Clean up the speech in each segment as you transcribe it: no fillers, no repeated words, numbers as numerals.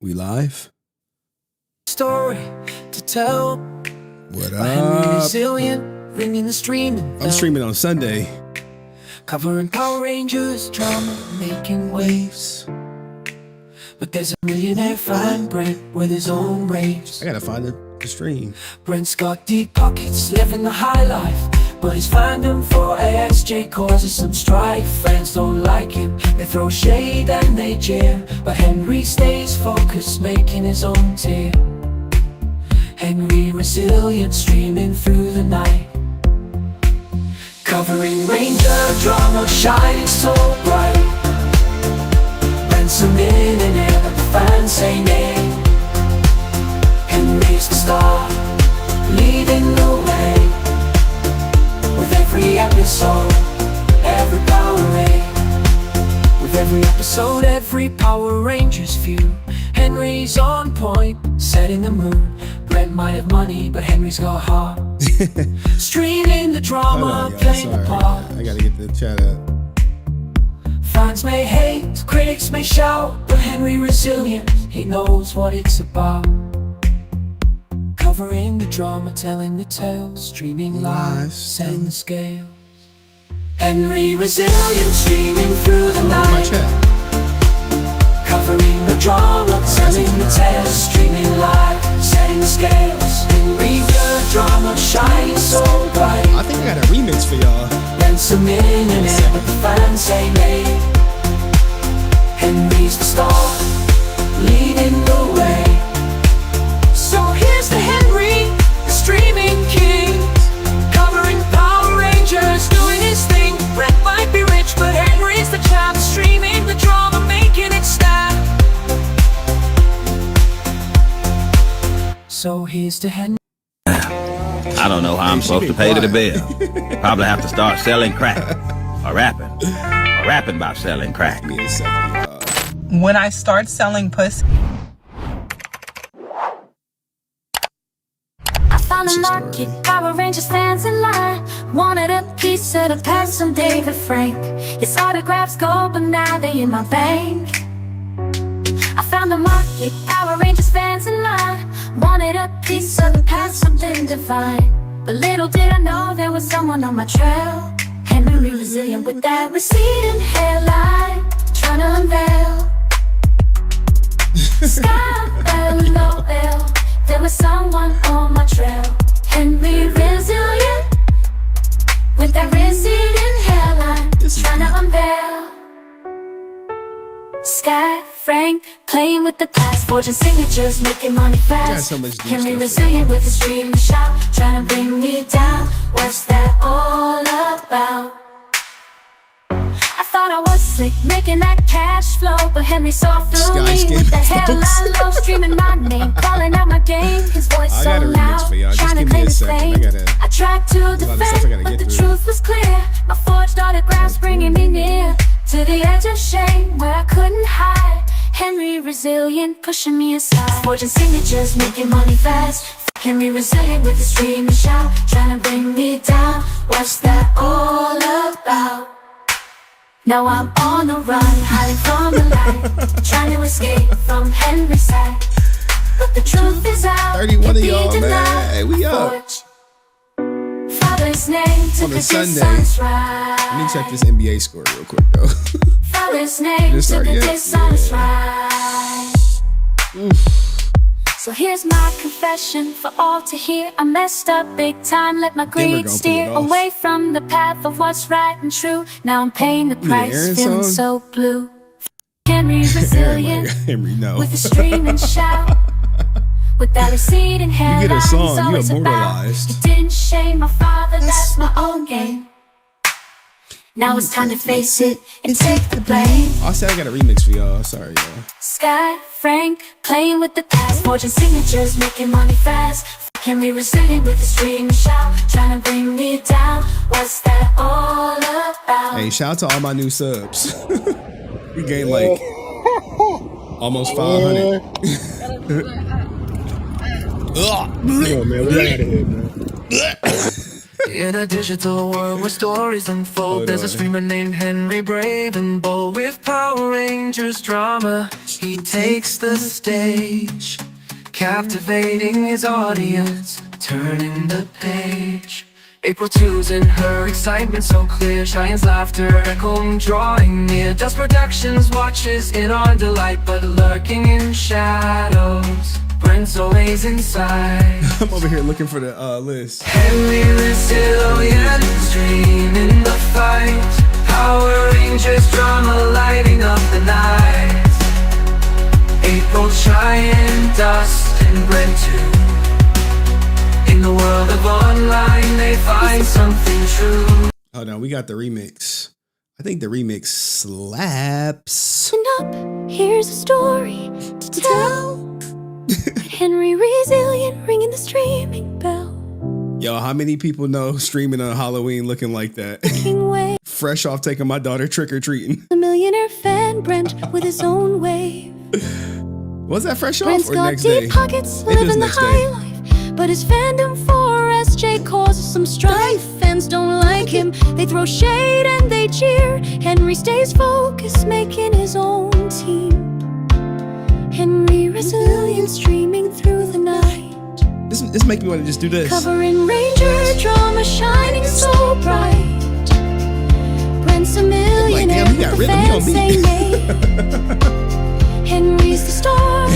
We live? Story to tell. What Henry up? Resilient, bringing the streaming. I'm streaming on Sunday. Covering Power Rangers, drama, making waves. But there's a millionaire flying Brent with his own raves. I gotta find the stream. Brent's got deep pockets, living the high life. But his fandom for AXJ causes some strife. Friends don't like him, they throw shade and they jeer. But Henry stays focused, making his own tier. Henry Resilient, streaming through the night. Covering Ranger drama, shining so bright. Brent's a millionaire, but the fans say nay. Henry's the star, leading the way. With every episode, every Power Ranger. With every episode, every Power Rangers view. Henry's on point, setting the mood. Brent might have money, but Henry's got heart. Streaming the drama, playing the part. I gotta get the chat up. Fans may hate, critics may shout, but Henry Resilient, he knows what it's about. Covering the drama, telling the tales, streaming live, setting the scales. Henry Resilient, streaming through the My night. chat. Covering the drama, telling the tales, streaming live, setting the scales. Henry the drama, shining so bright. I think I got a remix for y'all. Then some millionaire, but the fans say nay. Henry's the star, leading the way. So here's the Henry, the streaming king. Covering Power Rangers, doing his thing. Brent might be rich, but Henry's the champ. Streaming the drama, making it snap. So here's the Henry. I don't know how I'm supposed to pay the bill. Probably have to start selling crack. Or rapping. Or rapping about selling crack. Give me a second, y'all. When I start selling pussy. I found a market, Power Rangers fans in line. Wanted a piece of the past from David Frank. His autographs gold, but now they in my bank. I found a market, Power Rangers fans in line. Wanted a piece of the past, something divine. But little did I know there was someone on my trail. Henry Resilient with that receding hairline, trying to unveil. Sky, LOL, there was someone on my trail. Henry Resilient with that receding hairline, trying to unveil. Sky, Frank, playing with the past, forging signatures, making money fast. so much new Henry stuff. Resilient with his dream to shout, trying to bring me down. What's that all about? I thought I was slick, making that cash flow, but Henry saw through me with the hairline low, streaming my name, calling out my game. His voice I so got a remix for y'all. loud, Just trying to give me claim a his second. claim. I tried to of stuff I gotta defend, but get the through. truth was clear. My forged autographs bringing me near to the edge of shame where I couldn't hide. Henry Resilient pushing me aside, forging signatures, making money fast. Henry Resilient with his dream to shout, trying to bring me down. What's that all about? Now I'm on the run, hiding from the light, trying to escape from Henry's sight. But the truth is out, 31 can't of be y'all, man. denied. Hey, we up. Forge Father's name to On a the Sunday. dishonest Let me check right. this NBA score real quick, though. Father's name to Just start the yet? dishonest right. So here's my confession for all to hear. I messed up big time, let my greed gonna pull steer it off. away from the path of what's right and true. Now I'm paying the price, Aaron feeling song? so blue. Henry Resilient Henry, no. with a scream and shout. With that receding hairline, You get a song, he's you always about. immortalized. You didn't shame my father, that's my own game. Now it's time to face it and take the blame. I said I got a remix for y'all. Sorry, y'all. Sky, Frank, playing with the past, forging signatures, making money fast. Henry Resilient with his dream shout, trying to bring me down. What's that all about? Hey, shout out to all my new subs. We gained like almost 500. Come on, man. We out of here, man. In a digital world where stories unfold, there's a streamer named Henry, brave and bold. With Power Rangers drama, he takes the stage, captivating his audience, turning the page. April 2's in her excitement so clear, Cheyenne's laughter echoing, drawing near. Dust Productions watches in on delight, but lurking in shadows, Brent's always inside. I'm over here looking for the list. HenryResilient, streaming the fight. Power Rangers drama lighting up the night. April, Cheyenne, Dust, and Brent too. In the world of online, they find something true. Oh no, we got the remix. I think the remix slaps. Up, here's a story to tell. Henry Resilient ringing the streaming bell. Yo, how many people know streaming on Halloween looking like that? Fresh off taking my daughter trick-or-treating. The millionaire fan Brent with his own wave. Was that fresh Brent's off or got next deep day? pockets, Maybe it was living the next high day. life. But his fandom for SJ causes some strife. Fans don't like him, they throw shade and they cheer. Henry stays focused, making his own team. Henry Resilient, streaming through the night. This make me want to just do this. Covering Ranger drama, shining so bright. Brent's a millionaire, damn, he got the rhythm, he on fans say nay. Henry's the star,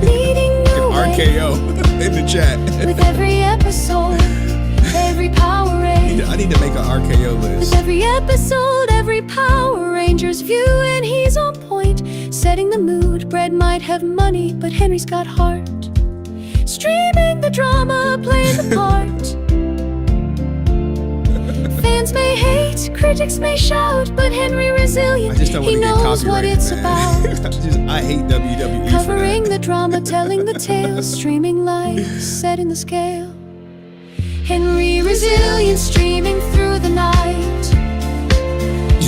leading the way. RKO in the chat. With every episode, every Power Ranger. I need to make an RKO list. With every episode, every Power Ranger's view, and he's on point, setting the mood. Brad might have money, but Henry's got heart. Streaming the drama, playing the part. Fans may hate, critics may shout, but Henry Resilient, I just don't want he to get knows what copyrighted, it's man. about. I hate WWE. Covering for the that. drama, telling the tale, streaming live, setting the scale. Henry Resilient, streaming through the night.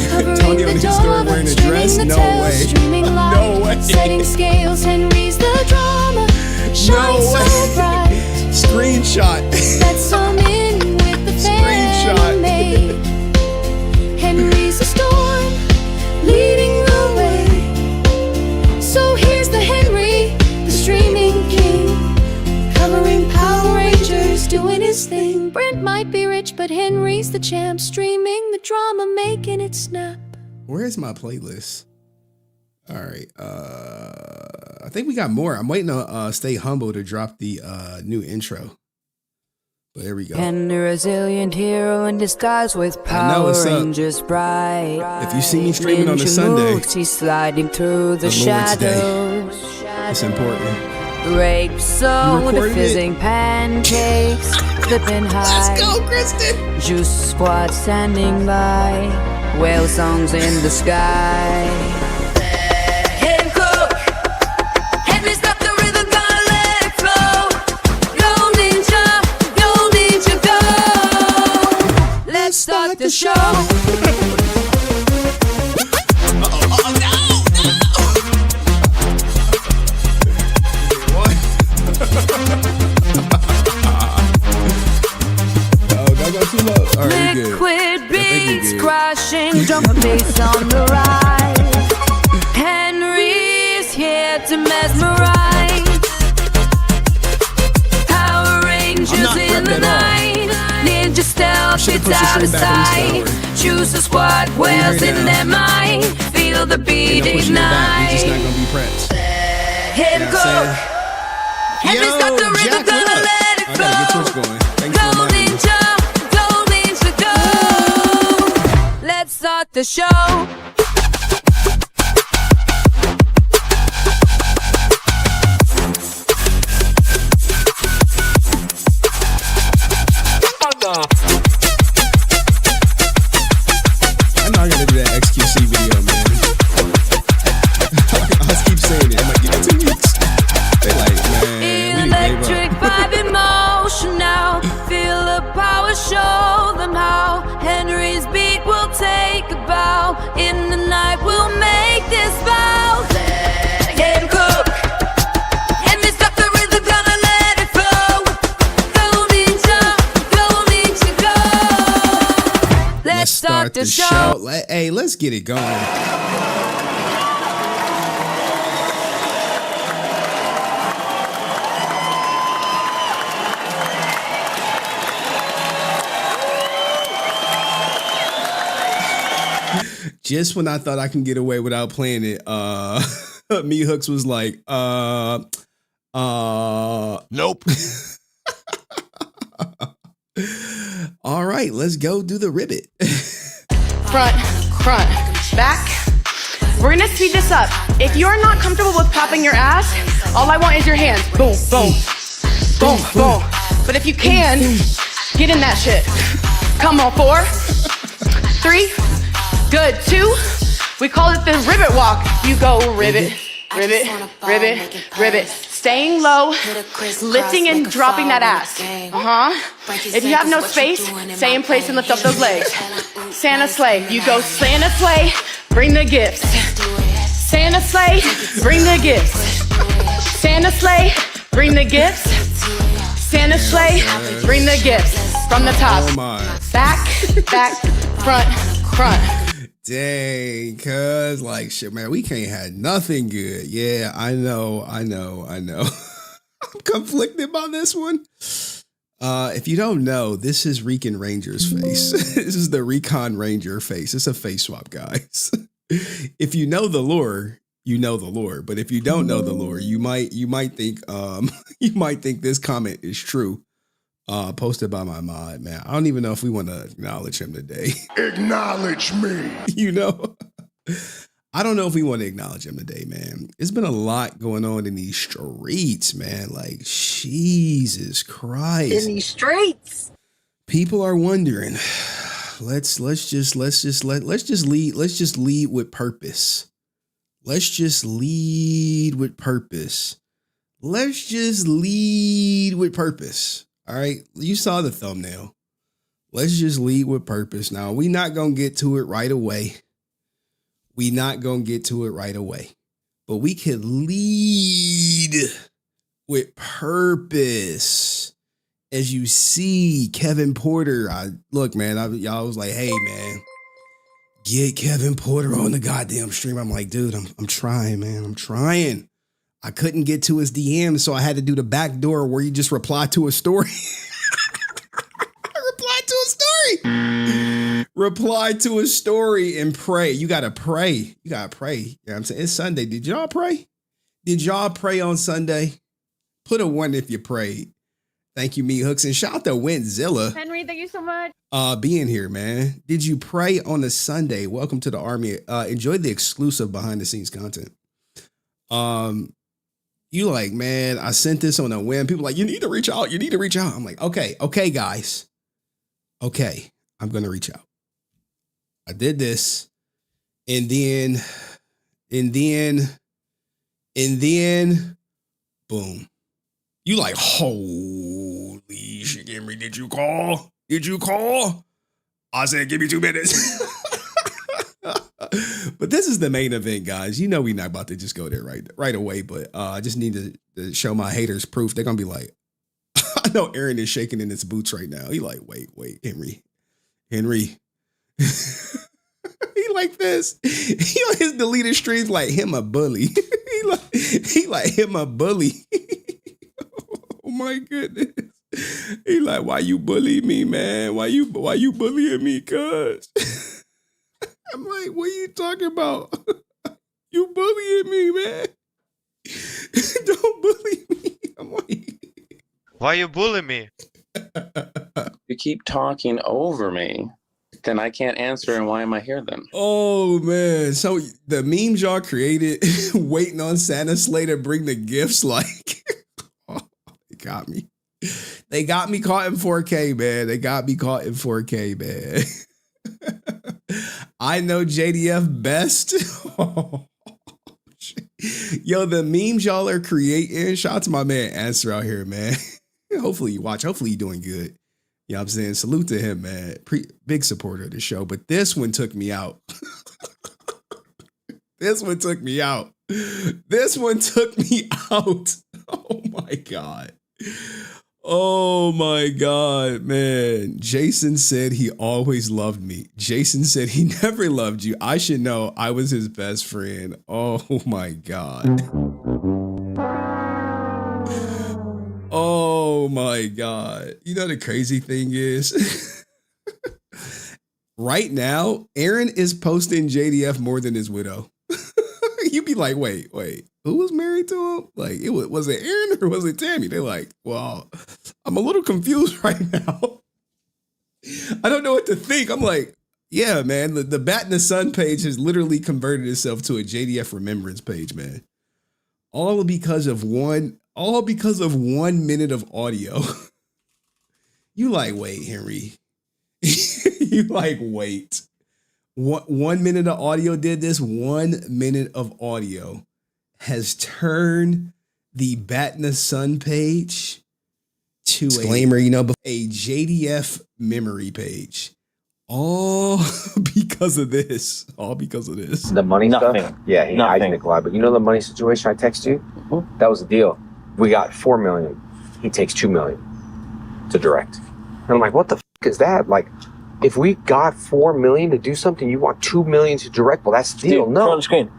Covering Tony on the his story drama, wearing a streaming dress? the No tale, way. streaming live, No way. setting scales. Henry's the drama, shines so way. bright. Screenshot. That's some in with the Screenshot. fan made. Henry's a storm, leading the way. So here's the Henry, the streaming king, covering Power Rangers, doing his thing. Brent might be rich, but Henry's the champ, streaming the drama, making it snap. Where's my playlist? All right. I think we got more. I'm waiting on Stay Humble to drop the new intro. But there we go. And a resilient hero in disguise with I know, Power what's up? Rangers bright. If you see me streaming on a Ninja Sunday, moves, he's sliding through the the Lord's Day. shadows. it's important. Grape song with the recording it? fizzing pancakes, flipping high. Kristen. Juice squad standing by. Whale songs in the sky. Head cook, Henry's got the rhythm, gotta let it flow. Go ninja, go. Let's start the show. All right, we good. Liquid I think we beats good. crashing, drum bass on the rise. Henry's here to mesmerize. Power Rangers not in prepped the at all. night. Ninja stealth, Should've it's pushed the out of stream back sight. in this Choose a squad, whales here in now. their mind. Feel the Ain't beat no pushing it back. We just not ignite. gonna be prepped. Head You know what I'm cook, saying? Henry's got the rhythm, Jack, gonna what up? let it I gotta get flow. Twitch going. Thanks Go for reminding me. ninja, go. Let's start the show. I know I gotta do that XQC video, man. I just keep saying it. I'm like, give it 2 weeks. They like, man, we done Electric gave up. vibe in motion now. Feel the power, show them how. Henry's beat will take a bow. In the start the show. Hey, let's get it going. Just when I thought I can get away without playing it, Me Hooks was like, nope. All right, let's go do the ribbit. Front, back. We're gonna speed this up. If you're not comfortable with popping your ass, all I want is your hands. Boom, boom, boom, boom. But if you can, get in that shit. Come on, 4, 3, good, 2. We call it the ribbit walk. You go ribbit, ribbit, ribbit, ribbit. Staying low, lifting and dropping that ass. If you have no space, stay in place and lift up those legs. Santa sleigh, you go Santa sleigh, bring the gifts. Santa sleigh, bring the gifts. Santa sleigh, bring the gifts. Santa sleigh, bring the gifts. From the top, back, front. Dang, cuz like shit, man, we can't have nothing good. Yeah, I know. I'm conflicted by this one. If you don't know, this is Recon Ranger's face. This is the Recon Ranger face. It's a face swap, guys. If you know the lore, you know the lore. But if you don't know the lore, you might think you might think this comment is true. Posted by my mod, man. I don't even know if we want to acknowledge him today. Acknowledge me. You know, I don't know if we want to acknowledge him today, man. It's been a lot going on in these streets, man. Like, Jesus Christ. In these streets. People are wondering. Let's just lead with purpose. Let's just lead with purpose. Let's just lead with purpose. All right, you saw the thumbnail. Let's just lead with purpose. Now, we're not going to get to it right away. But we can lead with purpose. As you see, Kevin Porter, y'all was like, hey, man, get Kevin Porter on the goddamn stream. I'm like, dude, I'm trying, man. I'm trying. I couldn't get to his DM, so I had to do the back door where you just reply to a story. Reply to a story and pray. You got to pray. You know what I'm saying? It's Sunday. Did y'all pray? Did y'all pray on Sunday? Put a 1 if you prayed. Thank you, Me Hooks. And shout out to Wintzilla. Henry, thank you so much. Being here, man. Did you pray on a Sunday? Welcome to the army. Enjoy the exclusive behind the scenes content. You like, man, I sent this on a whim. People like, you need to reach out. I'm like, okay, guys. Okay, I'm going to reach out. I did this. And then, boom. You like, holy shit, Henry, did you call? I said, give me 2 minutes. But this is the main event, guys. You know we're not about to just go there right away, but I just need to show my haters proof. They're going to be like, I know Aaron is shaking in his boots right now. He like, wait, Henry. He like this. He on his deleted streams like him a bully. he like him a bully. Oh my goodness. He like, why you bully me, man? Why you bullying me, cuz? I'm like, what are you talking about? You bullying me, man. Don't bully me. I'm like, why you bullying me? You keep talking over me, then I can't answer, and why am I here then? Oh, man. So the memes y'all created, waiting on Santa sleigh to bring the gifts, like, oh, they got me. They got me caught in 4K, man. I know JDF best. Oh, yo, the memes y'all are creating. Shout out to my man Answer out here, man. Hopefully you watch. Hopefully you're doing good. You know what I'm saying? Salute to him, man. Big supporter of the show. But this one took me out. This one took me out. Oh my God. Oh my God, man. Jason said he always loved me. Jason said he never loved you. I should know I was his best friend. Oh my God. Oh my God. You know the crazy thing is right now, Aaron is posting JDF more than his widow. You'd be like, wait, who was married to him? Like, was it Aaron or was it Tammy? They're like, well, I'm a little confused right now. I don't know what to think. I'm like, yeah, man, the Bat in the Sun page has literally converted itself to a JDF remembrance page, man. All because of 1 minute of audio. You like, wait, Henry. You like, wait. 1 minute of audio did this. 1 minute of audio has turned the Bat in the Sun page to disclaimer, a JDF memory page. All because of this. All because of this. The money stuff? Yeah, he hides Nikolai. But you know the money situation I text you? Mm-hmm. That was the deal. We got $4 million. He takes $2 million to direct. And I'm like, what the is that? Like, if we got $4 million to do something, you want $2 million to direct? Well, that's the deal. Dude, no. On the screen.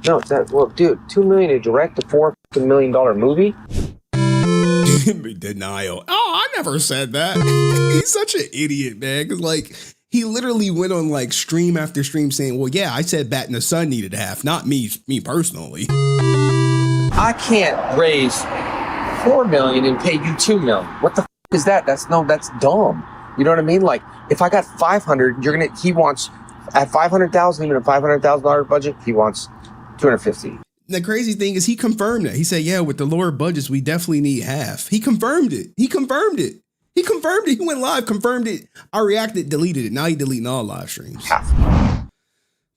No, it's not. Well, dude, $2 million to direct a $4 million movie? Denial. Oh, I never said that. He's such an idiot, man. Because, like, he literally went on, like, stream after stream saying, well, yeah, I said Bat in the Sun needed half, not me personally. I can't raise $4 million and pay you $2 million. What the is that? That's dumb. You know what I mean? Like, if I got 500, he wants at 500,000, even a $500,000 budget, he wants 250. The crazy thing is he confirmed it. He said, yeah, with the lower budgets, we definitely need half. He confirmed it. He went live, confirmed it. I reacted, deleted it. Now he deleting all live streams.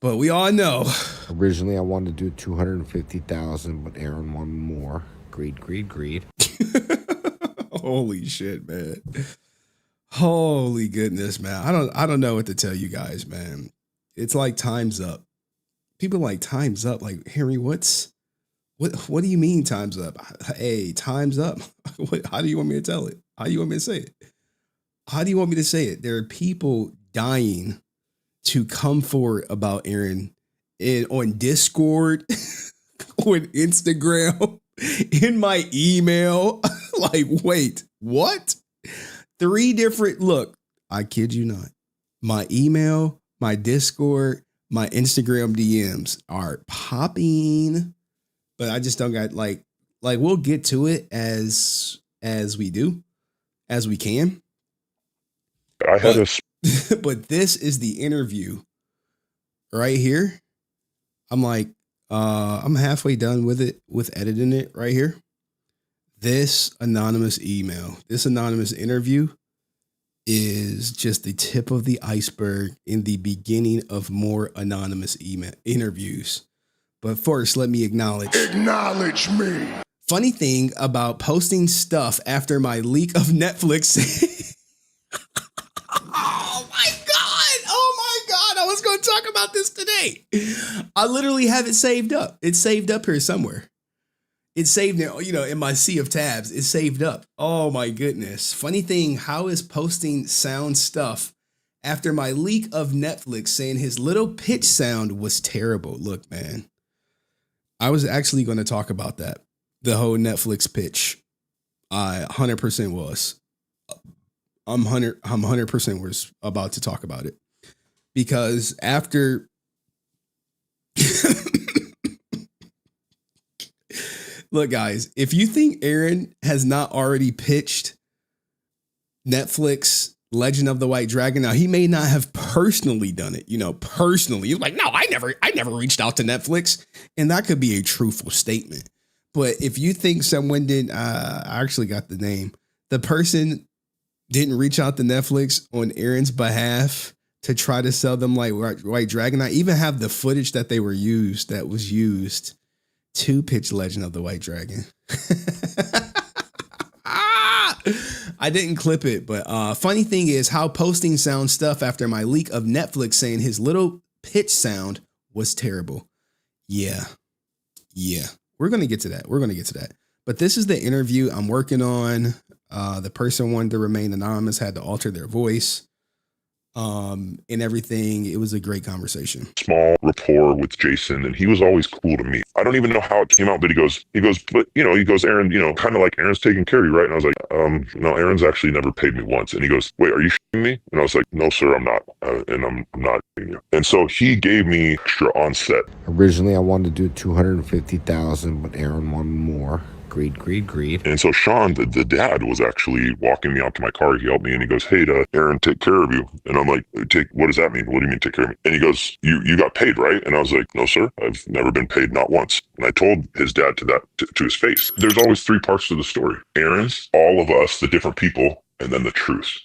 But we all know. Originally, I wanted to do 250,000, but Aaron wanted more. Greed. Holy shit, man. Holy goodness, man. I don't know what to tell you guys, man. It's like time's up. People like time's up. Like, Henry, what do you mean time's up? Hey, time's up. How do you want me to tell it? How do you want me to say it? How do you want me to say it? There are people dying to come forward about Aaron on Discord, on Instagram, in my email. Like, wait, what? 3 different, look, I kid you not. My email, my Discord, my Instagram DMs are popping, but I just don't got like we'll get to it as we can. But this is the interview right here. I'm like, I'm halfway done with it, with editing it right here. This anonymous email, this anonymous interview is just the tip of the iceberg in the beginning of more anonymous email interviews. But first, let me acknowledge me. Funny thing about posting stuff after my leak of Netflix. Oh my God. I was going to talk about this today. I literally have it saved up. It's saved up here somewhere. It's saved, in my sea of tabs. It's saved up. Oh my goodness. Funny thing, how is posting sound stuff after my leak of Netflix saying his little pitch sound was terrible? Look, man, I was actually going to talk about that. The whole Netflix pitch. I 100% was. I'm 100% was about to talk about it. Because after... Look, guys, if you think Aaron has not already pitched Netflix Legend of the White Dragon, now he may not have personally done it, personally. He's like, no, I never reached out to Netflix. And that could be a truthful statement. But if you think someone did, I actually got the name. The person didn't reach out to Netflix on Aaron's behalf to try to sell them like White Dragon. I even have the footage that was used to pitch Legend of the White Dragon. I didn't clip it, but funny thing is how posting sound stuff after my leak of Netflix saying his little pitch sound was terrible. Yeah. We're going to get to that. But this is the interview I'm working on. The person wanted to remain anonymous, had to alter their voice, and everything. It was a great conversation. Small rapport with Jason, and he was always cool to me. I don't even know how it came out, but he goes, but Aaron, kind of like Aaron's taking care of you, right? And I was like, no, Aaron's actually never paid me once. And he goes, wait, are you shitting me? And I was like, no, sir, I'm not, and I'm not shitting you. And so he gave me extra on set. Originally, I wanted to do 250,000, but Aaron wanted more. Greed. And so Sean, the dad, was actually walking me out to my car. He helped me, and he goes, hey, Aaron, take care of you. And I'm like, what does that mean? What do you mean take care of me? And he goes, you got paid, right? And I was like, no, sir, I've never been paid, not once. And I told his dad to his face. There's always three parts to the story. Aaron's, all of us, the different people, and then the truth.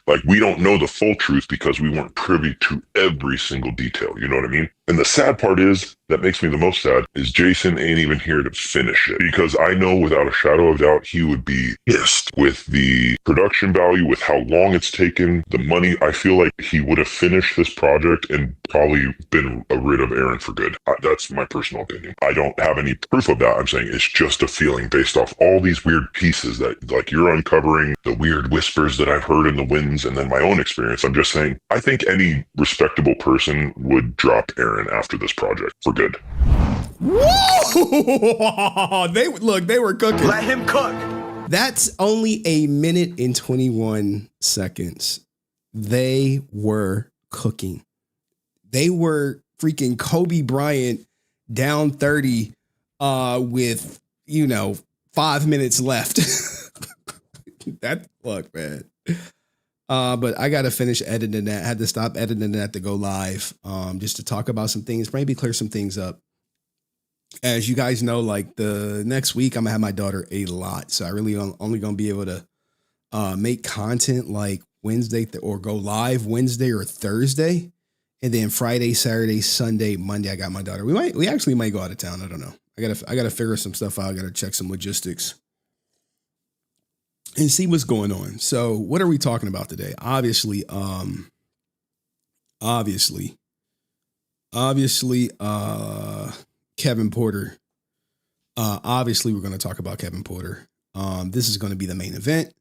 Like, we don't know the full truth because we weren't privy to every single detail. You know what I mean? And the sad part is, that makes me the most sad, is Jason ain't even here to finish it. Because I know without a shadow of doubt, he would be pissed with the production value, with how long it's taken, the money. I feel like he would have finished this project and probably been rid of Aaron for good. That's my personal opinion. I don't have any proof of that. I'm saying it's just a feeling based off all these weird pieces that, like, you're uncovering, the weird whispers that I've heard in the winds, and then my own experience. I'm just saying, I think any respectable person would drop Aaron after this project for good. Whoa! They were cooking. Let him cook. That's only a minute and 21 seconds. They were cooking. They were freaking Kobe Bryant down 30 with 5 minutes left. Man. But I got to finish editing that. I had to stop editing that to go live, just to talk about some things, maybe clear some things up. As you guys know, like, the next week, I'm gonna have my daughter a lot. So I really only gonna be able to make content like Wednesday or go live Wednesday or Thursday. And then Friday, Saturday, Sunday, Monday, I got my daughter. We actually might go out of town. I don't know. I gotta figure some stuff out. I gotta check some logistics and see what's going on. So what are we talking about today? Obviously, Kevin Porter. Obviously, we're going to talk about Kevin Porter. This is going to be the main event,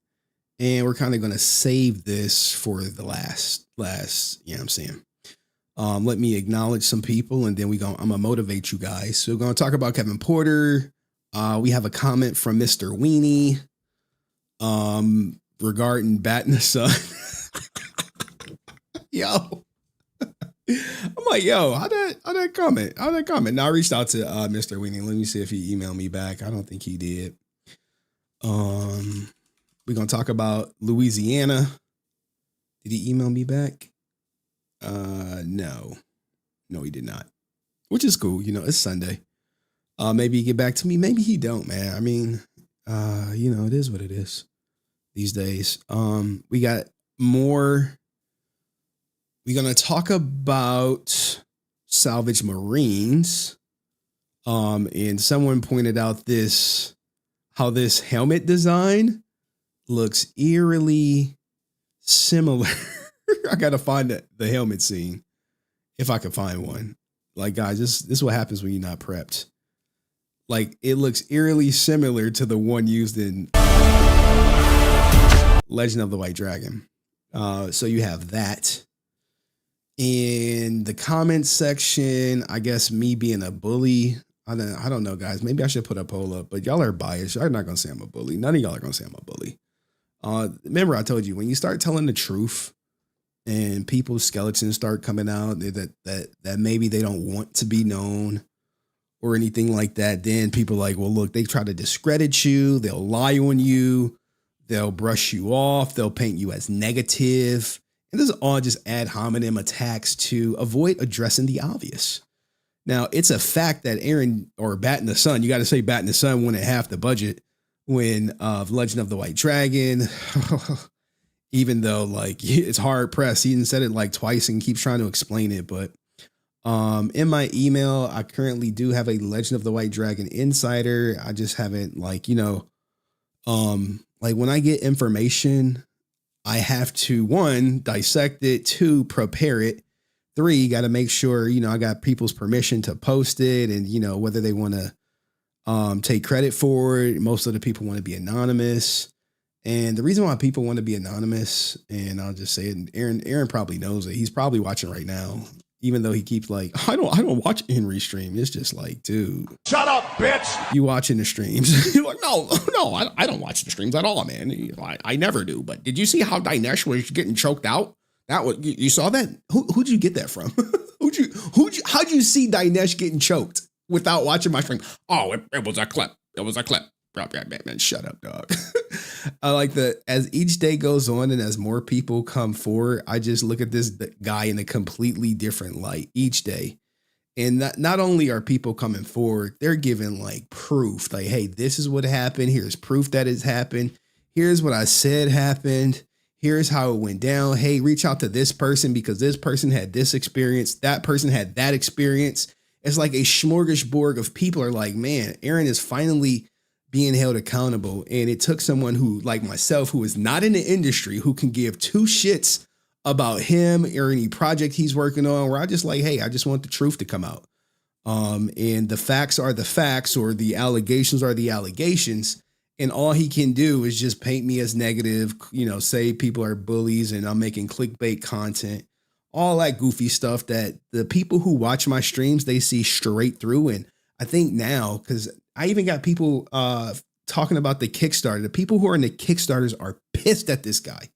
and we're kind of going to save this for the last, you know what I'm saying? Let me acknowledge some people, and then I'm going to motivate you guys. So we're going to talk about Kevin Porter. We have a comment from Mr. Weenie regarding batting the sun. Yo. I'm like, how'd that comment? Now I reached out to Mr. Weenie. Let me see if he emailed me back. I don't think he did. We're gonna talk about Louisiana. Did he email me back? No, he did not. Which is cool. It's Sunday. Maybe he get back to me. Maybe he don't, man. I mean, it is what it is these days. We got more. We're going to talk about Salvage Marines. And someone pointed out how this helmet design looks eerily similar. I got to find the helmet scene if I can find one. Like, guys, this is what happens when you're not prepped. Like, it looks eerily similar to the one used in Legend of the White Dragon. So you have that. In the comments section, I guess me being a bully, I don't know, guys. Maybe I should put a poll up, but y'all are biased. Y'all are not going to say I'm a bully. None of y'all are going to say I'm a bully. Remember, I told you, when you start telling the truth and people's skeletons start coming out that maybe they don't want to be known or anything like that, then people are like, well, look, they try to discredit you. They'll lie on you. They'll brush you off. They'll paint you as negative. And this is all just ad hominem attacks to avoid addressing the obvious. Now, it's a fact that Aaron, or Batting the Sun, you got to say Batting the Sun won at half the budget when Legend of the White Dragon, even though, like, it's hard pressed. He even said it like twice and keeps trying to explain it. But in my email, I currently do have a Legend of the White Dragon insider. I just haven't, like, like, when I get information, I have to, 1, dissect it, 2, prepare it, 3, got to make sure, I got people's permission to post it and, whether they want to take credit for it. Most of the people want to be anonymous. And the reason why people want to be anonymous, and I'll just say it, Aaron probably knows it. He's probably watching right now, even though he keeps like, I don't watch Henry stream. It's just like, dude, Shut up, bitch. you watching the streams? You're like, no, I don't watch the streams at all, man. I never do. But did you see how Dinesh was getting choked out? That was you saw that? Who'd you get that from? How'd you see Dinesh getting choked without watching my stream? Oh, it was a clip. It was a clip. Man, shut up, dog. I like that as each day goes on and as more people come forward, I just look at this guy in a completely different light each day. And not only are people coming forward, they're giving like proof, like, hey, this is what happened. Here's proof that it's happened. Here's what I said happened. Here's how it went down. Hey, reach out to this person because this person had this experience. That person had that experience. It's like a smorgasbord of people are like, man, Aaron is finally being held accountable. And it took someone who, like myself, who is not in the industry, who can give two shits about him or any project he's working on, where I just like, hey, I just want the truth to come out. And the facts are the facts, or the allegations are the allegations. And all he can do is just paint me as negative, say people are bullies and I'm making clickbait content, all that goofy stuff that the people who watch my streams, they see straight through. And I think now, because I even got people talking about the Kickstarter. The people who are in the Kickstarters are pissed at this guy,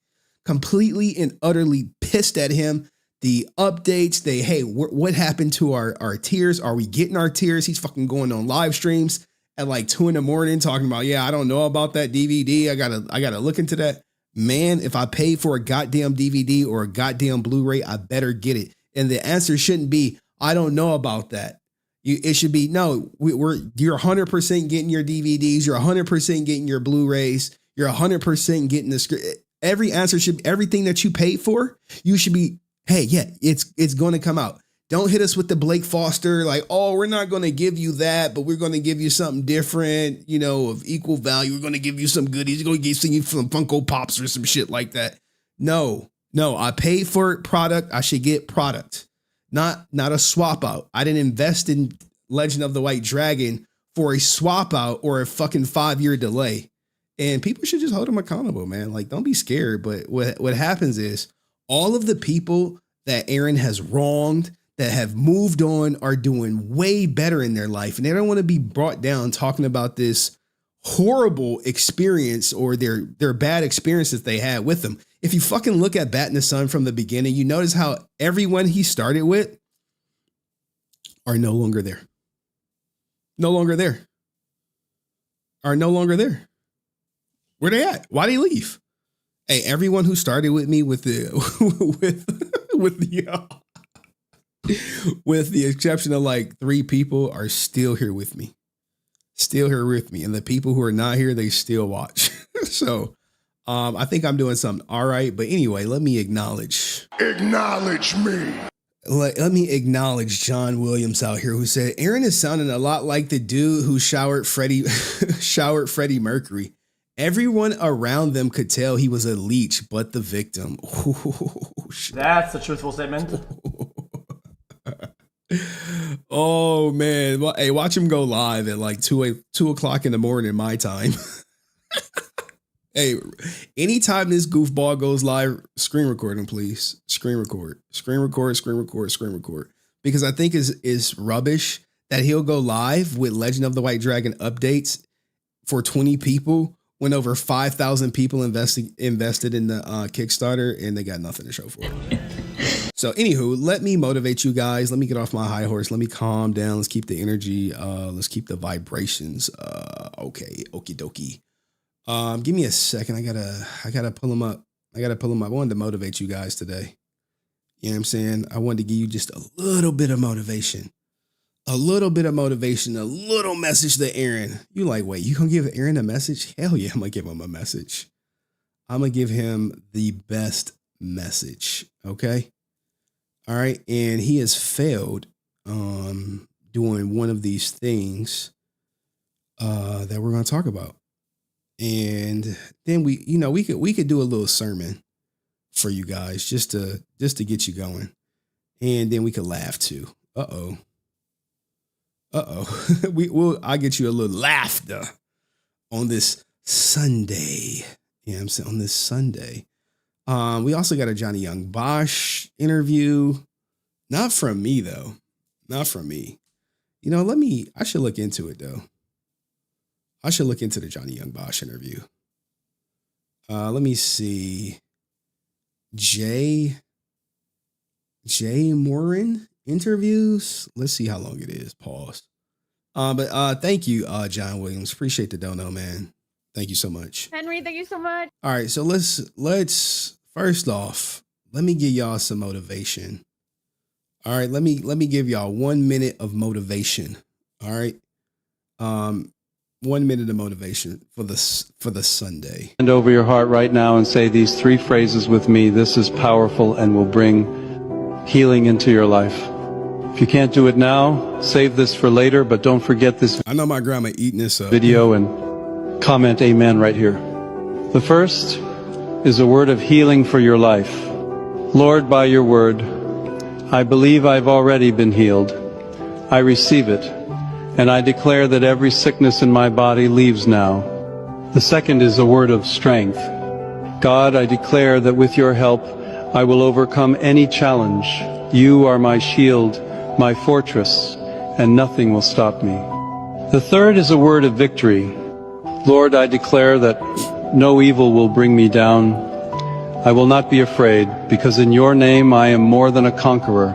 completely and utterly pissed at him. The updates, hey, what happened to our tiers? Are we getting our tiers? He's fucking going on live streams at like 2 a.m. talking about, yeah, I don't know about that DVD. I gotta look into that. Man, if I pay for a goddamn DVD or a goddamn Blu-ray, I better get it. And the answer shouldn't be, I don't know about that. It should be, no, you're 100% getting your DVDs. You're 100% getting your Blu-rays. You're 100% getting the script. Every answer should, everything that you paid for, you should be, hey, yeah, it's going to come out. Don't hit us with the Blake Foster, like, oh, we're not going to give you that, but we're going to give you something different, of equal value. We're going to give you some goodies. We're going to give you some Funko Pops or some shit like that. No, I paid for product. I should get product. Not a swap out. I didn't invest in Legend of the White Dragon for a swap out or a fucking 5-year delay. And people should just hold them accountable, man. Like, don't be scared. But what happens is all of the people that Aaron has wronged, that have moved on, are doing way better in their life. And they don't want to be brought down talking about this horrible experience or their bad experiences they had with them. If you fucking look at Bat in the Sun from the beginning, you notice how everyone he started with are no longer there. No longer there. Are no longer there. Where they at? Why they leave? Hey, everyone who started with me with the with the exception of like 3 people are still here with me. Still here with me. And the people who are not here, they still watch. So I think I'm doing something all right. But anyway, let me acknowledge. Acknowledge me. Let me acknowledge John Williams out here, who said Aaron is sounding a lot like the dude who showered Freddie Mercury. Everyone around them could tell he was a leech, but the victim. That's a truthful statement. Oh man. Well, hey, watch him go live at like 2 o'clock in the morning, my time. Hey, anytime this goofball goes live, screen record him, please. Screen record. Because I think is rubbish that he'll go live with Legend of the White Dragon updates for 20 people when over 5,000 people invested in the Kickstarter and they got nothing to show for it. So anywho, let me motivate you guys. Let me get off my high horse. Let me calm down. Let's keep the energy. Let's keep the vibrations. Okay, okie dokie. Give me a second. I gotta pull them up. I wanted to motivate you guys today. You know what I'm saying? I wanted to give you just a little bit of motivation. A little message to Aaron. You like, wait, you gonna give Aaron a message? Hell yeah, I'm gonna give him a message. I'm gonna give him the best message. Okay. All right. And he has failed doing one of these things that we're gonna talk about. And then we could do a little sermon for you guys just to get you going. And then we could laugh too. I'll get you a little laughter on this Sunday. Yeah, I'm saying on this Sunday. We also got a Johnny Young Bosh interview. Not from me, though. Not from me. You know, I should look into it, though. I should look into the Johnny Young Bosh interview. Let me see. Jay Morin interviews. Let's see how long it is. Pause. But thank you, John Williams. Appreciate the dono, man. Thank you so much. Henry, thank you so much. All right, so let's first off, let me give y'all some motivation. All right, let me give y'all 1 minute of motivation. All right. 1 minute of motivation for the Sunday. Hand over your heart right now and say these 3 phrases with me. This is powerful and will bring healing into your life. If you can't do it now, save this for later, but don't forget this. I know my grandma eating this up. Video and comment amen right here. The first is a word of healing for your life. Lord, by your word, I believe I've already been healed. I receive it. And I declare that every sickness in my body leaves now. The second is a word of strength. God, I declare that with your help, I will overcome any challenge. You are my shield, my fortress, and nothing will stop me. The third is a word of victory. Lord, I declare that no evil will bring me down. I will not be afraid, because in your name I am more than a conqueror.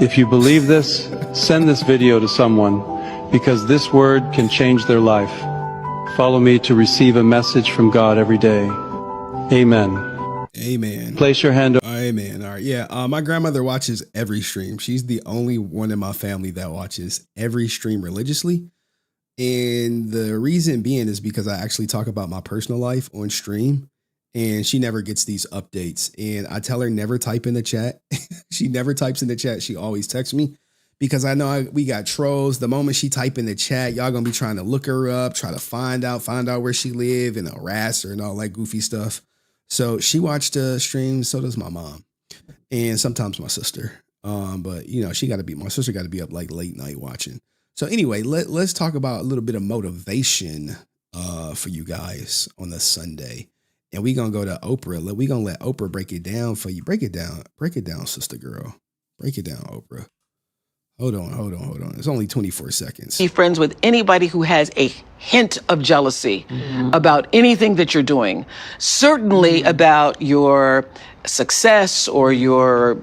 If you believe this, send this video to someone, because this word can change their life. Follow me to receive a message from God every day. Amen. Amen. Place your hand. Amen. All right. Yeah. My grandmother watches every stream. She's the only one in my family that watches every stream religiously. And the reason being is because I actually talk about my personal life on stream, and she never gets these updates. And I tell her never type in the chat. She never types in the chat. She always texts me. Because I know we got trolls. The moment she type in the chat, y'all gonna be trying to look her up, try to find out where she live and harass her and all that goofy stuff. So she watched the stream. So does my mom, and sometimes my sister. But you know, my sister got to be up like late night watching. So anyway, let's talk about a little bit of motivation for you guys on the Sunday, and we gonna go to Oprah. We gonna let Oprah break it down for you. Break it down, sister girl. Break it down, Oprah. Hold on. It's only 24 seconds. Be friends with anybody who has a hint of jealousy about anything that you're doing. Certainly about your success or your,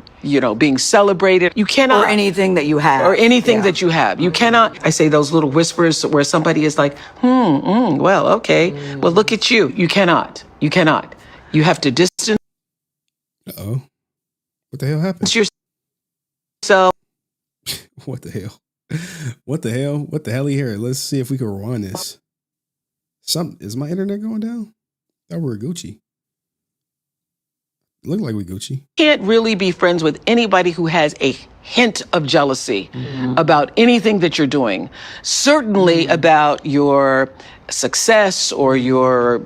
being celebrated. You cannot. Or anything that you have. Or anything that you have. You cannot. I say those little whispers where somebody is like, well, okay. Well, look at you. You cannot. You cannot. You have to distance. Uh-oh. What the hell happened? Yourself. What the hell? What the hell? What the hell here? Let's see if we can rewind this. Is my internet going down? Thought we were Gucci. Look like we Gucci. Can't really be friends with anybody who has a hint of jealousy about anything that you're doing. Certainly about your success or your,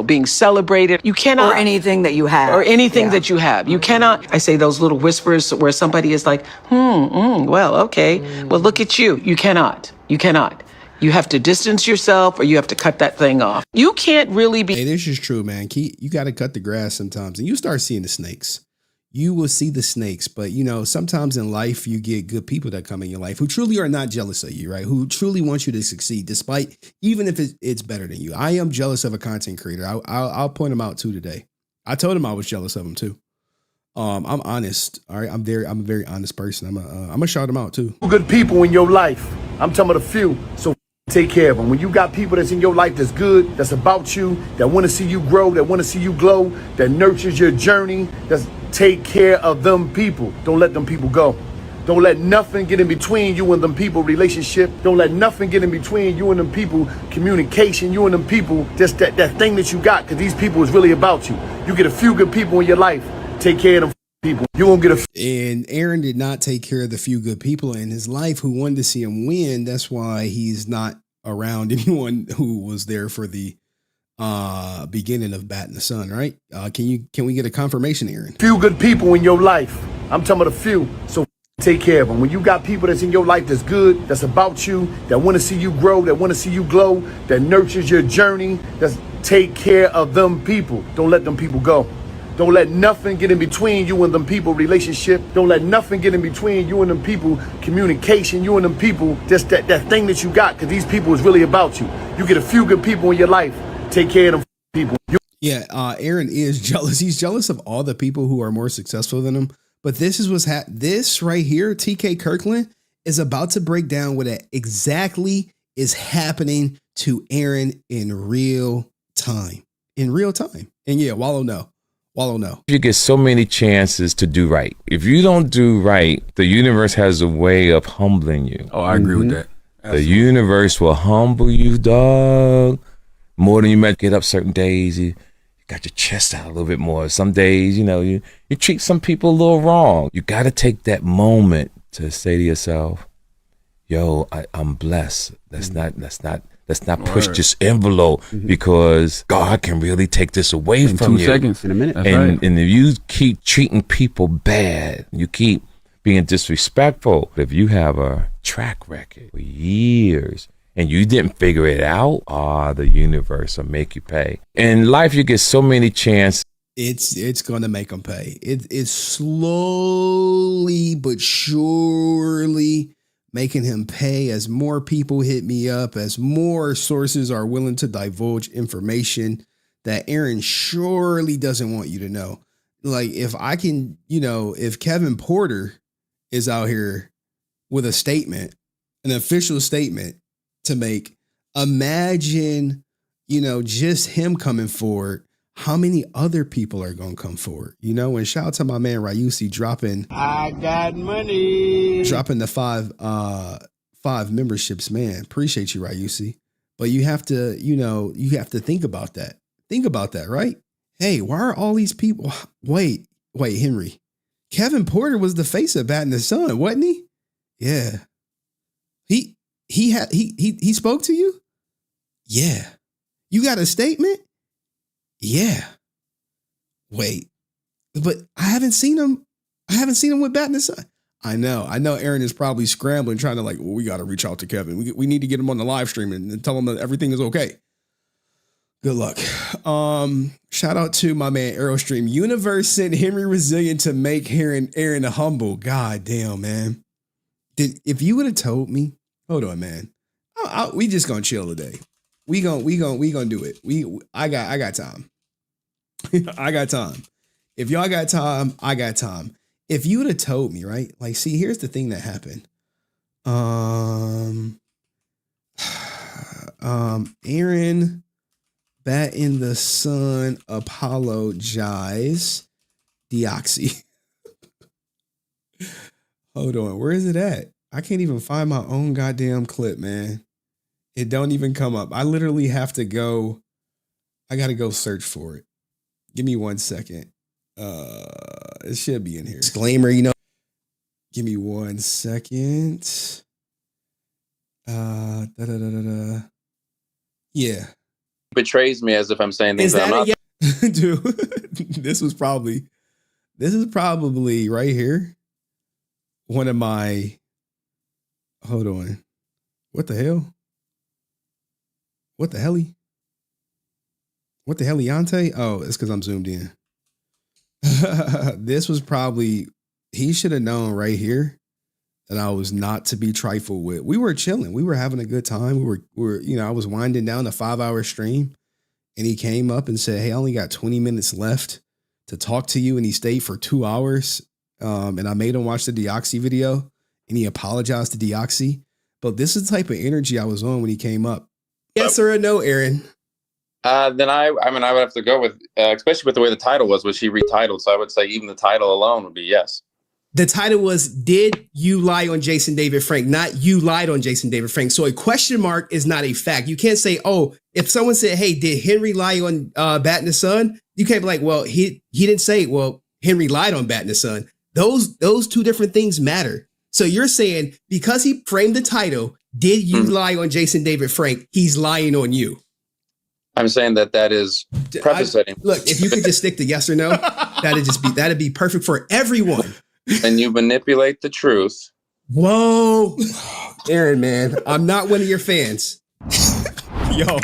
being celebrated. You cannot. Or anything that you have. Or anything that you have. You cannot. I say those little whispers where somebody is like, well, okay. Well, look at you. You cannot. You cannot. You have to distance yourself or you have to cut that thing off. You can't really be. Hey, this is true, man. You got to cut the grass sometimes and you start seeing the snakes. You will see the snakes, but sometimes in life you get good people that come in your life who truly are not jealous of you, right? Who truly want you to succeed, despite even if it's better than you. I am jealous of a content creator. I'll point him out too today. I told him I was jealous of him too. I'm honest. All right, I'm a very honest person. I'm gonna shout him out too. Good people in your life. I'm talking about a few. So take care of them. When you got people that's in your life that's good, that's about you, that want to see you grow, that want to see you glow, that nurtures your journey, take care of them people. Don't let them people go. Don't let nothing get in between you and them people relationship. Don't let nothing get in between you and them people communication, you and them people, just that thing that you got, because these people is really about you. You get a few good people in your life. Take care of them people. You won't get And Aaron did not take care of the few good people in his life who wanted to see him win. That's why he's not around anyone who was there for the beginning of Bat in the Sun, right? Can we get a confirmation, Aaron? Few good people in your life. I'm talking about a few. So take care of them. When you got people that's in your life that's good, that's about you, that want to see you grow, that want to see you glow, that nurtures your journey, that's take care of them people. Don't let them people go. Don't let nothing get in between you and them people relationship. Don't let nothing get in between you and them people communication, you and them people, just that thing that you got, because these people is really about you. You get a few good people in your life. Take care of them people. Yeah, Aaron is jealous. He's jealous of all the people who are more successful than him. But this is this right here, TK Kirkland, is about to break down what exactly is happening to Aaron in real time. In real time. And yeah, Wallow no. You get so many chances to do right. If you don't do right, the universe has a way of humbling you. Oh, I agree with that. Absolutely. The universe will humble you, dog. More than you might get up certain days. You got your chest out a little bit more. Some days, you treat some people a little wrong. You got to take that moment to say to yourself, yo, I'm blessed. Let's not push this envelope because God can really take this away from you. 2 seconds, in a minute. And if you keep treating people bad, you keep being disrespectful, if you have a track record for years and you didn't figure it out, the universe will make you pay. In life, you get so many chances. It's going to make them pay. It's slowly but surely making him pay as more people hit me up, as more sources are willing to divulge information that Aaron surely doesn't want you to know. Like if I can, if Kevin Porter is out here with a statement, an official statement to make, imagine, just him coming forward, how many other people are going to come forward, and shout out to my man Ryusi dropping the five memberships, man. Appreciate you, Ryusi. But you have to, think about that. Think about that, right? Hey, why are all these people? Wait, Henry. Kevin Porter was the face of Bat in the Sun, wasn't he? Yeah. He spoke to you? Yeah. You got a statement? Yeah. Wait. But I haven't seen him with Bat in the Sun. I know Aaron is probably scrambling, trying to we got to reach out to Kevin. We need to get him on the live stream and tell him that everything is okay. Good luck. Shout out to my man Aerostream. Universe sent Henry Resilient to make Aaron humble. God damn, man. If you would have told me, hold on, man. We just gonna chill today. We gonna do it. I got time. I got time. If y'all got time, I got time. If you would have told me, right? See, here's the thing that happened. Aaron, Bat in the Sun, apologize. Deoxy. Hold on. Where is it at? I can't even find my own goddamn clip, man. It don't even come up. I literally have to go. I got to go search for it. Give me 1 second. It should be in here. Disclaimer, Give me 1 second. Yeah. Betrays me as if I'm saying things that I'm not. Dude, this is probably right here. One of my, hold on. What the hell? What the hell? What the hell, Yante? Oh, it's because I'm zoomed in. This was probably, he should have known right here that I was not to be trifled with. We were chilling. We were having a good time. We were I was winding down a 5-hour stream and he came up and said, hey, I only got 20 minutes left to talk to you. And he stayed for 2 hours. And I made him watch the Deoxy video and he apologized to Deoxy. But this is the type of energy I was on when he came up. Yes or a no, Aaron? Then I would have to go with, especially with the way the title was, which he retitled. So I would say even the title alone would be yes. The title was, did you lie on Jason David Frank? Not you lied on Jason David Frank. So a question mark is not a fact. You can't say, oh, if someone said, hey, did Henry lie on Bat in the Sun? You can't be like, well, he didn't say, well, Henry lied on Bat in the Sun. Those two different things matter. So you're saying because he framed the title, did you lie on Jason David Frank? He's lying on you. I'm saying that is preface setting. Look, if you could just stick to yes or no, that'd be perfect for everyone. and you manipulate the truth. Whoa. Aaron, man, I'm not one of your fans. Yo.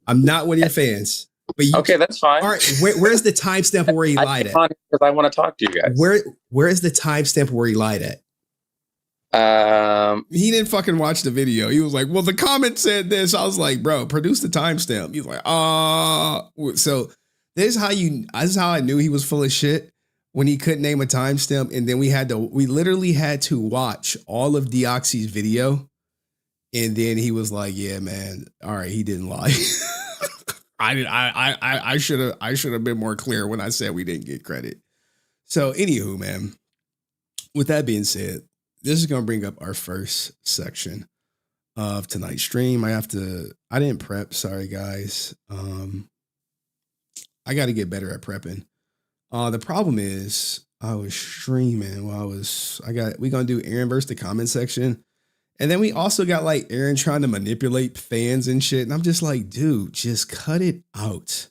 I'm not one of your fans. But Okay, that's fine. All right, where's the timestamp where he lied at? Because I want to talk to you guys. Where is the timestamp where he lied at? He didn't fucking watch the video. He was like, well, the comment said this. I was like, bro, produce the timestamp. He's like, so this is how I knew he was full of shit when he couldn't name a timestamp. And then we literally had to watch all of Deoxy's video. And then he was like, yeah, man, all right, he didn't lie. I should have been more clear when I said we didn't get credit. So anywho, man, with that being said, this is going to bring up our first section of tonight's stream. I didn't prep. Sorry, guys. I got to get better at prepping. The problem is I was streaming while we going to do Aaron versus the comment section. And then we also got like Aaron trying to manipulate fans and shit. And I'm just like, dude, just cut it out.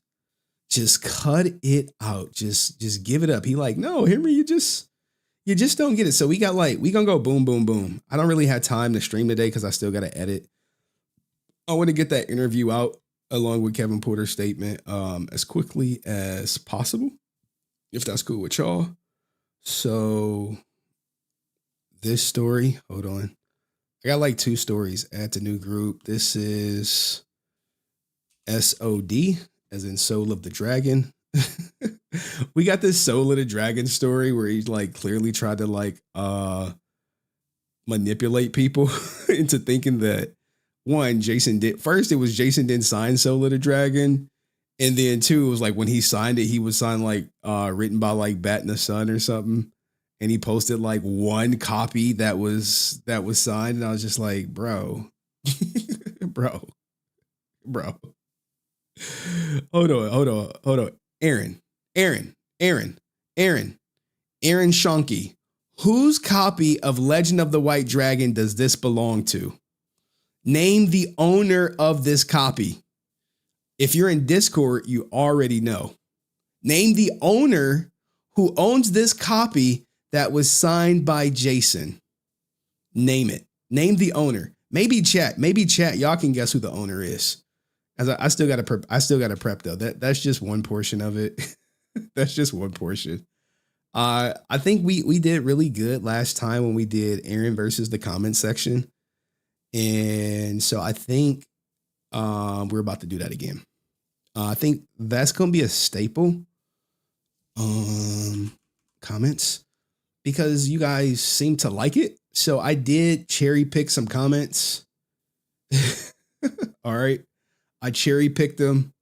Just cut it out. Just give it up. He like, no, Henry, you just don't get it. So we gonna go boom, boom, boom. I don't really have time to stream today because I still got to edit. I want to get that interview out along with Kevin Porter's statement as quickly as possible, if that's cool with y'all. So this story, hold on. I got like 2 stories. Add to new group. This is SOD, as in Soul of the Dragon. We got this Soul of the Dragon story where he like clearly tried to like manipulate people into thinking that Jason didn't sign Soul of the Dragon. And then 2, it was like when he signed it, he was signed like written by like Bat in the Sun or something. And he posted like 1 copy that was signed. And I was just like, bro. Hold on. Aaron Schoenke. Whose copy of Legend of the White Dragon does this belong to? Name the owner of this copy. If you're in Discord, you already know. Name the owner who owns this copy that was signed by Jason. Name it. Name the owner. Maybe chat. Y'all can guess who the owner is. As I still got to prep though. That's just one portion of it. That's just one portion. I think we did really good last time when we did Aaron versus the comment section. And so I think we're about to do that again. I think that's going to be a staple. Comments. Because you guys seem to like it. So I did cherry pick some comments. All right. I cherry picked them.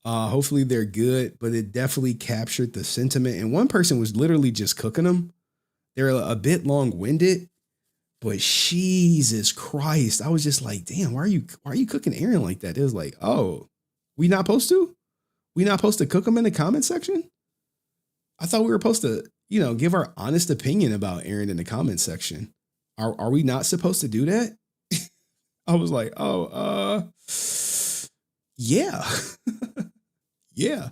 Hopefully they're good, but it definitely captured the sentiment. And one person was literally just cooking them. They're a bit long-winded, but Jesus Christ. I was just like, damn, why are you cooking Aaron like that? It was like, oh, we not supposed to? We not supposed to cook them in the comment section? I thought we were supposed to, give our honest opinion about Aaron in the comment section. Are we not supposed to do that? I was like, yeah. Yeah.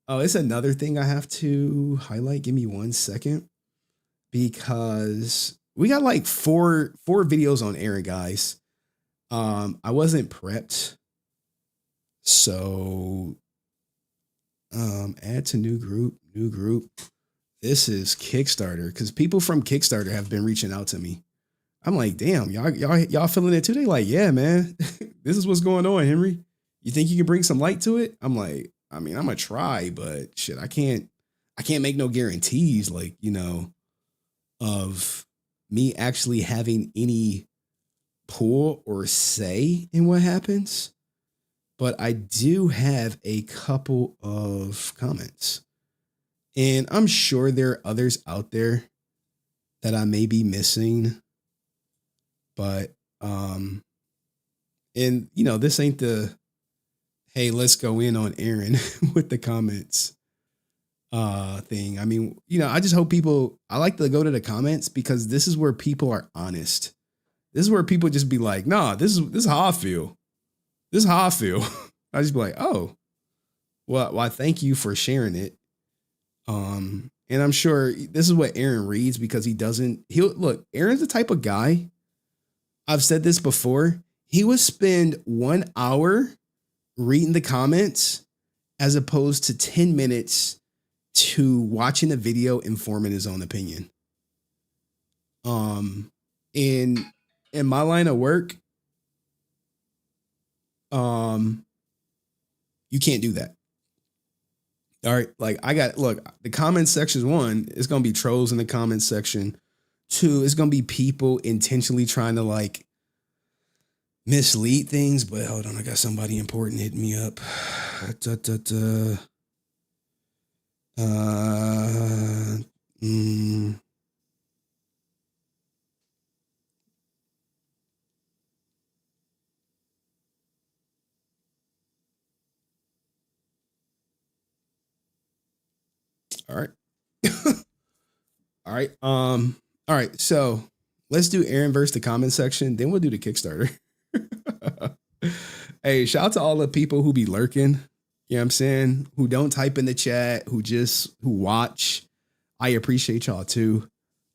Oh, it's another thing I have to highlight. Give me 1 second. Because we got like four videos on Aaron, guys. I wasn't prepped. So add to new group. This is Kickstarter, because people from Kickstarter have been reaching out to me. I'm like, damn, y'all feeling it too? They like, yeah, man, this is what's going on, Henry. You think you can bring some light to it? I'm like, I mean, I'm gonna try, but shit, I can't make no guarantees, like, of me actually having any pull or say in what happens. But I do have a couple of comments. And I'm sure there are others out there that I may be missing. But, this ain't the, hey, let's go in on Aaron with the comments thing. I mean, I just hope I like to go to the comments because this is where people are honest. This is where people just be like, nah, this is how I feel. This is how I feel. I just be like, oh, well, thank you for sharing it. And I'm sure this is what Aaron reads because look, Aaron's the type of guy, I've said this before, he would spend 1 hour reading the comments as opposed to 10 minutes to watching a video and forming his own opinion. In my line of work, you can't do that. All right. Like the comment section 1, it's going to be trolls in the comment section. 2, it's going to be people intentionally trying to like mislead things. But hold on, I got somebody important hitting me up. All right. All right. All right. So let's do Aaron versus the comment section. Then we'll do the Kickstarter. Hey, shout out to all the people who be lurking. You know what I'm saying? Who don't type in the chat, who watch. I appreciate y'all too.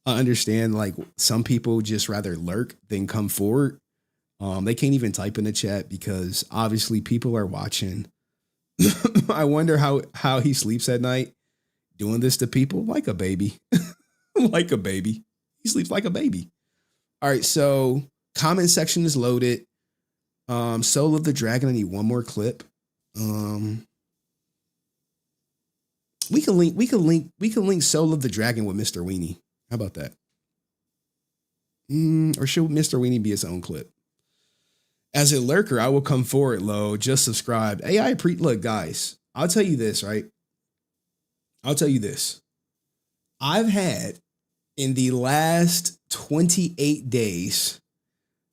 I understand like some people just rather lurk than come forward. They can't even type in the chat because obviously people are watching. I wonder how he sleeps at night doing this to people like a baby. Like a baby. He sleeps like a baby. All right, so comment section is loaded. Soul of the Dragon, I need one more clip. We can link Soul of the Dragon with Mr. Weenie. How about that? Or should Mr. Weenie be his own clip? As a lurker, I will come forward low. Just subscribe. Hey, look, guys, I'll tell you this, right? I'll tell you this. I've had in the last 28 days,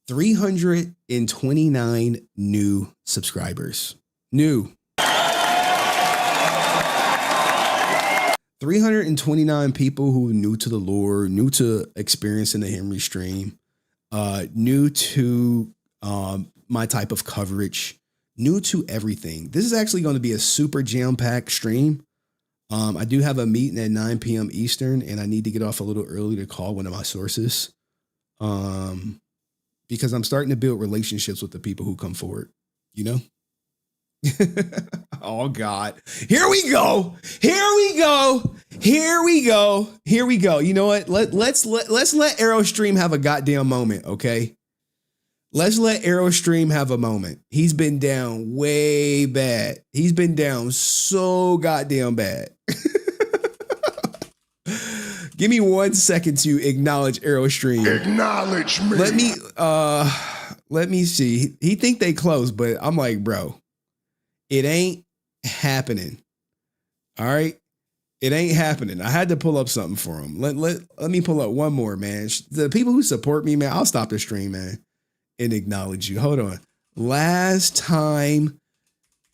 329 new subscribers. New. 329 people who are new to the lore, new to experiencing the Henry stream, new to my type of coverage, new to everything. This is actually going to be a super jam-packed stream. I do have a meeting at 9 p.m. Eastern, and I need to get off a little early to call one of my sources. Because I'm starting to build relationships with the people who come forward, you know? Oh God. Here we go. Here we go. Here we go. Here we go. You know what? Let's let Aerostream have a goddamn moment, okay? Let's let Aerostream have a moment. He's been down way bad. He's been down so goddamn bad. Give me 1 second to acknowledge Aerostream. Acknowledge me. Let me see. He think they close, but I'm like, bro, it ain't happening. All right. It ain't happening. I had to pull up something for him. Let me pull up one more, man. The people who support me, man, I'll stop the stream, man, and acknowledge you. Hold on. Last time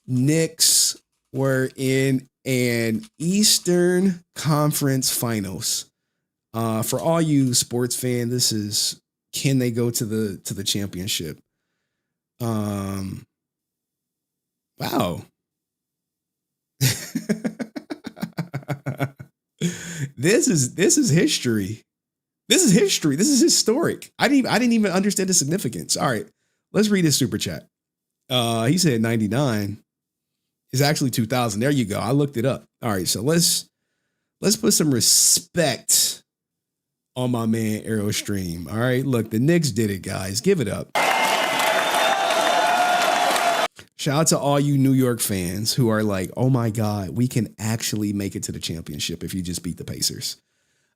Knicks were in an Eastern Conference Finals. For all you sports fans, this is, can they go to the championship? Wow. This is history. This is history. This is historic. I didn't even understand the significance. All right, let's read his super chat. He said 99 is actually 2000. There you go. I looked it up. All right, so let's put some respect on my man Aerostream. All right, look, the Knicks did it, guys. Give it up. Shout out to all you New York fans who are like, oh my God, we can actually make it to the championship if you just beat the Pacers.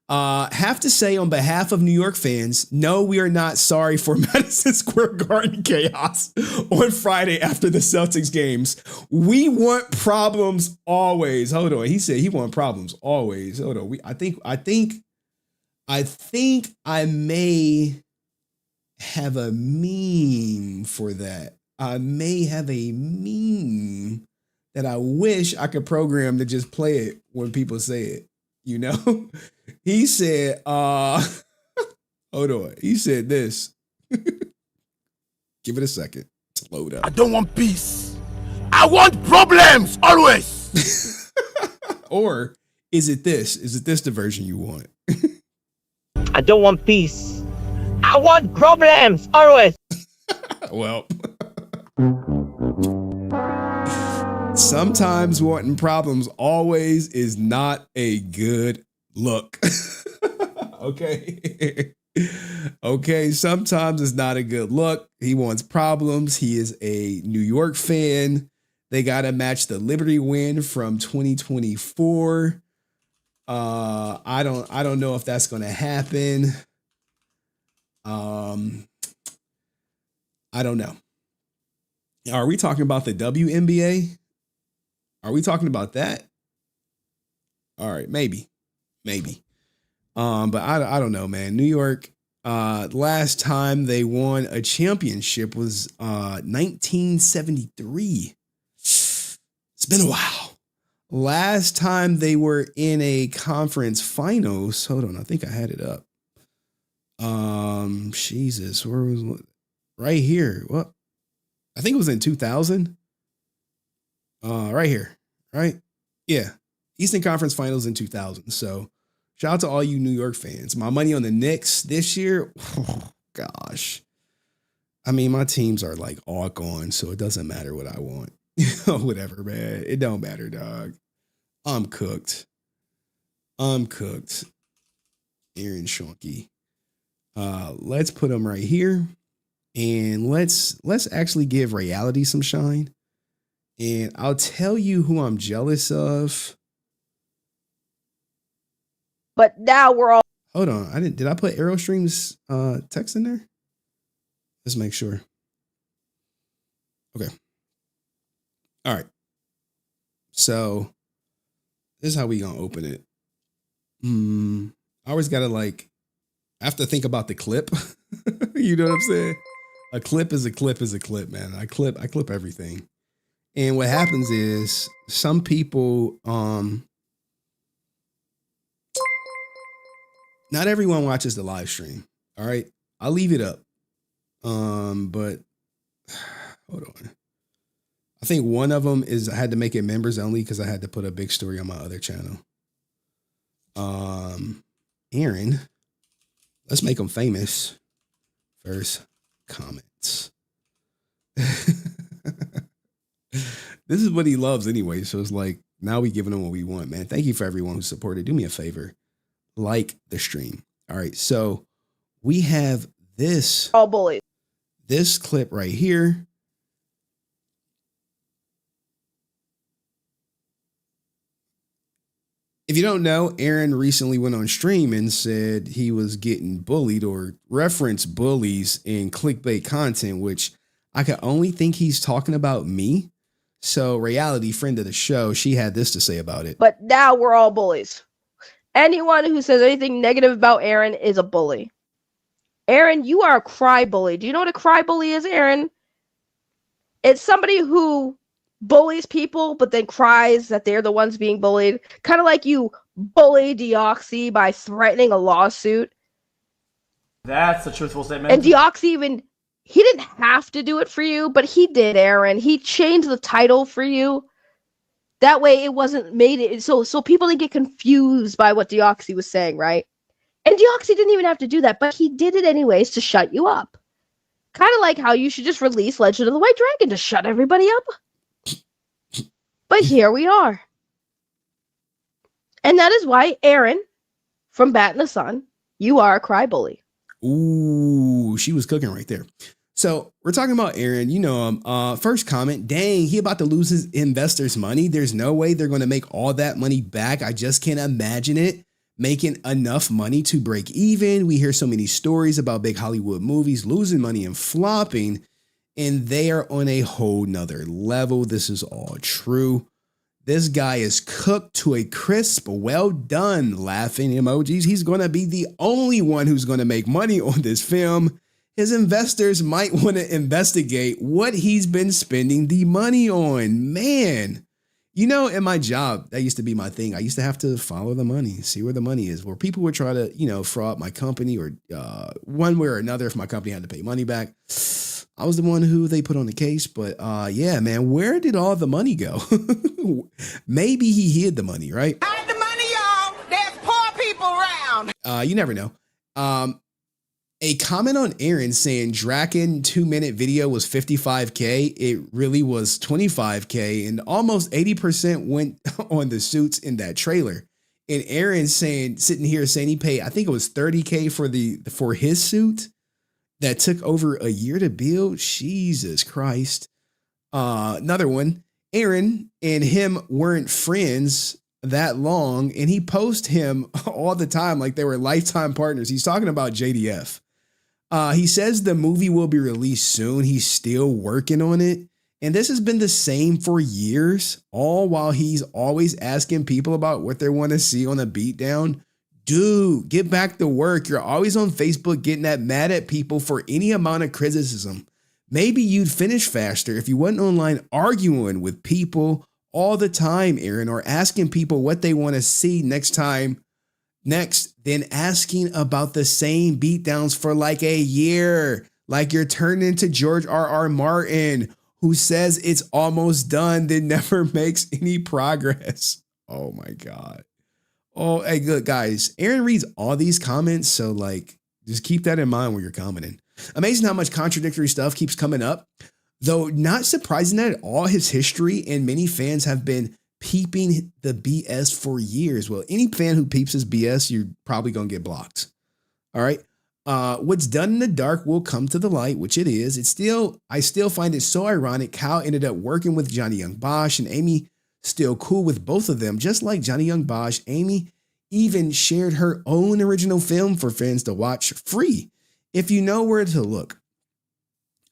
Have to say on behalf of New York fans, no, we are not sorry for Madison Square Garden chaos on Friday after the Celtics games. We want problems always. Hold on. He said he want problems always. Hold on. I think I may have a meme for that. I may have a meme that I wish I could program to just play it when people say it, you know? He said, hold on. He said this. Give it a second to load up. I don't want peace. I want problems always. Or Is it this? Is it this the version you want? I don't want peace. I want problems always. Well, sometimes wanting problems always is not a good look. Okay. Okay, sometimes it's not a good look. He wants problems. He is a New York fan. They got to match the Liberty win from 2024. I don't know if that's going to happen. I don't know. Are we talking about the WNBA? Are we talking about that? All right, maybe. But I don't know, man. New York, last time they won a championship was 1973. It's been a while. Last time they were in a conference finals. Hold on, I think I had it up. Jesus, where was right here? What? I think it was in 2000. Right here, right? Yeah, Eastern Conference Finals in 2000. So, shout out to all you New York fans. My money on the Knicks this year. Oh, gosh, I mean, my teams are like all gone, so it doesn't matter what I want. Whatever, man. It don't matter, dog. I'm cooked. Aaron Schoenke. Let's put him right here. And let's actually give reality some shine. And I'll tell you who I'm jealous of. But now we're all. Hold on. Did I put Aerostream's text in there? Let's make sure. Okay. All right. So this is how we gonna open it. I always gotta I have to think about the clip. You know what I'm saying? A clip is a clip is a clip, man. I clip everything. And what happens is some people, not everyone watches the live stream. All right. I'll leave it up. But hold on. I think one of them is I had to make it members only because I had to put a big story on my other channel. Aaron, let's make him famous. First comments. This is what he loves anyway. So it's like, now we giving him what we want, man. Thank you for everyone who supported. Do me a favor. Like the stream. All right. So we have this. All bullies. This clip right here. If you don't know, Aaron recently went on stream and said he was getting bullied or referenced bullies in clickbait content, which I could only think he's talking about me. So Reality, friend of the show, she had this to say about it. But now we're all bullies. Anyone who says anything negative about Aaron is a bully. Aaron, you are a cry bully. Do you know what a cry bully is, Aaron? It's somebody who bullies people, but then cries that they're the ones being bullied. Kind of like you bully Deoxy by threatening a lawsuit. That's a truthful statement. And Deoxy he didn't have to do it for you, but he did, Aaron. He changed the title for you. That way it wasn't made it so people didn't get confused by what Deoxy was saying, right? And Deoxy didn't even have to do that, but he did it anyways to shut you up. Kind of like how you should just release Legend of the White Dragon to shut everybody up. But here we are. And that is why, Aaron, from Bat in the Sun, you are a cry bully. Ooh, she was cooking right there. So we're talking about Aaron. You know him. First comment, dang, he about to lose his investors' money. There's no way they're going to make all that money back. I just can't imagine it making enough money to break even. We hear so many stories about big Hollywood movies losing money and flopping, and they are on a whole nother level. This is all true. This guy is cooked to a crisp, well done, laughing emojis. He's going to be the only one who's going to make money on this film. His investors might want to investigate what he's been spending the money on. Man, you know, in my job, that used to be my thing. I used to have to follow the money, see where the money is, where people would try to, fraud my company or one way or another if my company had to pay money back. I was the one who they put on the case, but yeah, man, where did all the money go? Maybe he hid the money, right? Hide the money, y'all! down. You never know. A comment on Aaron saying Draken 2-minute video was 55K. It really was 25K, and almost 80% went on the suits in that trailer. And Aaron sitting here saying he paid, I think it was 30K for his suit that took over a year to build. Jesus Christ. Another one. Aaron and him weren't friends that long, and he posts him all the time like they were lifetime partners. He's talking about JDF. He says the movie will be released soon. He's still working on it. And this has been the same for years, all while he's always asking people about what they want to see on a beatdown. Dude, get back to work. You're always on Facebook getting that mad at people for any amount of criticism. Maybe you'd finish faster if you wasn't online arguing with people all the time, Aaron, or asking people what they want to see next, then asking about the same beatdowns for like a year. Like you're turning into George R.R. Martin, who says it's almost done, then never makes any progress. Oh my God. Oh, hey, good guys. Aaron reads all these comments, so like, just keep that in mind when you're commenting. Amazing how much contradictory stuff keeps coming up. Though not surprising that at all, his history and many fans have been peeping the BS for years. Well, any fan who peeps his BS, you're probably going to get blocked. All right. What's done in the dark will come to the light, which it is. I still find it so ironic how ended up working with Johnny Young Bosh, and Amy still cool with both of them. Just like Johnny Young Bosh, Amy even shared her own original film for fans to watch free if you know where to look.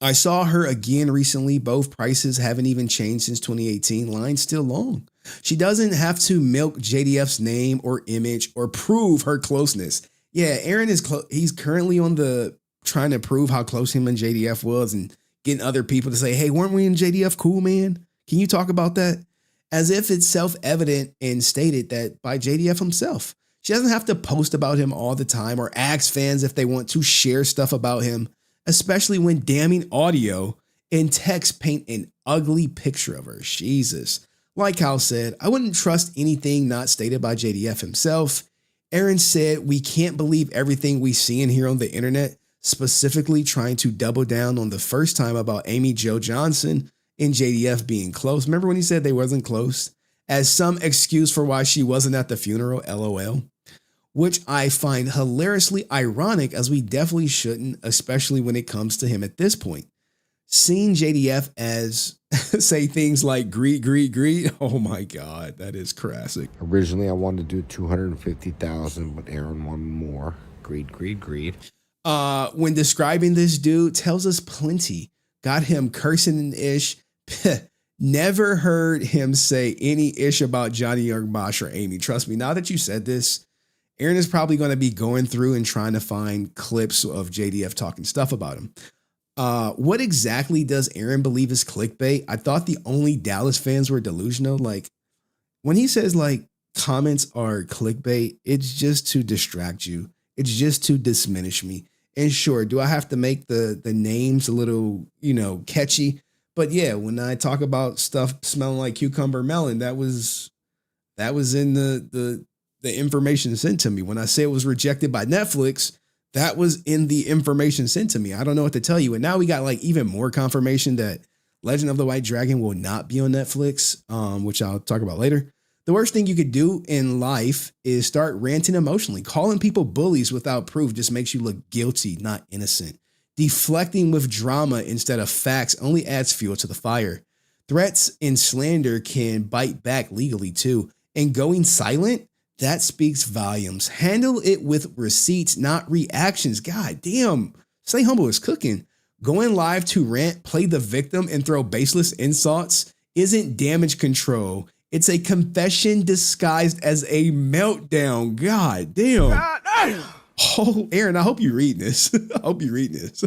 I saw her again recently. Both prices haven't even changed since 2018. Line's still long. She doesn't have to milk JDF's name or image or prove her closeness. Yeah, Aaron is he's currently on the trying to prove how close him and JDF was and getting other people to say, hey, weren't we in JDF cool, man? Can you talk about that? As if it's self-evident and stated that by JDF himself. She doesn't have to post about him all the time or ask fans if they want to share stuff about him, especially when damning audio and text paint an ugly picture of her. Jesus. Like Hal said, I wouldn't trust anything not stated by JDF himself. Aaron said, we can't believe everything we see and hear on the internet, specifically trying to double down on the first time about Amy Jo Johnson and JDF being close. Remember when he said they wasn't close? As some excuse for why she wasn't at the funeral, LOL. Which I find hilariously ironic, as we definitely shouldn't, especially when it comes to him at this point. Seeing JDF as say things like greed. Oh my God, that is classic. Originally, I wanted to do 250,000, but Aaron wanted more. Greed. When describing this dude, tells us plenty. Got him cursing and ish. Never heard him say any ish about Johnny Young Bosh or Amy. Trust me, now that you said this, Aaron is probably going to be going through and trying to find clips of JDF talking stuff about him. What exactly does Aaron believe is clickbait? I thought the only Dallas fans were delusional. Like when he says like comments are clickbait, it's just to distract you. It's just to diminish me. And sure, do I have to make the names a little, catchy? But yeah, when I talk about stuff smelling like cucumber melon, that was in the information sent to me. When I say it was rejected by Netflix, that was in the information sent to me. I don't know what to tell you. And now we got like even more confirmation that Legend of the White Dragon will not be on Netflix, which I'll talk about later. The worst thing you could do in life is start ranting emotionally. Calling people bullies without proof just makes you look guilty, not innocent. Deflecting with drama instead of facts only adds fuel to the fire. Threats and slander can bite back legally too. And going silent, that speaks volumes. Handle it with receipts, not reactions. God damn. Stay humble is cooking. Going live to rant, play the victim, and throw baseless insults isn't damage control. It's a confession disguised as a meltdown. God damn. God damn. Oh, Aaron, I hope you read this. I hope you read this.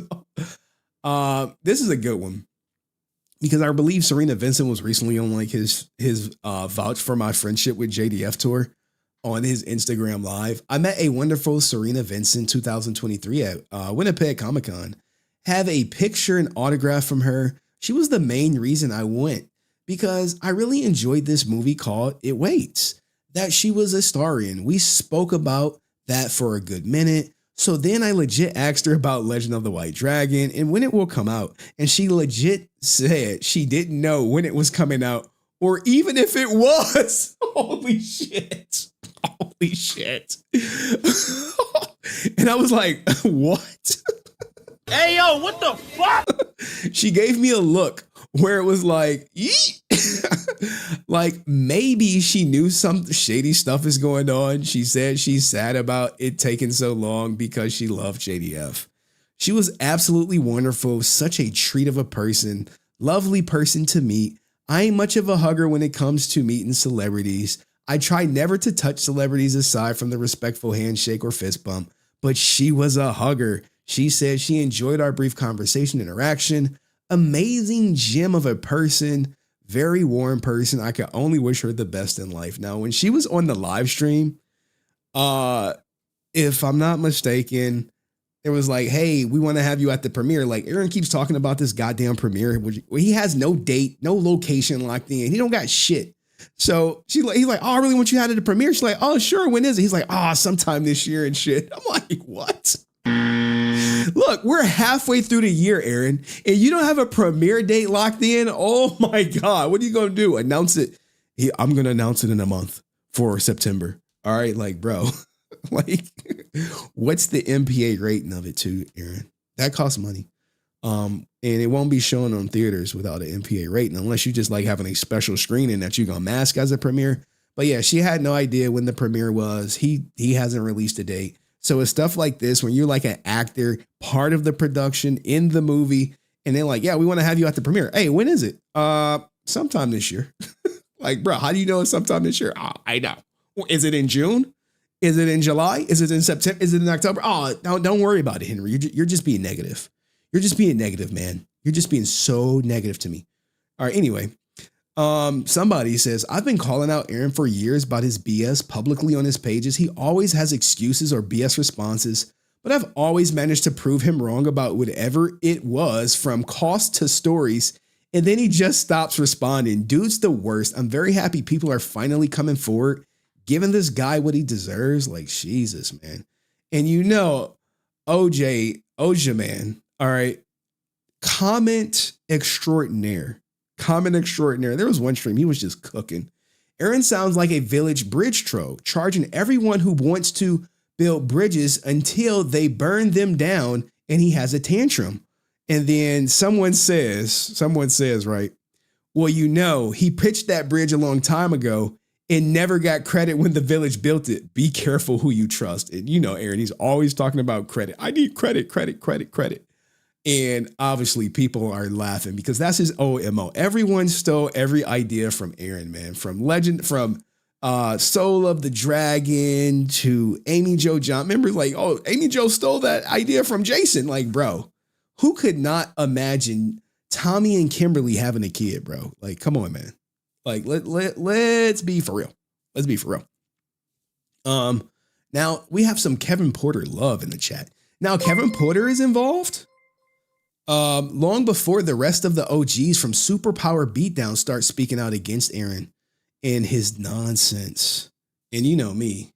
This is a good one because I believe Serena Vincent was recently on like his vouch for my friendship with JDF tour on his Instagram live. I met a wonderful Serena Vincent 2023 at Winnipeg Comic Con. Have a picture and autograph from her. She was the main reason I went because I really enjoyed this movie called It Waits that she was a star in. We spoke about that for a good minute. So then I legit asked her about Legend of the White Dragon and when it will come out. And she legit said she didn't know when it was coming out or even if it was. Holy shit. Holy shit. And I was like, what? Hey, yo, what the fuck? She gave me a look where it was like, yeet. Like maybe she knew some shady stuff is going on. She said she's sad about it taking so long because she loved JDF. She was absolutely wonderful, such a treat of a person, lovely person to meet. I ain't much of a hugger when it comes to meeting celebrities. I try never to touch celebrities aside from the respectful handshake or fist bump, but she was a hugger. She said she enjoyed our brief conversation interaction. Amazing gem of a person, very warm person. I could only wish her the best in life. Now, when she was on the live stream, if I'm not mistaken, it was like, hey, we want to have you at the premiere. Like Aaron keeps talking about this goddamn premiere where he has no date, no location locked in. He don't got shit. So he's like, oh, I really want you out at the premiere. She's like, oh, sure. When is it? He's like, oh, sometime this year and shit. I'm like, what? Look, we're halfway through the year, Aaron, and you don't have a premiere date locked in. Oh my God. What are you going to do? Announce it. I'm going to announce it in a month for September. All right. Like, bro, like what's the MPA rating of it too, Aaron? That costs money. And it won't be shown on theaters without an MPA rating unless you just like having a special screening that you're going to mask as a premiere. But yeah, she had no idea when the premiere was. He hasn't released a date. So it's stuff like this when you're like an actor, part of the production in the movie, and they're like, yeah, we want to have you at the premiere. Hey, when is it? Sometime this year. Like, bro, how do you know it's sometime this year? Oh, I know. Is it in June? Is it in July? Is it in September? Is it in October? Oh, don't worry about it, Henry. You're just being negative. You're just being negative, man. You're just being so negative to me. All right, anyway. Somebody says, I've been calling out Aaron for years about his BS publicly on his pages. He always has excuses or BS responses, but I've always managed to prove him wrong about whatever it was from cost to stories. And then he just stops responding. Dude's the worst. I'm very happy people are finally coming forward, giving this guy what he deserves. Like, Jesus, man. And you know, OJ, man. All right. Comment extraordinaire. There was one stream. He was just cooking. Aaron sounds like a village bridge troll, charging everyone who wants to build bridges until they burn them down and he has a tantrum. And then someone says, right, well, you know, he pitched that bridge a long time ago and never got credit when the village built it. Be careful who you trust. And you know, Aaron, he's always talking about credit. I need credit. And obviously people are laughing because that's his OMO. Everyone stole every idea from Aaron, man, from Soul of the Dragon to Amy Jo John. Remember, like, oh, Amy Jo stole that idea from Jason. Like, bro, who could not imagine Tommy and Kimberly having a kid, bro? Like, come on, man. Like, let's be for real. Let's be for real. Now we have some Kevin Porter love in the chat. Now Kevin Porter is involved. Long before the rest of the OGs from Superpower Beatdown start speaking out against Aaron and his nonsense. And you know me,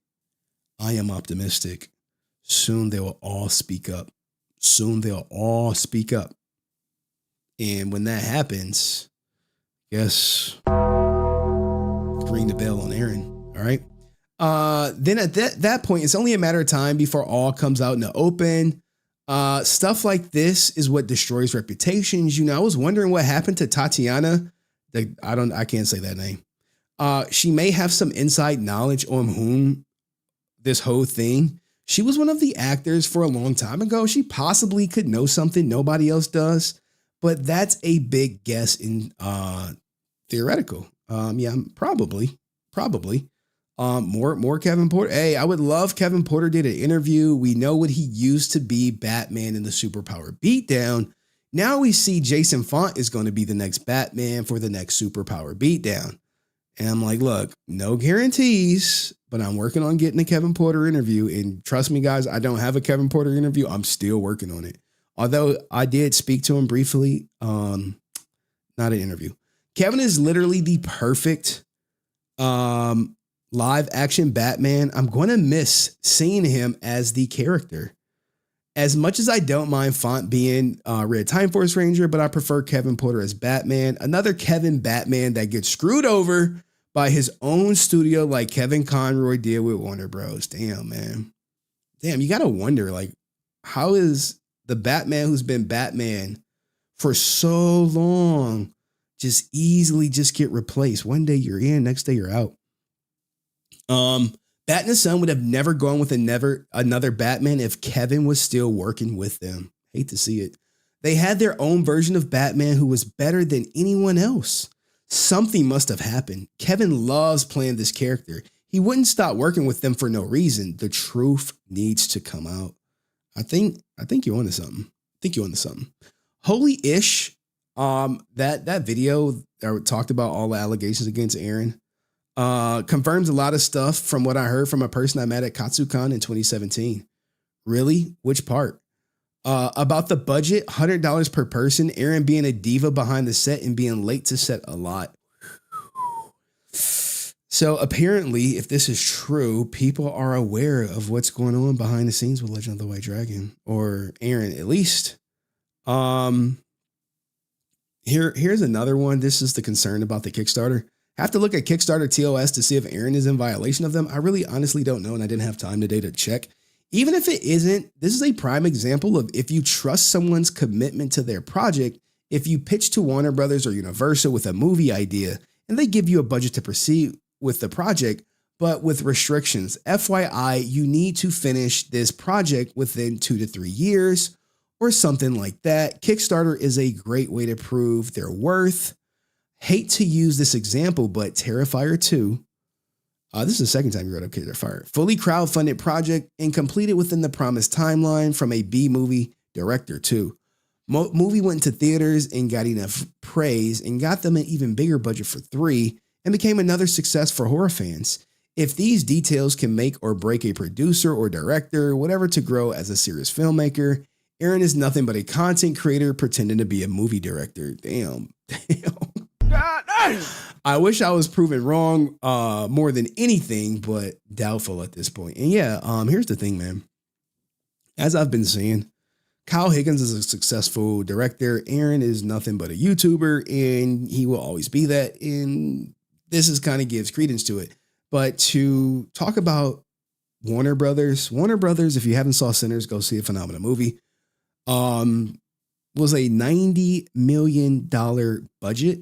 I am optimistic. Soon they will all speak up. And when that happens, guess ring the bell on Aaron. All right. Then at that point, it's only a matter of time before all comes out in the open. Stuff like this is what destroys reputations. You know, I was wondering what happened to Tatiana. I can't say that name. She may have some inside knowledge on whom this whole thing. She was one of the actors for a long time ago. She possibly could know something nobody else does, but that's a big guess in theoretical. Yeah, probably. More Kevin Porter. Hey, I would love Kevin Porter did an interview. We know what he used to be Batman in the Superpower Beatdown. Now we see Jason Font is going to be the next Batman for the next Superpower Beatdown. And I'm like, look, no guarantees, but I'm working on getting a Kevin Porter interview. And trust me, guys, I don't have a Kevin Porter interview. I'm still working on it. Although I did speak to him briefly. Not an interview. Kevin is literally the perfect live action Batman, I'm going to miss seeing him as the character. As much as I don't mind Font being Red Time Force Ranger, but I prefer Kevin Porter as Batman. Another Kevin Batman that gets screwed over by his own studio like Kevin Conroy did with Warner Bros. Damn, man. Damn, you got to wonder, like, how is the Batman who's been Batman for so long just easily just get replaced? One day you're in, next day you're out. Bat and the Sun would have never gone with another Batman if Kevin was still working with them. Hate to see it. They had their own version of Batman who was better than anyone else. Something must have happened. Kevin loves playing this character. He wouldn't stop working with them for no reason. The truth needs to come out. I think you're onto something. Holy Ish. That video that talked about all the allegations against Aaron confirms a lot of stuff from what I heard from a person I met at KatsuCon in 2017. Really? Which part? About the budget, $100 per person, Aaron being a diva behind the set and being late to set a lot. So apparently, if this is true, people are aware of what's going on behind the scenes with Legend of the White Dragon, or Aaron at least. Here's another one. This is the concern about the Kickstarter. Have to look at Kickstarter TOS to see if Aaron is in violation of them. I really honestly don't know, and I didn't have time today to check. Even if it isn't, this is a prime example of if you trust someone's commitment to their project. If you pitch to Warner Brothers or Universal with a movie idea and they give you a budget to proceed with the project, but with restrictions, FYI, you need to finish this project within 2 to 3 years or something like that. Kickstarter is a great way to prove their worth. Hate to use this example, but Terrifier 2, this is the second time you wrote up Terrifier, fully crowdfunded project and completed within the promised timeline from a B movie director too. Movie went to theaters and got enough praise and got them an even bigger budget for 3 and became another success for horror fans. If these details can make or break a producer or director, whatever, to grow as a serious filmmaker, Aaron is nothing but a content creator pretending to be a movie director. Damn. I wish I was proven wrong more than anything, but doubtful at this point. And yeah, here's the thing, man. As I've been saying, Kyle Higgins is a successful director. Aaron is nothing but a YouTuber, and he will always be that. And this is kind of gives credence to it. But to talk about Warner Brothers, if you haven't saw Sinners, go see a phenomenal movie. Was a $90 million budget.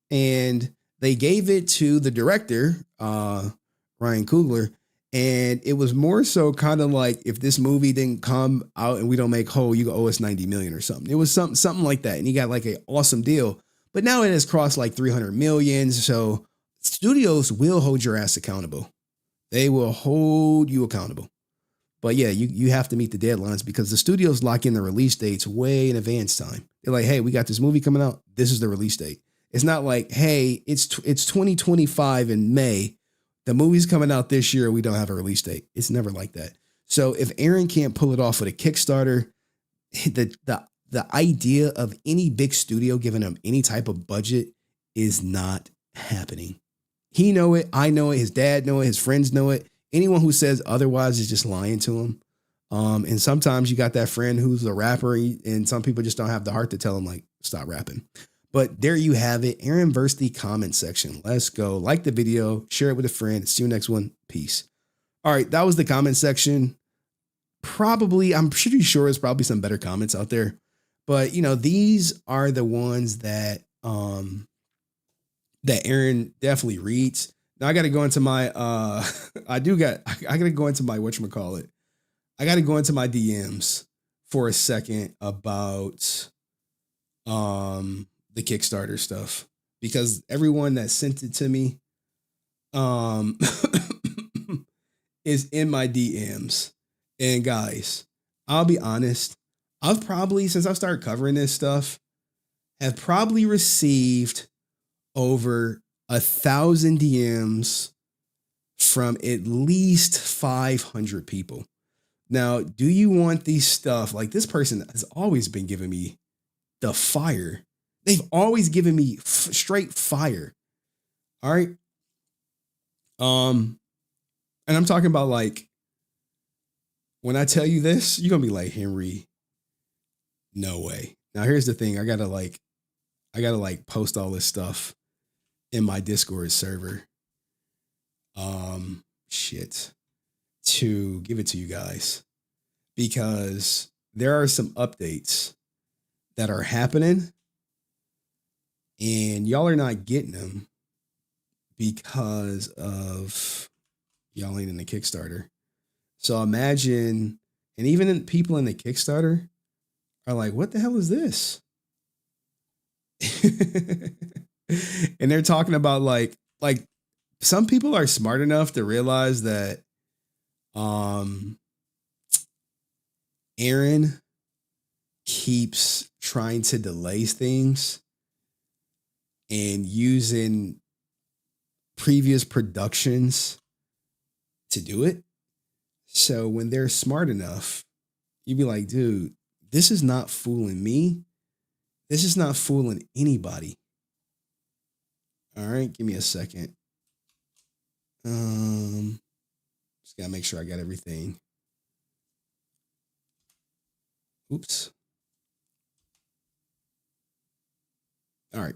And they gave it to the director, Ryan Coogler. And it was more so kind of like, if this movie didn't come out and we don't make whole, you owe us $90 million or something. It was something like that. And he got like an awesome deal. But now it has crossed like 300 million. So studios will hold your ass accountable. They will hold you accountable. But yeah, you have to meet the deadlines because the studios lock in the release dates way in advance time. They're like, hey, we got this movie coming out. This is the release date. It's not like, hey, it's 2025 in May. The movie's coming out this year. We don't have a release date. It's never like that. So if Aaron can't pull it off with a Kickstarter, the idea of any big studio giving him any type of budget is not happening. He know it. I know it. His dad know it. His friends know it. Anyone who says otherwise is just lying to him. And sometimes you got that friend who's a rapper, and some people just don't have the heart to tell him, like, stop rapping. But there you have it. Aaron versus the comment section. Let's go. Like the video. Share it with a friend. See you next one. Peace. All right. That was the comment section. Probably, I'm pretty sure there's probably some better comments out there. But, you know, these are the ones that that Aaron definitely reads. Now I got to go into my, I got to go into my, whatchamacallit. I got to go into my DMs for a second about the Kickstarter stuff, because everyone that sent it to me is in my DMs. And guys, I'll be honest, I've probably, since I've started covering this stuff, have probably received over 1,000 DMs from at least 500 people. Now, do you want these stuff? Like, this person has always been giving me the fire. They've always given me straight fire. All right. And I'm talking about like, when I tell you this, you're gonna be like, Henry, no way. Now here's the thing. I gotta like post all this stuff in my Discord server. Shit. To give it to you guys. Because there are some updates that are happening and y'all are not getting them because of y'all ain't in the Kickstarter. So imagine, and even people in the Kickstarter are like, what the hell is this? And they're talking about like some people are smart enough to realize that Aaron keeps trying to delay things and using previous productions to do it. So when they're smart enough, you'd be like, dude, this is not fooling me. This is not fooling anybody. All right, give me a second. Just gotta make sure I got everything. Oops. All right.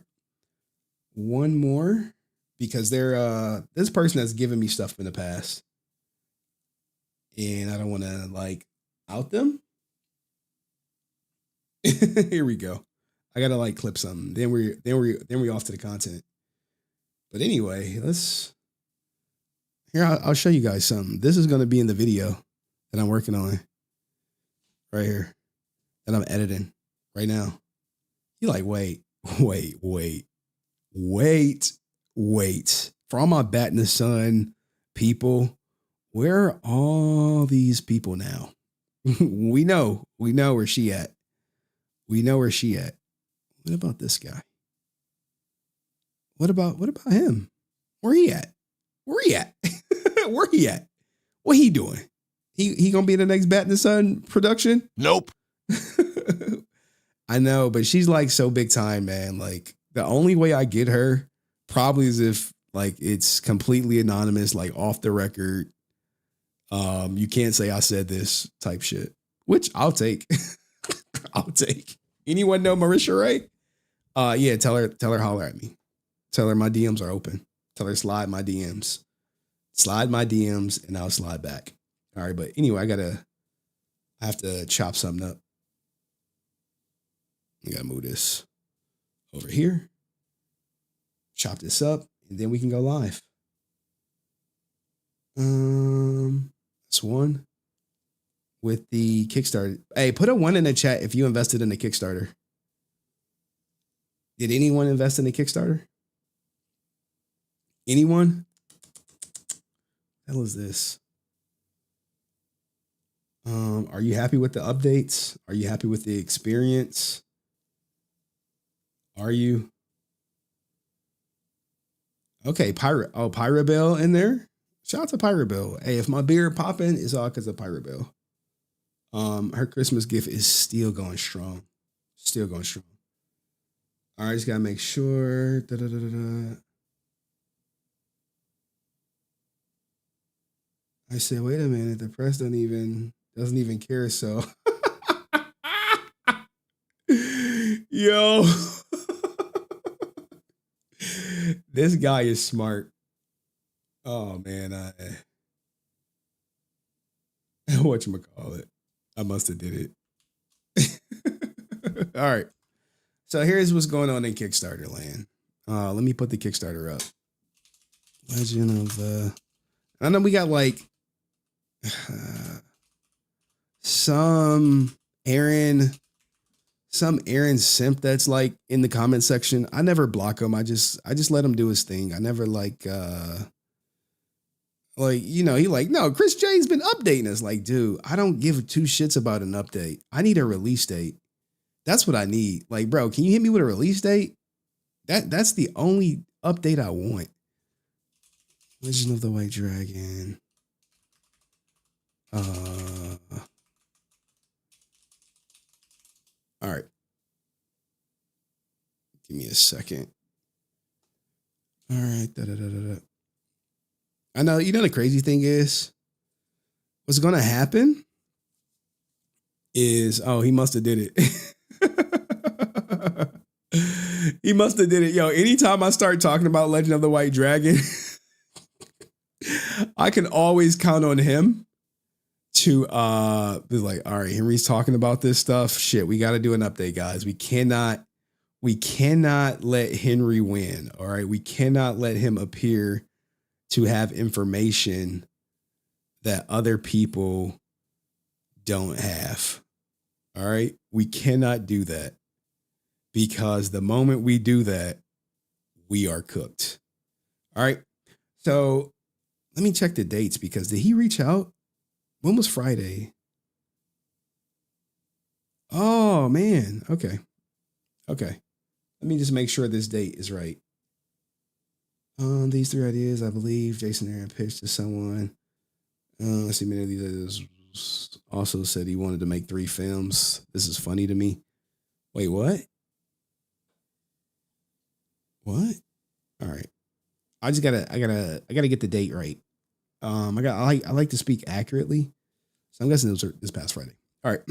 One more, because they're this person has given me stuff in the past. And I don't want to like out them. Here we go. I gotta like clip something. Then we off to the content. But anyway, I'll show you guys something. This is gonna be in the video that I'm working on right here, that I'm editing right now. You're like, wait. For all my bat in the sun people, where are all these people now? we know where she at. We know where she at. What about this guy? What about him? Where he at? Where he at? Where he at? What he doing? He gonna be in the next Bat in the Sun production? Nope. I know, but she's like so big time, man. Like the only way I get her probably is if like it's completely anonymous, like off the record. You can't say I said this type shit, which I'll take. I'll take. Anyone know Marisha Ray? Yeah, tell her holler at me. Tell her my DMs are open. Tell her slide my DMs. Slide my DMs and I'll slide back. All right, but anyway, I have to chop something up. I gotta move this over here. Chop this up, and then we can go live. That's one with the Kickstarter. Hey, put a 1 in the chat if you invested in the Kickstarter. Did anyone invest in the Kickstarter? Anyone? What the hell is this? Are you happy with the updates? Are you happy with the experience? Are you? Okay, Pirate Bell in there. Shout out to Pirate Bell. Hey, if my beard popping, it's all because of Pirate Bell. Her Christmas gift is still going strong. Still going strong. All right, just gotta make sure. I said, wait a minute, the press doesn't even care, so yo. This guy is smart. Oh man, whatchamacallit? I must have did it. All right. So here's what's going on in Kickstarter land. Let me put the Kickstarter up. Legend of I know we got like some Aaron simp that's like in the comment section. I never block him. I just let him do his thing. I never like he like, no, Chris J's been updating us. Like, dude, I don't give two shits about an update. I need a release date. That's what I need. Like, bro, can you hit me with a release date? That's the only update I want. Legend of the White Dragon. All right. Give me a second. All right. I know, you know, the crazy thing is what's going to happen is, oh, he must have did it. He must have did it. Yo, anytime I start talking about Legend of the White Dragon, I can always count on him to be like, all right, Henry's talking about this stuff. Shit, we got to do an update, guys. We cannot let Henry win. All right. We cannot let him appear to have information that other people don't have. All right. We cannot do that, because the moment we do that, we are cooked. All right. So let me check the dates, because did he reach out? When was Friday? Oh, man. Okay. Okay. Let me just make sure this date is right. These 3 ideas, I believe Jason Aaron pitched to someone. Let's see, many of these also said he wanted to make 3 films. This is funny to me. Wait, what? What? All right. I gotta get the date right. I like to speak accurately. So I'm guessing it was this past Friday. All right.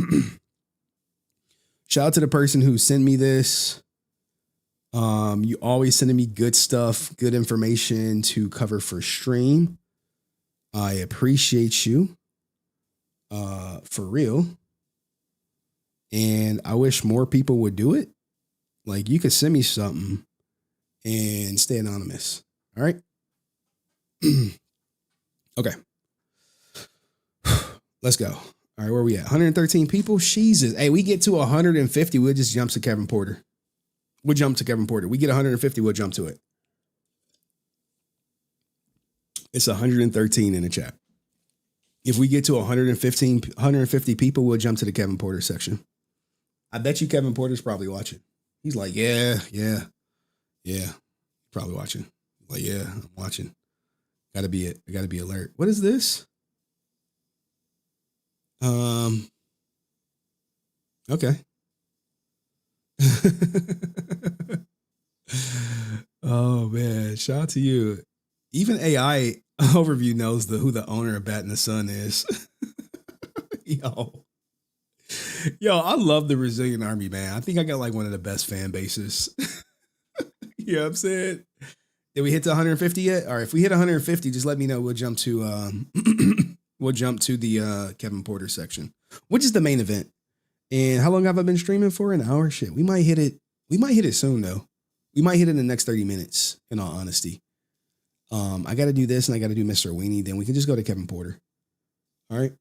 Shout out to the person who sent me this. You always sending me good stuff, good information to cover for stream. I appreciate you. For real. And I wish more people would do it. Like, you could send me something and stay anonymous. All right. Okay. Let's go. All right, where are we at? 113 people? Jesus. Hey, we get to 150, we'll just jump to Kevin Porter. We'll jump to Kevin Porter. We get 150, we'll jump to it. It's 113 in the chat. If we get to 150 people, we'll jump to the Kevin Porter section. I bet you Kevin Porter's probably watching. He's like, yeah. Probably watching. Like, yeah, I'm watching. Gotta be alert. What is this? Okay. Oh man, shout out to you. Even AI overview knows who the owner of Bat in the Sun is. Yo, I love the Resilient Army, man. I think I got like one of the best fan bases. You know what I'm saying? Did we hit to 150 yet? All right, if we hit 150, just let me know. We'll jump to the Kevin Porter section, which is the main event. And how long have I been streaming for? An hour? Shit. We might hit it. We might hit it soon though. We might hit it in the next 30 minutes, in all honesty. I gotta do this and I gotta do Mr. Weenie, then we can just go to Kevin Porter. All right.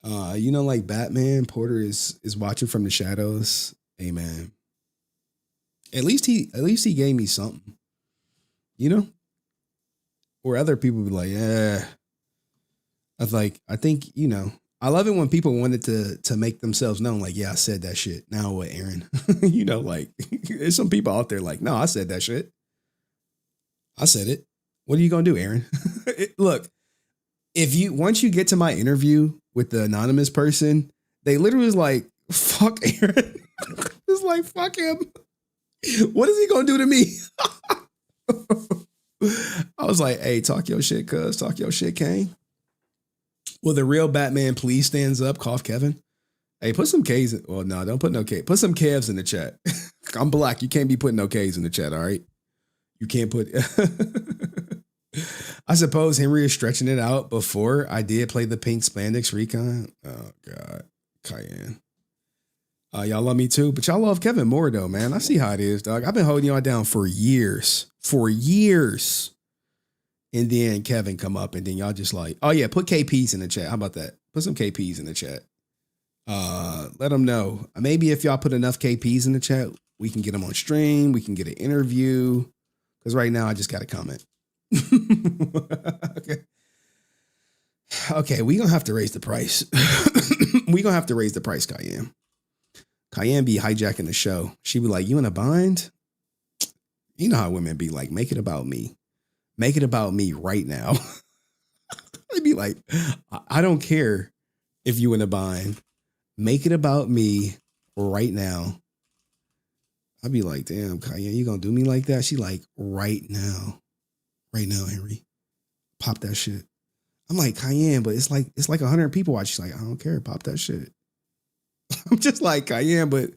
Like Batman, Porter is watching from the shadows. Amen. At least he gave me something, or other people be like, yeah. I think, I love it when people wanted to make themselves known. Like, yeah, I said that shit. Now what, Aaron? There's some people out there like, no, I said that shit. I said it. What are you going to do, Aaron? Look, once you get to my interview with the anonymous person, they literally was like, fuck Aaron. It's like, fuck him. What is he going to do to me? I was like, hey, talk your shit, cuz. Talk your shit, Kane. Will the real Batman please stands up? Cough, Kevin. Hey, put some K's. Well, no, don't put no K. Put some Kevs in the chat. I'm black. You can't be putting no K's in the chat, all right? You can't put... I suppose Henry is stretching it out before I did play the pink spandex recon. Oh, God. Cayenne. Y'all love me too, but y'all love Kevin more though, man. I see how it is, dog. I've been holding y'all down for years. And then Kevin come up and then y'all just like, oh yeah, put KPs in the chat. How about that? Put some KPs in the chat. Let them know. Maybe if y'all put enough KPs in the chat, we can get them on stream. We can get an interview. Because right now I just got a comment. Okay, we gonna have to raise the price. We gonna have to raise the price, Cayenne. Cayenne be hijacking the show. She be like, you in a bind? You know how women be like, make it about me. Make it about me right now. I'd be like, I don't care if you in a bind. Make it about me right now. I'd be like, damn, Cayenne, you gonna do me like that? She like, right now. right now, Henry. Pop that shit. I'm like, Cayenne, but it's like 100 people watch. She's like, I don't care. Pop that shit. I'm just like, Cayenne, but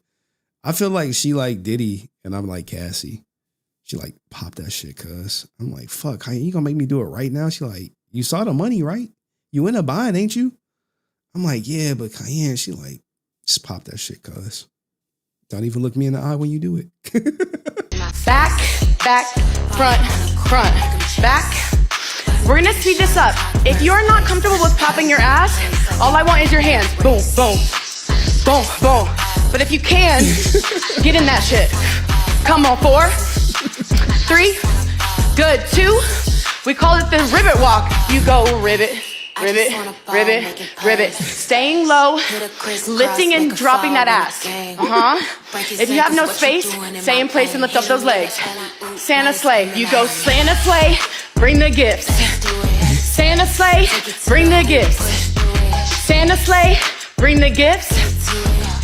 I feel like she like Diddy and I'm like Cassie. She like, pop that shit, cuz. I'm like, fuck, Cayenne, you gonna make me do it right now? She like, you saw the money, right? You in a bind, ain't you? I'm like, yeah, but Cayenne, she like, just pop that shit, cuz. Don't even look me in the eye when you do it. Back, front, back. We're gonna speed this up. If you're not comfortable with popping your ass, all I want is your hands. Boom, boom, boom, boom. But if you can, get in that shit. Come on, 4, 3, good, 2. We call it the ribbit walk. You go ribbit, ribbit, ribbit, ribbit. Staying low, lifting and dropping that ass. If you have no space, stay in place and lift up those legs. Santa sleigh. You go Santa sleigh, bring the gifts. Santa sleigh, bring the gifts. Santa sleigh, bring the gifts.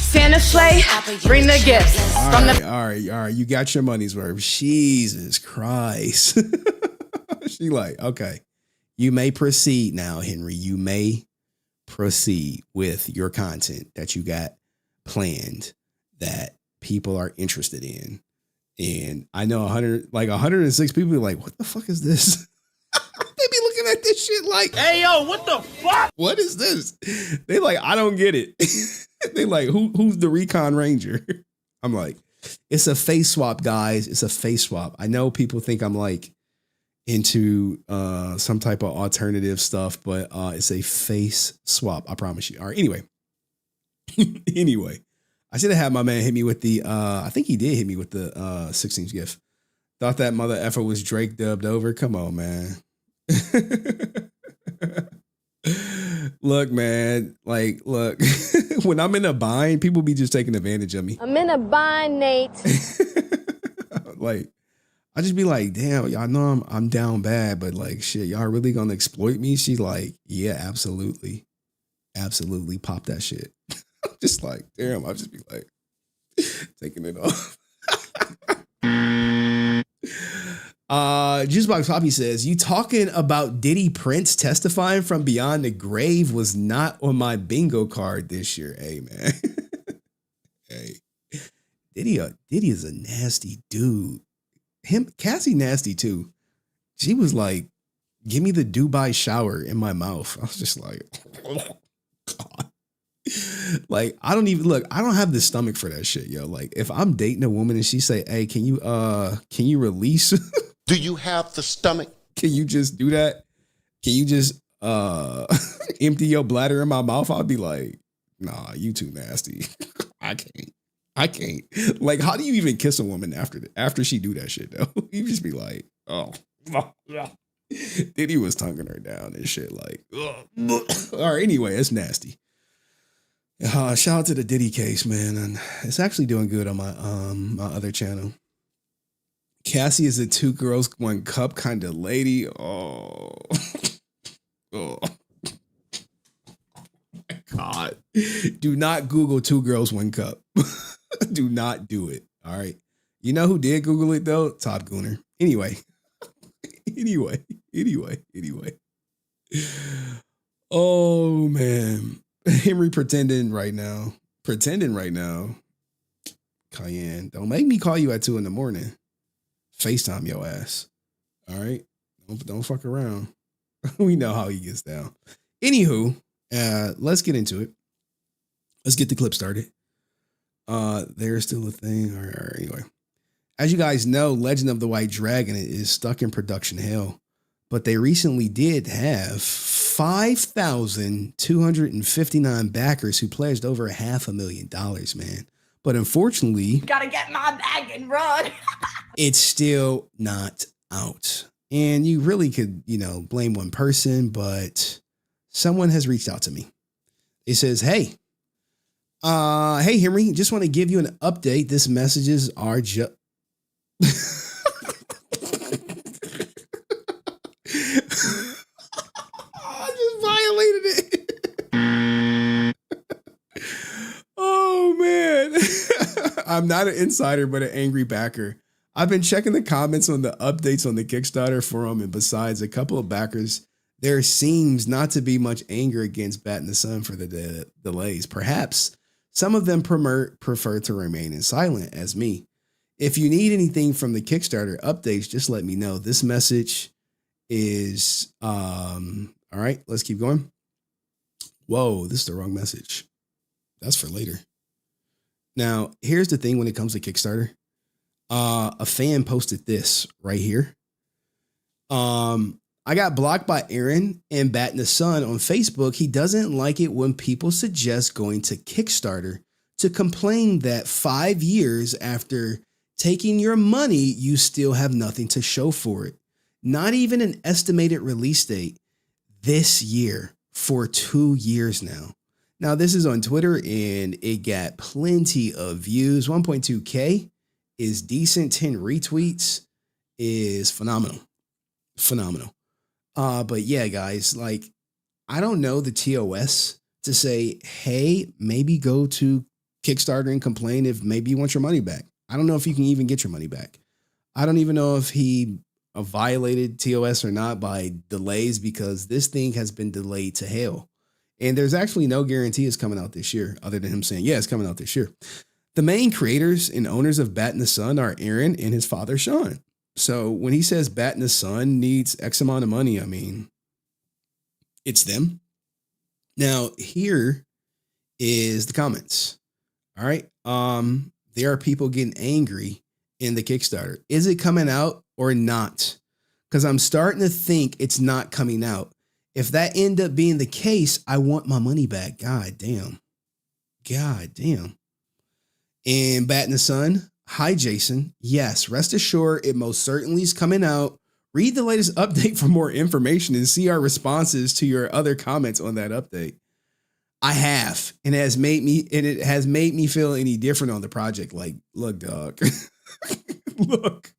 Santa sleigh, bring the gifts. All right. You got your money's worth. Jesus Christ. She like, okay. You may proceed now, Henry. You may proceed with your content that you got planned that people are interested in. And I know 106 people are like, what the fuck is this? They be looking at this shit like, Hey, yo, what the fuck? what is this? They like, I don't get it. They like, who's the Recon Ranger? I'm like, it's a face swap, guys. It's a face swap. I know people think I'm like into some type of alternative stuff, but it's a face swap. I promise you. All right. Anyway, I should have had my man hit me with the, I think he did hit me with the 16th gift. Thought that mother effer was Drake dubbed over. Come on, man. Look, man, look, when I'm in a bind, people be just taking advantage of me. I'm in a bind, Nate. Like, I just be like, damn, y'all know I'm down bad, but like, shit, y'all really gonna exploit me? She's like, yeah, absolutely. Absolutely, pop that shit. Just like, damn, I'll just be like, taking it off. Juicebox Poppy says, you talking about Diddy Prince testifying from beyond the grave was not on my bingo card this year. Hey, man. Hey, Diddy is a nasty dude. Cassie nasty too. She was like, give me the Dubai shower in my mouth. I was just like, oh, God. Like, I don't have the stomach for that shit, yo. Like, if I'm dating a woman and she say, hey, can you release? Do you have the stomach? Can you just do that? Can you just empty your bladder in my mouth? I'll be like, nah, you too nasty. I can't. Like, how do you even kiss a woman after she do that shit though? You just be like, oh, yeah. Diddy was tonguing her down and shit. Like, all right. Anyway, it's nasty. Shout out to the Diddy case, man, and it's actually doing good on my my other channel. Cassie is a 2 girls 1 cup kind of lady. Oh, oh. God, do not Google 2 girls 1 cup. Do not do it. All right. You know who did Google it though? Todd Gooner. Anyway. Oh man. Henry pretending right now. Cayenne, don't make me call you at 2 a.m. FaceTime your ass. All right. Don't fuck around. We know how he gets down. Anywho, let's get into it. Let's get the clip started. There's still a thing. All right, anyway. As you guys know, Legend of the White Dragon is stuck in production hell, but they recently did have 5,259 backers who pledged over $500,000, man. But unfortunately, Gotta get my bag and run. it's still not out. And you really could, blame one person, but someone has reached out to me. It says, hey, Henry, just want to give you an update. This messages are just... I just violated it. Oh, man. I'm not an insider, but an angry backer. I've been checking the comments on the updates on the Kickstarter forum, and besides a couple of backers, there seems not to be much anger against Bat in the Sun for the delays. Perhaps some of them prefer to remain in silent, as me. If you need anything from the Kickstarter updates, just let me know. This message is, all right, let's keep going. Whoa, this is the wrong message. That's for later. Now, here's the thing when it comes to Kickstarter. A fan posted this right here. I got blocked by Aaron and Bat in the Sun on Facebook. He doesn't like it when people suggest going to Kickstarter to complain that 5 years after taking your money, you still have nothing to show for it. Not even an estimated release date this year for 2 years now. Now, this is on Twitter and it got plenty of views. 1.2K is decent. 10 retweets is phenomenal. Phenomenal. But yeah, guys, like, I don't know the TOS to say, hey, maybe go to Kickstarter and complain if maybe you want your money back. I don't know if you can even get your money back. I don't even know if he violated TOS or not by delays, because this thing has been delayed to hell. And there's actually no guarantee it's coming out this year, other than him saying, yeah, it's coming out this year. The main creators and owners of Bat in the Sun are Aaron and his father, Sean. So when he says Bat in the Sun needs X amount of money, I mean, it's them. Now, here is the comments. All right. There are people getting angry in the Kickstarter. Is it coming out or not? Because I'm starting to think it's not coming out. If that end up being the case, I want my money back. God damn. God damn. And Bat in the Sun. Hi, Jason. Yes, rest assured, it most certainly is coming out. Read the latest update for more information and see our responses to your other comments on that update. I have, and it has made me feel any different on the project. Like, look, dog, look,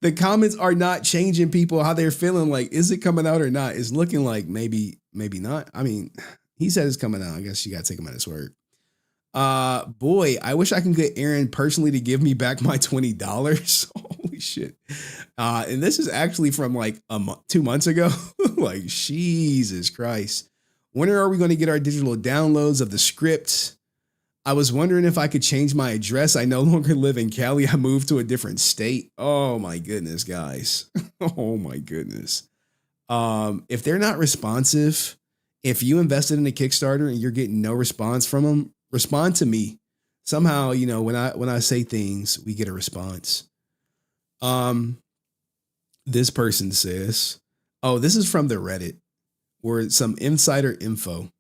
the comments are not changing people how they're feeling. Like, is it coming out or not? It's looking like maybe not. I mean, he said it's coming out. I guess you got to take him at his word. Boy, I wish I can get Aaron personally to give me back my $20. Holy shit. And this is actually from like 2 months ago. Like, Jesus Christ. When are we going to get our digital downloads of the script? I was wondering if I could change my address. I no longer live in Cali. I moved to a different state. Oh my goodness, guys. Oh my goodness. If they're not responsive, if you invested in a Kickstarter and you're getting no response from them, respond to me. Somehow, you know, when I say things, we get a response. This person says, oh, this is from the Reddit, where some insider info.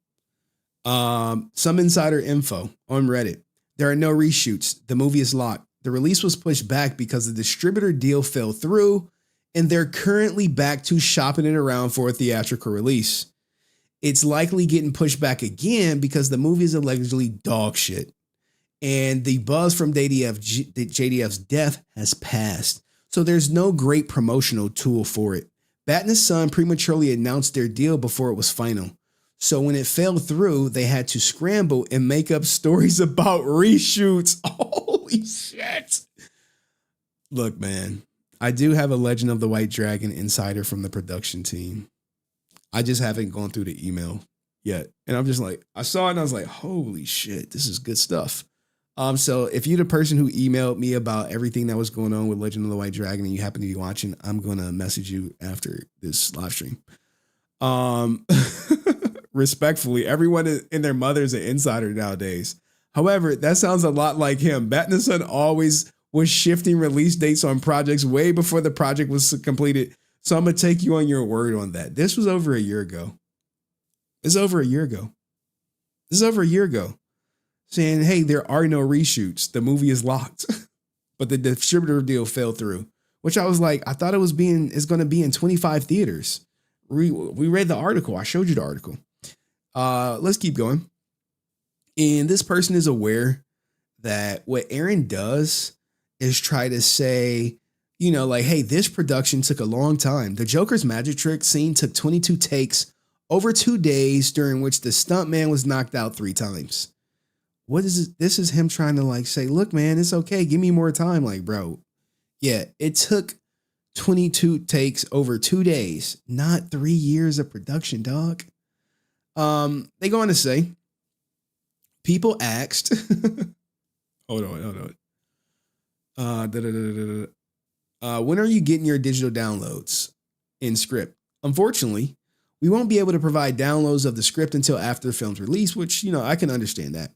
Some insider info on Reddit. There are no reshoots. The movie is locked. The release was pushed back because the distributor deal fell through, and they're currently back to shopping it around for a theatrical release. It's likely getting pushed back again because the movie is allegedly dog shit. And the buzz from JDF's death has passed. So there's no great promotional tool for it. Bat in the Sun prematurely announced their deal before it was final. So when it fell through, they had to scramble and make up stories about reshoots. Holy shit. Look, man, I do have a Legend of the White Dragon insider from the production team. I just haven't gone through the email yet. And I'm just like, I saw it and I was like, holy shit, this is good stuff. So if you're the person who emailed me about everything that was going on with Legend of the White Dragon and you happen to be watching, I'm going to message you after this live stream. Respectfully, everyone and their mother is an insider nowadays. However, that sounds a lot like him. Bat in the Sun always was shifting release dates on projects way before the project was completed. So I'm going to take you on your word on that. This was over a year ago. It's over a year ago. This is over a year ago. Saying, hey, there are no reshoots. The movie is locked. But the distributor deal fell through. Which I was like, I thought it's going to be in 25 theaters. We read the article. I showed you the article. Let's keep going. And this person is aware that what Aaron does is try to say, you know, like, hey, this production took a long time. The Joker's magic trick scene took 22 takes over 2 days, during which the stuntman was knocked out 3 times. what is it? This is him trying to like say, look, man, it's okay. Give me more time. Like, bro, yeah, it took 22 takes over 2 days, not 3 years of production, dog. They go on to say, people asked, hold on. When are you getting your digital downloads in script? Unfortunately, we won't be able to provide downloads of the script until after the film's release, which, I can understand that.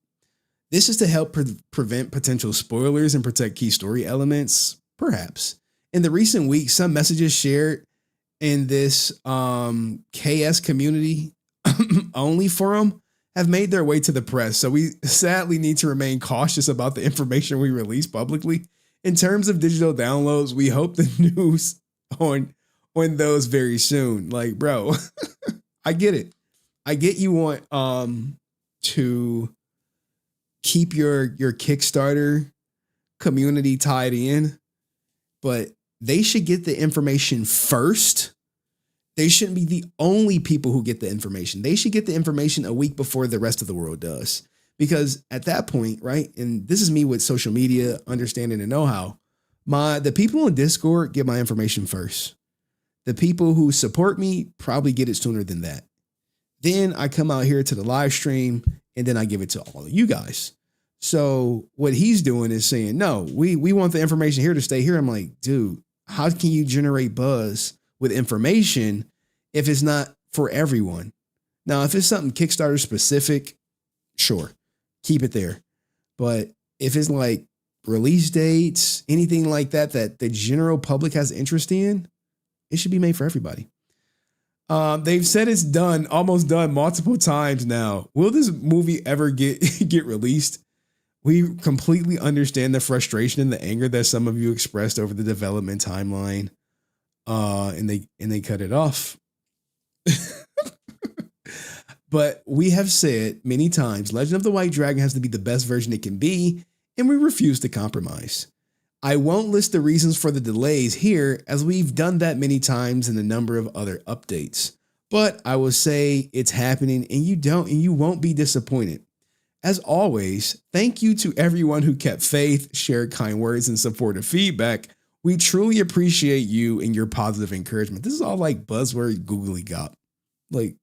This is to help prevent potential spoilers and protect key story elements, perhaps. In the recent weeks, some messages shared in this KS community only forum have made their way to the press. So we sadly need to remain cautious about the information we release publicly. In terms of digital downloads, we hope the news on those very soon. Like, bro, I get it. I get you want to keep your Kickstarter community tied in, but they should get the information first. They shouldn't be the only people who get the information. They should get the information a week before the rest of the world does. Because at that point, right, and this is me with social media, understanding and know-how, the people on Discord get my information first. The people who support me probably get it sooner than that. Then I come out here to the live stream and then I give it to all of you guys. So what he's doing is saying, no, we want the information here to stay here. I'm like, dude, how can you generate buzz with information if it's not for everyone? Now, if it's something Kickstarter specific, sure, keep it there. But if it's like release dates, anything like that the general public has interest in, it should be made for everybody. They've said it's done, almost done multiple times now. Will this movie ever get released? We completely understand the frustration and the anger that some of you expressed over the development timeline. And they cut it off. But we have said many times, Legend of the White Dragon has to be the best version it can be, and we refuse to compromise. I won't list the reasons for the delays here, as we've done that many times in a number of other updates. But I will say it's happening, and you won't be disappointed. As always, thank you to everyone who kept faith, shared kind words, and supportive feedback. We truly appreciate you and your positive encouragement. This is all like buzzword googly gop. Like,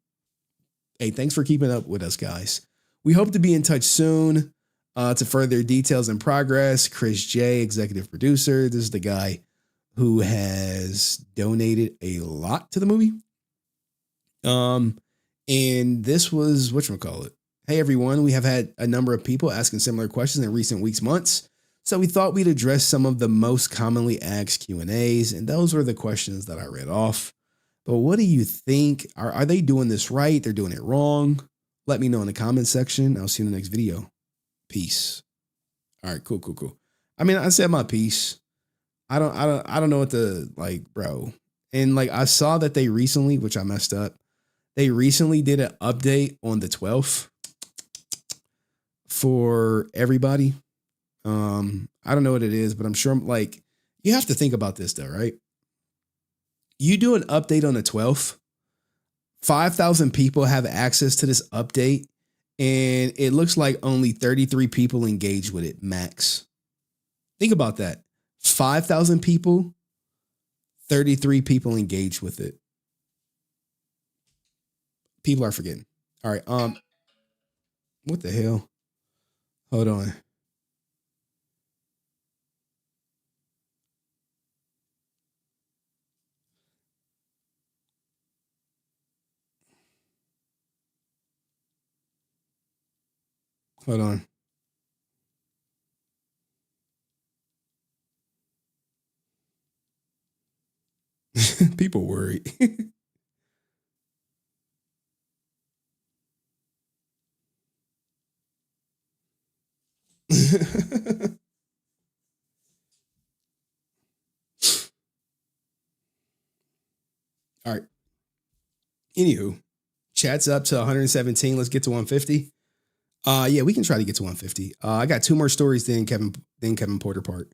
hey, thanks for keeping up with us, guys. We hope to be in touch soon to further details and progress. Chris J, executive producer. This is the guy who has donated a lot to the movie. And this was, whatchamacallit? Hey, everyone. We have had a number of people asking similar questions in recent weeks, months. So we thought we'd address some of the most commonly asked Q&As, and those were the questions that I read off. But what do you think? Are they doing this right? They're doing it wrong? Let me know in the comment section. I'll see you in the next video. Peace. All right, cool. I mean, I said my piece. I don't know what to like, bro. And like I saw that they recently, which I messed up, they recently did an update on the 12th for everybody. I don't know what it is, but I'm sure like you have to think about this though, right? You do an update on the 12th, 5,000 people have access to this update, and it looks like only 33 people engage with it max. Think about that. 5,000 people, 33 people engage with it. People are forgetting. All right. What the hell? Hold on. Hold on. People worry. All right. Anywho, chat's up to 117. Let's get to 150. Yeah, we can try to get to 150. I got 2 more stories than Kevin Porter part.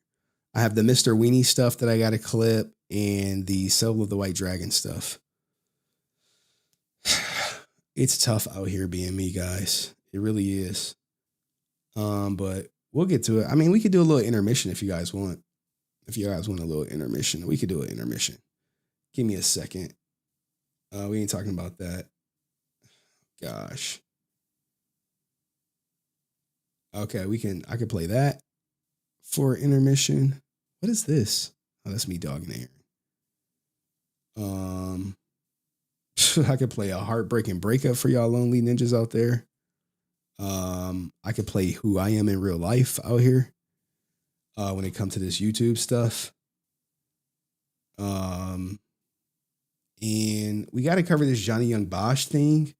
I have the Mr. Weenie stuff that I got to clip and the Soul of the White Dragon stuff. It's tough out here being me, guys. It really is. But we'll get to it. I mean, we could do a little intermission if you guys want. If you guys want a little intermission, we could do an intermission. Give me a second. We ain't talking about that. Gosh. Okay, I could play that for intermission. What is this? Oh, that's me dogging Aaron. I could play a heartbreaking breakup for y'all lonely ninjas out there. I could play who I am in real life out here. When it comes to this YouTube stuff. And we got to cover this Johnny Young Bosh thing.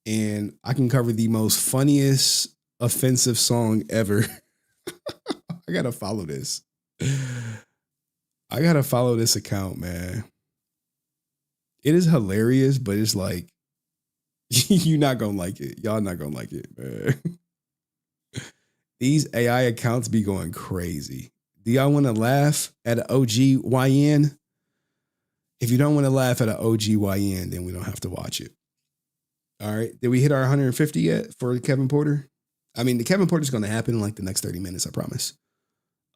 And I can cover the most funniest offensive song ever. I got to follow this. I got to follow this account, man. It is hilarious, but it's like, you're not going to like it. Y'all not going to like it, man. These AI accounts be going crazy. Do y'all want to laugh at an OGYN? If you don't want to laugh at an OGYN, then we don't have to watch it. All right. Did we hit our 150 yet for Kevin Porter? I mean, the Kevin Porter's going to happen in like the next 30 minutes, I promise.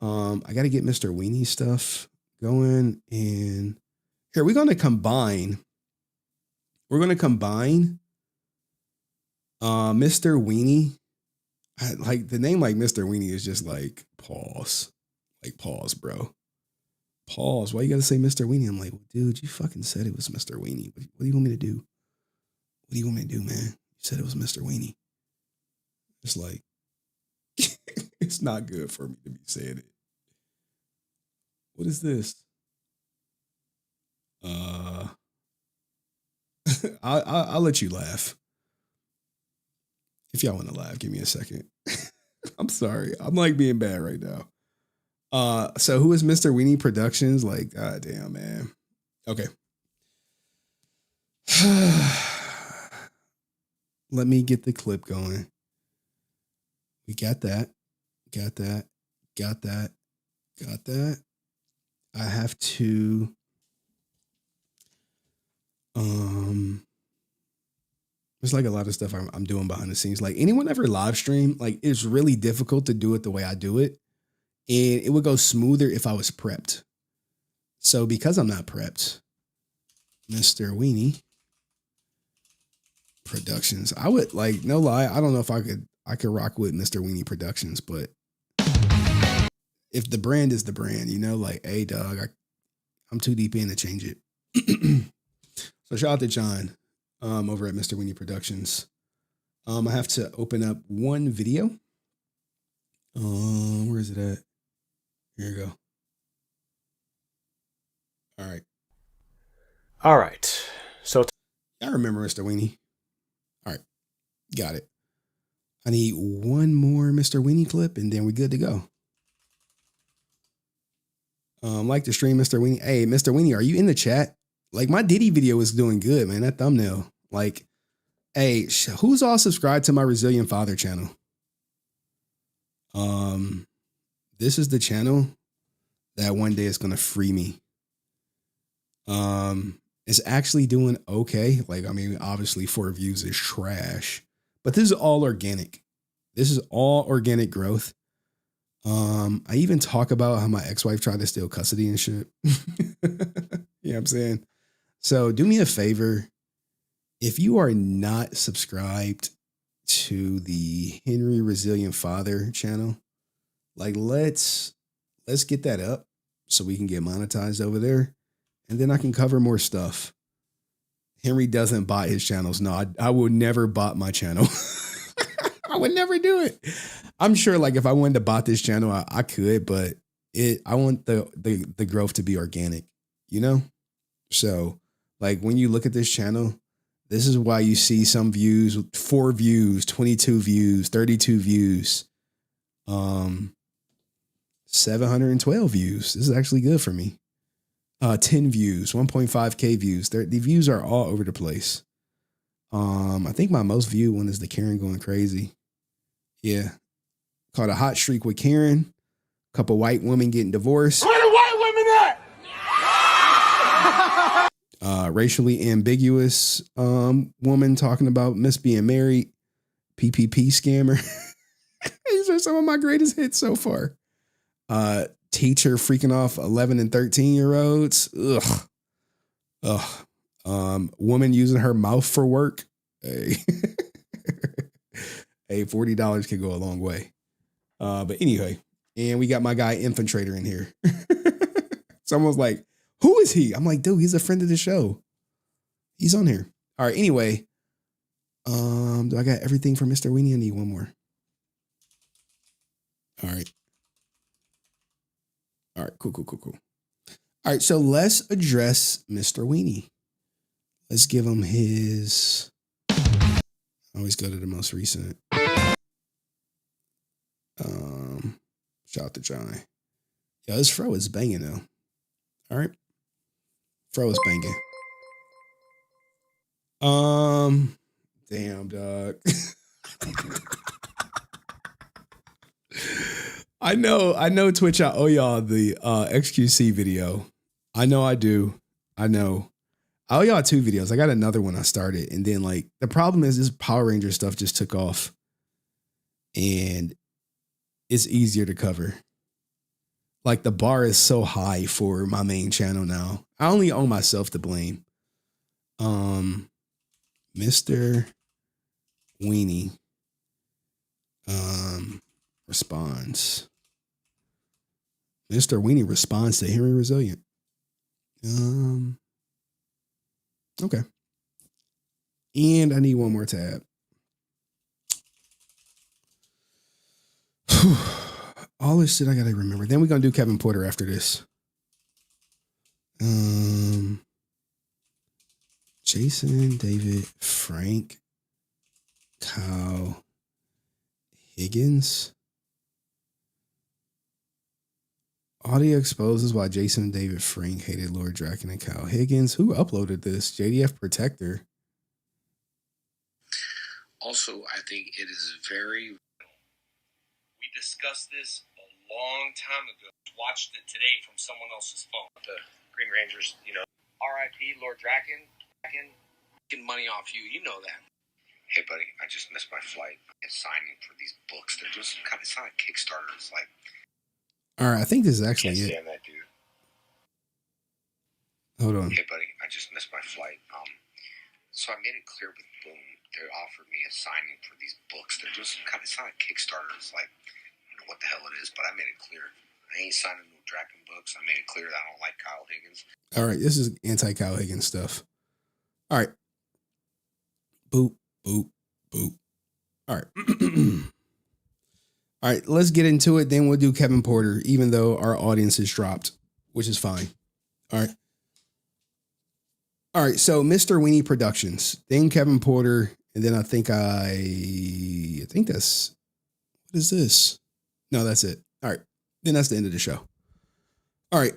I got to get Mr. Weenie stuff going. And here, we're going to combine. We're going to combine Mr. Weenie. Like the name like Mr. Weenie is just like pause. Like pause, bro. Pause. Why you gotta say Mr. Weenie? I'm like, well, dude, you fucking said it was Mr. Weenie. What do you want me to do? What do you want me to do, man? You said it was Mr. Weenie. It's like, it's not good for me to be saying it. What is this? I'll let you laugh. If y'all want to laugh, give me a second. I'm sorry. I'm like being bad right now. So who is MrWeenieProductions? Like, god damn, man. Okay. Let me get the clip going. We got that. Got that. Got that. Got that. I have to there's like a lot of stuff I'm doing behind the scenes. Like anyone ever live stream, like it's really difficult to do it the way I do it. And it would go smoother if I was prepped. So because I'm not prepped, Mr. Weenie Productions. I would like, no lie, I don't know if I could rock with Mr. Weenie Productions, but if the brand is the brand, you know, like, hey dog, I'm too deep in to change it. So shout out to John. Over at Mr. Weenie Productions. I have to open up one video. Where is it at? Here you go. All right. All right. So I remember Mr. Weenie. All right. Got it. I need one more Mr. Weenie clip and then we're good to go. Like to stream Mr. Weenie. Hey, Mr. Weenie, are you in the chat? Like my Diddy video is doing good, man. That thumbnail. Like, hey, who's all subscribed to my Resilient Father channel? This is the channel that one day is going to free me. It's actually doing okay. Like, I mean, obviously 4 views is trash, but this is all organic. This is all organic growth. I even talk about how my ex-wife tried to steal custody and shit. You know what I'm saying? So do me a favor. If you are not subscribed to the Henry Resilient Father channel, like let's get that up so we can get monetized over there. And then I can cover more stuff. Henry doesn't bot his channels. No, I would never bot my channel. I would never do it. I'm sure like if I wanted to bot this channel, I could, but I want the growth to be organic, you know? So like when you look at this channel, this is why you see some views, 4 views, 22 views, 32 views, 712 views. This is actually good for me. 10 views, 1.5K views. The views are all over the place. I think my most viewed one is the Karen going crazy. Yeah. Called A Hot Streak with Karen. Couple white women getting divorced. Where the white women at? Racially ambiguous woman talking about miss being married. PPP scammer. some of my greatest hits so far. Teacher freaking off 11 and 13-year-olds. Woman using her mouth for work. Hey, hey, $40 can go a long way. But anyway, and we got my guy Infiltrator in here. Someone's like, who is he? I'm like, dude, he's a friend of the show. He's on here. All right, anyway. Do I got everything for Mr. Weenie? I need one more. All right. All right, cool. All right, so let's address Mr. Weenie. Let's give him his... I always go to the most recent. Shout out to Johnny. Yo, this fro is banging though. All right. Fro is banging. Damn, dog. I know Twitch, I owe y'all the XQC video. I know I do. I owe y'all 2 videos. I got another one I started. And then like the problem is this Power Ranger stuff just took off. And it's easier to cover. Like the bar is so high for my main channel now. I only owe myself to blame. Mr. Weenie responds. Mr. Weenie responds to Henry Resilient. Okay. And I need one more tab. All this shit I gotta remember. Then we're gonna do Kevin Porter after this. Jason, David, Frank, Kyle, Higgins. Audio exposes why Jason and David Frank hated Lord Draken and Kyle Higgins. Who uploaded this? JDF Protector. Also, I think it is very... We discussed this a long time ago. Watched it today from someone else's phone. The Green Rangers, you know. R.I.P. Lord Draken. Making money off you. You know that. Hey, buddy, I just missed my flight. I'm signing for these books. They're just kind of, it's not a Kickstarter. It's like... All right, I think this is actually it. Stand that, dude. Hold on. Hey, buddy, I just missed my flight. So I made it clear with Boom. They offered me a signing for these books. They're just kind of, it's not a Kickstarter. It's like, I don't know what the hell it is, but I made it clear. I ain't signing no Draken books. I made it clear that I don't like Kyle Higgins. All right, this is anti-Kyle Higgins stuff. All right. Boop, boop, boop. All right. All right, let's get into it. Then we'll do Kevin Porter, even though our audience is dropped, which is fine. All right. All right, so MrWeenieProductions, then Kevin Porter, and then I think that's, what is this? No, that's it. All right, then that's the end of the show. All right,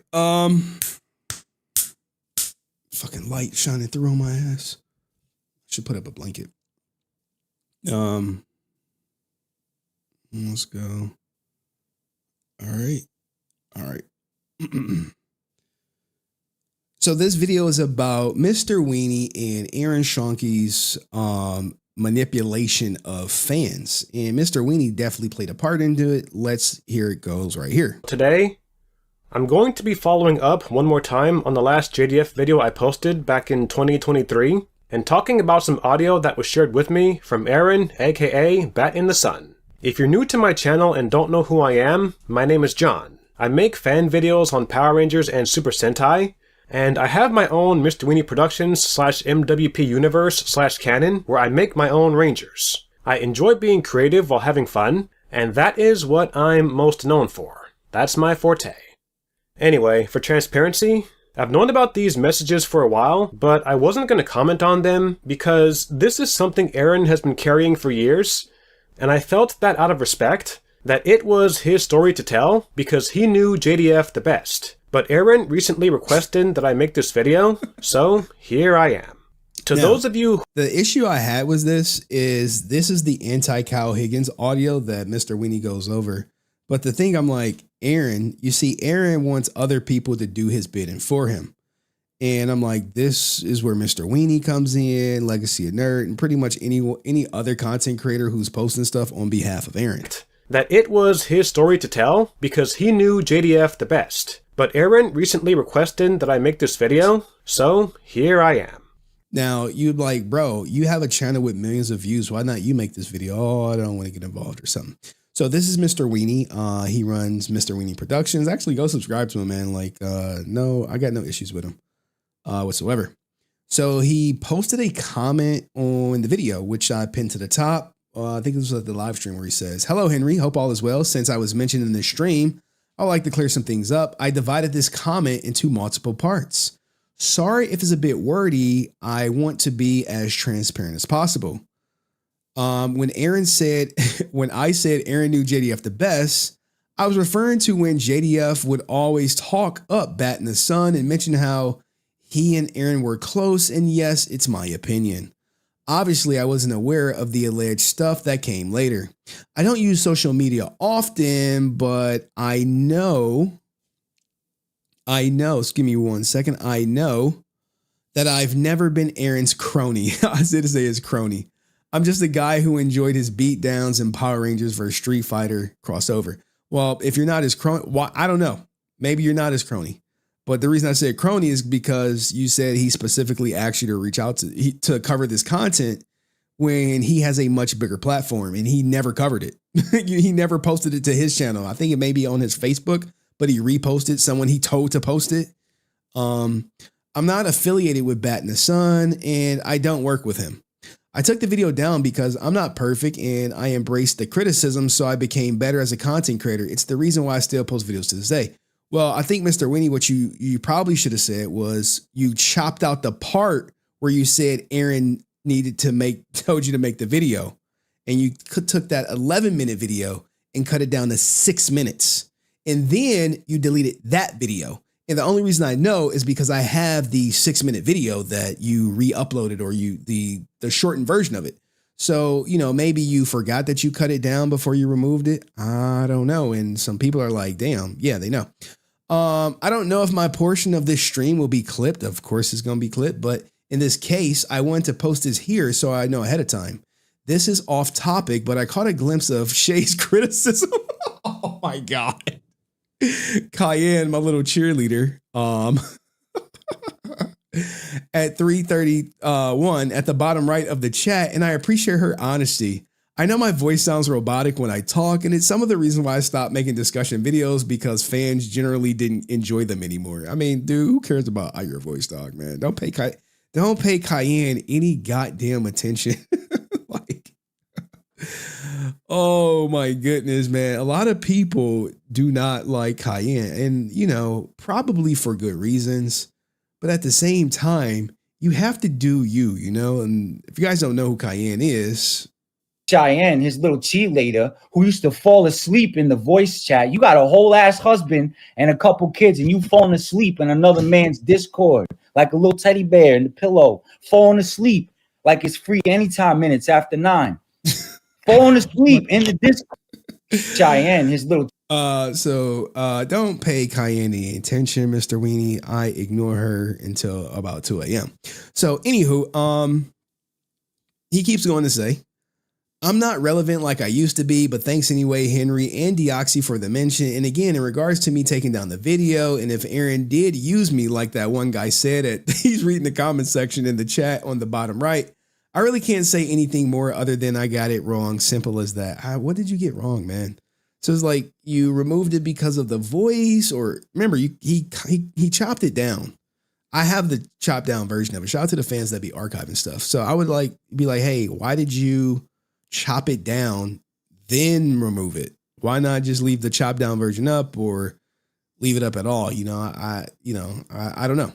fucking light shining through on my ass. Should put up a blanket. Let's go. All right. So this video is about Mr. Weenie and Aaron Schoenke's manipulation of fans. And Mr. Weenie definitely played a part into it. Let's hear it goes right here. Today, I'm going to be following up one more time on the last JDF video I posted back in 2023 and talking about some audio that was shared with me from Aaron, aka Bat in the Sun. If you're new to my channel and don't know who I am, my name is John. I make fan videos on Power Rangers and Super Sentai, and I have my own MrWeenieProductions /MWP Universe /canon where I make my own Rangers. I enjoy being creative while having fun, and that is what I'm most known for. That's my forte. Anyway, for transparency, I've known about these messages for a while, but I wasn't going to comment on them because this is something Aaron has been carrying for years, and I felt that out of respect, that it was his story to tell because he knew JDF the best. But Aaron recently requested that I make this video, so here I am. To those of you... The issue I had was this is the anti-Kyle Higgins audio that Mr. Weenie goes over. But the thing I'm like, Aaron, you see, Aaron wants other people to do his bidding for him. And I'm like, this is where Mr. Weenie comes in, Legacy of Nerd, and pretty much any other content creator who's posting stuff on behalf of Aaron. that it was his story to tell because he knew JDF the best. But Aaron recently requested that I make this video, so here I am. Now, you'd like, bro, you have a channel with millions of views. Why not you make this video? Oh, I don't want to get involved or something. So this is Mr. Weenie. He runs MrWeenieProductions. Actually, go subscribe to him, man. Like, no, I got no issues with him whatsoever. So he posted a comment on the video, which I pinned to the top. I think this was at the live stream where he says, "Hello, Henry. Hope all is well. Since I was mentioned in this stream, I'd like to clear some things up. I divided this comment into multiple parts. Sorry if it's a bit wordy. I want to be as transparent as possible. When I said Aaron knew JDF the best, I was referring to when JDF would always talk up Bat in the Sun and mention how he and Aaron were close. And yes, it's my opinion. Obviously, I wasn't aware of the alleged stuff that came later. I don't use social media often, but I know, excuse me 1 second. I know that I've never been Aaron's crony." I said to say his crony. "I'm just a guy who enjoyed his beatdowns and Power Rangers versus Street Fighter crossover." Well, if you're not his crony, well, I don't know. Maybe you're not his crony. But the reason I said crony is because you said he specifically asked you to reach out to cover this content when he has a much bigger platform and he never covered it. He never posted it to his channel. I think it may be on his Facebook, but he reposted someone he told to post it. I'm not affiliated with Bat in the Sun and I don't work with him. I took the video down because I'm not perfect and I embraced the criticism, so I became better as a content creator. It's the reason why I still post videos to this day. Well, I think, Mr. Weenie, what you probably should have said was you chopped out the part where you said Aaron told you to make the video, and you took that 11-minute video and cut it down to 6 minutes. And then you deleted that video. And the only reason I know is because I have the 6-minute video that you re-uploaded, or the shortened version of it. So, maybe you forgot that you cut it down before you removed it. I don't know. And some people are like, damn, yeah, they know. I don't know if my portion of this stream will be clipped. Of course it's going to be clipped, but in this case, I wanted to post this here so I know ahead of time. This is off topic, but I caught a glimpse of Shay's criticism. Oh my God. Cayenne, my little cheerleader, at 3:31 at the bottom right of the chat, and I appreciate her honesty. I know my voice sounds robotic when I talk, and it's some of the reason why I stopped making discussion videos, because fans generally didn't enjoy them anymore. I mean, dude, who cares about your voice, dog, man? Don't pay Cayenne any goddamn attention. Oh my goodness, man. A lot of people do not like Cayenne, and probably for good reasons. But at the same time, you have to do you, and if you guys don't know who Cayenne is, Cheyenne, his little cheerleader, who used to fall asleep in the voice chat. You got a whole ass husband and a couple kids, and you falling asleep in another man's Discord like a little teddy bear in the pillow, falling asleep like it's free anytime, minutes after 9. Falling asleep in the Discord. Cheyenne, his little. So don't pay Cayenne any attention, Mr. Weenie. I ignore her until about 2 a.m. So anywho, he keeps going to say, I'm not relevant like I used to be, but thanks anyway, Henry and Deoxy, for the mention. And again, in regards to me taking down the video, and if Aaron did use me like that one guy said, he's reading the comment section in the chat on the bottom right, I really can't say anything more other than I got it wrong. Simple as that. What did you get wrong, man? So it's like you removed it because of the voice, or remember, he chopped it down. I have the chopped down version of it. Shout out to the fans that be archiving stuff. So I would be like, hey, why did you chop it down, then remove it? Why not just leave the chopped down version up, or leave it up at all? I don't know.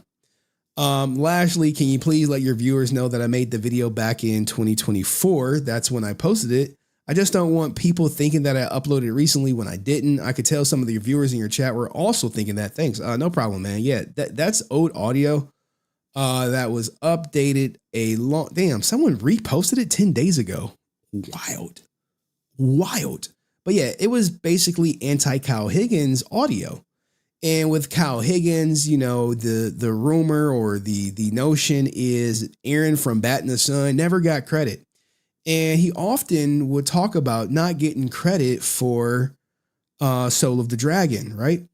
Lastly, can you please let your viewers know that I made the video back in 2024? That's when I posted it. I just don't want people thinking that I uploaded recently when I didn't. I could tell some of the viewers in your chat were also thinking that. Thanks. No problem, man. Yeah, that's old audio that was updated damn, someone reposted it 10 days ago. Wild. But yeah, it was basically anti-Kyle Higgins audio. And with Kyle Higgins, the rumor or the notion is Aaron from Bat in the Sun never got credit. And he often would talk about not getting credit for Soul of the Dragon, right?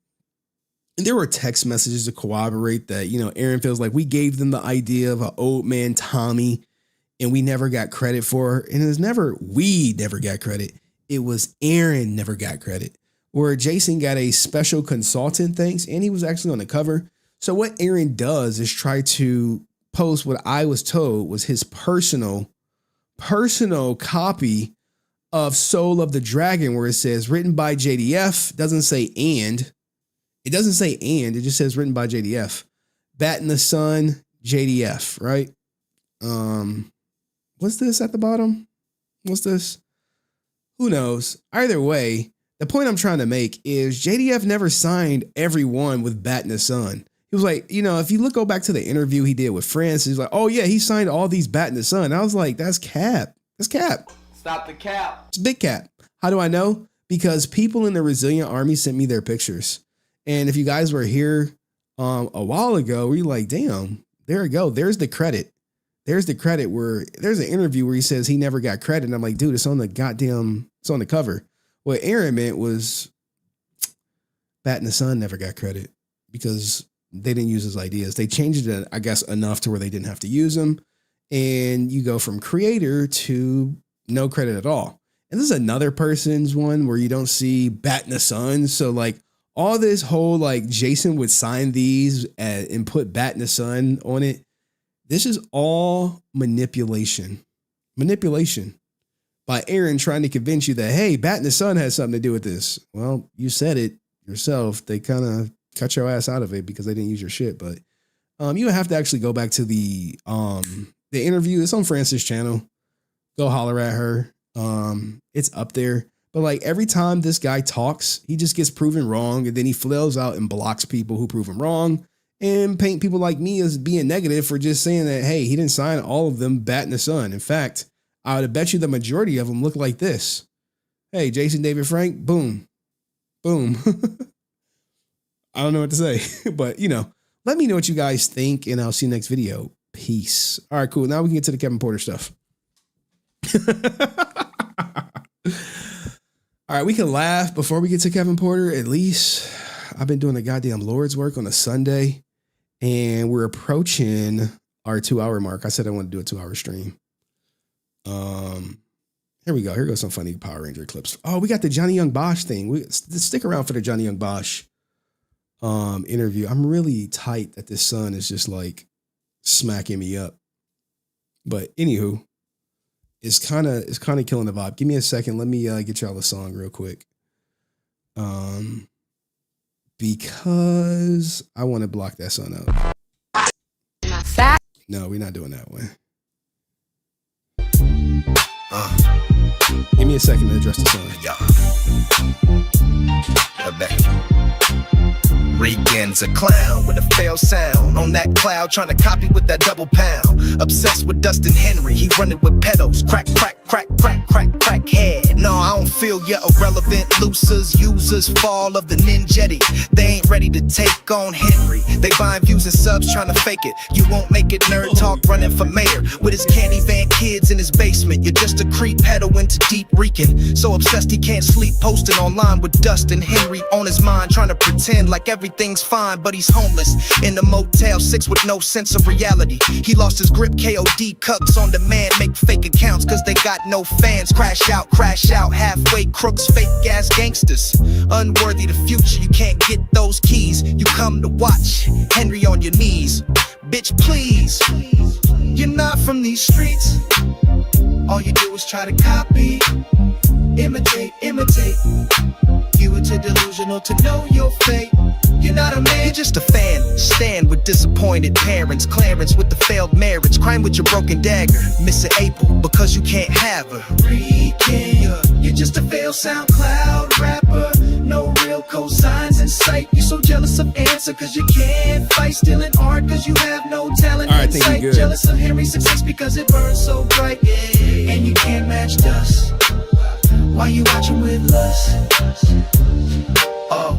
And there were text messages to corroborate that, you know, Aaron feels like we gave them the idea of an old man Tommy and we never got credit for her. And it was never, we never got credit. It was Aaron never got credit. Where Jason got a special consultant, thanks, and he was actually on the cover. So what Aaron does is try to post what I was told was his personal copy of Soul of the Dragon, where it says written by JDF. Doesn't say and. It doesn't say and. It just says written by JDF. Bat in the Sun, JDF, right? What's this at the bottom? What's this? Who knows? Either way, the point I'm trying to make is JDF never signed everyone with Bat in the Sun. He was like, you know, if you go back to the interview he did with France, he's like, oh yeah, he signed all these Bat in the Sun. I was like, that's cap. That's cap. Stop the cap. It's big cap. How do I know? Because people in the Resilient Army sent me their pictures. And if you guys were here a while ago, we like, damn, there we go. There's the credit. There's the credit where there's an interview where he says he never got credit. And I'm like, dude, it's on the cover. What Aaron meant was Bat in the Sun never got credit because they didn't use his ideas. They changed it, I guess, enough to where they didn't have to use them. And you go from creator to no credit at all. And this is another person's one where you don't see Bat in the Sun. So like all this whole like Jason would sign these and put Bat in the Sun on it. This is all manipulation. Manipulation by Aaron trying to convince you that, hey, Bat in the Sun has something to do with this. Well, you said it yourself. They kind of cut your ass out of it because they didn't use your shit. But you have to actually go back to the interview. It's on Francis' channel. Go holler at her. It's up there. But like every time this guy talks, he just gets proven wrong. And then he flails out and blocks people who prove him wrong and paint people like me as being negative for just saying that, hey, he didn't sign all of them Bat in the Sun. In fact, I would bet you the majority of them look like this. Hey, Jason David Frank, boom, boom. I don't know what to say, but you know, let me know what you guys think and I'll see you next video. Peace. All right, cool. Now we can get to the Kevin Porter stuff. All right, we can laugh before we get to Kevin Porter. At least I've been doing the goddamn Lord's work on a Sunday and we're approaching our 2-hour mark. I said I want to do a 2-hour stream. Here we go. Here goes some funny Power Ranger clips. Oh, we got the Johnny Young Bosh thing. Stick around for the Johnny Young Bosh interview. I'm really tight that this sun is just like smacking me up. But anywho, it's kind of killing the vibe. Give me a second. Let me get y'all a song real quick. Because I want to block that sun out. No, we're not doing that one. Give me a second to address the song. Regan's a clown with a fail sound. On that cloud, trying to copy with that double pound. Obsessed with Dustin Henry, he running with pedals. Crack, crack, crack, crack, crack, crack head. No, I don't feel you're irrelevant. Losers, users, fall of the ninjetti. They ain't ready to take on Henry. They buying views and subs, trying to fake it. You won't make it, nerd talk running for mayor. With his candy van kids in his basement. You're just a creep, pedal into deep reeking. So obsessed he can't sleep, posting online with Dustin Henry on his mind. Trying to pretend like everything's fine, but he's homeless in the Motel 6 with no sense of reality. He lost his grip, KOD cucks on demand, make fake accounts cause they got no fans. Crash out, halfway crooks, fake ass gangsters. Unworthy the future, you can't get those keys. You come to watch Henry on your knees. Bitch, please, you're not from these streets. All you do is try to copy, imitate. You were too delusional to know your fate. You're not a man, you're just a fan. Stand with disappointed parents. Clarence with the failed marriage. Crime with your broken dagger. Missing April because you can't have her. You're just a failed SoundCloud rapper. No real cosigns in sight. You're so jealous of answer cause you can't fight. Stealing art cause you have no talent. All right, think you're good. Jealous of Henry's success because it burns so bright. And you can't match dust. Why you watching with lust? Oh.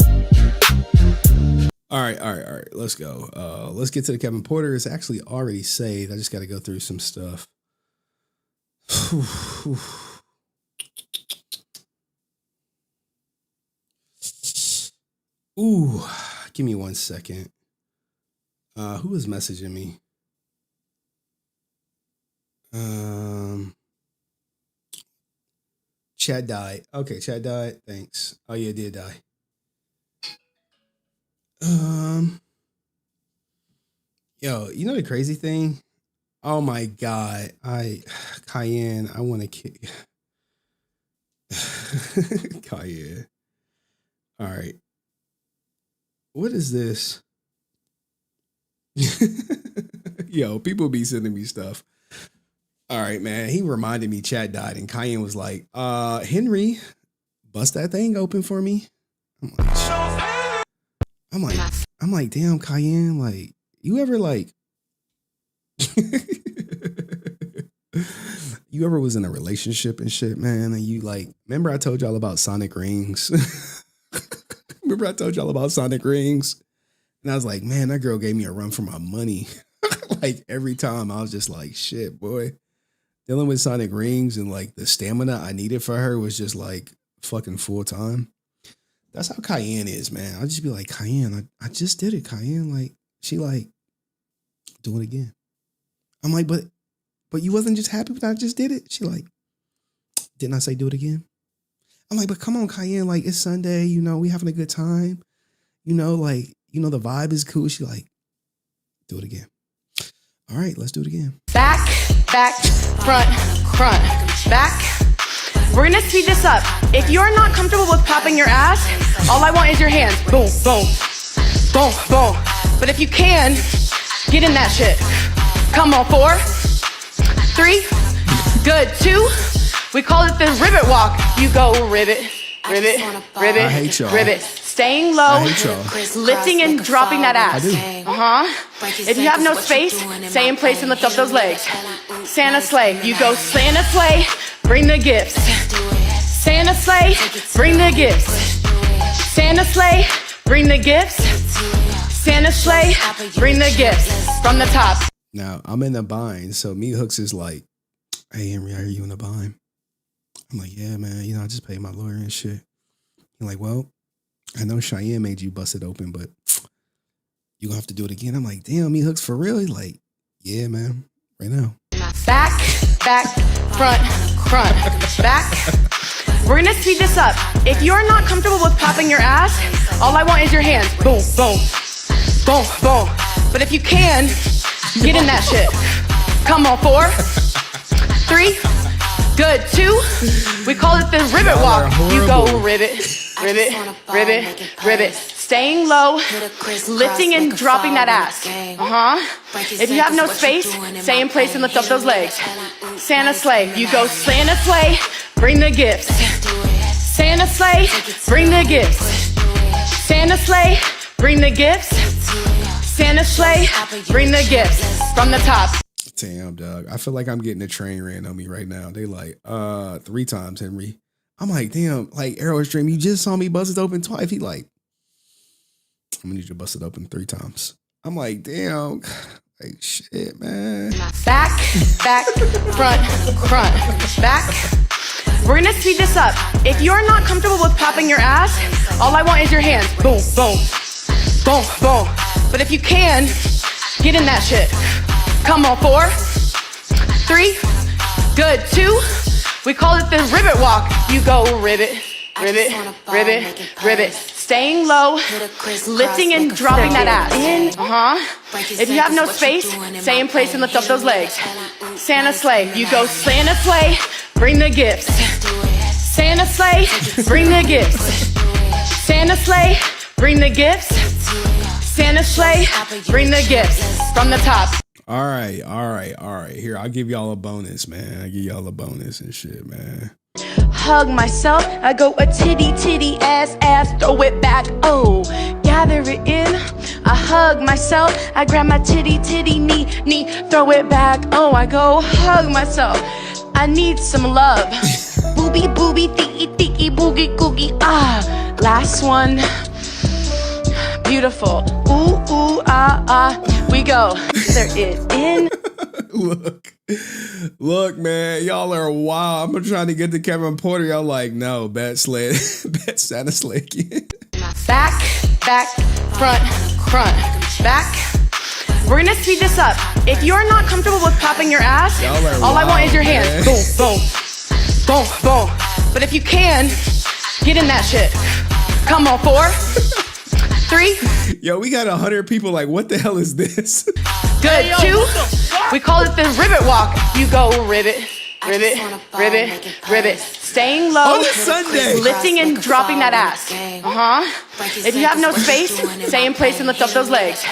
All right. Let's go. Let's get to the Kevin Porter. It's actually already saved. I just got to go through some stuff. Ooh, give me 1 second. Who is messaging me? Chad died. Okay, Chad died. Thanks. Oh yeah, it did die. Yo, you know the crazy thing? Oh my God. Cayenne, I want to kick. Cayenne. All right. What is this? Yo, people be sending me stuff. All right, man. He reminded me Chat died, and Cayenne was like, Henry, bust that thing open for me. I'm like, damn, Cayenne, like, you ever like you ever was in a relationship and shit, man, and you like, remember I told y'all about Sonic Rings? Remember I told y'all about Sonic Rings? And I was like, man, that girl gave me a run for my money. Like every time I was just like, shit, boy. Dealing with Sonic Rings and like the stamina I needed for her was just like fucking full time. That's how Cayenne is, man. I'll just be like, Cayenne, I just did it, Cayenne. Like, she like, do it again. I'm like, but you wasn't just happy when I just did it? She like, didn't I say do it again? I'm like, but come on, Cayenne, like, it's Sunday, you know, we having a good time. You know, like, you know, the vibe is cool. She like, do it again. All right, let's do it again. Back, front, back. We're gonna speed this up. If you're not comfortable with popping your ass, all I want is your hands. Boom, boom, boom, boom. But if you can, get in that shit. Come on, 4, 3, good, 2. We call it the ribbit walk. You go ribbit, ribbit, ribbit, I hate y'all. ribbit. Staying low, lifting and dropping that ass. If you have no space, stay in place and lift up those legs. Santa sleigh, you go Santa sleigh, bring the gifts. Santa sleigh, bring the gifts. Santa sleigh, bring the gifts. Santa sleigh, bring the gifts from the top. Now I'm in a bind, so me Hooks is like, hey Henry, are you in a bind? I'm like, yeah, man, you know, I just paid my lawyer and shit. He's like, well, I know Cheyenne made you bust it open, but you gonna have to do it again. I'm like, damn, me Hooks for real? He's like, yeah, man, right now. Back, front, back. We're gonna speed this up. If you're not comfortable with popping your ass, all I want is your hands. Boom, boom, boom, boom. But if you can, get in that shit. Come on, 4, 3, good, 2. We call it the ribbit walk. You go ribbit, ribbit, ribbit, ribbit. Staying low, lifting and dropping that ass. If you have no space, stay in place and lift up those legs. Santa sleigh, you go Santa sleigh, bring the gifts. Santa sleigh, bring the gifts. Santa sleigh, bring the gifts. Santa sleigh, bring the gifts from the top. Damn, dog. I feel like I'm getting a train ran on me right now. They like, 3 times, Henry. I'm like, damn, like Arrow's Dream, you just saw me bust it open twice. He like, I'm gonna need you to bust it open 3 times. I'm like, damn, like shit, man. Back, front, back. We're gonna speed this up. If you're not comfortable with popping your ass, all I want is your hands. Boom, boom, boom, boom. But if you can, get in that shit. Come on, 4, 3, good, 2. We call it the ribbit walk. You go ribbit, ribbit, ribbit, ribbit. Staying low, lifting and dropping that ass. If you have no space, stay in place and lift up those legs. Santa sleigh, you go Santa sleigh, bring the gifts. Santa sleigh, bring the gifts. Santa sleigh, bring the gifts. Santa sleigh, bring the gifts from the top. All right. Here, I'll give y'all a bonus, man. I'll give y'all a bonus and shit, man. Hug myself, I go a titty, ass, throw it back, oh, gather it in. I hug myself, I grab my titty, knee, throw it back, oh, I go hug myself. I need some love. Booby, tiki, boogie, googie, ah. Last one. Beautiful. Ooh, ah, we go. There is in. Look, man, y'all are wild. I'm trying to get to Kevin Porter. Y'all like, no, bet Santa sled again. Back, front, back. We're gonna speed this up. If you're not comfortable with popping your ass, all I want is your hands. Man. Boom, boom, boom, boom. But if you can, get in that shit. Come on, 4, 3. Yo, we got 100 people like, what the hell is this? Good. 2. We call it the ribbit walk. You go ribbit, ribbit. Staying low, On a Sunday. lifting and dropping that ass. If you have no space, stay in place and lift up those legs.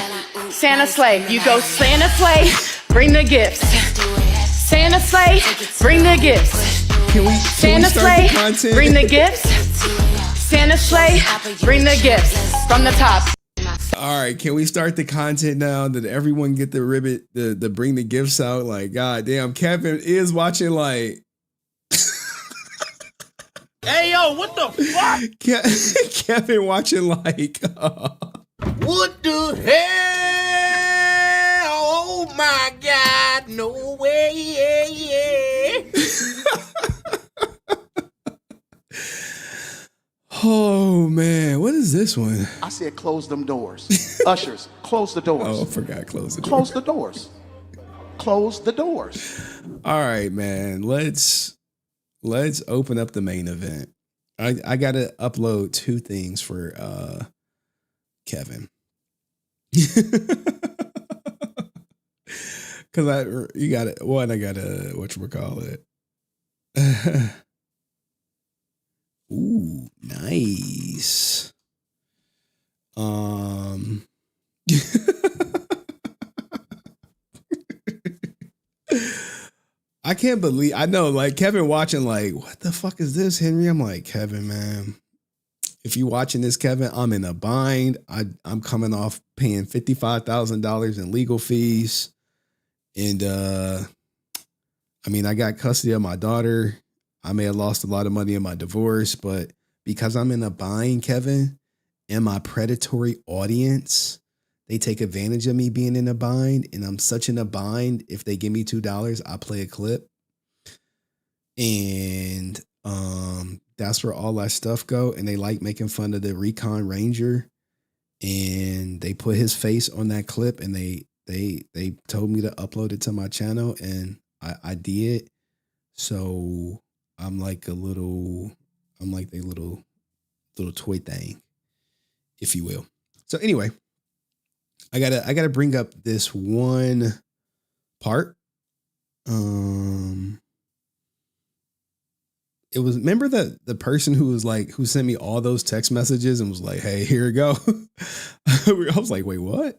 Santa sleigh. You go Santa sleigh, bring the gifts. Santa sleigh, bring the gifts. Santa sleigh, bring the gifts. Santa sleigh, bring the gifts from the top. All right, can we start the content now? Did everyone get the ribbit, the bring the gifts out? Like, god damn, Kevin is watching like Hey, yo, what the fuck? Kevin watching like What the hell? Oh my God, no way. oh man, what is this one? I said close them doors. Ushers, close the doors. Oh, I forgot, close the doors. Close the doors. Close the doors. All right, man. Let's open up the main event. I gotta upload 2 things for Kevin. Cause I gotta whatchamacallit. Ooh, nice. I can't believe, I know, like Kevin watching like, what the fuck is this, Henry? I'm like, Kevin, man, if you watching this, Kevin, I'm in a bind. I'm coming off paying $55,000 in legal fees. And I mean, I got custody of my daughter. I may have lost a lot of money in my divorce, but because I'm in a bind, Kevin, and my predatory audience, they take advantage of me being in a bind, and I'm such in a bind. If they give me $2, I play a clip. And that's where all that stuff go. And they like making fun of the Recon Ranger. And they put his face on that clip, and they told me to upload it to my channel, and I did. So I'm like the little toy thing, if you will. So anyway, I gotta bring up this one part. It was, remember the person who sent me all those text messages and was like, hey, here you go. I was like, wait, what?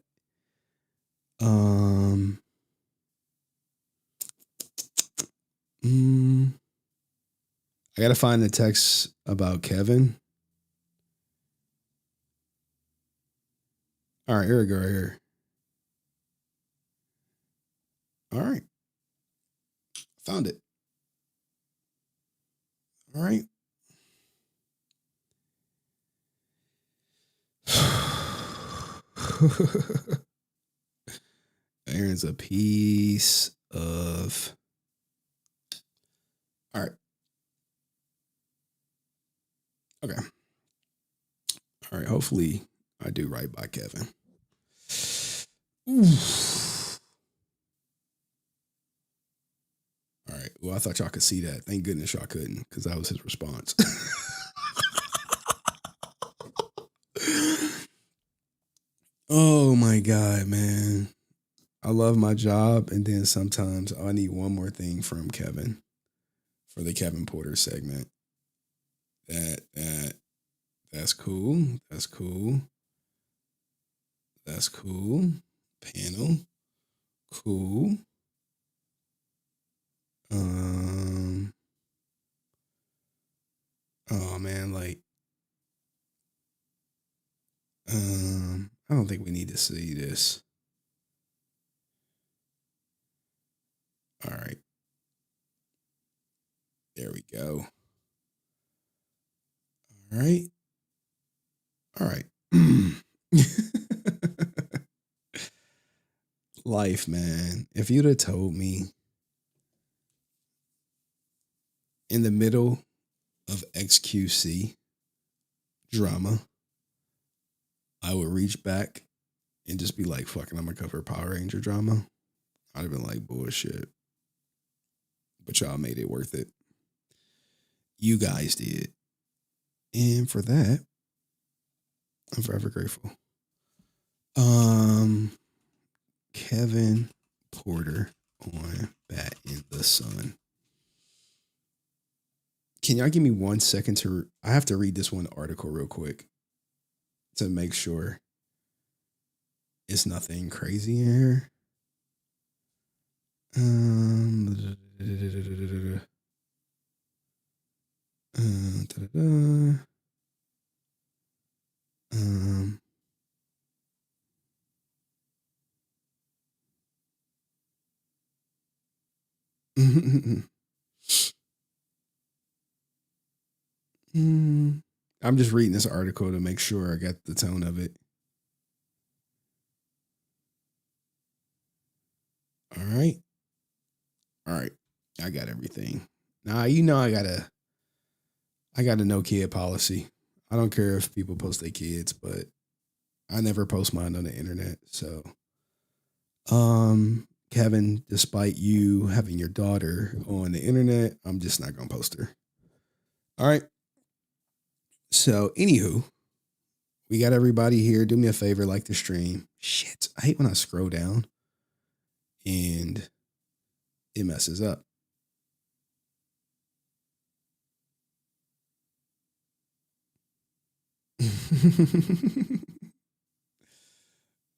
I gotta find the text about Kevin. All right, here we go, right here. All right. Found it. All right. Aaron's a piece of. All right. Okay. All right. Hopefully I do right by Kevin. Oof. All right. Well, I thought y'all could see that. Thank goodness y'all couldn't, because that was his response. Oh my God, man. I love my job. And then sometimes I need one more thing from Kevin for the Kevin Porter segment. That's cool. That's cool. That's cool. Panel. Cool. Oh man, like I don't think we need to see this. All right. There we go. All right. All right. life, man. If you'd have told me in the middle of XQC drama, I would reach back and just be like, fucking, I'm gonna cover Power Ranger drama, I'd have been like, bullshit. But y'all made it worth it. You guys did. And for that, I'm forever grateful. Kevin Porter on Bat in the Sun. Can y'all give me 1 second to, I have to read this one article real quick to make sure it's nothing crazy in here. I'm just reading this article to make sure I got the tone of it. All right. I got everything. Now, you know, I got a no kid policy. I don't care if people post their kids, but I never post mine on the internet. So, Kevin, despite you having your daughter on the internet, I'm just not going to post her. All right. So, anywho, we got everybody here. Do me a favor, like the stream. Shit, I hate when I scroll down and it messes up.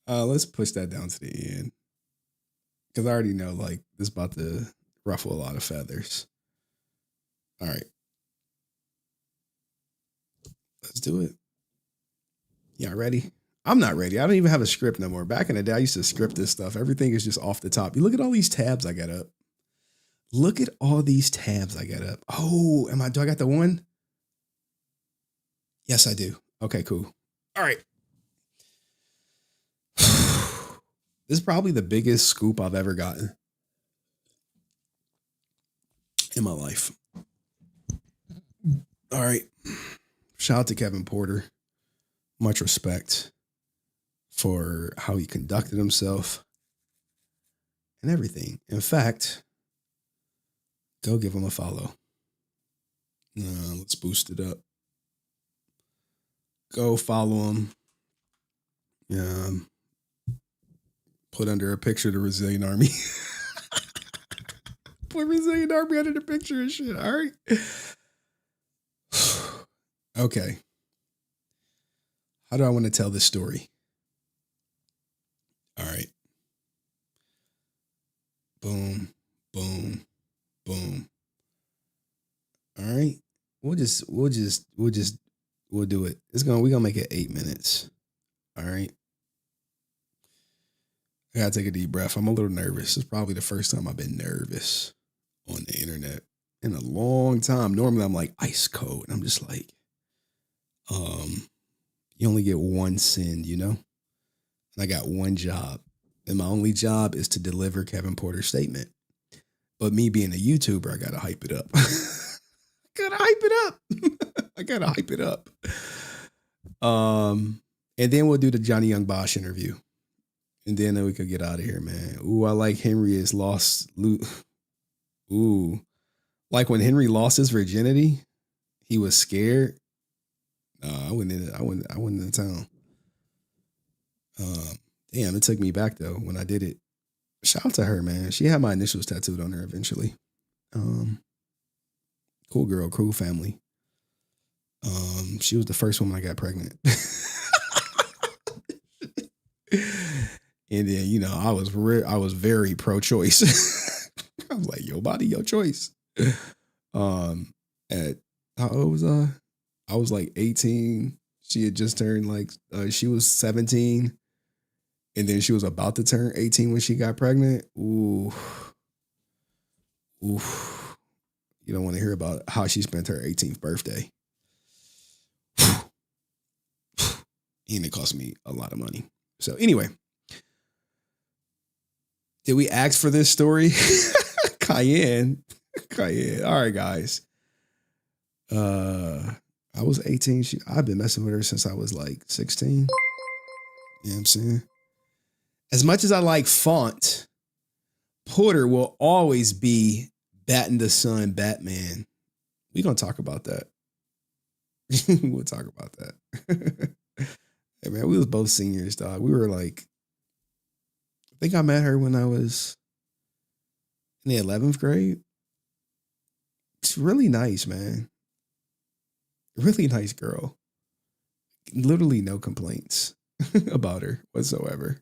Let's push that down to the end, because I already know like this is about to ruffle a lot of feathers. All right, let's do it. Y'all ready? I'm not ready. I don't even have a script no more. Back in the day, I used to script this stuff. Everything is just off the top. You look at all these tabs I got up. Look at all these tabs I got up. Oh, do I got the one? Yes, I do. Okay, cool. All right. This is probably the biggest scoop I've ever gotten in my life. All right. Shout out to Kevin Porter. Much respect for how he conducted himself and everything. In fact, go give him a follow. Let's boost it up. Go follow him. Put under a picture of the Resilient Army. Put Resilient Army under the picture and shit. All right. Okay. How do I want to tell this story? All right. Boom, boom, boom. All right. We'll do it. We're gonna make it 8 minutes. All right. I gotta take a deep breath. I'm a little nervous. It's probably the first time I've been nervous on the internet in a long time. Normally I'm like ice cold. And I'm just like, you only get one send, you know? And I got one job. And my only job is to deliver Kevin Porter's statement. But me being a YouTuber, I gotta hype it up. I gotta hype it up. And then we'll do the Johnny Young Bosh interview. And then we could get out of here, man. Ooh, I like Henry is lost. Ooh. Like when Henry lost his virginity, he was scared. I went into town. Damn, it took me back though when I did it. Shout out to her, man. She had my initials tattooed on her eventually. Cool girl, cool family. She was the first woman I got pregnant. And then, you know, I was very pro-choice. I was like, your body, your choice. At how old was I? I was like 18. She had just turned like she was 17. And then she was about to turn 18 when she got pregnant. Ooh. You don't want to hear about how she spent her 18th birthday. And it cost me a lot of money. So anyway, Did we ask for this story? Cayenne. All right, guys. I was 18. I've been messing with her since I was like 16. You know what I'm saying? As much as I like Font, Porter will always be Batting the Sun Batman. We're going to talk about that. We'll talk about that. Hey, man, we was both seniors, dog. We were like, I think I met her when I was in the 11th grade. It's really nice, man. Really nice girl. Literally no complaints about her whatsoever.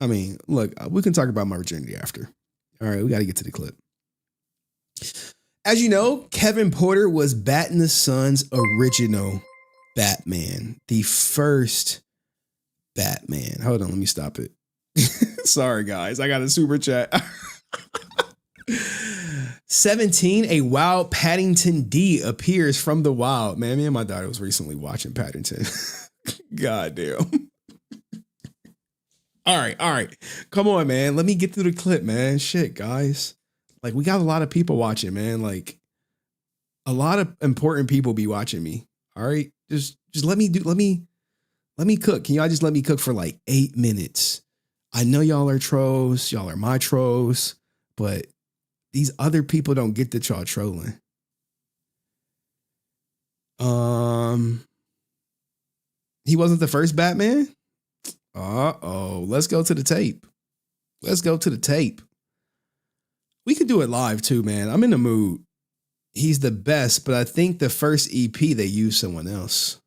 I mean, look, we can talk about my virginity after. All right, we got to get to the clip. As you know, Kevin Porter was Batting the Sun's original Batman. The first Batman. Hold on, let me stop it. Sorry, guys. I got a super chat. 17, a wild Paddington D appears from the wild. Man, me and my daughter was recently watching Paddington. God damn. All right. Come on, man. Let me get through the clip, man. Shit, guys. Like, we got a lot of people watching, man. Like, a lot of important people be watching me. All right. Just let me cook. Can y'all just let me cook for like 8 minutes? I know y'all are trolls. Y'all are my trolls, but these other people don't get that y'all trolling. He wasn't the first Batman? Uh-oh. Let's go to the tape. We could do it live too, man. I'm in the mood. He's the best, but I think the first EP they used someone else.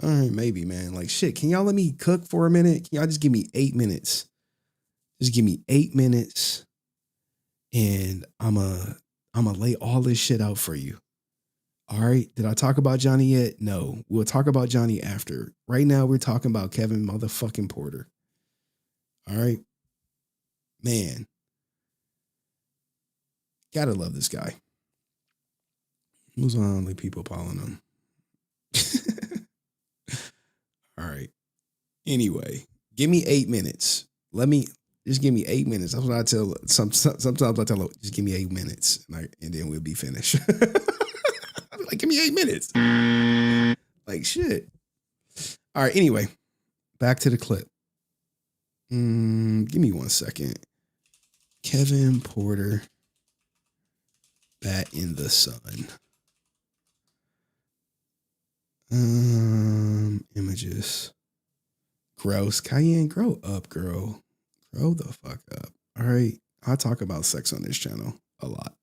All right, maybe, man. Like, shit, can y'all let me cook for a minute? Can y'all just give me 8 minutes? Just give me 8 minutes. And I'm gonna lay all this shit out for you. All right. Did I talk about Johnny yet? No. We'll talk about Johnny after. Right now, we're talking about Kevin motherfucking Porter. All right. Man. Gotta love this guy. Who's the only people following him? All right. Anyway, give me 8 minutes. Just give me 8 minutes. That's what I tell. Sometimes I tell them, just give me 8 minutes, and then we'll be finished. I'll be like, give me 8 minutes. Like, shit. All right. Anyway, back to the clip. Give me 1 second. Kevin Porter, Bat in the Sun. Images. Gross. Cayenne, grow up, girl. Grow the fuck up. All right. I talk about sex on this channel a lot.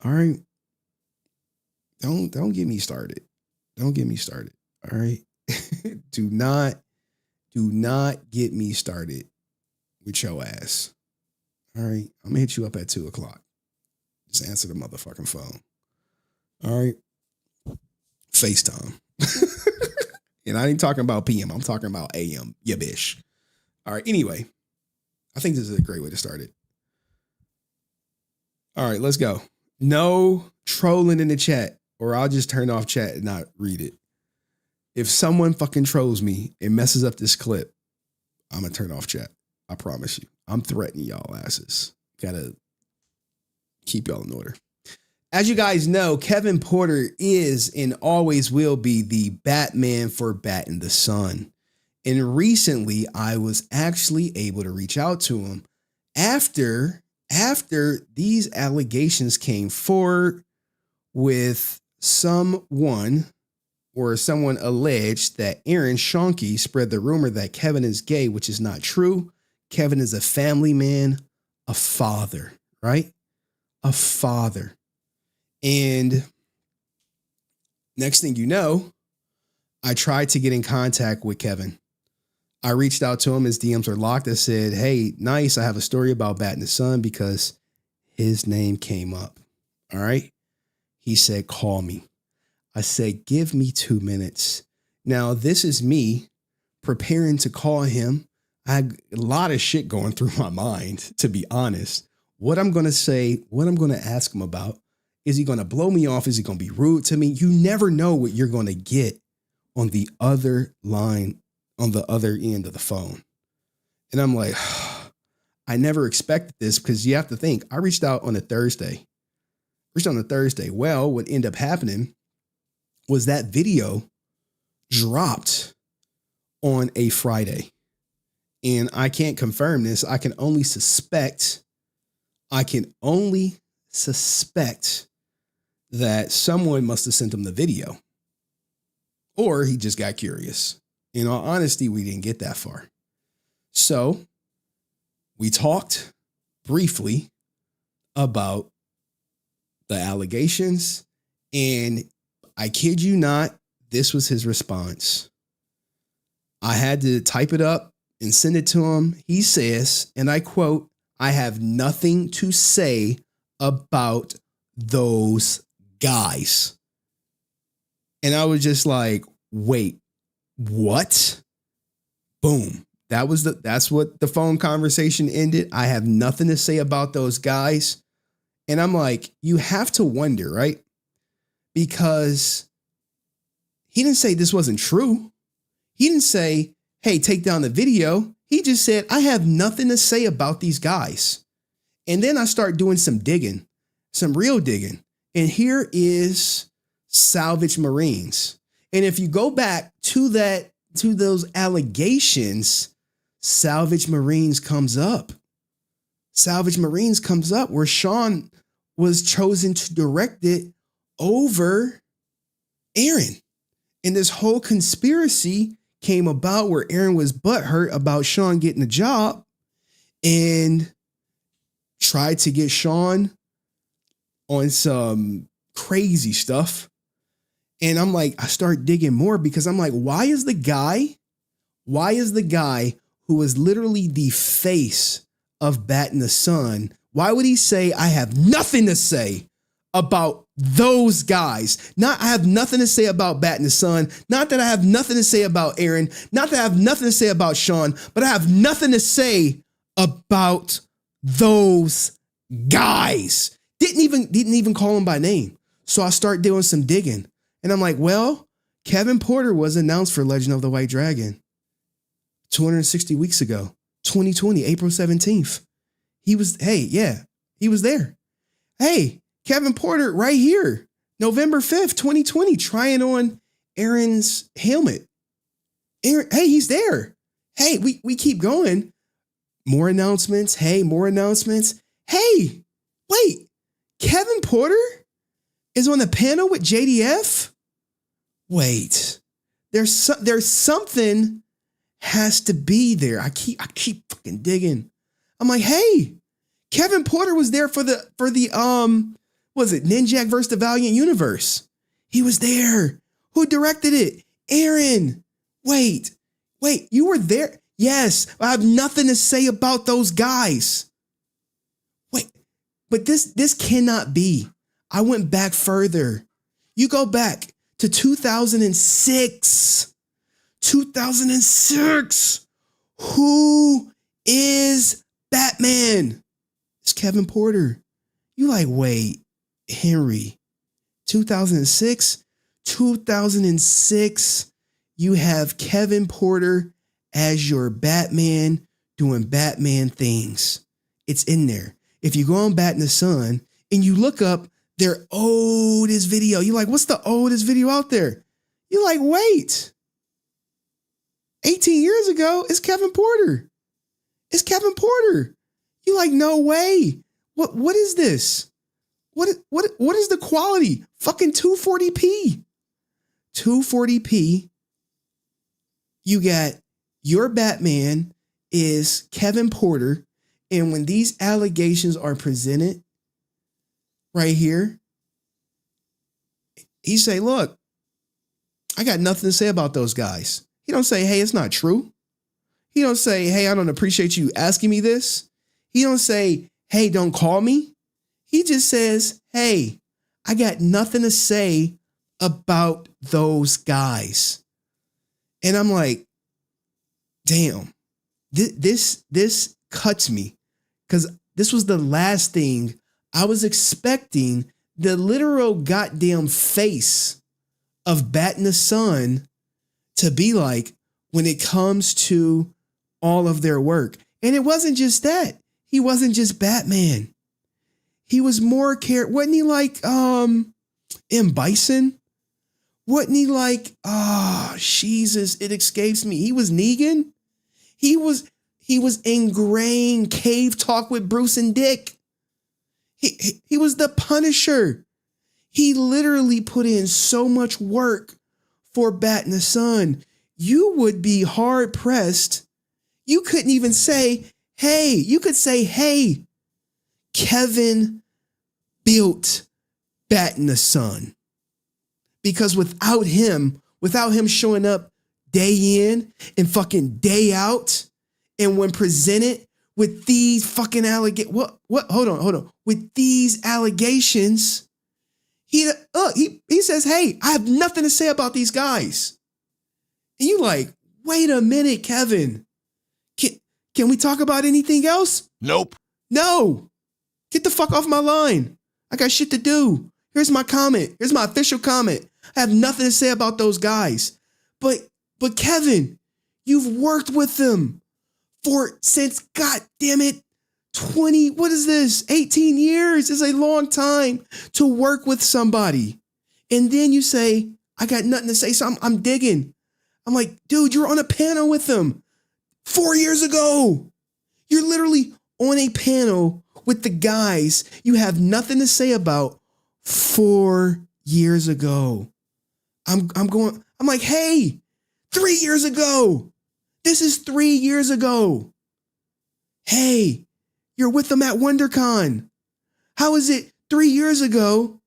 All right. Don't get me started. Don't get me started. All right. Do not get me started with your ass. All right. I'm gonna hit you up at 2:00. Just answer the motherfucking phone. All right. FaceTime. And I ain't talking about PM. I'm talking about AM. Yeah, bitch. All right. Anyway, I think this is a great way to start it. All right, let's go. No trolling in the chat, or I'll just turn off chat and not read it. If someone fucking trolls me and messes up this clip, I'm going to turn off chat. I promise you. I'm threatening y'all asses. Gotta keep y'all in order. As you guys know, Kevin Porter is and always will be the Batman for Batting the Sun. And recently, I was actually able to reach out to him after these allegations came forward with someone alleged that Aaron Schoenke spread the rumor that Kevin is gay, which is not true. Kevin is a family man, a father, right? A father. And next thing you know, I tried to get in contact with Kevin. I reached out to him. His DMs are locked. I said, hey, nice. I have a story about Batting the Sun because his name came up. All right. He said, call me. I said, give me 2 minutes. Now, this is me preparing to call him. I had a lot of shit going through my mind, to be honest. What I'm going to say, what I'm going to ask him about. Is he going to blow me off? Is he going to be rude to me? You never know what you're going to get on the other line, on the other end of the phone. And I'm like, I never expected this because you have to think, I reached out on a Thursday. Well, what ended up happening was that video dropped on a Friday. And I can't confirm this. I can only suspect that someone must have sent him the video. Or he just got curious. In all honesty, we didn't get that far. So we talked briefly about the allegations, and I kid you not, this was his response. I had to type it up and send it to him. He says, and I quote, "I have nothing to say about those guys." And I was just like, wait, what? Boom. That's what the phone conversation ended. I have nothing to say about those guys. And I'm like, you have to wonder, right? Because he didn't say this wasn't true. He didn't say, hey, take down the video. He just said, I have nothing to say about these guys. And then I start doing some digging, some real digging. And here is Salvage Marines. And if you go back to those allegations, Salvage Marines comes up. Salvage Marines comes up where Sean was chosen to direct it over Aaron. And this whole conspiracy came about where Aaron was butthurt about Sean getting a job and tried to get Sean on some crazy stuff. And I'm like, I start digging more because I'm like, why is the guy who was literally the face of Bat in the Sun, why would he say, I have nothing to say about those guys? Not I have nothing to say about Bat in the Sun. Not that I have nothing to say about Aaron. Not that I have nothing to say about Sean, but I have nothing to say about those guys. Didn't even call him by name. So I start doing some digging. And I'm like, well, Kevin Porter was announced for Legend of the White Dragon 260 weeks ago, 2020, April 17th. He was there. Hey, Kevin Porter right here, November 5th, 2020, trying on Aaron's helmet. Aaron, hey, he's there. Hey, we keep going. More announcements. Hey, more announcements. Hey, wait, Kevin Porter is on the panel with JDF? Wait, there's something has to be there. I keep fucking digging. I'm like, hey, Kevin Porter was there for the was it Ninjak versus the Valiant Universe? He was there. Who directed it? Aaron. Wait, you were there? Yes, I have nothing to say about those guys. Wait, but this cannot be. I went back further. You go back to 2006. 2006. Who is Batman? It's Kevin Porter. You like, wait, Henry, 2006? 2006, you have Kevin Porter as your Batman doing Batman things. It's in there. If you go on Bat in the Sun and you look up their oldest video, you're like, what's the oldest video out there? You're like, wait, 18 years ago, it's Kevin Porter. It's Kevin Porter. You're like, no way. What is this? What is the quality? Fucking 240p. 240p. You got your Batman is Kevin Porter. And when these allegations are presented right here, he say, look, I got nothing to say about those guys. He don't say, hey, it's not true. He don't say, hey, I don't appreciate you asking me this. He don't say, hey, don't call me. He just says, hey, I got nothing to say about those guys. And I'm like, damn, this cuts me, because this was the last thing I was expecting the literal goddamn face of Bat in the Sun to be like when it comes to all of their work. And it wasn't just that. he wasn't just Batman. He was more wasn't he like M. Bison? Wasn't he like Jesus, it escapes me. He was Negan. He was ingrained cave talk with Bruce and Dick. He was the Punisher. He literally put in so much work for Bat in the Sun. You would be hard pressed. You couldn't even say, hey, you could say, hey, Kevin built Bat in the Sun. Because without him showing up day in and fucking day out, and when presented with these fucking hold on. With these allegations, he says, hey, I have nothing to say about these guys. And you like, wait a minute, Kevin. Can we talk about anything else? Nope. No. Get the fuck off my line. I got shit to do. Here's my comment. Here's my official comment. I have nothing to say about those guys. But Kevin, you've worked with them since, God damn it, 18 years is a long time to work with somebody. And then you say, I got nothing to say, so I'm digging. I'm like, dude, you're on a panel with them 4 years ago. You're literally on a panel with the guys you have nothing to say about 4 years ago. I'm like, hey, 3 years ago. This is 3 years ago. Hey, you're with them at WonderCon. How is it 3 years ago?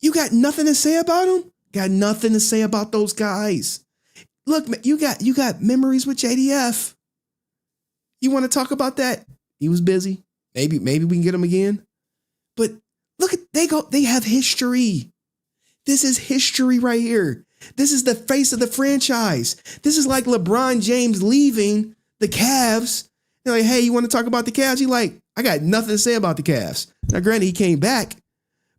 You got nothing to say about them? Got nothing to say about those guys. Look, you got memories with JDF. You want to talk about that? He was busy. Maybe we can get him again. But look, they have history. This is history right here. This is the face of the franchise. This is like LeBron James leaving the Cavs. They're like, hey, you want to talk about the Cavs? He's like, I got nothing to say about the Cavs. Now, granted, he came back,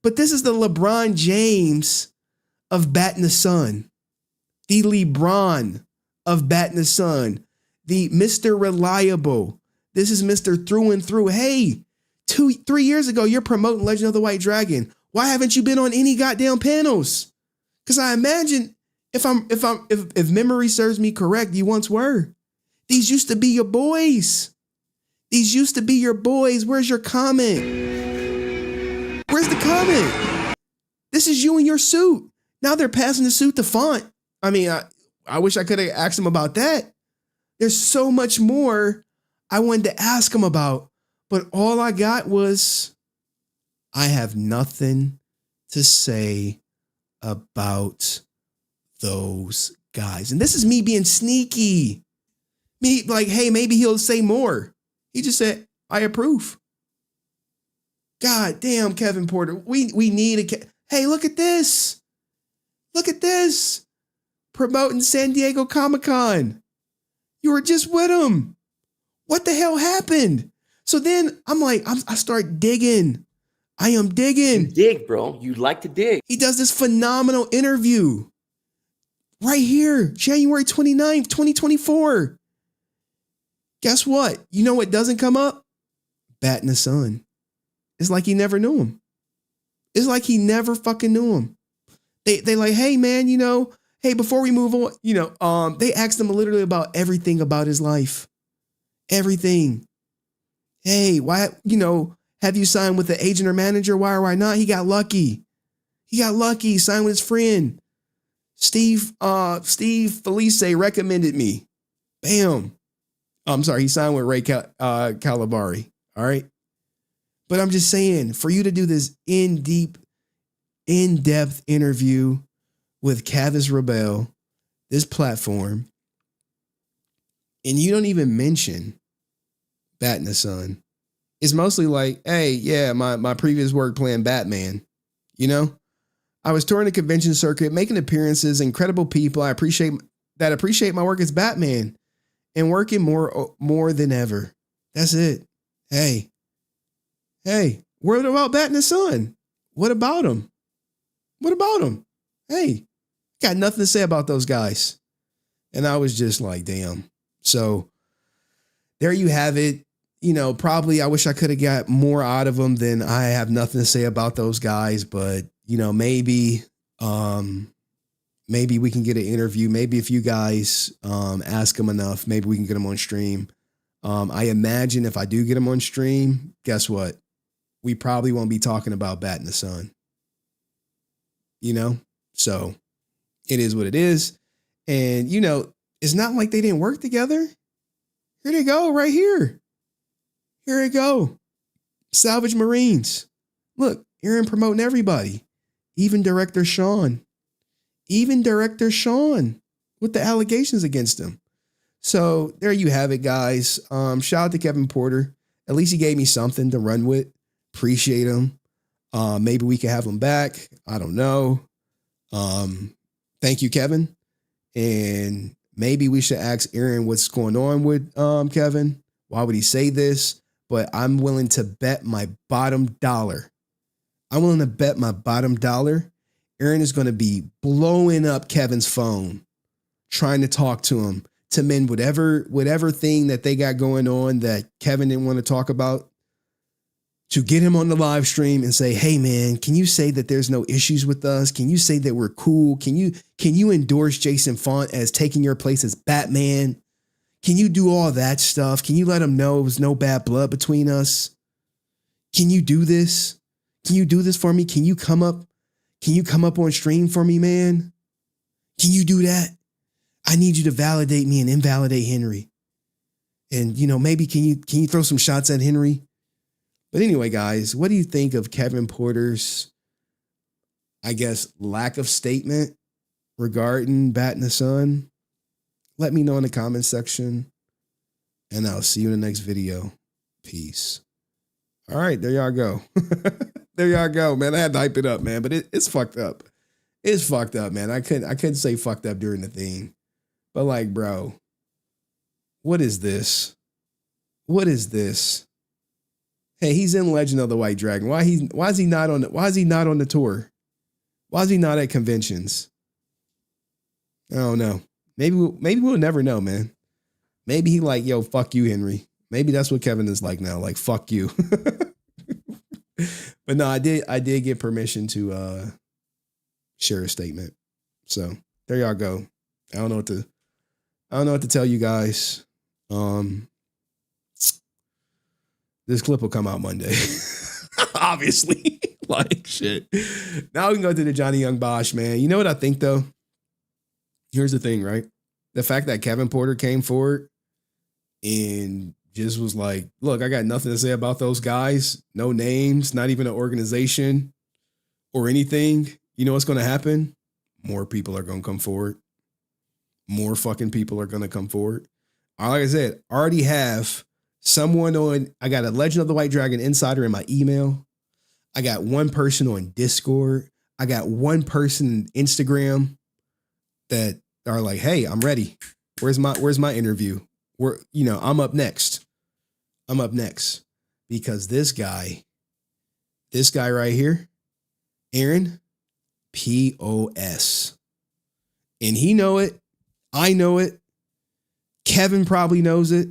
but this is the LeBron James of Bat in the Sun. The LeBron of Bat in the Sun. The Mr. Reliable. This is Mr. Through and Through. Hey, 3 years ago, you're promoting Legend of the White Dragon. Why haven't you been on any goddamn panels? Because I imagine if memory serves me correct, you once were. These used to be your boys. These used to be your boys. Where's your comment? Where's the comment? This is you in your suit. Now they're passing the suit to Font. I mean, I wish I could have asked him about that. There's so much more I wanted to ask him about, but all I got was, I have nothing to say about those guys. And this is me being sneaky. Me like, hey, maybe he'll say more. He just said, I approve. God damn, Kevin Porter. We need hey, look at this. Look at this. Promoting San Diego Comic-Con. You were just with him. What the hell happened? So then I'm like, I start digging. I am digging. You dig, bro. You like to dig. He does this phenomenal interview right here, January 29th, 2024. Guess what? You know what doesn't come up? Bat in the Sun. It's like he never knew him. It's like he never fucking knew him. They like, hey man, hey, before we move on, they asked him literally about everything about his life. Everything. Hey, why, have you signed with the agent or manager? Why or why not? He got lucky. He signed with his friend. Steve Felice recommended me. Bam. I'm sorry, he signed with Ray Calabari. All right. But I'm just saying, for you to do this in-depth interview with Cavis Rebel, this platform, and you don't even mention Bat in the Sun. It's mostly like, hey, yeah, my previous work playing Batman. I was touring the convention circuit, making appearances, incredible people. I appreciate my work as Batman and working more than ever. That's it. Hey, what about Bat in the Sun? What about him? Hey, got nothing to say about those guys. And I was just like, damn. So there you have it. probably I wish I could have got more out of them than I have nothing to say about those guys. But, maybe we can get an interview. Maybe if you guys ask them enough, maybe we can get them on stream. I imagine if I do get them on stream, guess what? We probably won't be talking about Bat in the Sun. So it is what it is. And, it's not like they didn't work together. Here they go, right here. Here they go. Salvage Marines. Look, Aaron promoting everybody. Even Director Sean. With the allegations against him. So there you have it, guys. Shout out to Kevin Porter. At least he gave me something to run with. Appreciate him. Maybe we can have him back. I don't know. Thank you, Kevin. And maybe we should ask Aaron what's going on with Kevin. Why would he say this? But I'm willing to bet my bottom dollar. Aaron is going to be blowing up Kevin's phone, trying to talk to him, to mend whatever thing that they got going on that Kevin didn't want to talk about, to get him on the live stream and say, hey man, can you say that there's no issues with us? Can you say that we're cool? Can you endorse Jason Font as taking your place as Batman? Can you do all that stuff? Can you let him know it was no bad blood between us? Can you do this? Can you do this for me? Can you come up on stream for me, man? Can you do that? I need you to validate me and invalidate Henry. And, maybe can you throw some shots at Henry? But anyway, guys, what do you think of Kevin Porter's, I guess, lack of statement regarding Bat in the Sun? Let me know in the comments section, and I'll see you in the next video. Peace. All right, there y'all go. There y'all go, man. I had to hype it up, man, but it's fucked up. It's fucked up, man. I couldn't say fucked up during the thing. But like, bro, what is this? What is this? Hey, he's in Legend of the White Dragon. Why is he not on the tour? Why is he not at conventions? I don't know. Maybe we'll never know, man. Maybe he like, yo, fuck you, Henry. Maybe that's what Kevin is like now. Like, fuck you. But no, I did get permission to share a statement. So there y'all go. I don't know what to tell you guys. This clip will come out Monday. Obviously. Like shit. Now we can go to the Johnny Young Bosh, man. You know what I think though? Here's the thing, right? The fact that Kevin Porter came forward and just was like, look, I got nothing to say about those guys. No names, not even an organization or anything. You know what's going to happen? More people are going to come forward. More fucking people are going to come forward. Like I said, I already have someone on, I got a Legend of the White Dragon insider in my email. I got one person on Discord. I got one person on Instagram that are like, hey, I'm ready. Where's my interview? I'm up next. I'm up next because this guy right here, Aaron, POS. And he know it. I know it. Kevin probably knows it.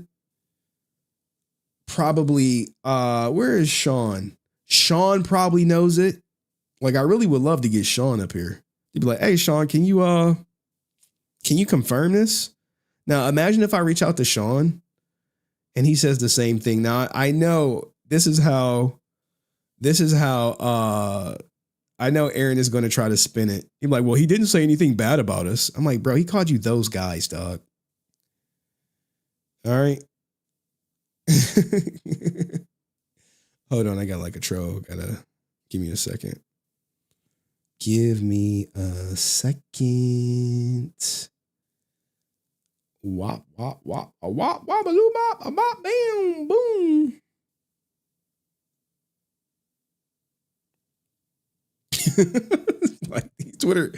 Probably, where is Sean? Sean probably knows it. Like, I really would love to get Sean up here. He'd be like, hey, Sean, can you confirm this? Now, imagine if I reach out to Sean and he says the same thing. Now, I know this is how I know Aaron is going to try to spin it. He's like, well, he didn't say anything bad about us. I'm like, bro, he called you those guys, dog. All right. Hold on. I got like a troll. Give me a second. Give me a second. Wop, wop, wop, a wop, wop, a loo, bop, a bop, bam, boom. Twitter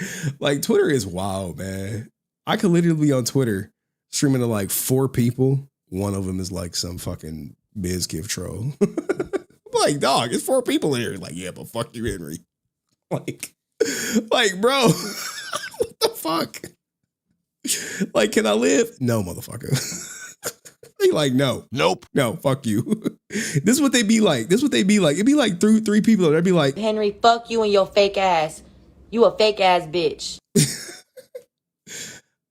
is wild, man. I could literally be on Twitter streaming to like 4 people. One of them is like some fucking BizKiv troll. Like, dog, it's 4 people in here. Like, yeah, but fuck you, Henry. Like, bro, what the fuck? Like, can I live? No, motherfucker. like, no, nope, no, fuck you. This is what they be like. This is what they be like. It'd be like three people. They'd be like, Henry, fuck you and your fake ass. You a fake ass bitch.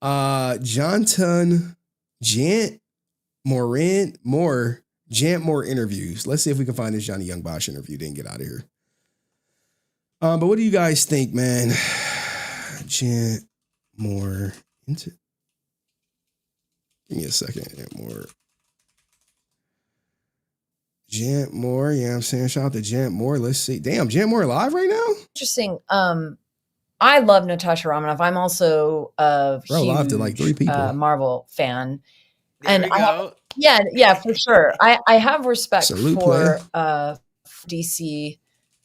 Jonton, Jant More interviews. Let's see if we can find this Johnny Young Bosh interview. Didn't get out of here. But what do you guys think, man? Jant More. Give me a second. Jant More. Yeah, I'm saying shout out to Jant More. Let's see. Damn, Jant More live right now? Interesting. I love Natasha Romanoff. I'm also a huge live to like 3 people. Marvel fan. And yeah, for sure. I have respect for DC.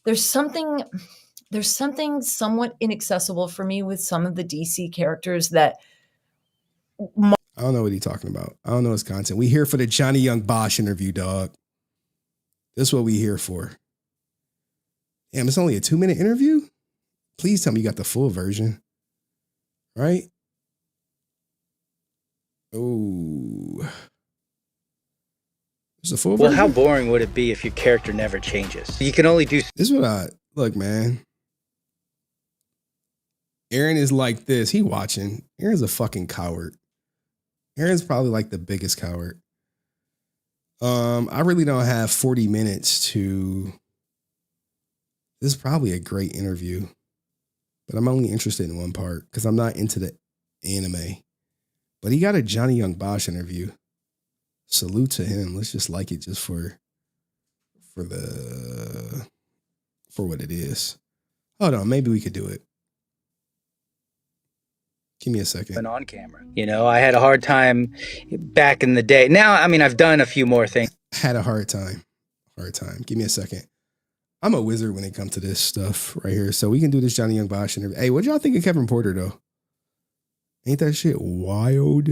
There's something somewhat inaccessible for me with some of the DC characters that I don't know what he's talking about. I don't know his content. We here for the Johnny Young Bosh interview, dog. This is what we here for. Damn, it's only a 2-minute interview? Please tell me you got the full version. Right? Oh. It's a full version? Well, how boring would it be if your character never changes? You can only do... This is what look, man. Aaron is like this. He watching. Aaron's a fucking coward. Aaron's probably like the biggest coward. I really don't have 40 minutes to... This is probably a great interview. But I'm only interested in one part because I'm not into the anime. But he got a Johnny Young Bosh interview. Salute to him. Let's just like it just for what it is. Hold on, maybe we could do it. Give me a second. On camera. You know, I had a hard time back in the day. Now, I mean, I've done a few more things. Had a hard time. Give me a second. I'm a wizard when it comes to this stuff right here. So we can do this Johnny Young Bosh interview. Hey, what y'all think of Kevin Porter, though? Ain't that shit wild?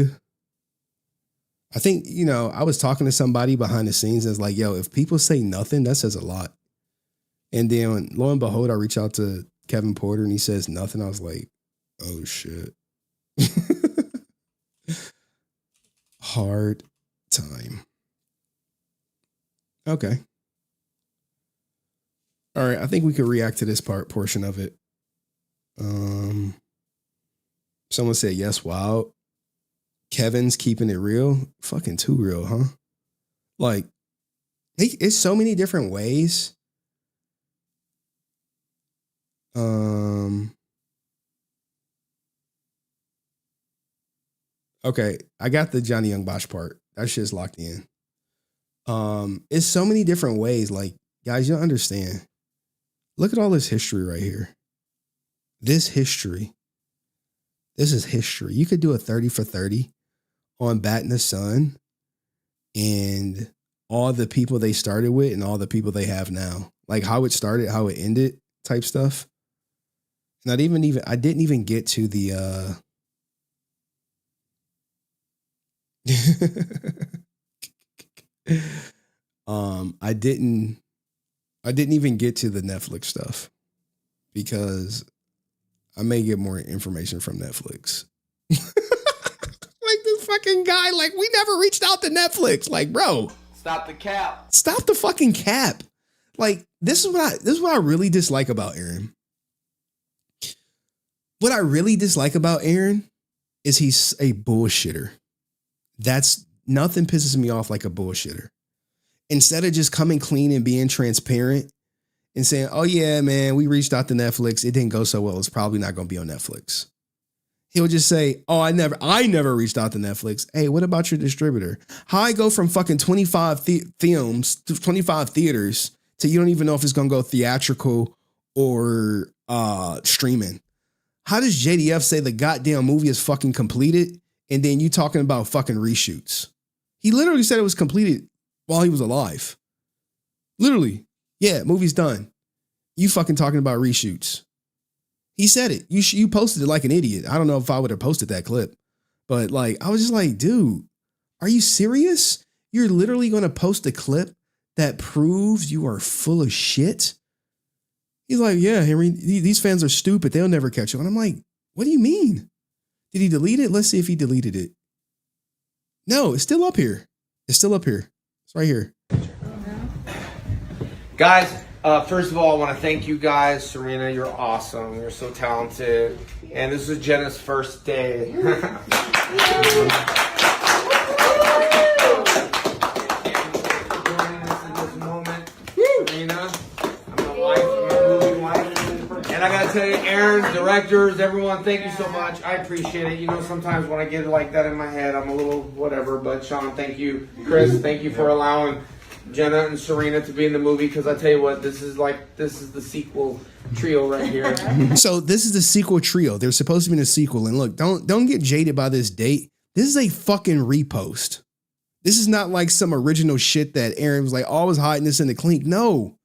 I think, I was talking to somebody behind the scenes that's like, yo, if people say nothing, that says a lot. And then lo and behold, I reach out to Kevin Porter and he says nothing. I was like, oh shit. Hard time. Okay. All right, I think we could react to this portion of it. Someone said, yes, wow. Kevin's keeping it real. Fucking too real, huh? Like, it's so many different ways. Okay, I got the Johnny Young Bosh part. That shit's locked in. It's so many different ways. Like, guys, you'll understand. Look at all this history right here. This is history. You could do a 30 for 30 on Bat in the Sun and all the people they started with and all the people they have now. Like how it started, how it ended type stuff. And I didn't even get to the I didn't even get to the Netflix stuff because I may get more information from Netflix. Like this fucking guy, like we never reached out to Netflix. Like, bro, stop the cap. Stop the fucking cap. Like this is what I really dislike about Aaron. What I really dislike about Aaron is he's a bullshitter. That's nothing pisses me off like a bullshitter. Instead of just coming clean and being transparent and saying, oh yeah, man, we reached out to Netflix. It didn't go so well. It's probably not going to be on Netflix. He'll just say, oh, I never reached out to Netflix. Hey, what about your distributor? How I go from fucking 25 films to 25 theaters to you don't even know if it's going to go theatrical or streaming. How does JDF say the goddamn movie is fucking completed and then you talking about fucking reshoots? He literally said it was completed while he was alive. Literally. Yeah, movie's done. You fucking talking about reshoots. He said it. You posted it like an idiot. I don't know if I would have posted that clip. But like, I was just like, dude, are you serious? You're literally going to post a clip that proves you are full of shit? He's like, yeah, Henry, these fans are stupid. They'll never catch on. I'm like, what do you mean? Did he delete it? Let's see if he deleted it. No, it's still up here. It's still up here. It's right here. Guys, first of all, I want to thank you guys. Serena, you're awesome. You're so talented. And this is Jenna's first day. And I gotta tell you, Aaron, directors, everyone, thank you so much. I appreciate it. You know, sometimes when I get it like that in my head, I'm a little whatever. But Sean, thank you. Chris, thank you for allowing Jenna and Serena to be in the movie. Because I tell you what, this is the sequel trio right here. So this is the sequel trio. They're supposed to be in a sequel. And look, don't get jaded by this date. This is a fucking repost. This is not like some original shit that Aaron was like, oh, I was hiding this in the clink. No,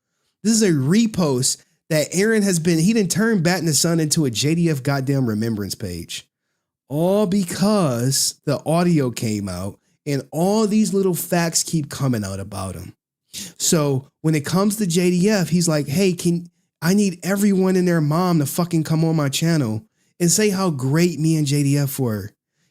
this is a repost that Aaron has been, he didn't turn Bat in the Sun into a JDF goddamn remembrance page. All because the audio came out and all these little facts keep coming out about him. So when it comes to JDF, he's like, hey, I need everyone and their mom to fucking come on my channel and say how great me and JDF were.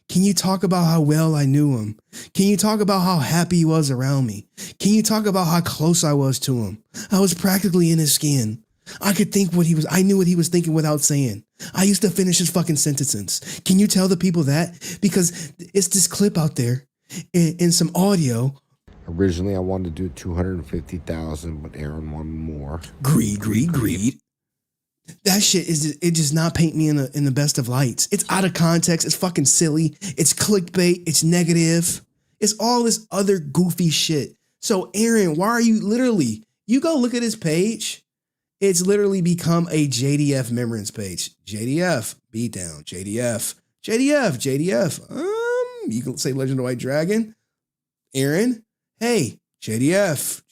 Can you talk about how well I knew him? Can you talk about how happy he was around me? Can you talk about how close I was to him? I was practically in his skin. I could think I knew what he was thinking without saying. I used to finish his fucking sentences. Can you tell the people that? Because it's this clip out there in some audio. Originally, I wanted to do 250,000, but Aaron wanted more. Greed. That shit it does not paint me in the best of lights. It's out of context. It's fucking silly. It's clickbait. It's negative. It's all this other goofy shit. So Aaron, why are you you go look at his page. It's literally become a JDF remembrance page. JDF, beatdown. JDF. You can say Legend of the White Dragon. Aaron, hey, JDF.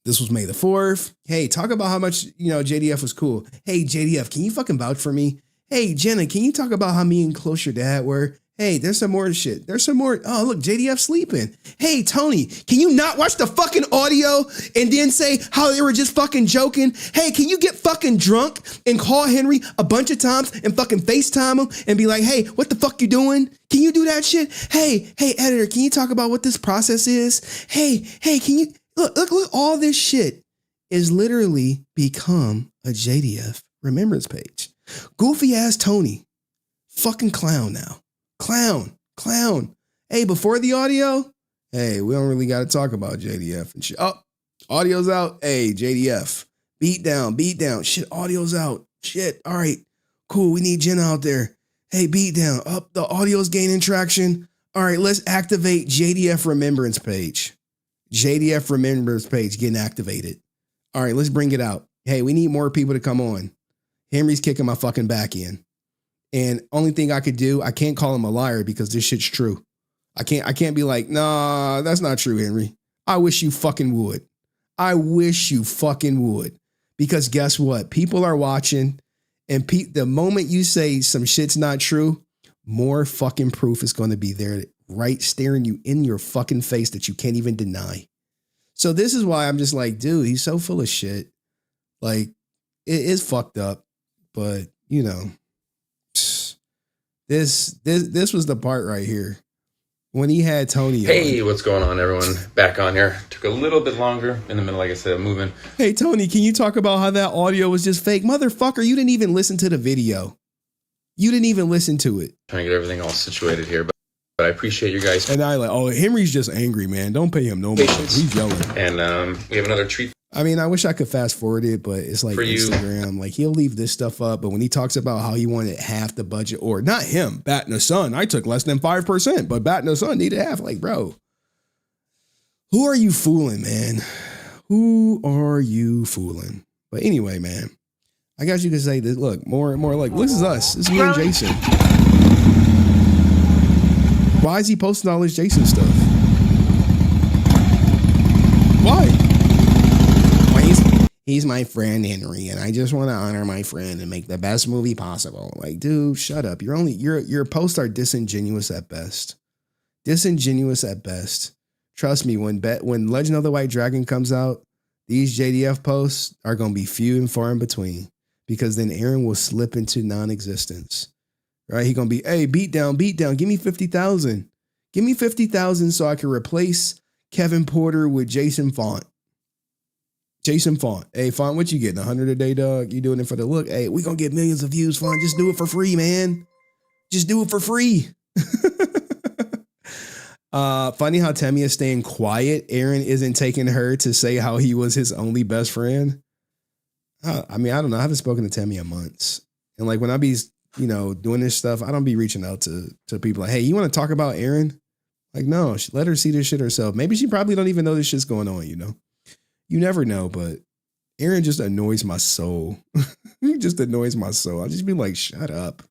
This was May the 4th. Hey, talk about how much, JDF was cool. Hey, JDF, can you fucking vouch for me? Hey, Jenna, can you talk about how me and close your dad were? Hey, there's some more shit. There's some more. Oh, look, JDF sleeping. Hey, Tony, can you not watch the fucking audio and then say how they were just fucking joking? Hey, can you get fucking drunk and call Henry a bunch of times and fucking FaceTime him and be like, hey, what the fuck you doing? Can you do that shit? Hey, editor, can you talk about what this process is? Hey, can you look, all this shit is literally become a JDF remembrance page. Goofy ass Tony, fucking clown now. Clown. Hey, before the audio, hey, we don't really got to talk about JDF and shit. Oh, audio's out. Hey, JDF. Beat down. Shit, audio's out. Shit. All right, cool. We need Jenna out there. Hey, beat down. Up, the audio's gaining traction. All right, let's activate JDF remembrance page. JDF remembrance page getting activated. All right, let's bring it out. Hey, we need more people to come on. Henry's kicking my fucking back in. And only thing I could do, I can't call him a liar because this shit's true. I can't be like, nah, that's not true, Henry. I wish you fucking would. Because guess what? People are watching, and the moment you say some shit's not true, more fucking proof is going to be there, right staring you in your fucking face that you can't even deny. So this is why I'm just like, dude, he's so full of shit. Like, it is fucked up, but This was the part right here when he had Tony. Hey, what's going on, everyone? Back on here. Took a little bit longer in the middle, like I said, of moving. Hey, Tony, can you talk about how that audio was just fake? Motherfucker, you didn't even listen to the video. You didn't even listen to it. Trying to get everything all situated here, but I appreciate you guys. And I Henry's just angry, man. Don't pay him no mind. He's yelling. And we have another treat. I mean, I wish I could fast forward it, but it's like Instagram. Like, he'll leave this stuff up, but when he talks about how he wanted half the budget, or not him, Bat in the Sun, I took less than 5%, but Bat in the Sun needed half. Like, bro, who are you fooling, man? Who are you fooling? But anyway, man, I guess you could say this. Look, more like, this is us. This is me and Jason. Why is he posting all this Jason stuff? Why? He's my friend Henry, and I just want to honor my friend and make the best movie possible. Like, dude, shut up. Your posts are disingenuous at best. Trust me, when Legend of the White Dragon comes out, these JDF posts are gonna be few and far in between, because then Aaron will slip into non-existence. Right? He's gonna be, hey, beat down, give me 50,000. Give me 50,000 so I can replace Kevin Porter with Jason Font. Jason Font. Hey, Font, what you getting? 100 a day, dog? You doing it for the look? Hey, we gonna get millions of views, Font. Just do it for free, man. Just do it for free. Funny how Temmie is staying quiet. Aaron isn't taking her to say how he was his only best friend. I mean, I don't know. I haven't spoken to Temmie in months. And like when I be, doing this stuff, I don't be reaching out to people like, hey, you want to talk about Aaron? Like, no, let her see this shit herself. Maybe she probably don't even know this shit's going on, You never know, but Aaron just annoys my soul. He just annoys my soul. I'll just be like, shut up.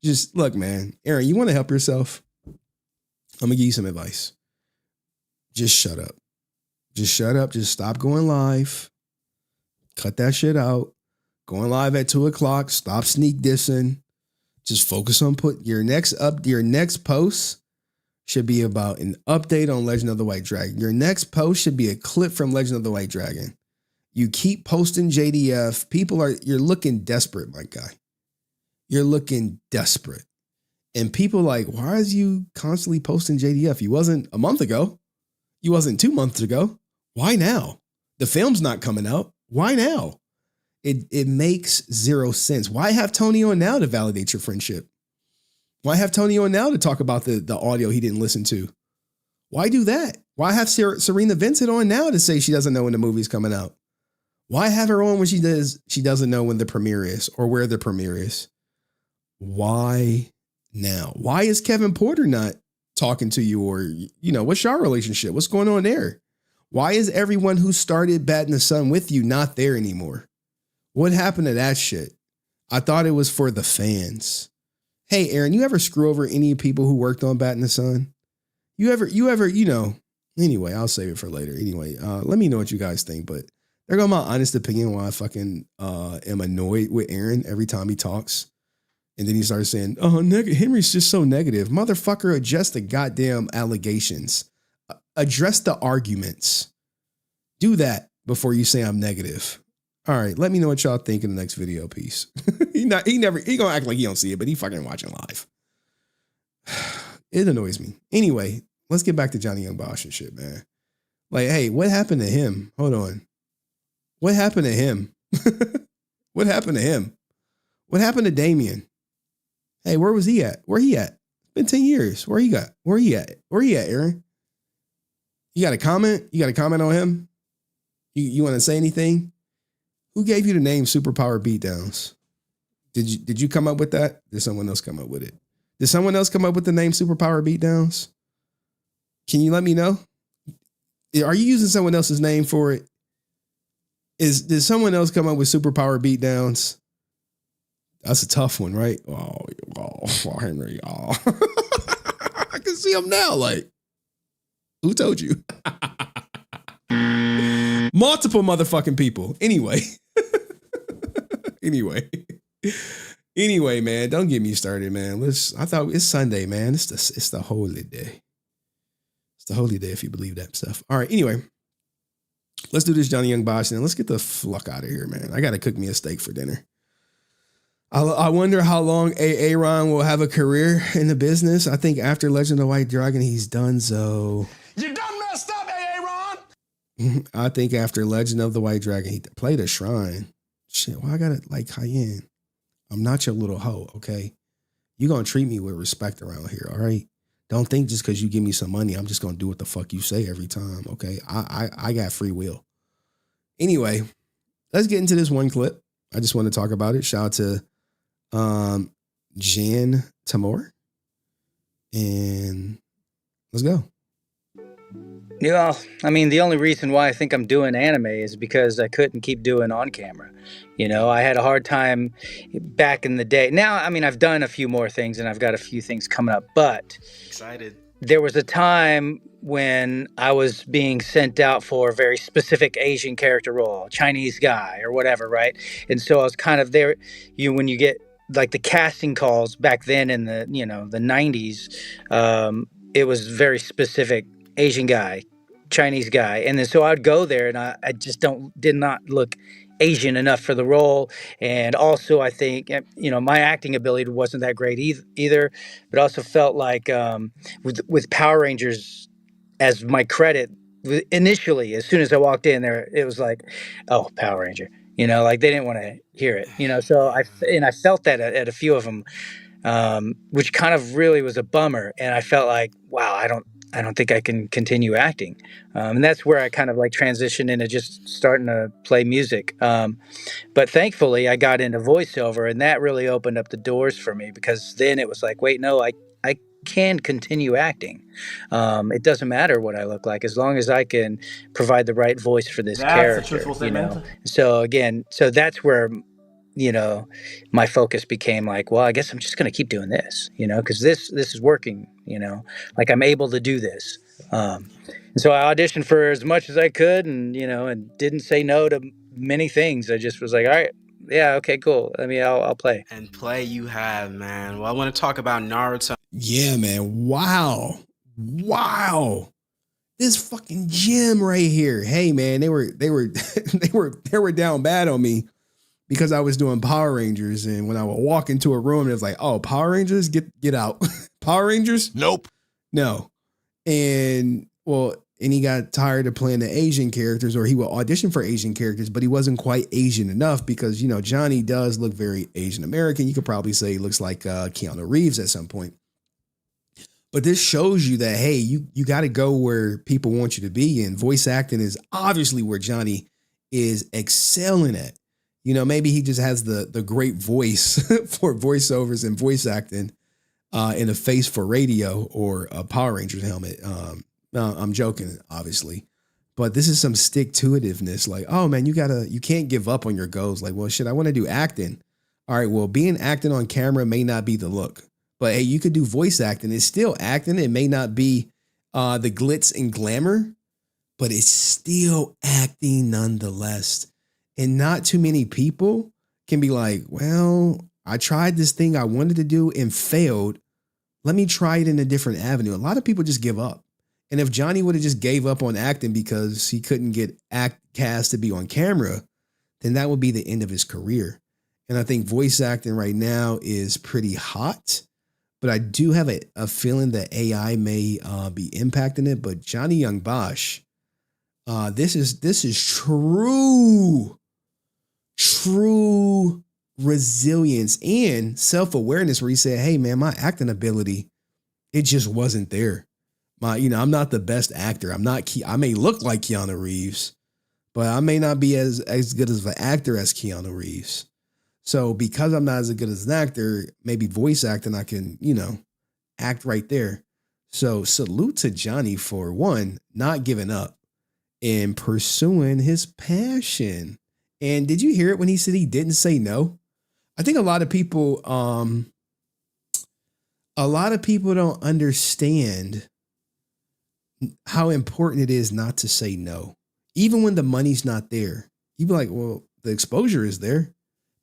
Just look, man. Aaron, you want to help yourself? I'm going to give you some advice. Just shut up. Just shut up. Just stop going live. Cut that shit out. Going live at 2:00. Stop sneak dissing. Just focus on your next post should be about an update on Legend of the White Dragon. Your next post should be a clip from Legend of the White Dragon. You keep posting JDF. You're looking desperate, my guy. You're looking desperate. And people like, why is you constantly posting JDF? You wasn't a month ago. You wasn't 2 months ago. Why now? The film's not coming out. Why now? It makes zero sense. Why have Tony on now to validate your friendship? Why have Tony on now to talk about the audio he didn't listen to? Why do that? Why have Serena Vincent on now to say she doesn't know when the movie's coming out? Why have her on when she doesn't know when the premiere is or where the premiere is? Why now? Why is Kevin Porter not talking to you? Or, what's your relationship? What's going on there? Why is everyone who started Bat in the Sun with you not there anymore? What happened to that shit? I thought it was for the fans. Hey, Aaron, you ever screw over any people who worked on Bat in the Sun? You ever, anyway, I'll save it for later. Anyway, let me know what you guys think, but there go my honest opinion why I fucking am annoyed with Aaron every time he talks. And then he starts saying, Henry's just so negative. Motherfucker, address the goddamn allegations. Address the arguments. Do that before you say I'm negative. All right, let me know what y'all think in the next video. Peace. He gonna act like he don't see it, but he fucking watching live. It annoys me. Anyway, let's get back to Johnny Young Bosh and shit, man. Like, hey, what happened to him? Hold on. What happened to him? What happened to him? What happened to Damien? Hey, where was he at? Where he at? It's been 10 years. Where he at? Where he at, Aaron? You got a comment? You got a comment on him? You want to say anything? Who gave you the name Superpower Beatdowns? Did you come up with that? Did someone else come up with it? Did someone else come up with the name Superpower Beatdowns? Can you let me know? Are you using someone else's name for it? Did someone else come up with Superpower Beatdowns? That's a tough one, right? Oh, Henry. Oh. I can see him now. Like, who told you? Multiple motherfucking people. Anyway, man, don't get me started, man. I thought it's Sunday, man. It's the holy day. It's the holy day if you believe that stuff. All right. Anyway, let's do this Johnny Young Bosh and let's get the fuck out of here, man. I got to cook me a steak for dinner. I wonder how long Aaron will have a career in the business. I think after Legend of the White Dragon, he's done so. You done messed up, Aaron. I think after Legend of the White Dragon, he played a shrine. Shit, why I gotta like Cayenne? I'm not your little hoe, okay? You're gonna treat me with respect around here, all right? Don't think just because you give me some money, I'm just gonna do what the fuck you say every time, okay? I got free will. Anyway, let's get into this one clip. I just want to talk about it. Shout out to Jan Tamor. And let's go. Yeah, I mean, the only reason why I think I'm doing anime is because I couldn't keep doing on camera. I had a hard time back in the day. Now, I mean, I've done a few more things and I've got a few things coming up, but excited. There was a time when I was being sent out for a very specific Asian character role, Chinese guy or whatever, right? And so I was kind of there, when you get like the casting calls back then in the, the 90s, it was very specific. Asian guy, Chinese guy. And then so I'd go there and I just did not look Asian enough for the role. And also, I think, my acting ability wasn't that great either, but also felt like with Power Rangers as my credit, initially, as soon as I walked in there, it was like, oh, Power Ranger. Like they didn't want to hear it. So I felt that at a few of them, which kind of really was a bummer. And I felt like, wow, I don't think I can continue acting. And that's where I kind of like transitioned into just starting to play music. But thankfully I got into voiceover, and that really opened up the doors for me, because then it was like, wait, no, I can continue acting. It doesn't matter what I look like, as long as I can provide the right voice for this That's character. a truthful statement. So that's where my focus became like, well, I guess I'm just going to keep doing this, because this is working, like I'm able to do this. And so I auditioned for as much as I could, and and didn't say no to many things. I just was like, all right, yeah, okay, cool. I'll play. And play you have, man. Well, I want to talk about Naruto. Yeah, man. Wow. This fucking gem right here. Hey, man, they were they were down bad on me because I was doing Power Rangers, and when I would walk into a room, it was like, oh, Power Rangers, get out. Power Rangers? Nope. No. And he got tired of playing the Asian characters, or he would audition for Asian characters, but he wasn't quite Asian enough, because, Johnny does look very Asian American. You could probably say he looks like Keanu Reeves at some point. But this shows you that, hey, you got to go where people want you to be. And voice acting is obviously where Johnny is excelling at. Maybe he just has the great voice for voiceovers and voice acting in a face for radio or a Power Rangers helmet. No, I'm joking, obviously. But this is some stick-to-itiveness. Like, oh, man, you can't give up on your goals. Like, well, shit, I want to do acting. All right, well, being acting on camera may not be the look. But, hey, you could do voice acting. It's still acting. It may not be the glitz and glamour, but it's still acting nonetheless. And not too many people can be like, well, I tried this thing I wanted to do and failed. Let me try it in a different avenue. A lot of people just give up. And if Johnny would have just gave up on acting because he couldn't get cast to be on camera, then that would be the end of his career. And I think voice acting right now is pretty hot. But I do have a feeling that AI may be impacting it. But Johnny Young Bosh, this is true resilience and self-awareness, where he said, hey, man, my acting ability, it just wasn't there. I'm not the best actor. I may look like Keanu Reeves, but I may not be as good as an actor as Keanu Reeves. So because I'm not as good as an actor, maybe voice acting, I can, act right there. So salute to Johnny for, one, not giving up and pursuing his passion. And did you hear it when he said he didn't say no? I think a lot of people don't understand how important it is not to say no. Even when the money's not there, you'd be like, well, the exposure is there.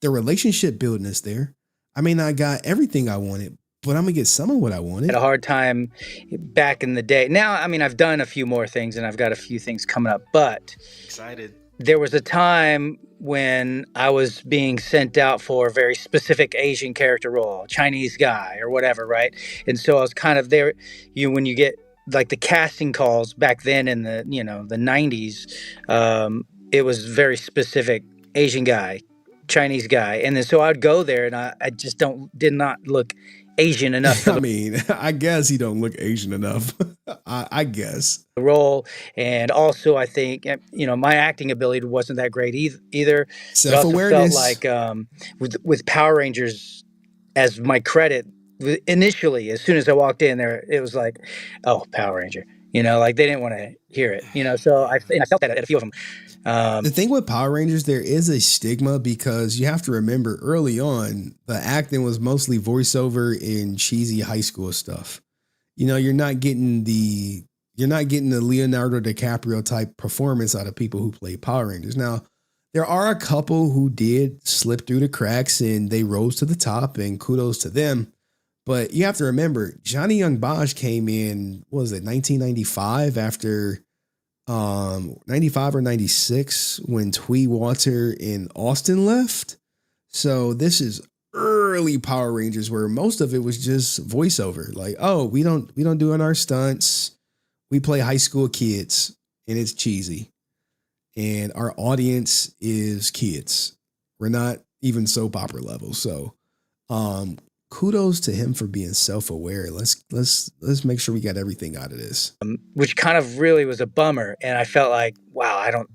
The relationship building is there. I may not got everything I wanted, but I'm going to get some of what I wanted. I had a hard time back in the day. Now, I've done a few more things, and I've got a few things coming up, but Excited. There was a time when I was being sent out for a very specific Asian character role, Chinese guy or whatever, right? And so I was kind of there, when you get like the casting calls back then in the, the 90s, it was very specific Asian guy, Chinese guy. And then so I'd go there, and I just did not look Asian enough. I guess he don't look Asian enough. I guess. The role. And also, I think, my acting ability wasn't that great either. Self-awareness. Felt like with Power Rangers as my credit, initially, as soon as I walked in there, it was like, oh, Power Ranger. Like they didn't want to hear it. So I felt that at a few of them. The thing with Power Rangers, there is a stigma, because you have to remember early on, the acting was mostly voiceover and cheesy high school stuff. You're not getting the Leonardo DiCaprio type performance out of people who play Power Rangers. Now, there are a couple who did slip through the cracks and they rose to the top, and kudos to them. But you have to remember, Johnny Young Bosh came in, 1995, after 95 or 96 when Twee Walter and Austin left. So this is early Power Rangers where most of it was just voiceover. Like, oh, we don't do in our stunts. We play high school kids and it's cheesy. And our audience is kids. We're not even soap opera level. So kudos to him for being self-aware. Let's make sure we got everything out of this. Which kind of really was a bummer. And I felt like, wow, I don't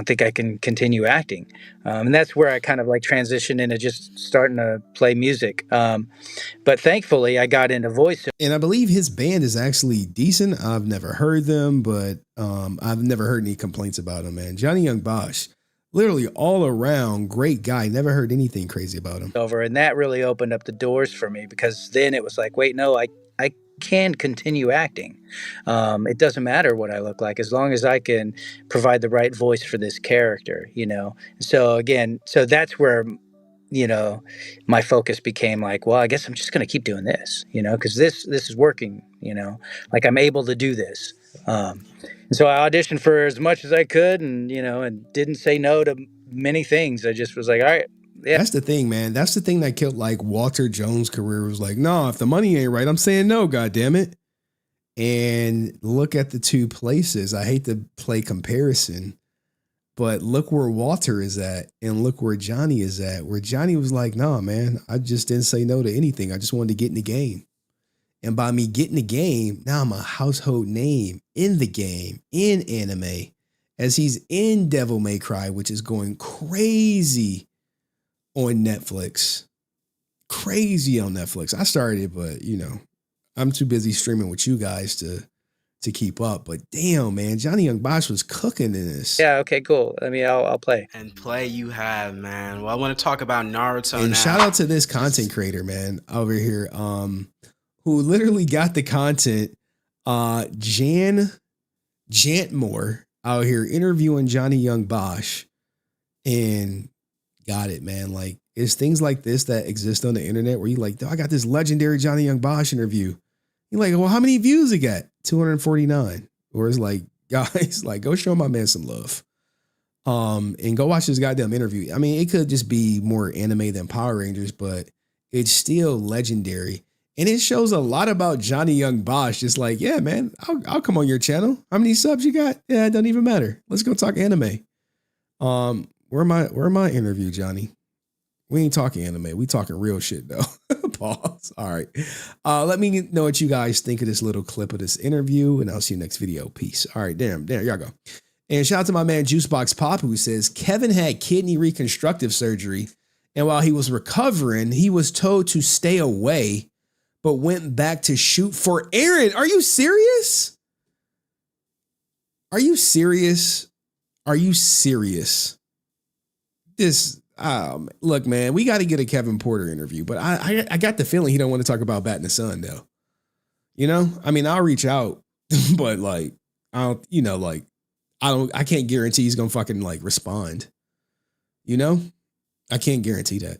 think I can continue acting. And that's where I kind of like transitioned into just starting to play music. But thankfully I got into voice. And I believe his band is actually decent. I've never heard them, but I've never heard any complaints about him, man. Johnny Young Bosh, literally all around great guy. Never heard anything crazy about him. And that really opened up the doors for me because then it was like, wait, no, I can continue acting. It doesn't matter what I look like as long as I can provide the right voice for this character, you know? So again, so that's where, you know, my focus became like, well, I guess I'm just going to keep doing this, you know, because this is working, you know, like I'm able to do this. And so I auditioned for as much as I could and, you know, and didn't say no to many things. I just was like, all right. Yeah. That's the thing, man. That's the thing that killed like Walter Jones' career was like, no, if the money ain't right, I'm saying no, God damn it. And look at the two places. I hate to play comparison, but look where Walter is at and look where Johnny is at, where Johnny was like, nah, man, I just didn't say no to anything. I just wanted to get in the game. And by me getting the game, now I'm a household name in the game, in anime, as he's in Devil May Cry, which is going crazy on Netflix. Crazy on Netflix. I started it, but you know, I'm too busy streaming with you guys to keep up. But damn, man, Johnny Young Bosh was cooking in this. Yeah, okay, cool. I mean, I'll play. And play you have, man. Well, I want to talk about Naruto and now. Shout out to this content creator, man, over here, who literally got the content. Jantmore out here interviewing Johnny Young Bosh and got it, man. Like, it's things like this that exist on the internet where you like, I got this legendary Johnny Young Bosh interview. You're like, well, how many views it got? 249. Or it's like, guys, like, go show my man some love. And go watch this goddamn interview. I mean, it could just be more anime than Power Rangers, but it's still legendary. And it shows a lot about Johnny Young Bosh. Just like, yeah, man, I'll come on your channel. How many subs you got? Yeah, it doesn't even matter. Let's go talk anime. Where my interview, Johnny? We ain't talking anime. We talking real shit though. Pause. All right. Let me know what you guys think of this little clip of this interview, and I'll see you next video. Peace. All right. Damn. Y'all go. And shout out to my man Juicebox Pop, who says Kevin had kidney reconstructive surgery, and while he was recovering, he was told to stay away, but went back to shoot for Aaron. Are you serious? Are you serious? Are you serious? This, look, man, we got to get a Kevin Porter interview, but I got the feeling he don't want to talk about Bat in the Sun though. You know, I mean, I'll reach out, but like, I can't guarantee he's going to fucking like respond. You know, I can't guarantee that.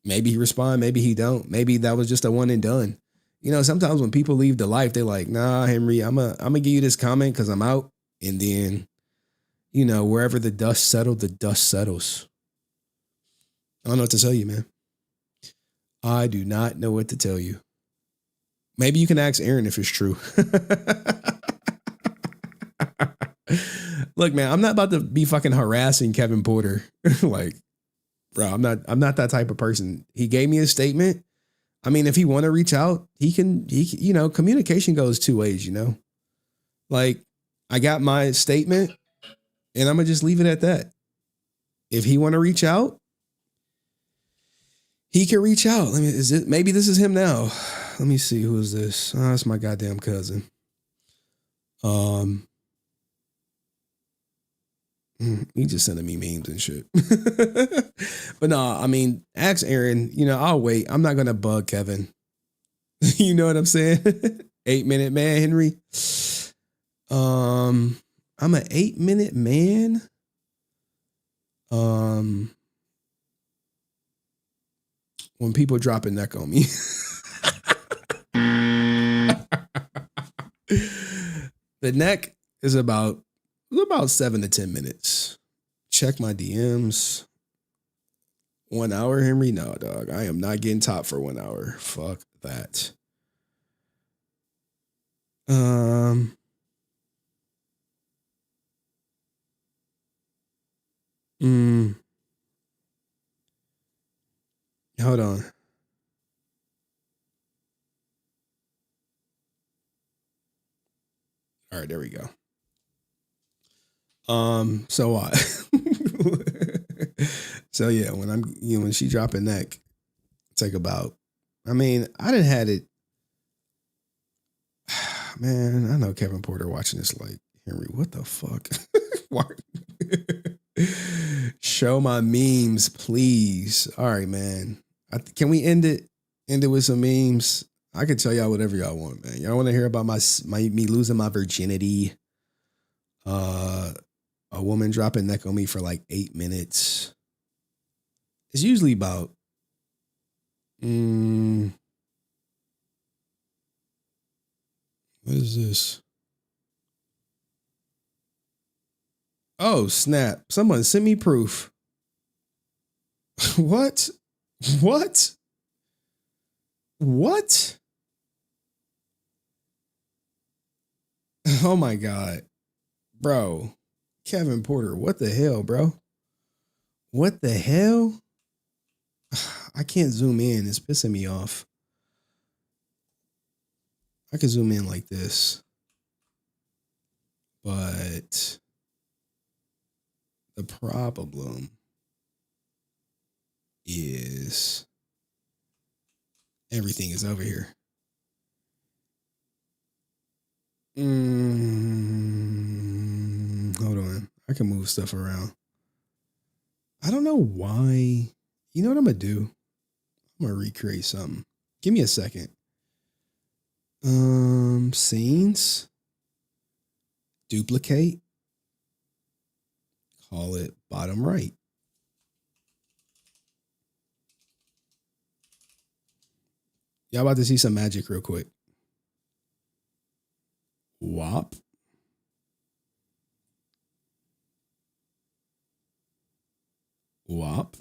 Maybe he respond, maybe he don't. Maybe that was just a one and done. You know, sometimes when people leave the life, they're like, nah, Henry, I'm gonna give you this comment because I'm out. And then, you know, wherever the dust settles, the dust settles. I don't know what to tell you, man. I do not know what to tell you. Maybe you can ask Aaron if it's true. Look, man, I'm not about to be fucking harassing Kevin Porter. Like, bro, I'm not that type of person. He gave me a statement. I mean, if he want to reach out, he can, you know, communication goes two ways, you know, like I got my statement and I'm gonna just leave it at that. If he want to reach out, he can reach out. Maybe this is him now. Let me see. Who is this? Oh, it's my goddamn cousin. He just sending me memes and shit. But no, I mean, ask Aaron, you know, I'll wait. I'm not going to bug Kevin. You know what I'm saying? 8-minute man, Henry. I'm an 8-minute man. When people drop a neck on me. The neck It's about 7 to 10 minutes. Check my DMs. 1 hour, Henry? No, dog. I am not getting top for 1 hour. Fuck that. Hold on. All right, there we go. So what? So yeah, when she drop a neck, take about, I mean, I didn't had it. Man, I know Kevin Porter watching this like, Henry, what the fuck? Show my memes, please. All right, man. Can we end it? End it with some memes. I can tell y'all whatever y'all want, man. Y'all want to hear about me losing my virginity? A woman dropping neck on me for like 8 minutes. It's usually about what is this? Oh, snap. Someone sent me proof. What? What? What? Oh my God. Bro. Kevin Porter, what the hell, bro? What the hell? I can't zoom in. It's pissing me off. I can zoom in like this. But the problem is everything is over here. Hold on. I can move stuff around. I don't know why. You know what I'm going to do? I'm going to recreate something. Give me a second. Scenes. Duplicate. Call it bottom right. Y'all about to see some magic real quick. Wop. Wop.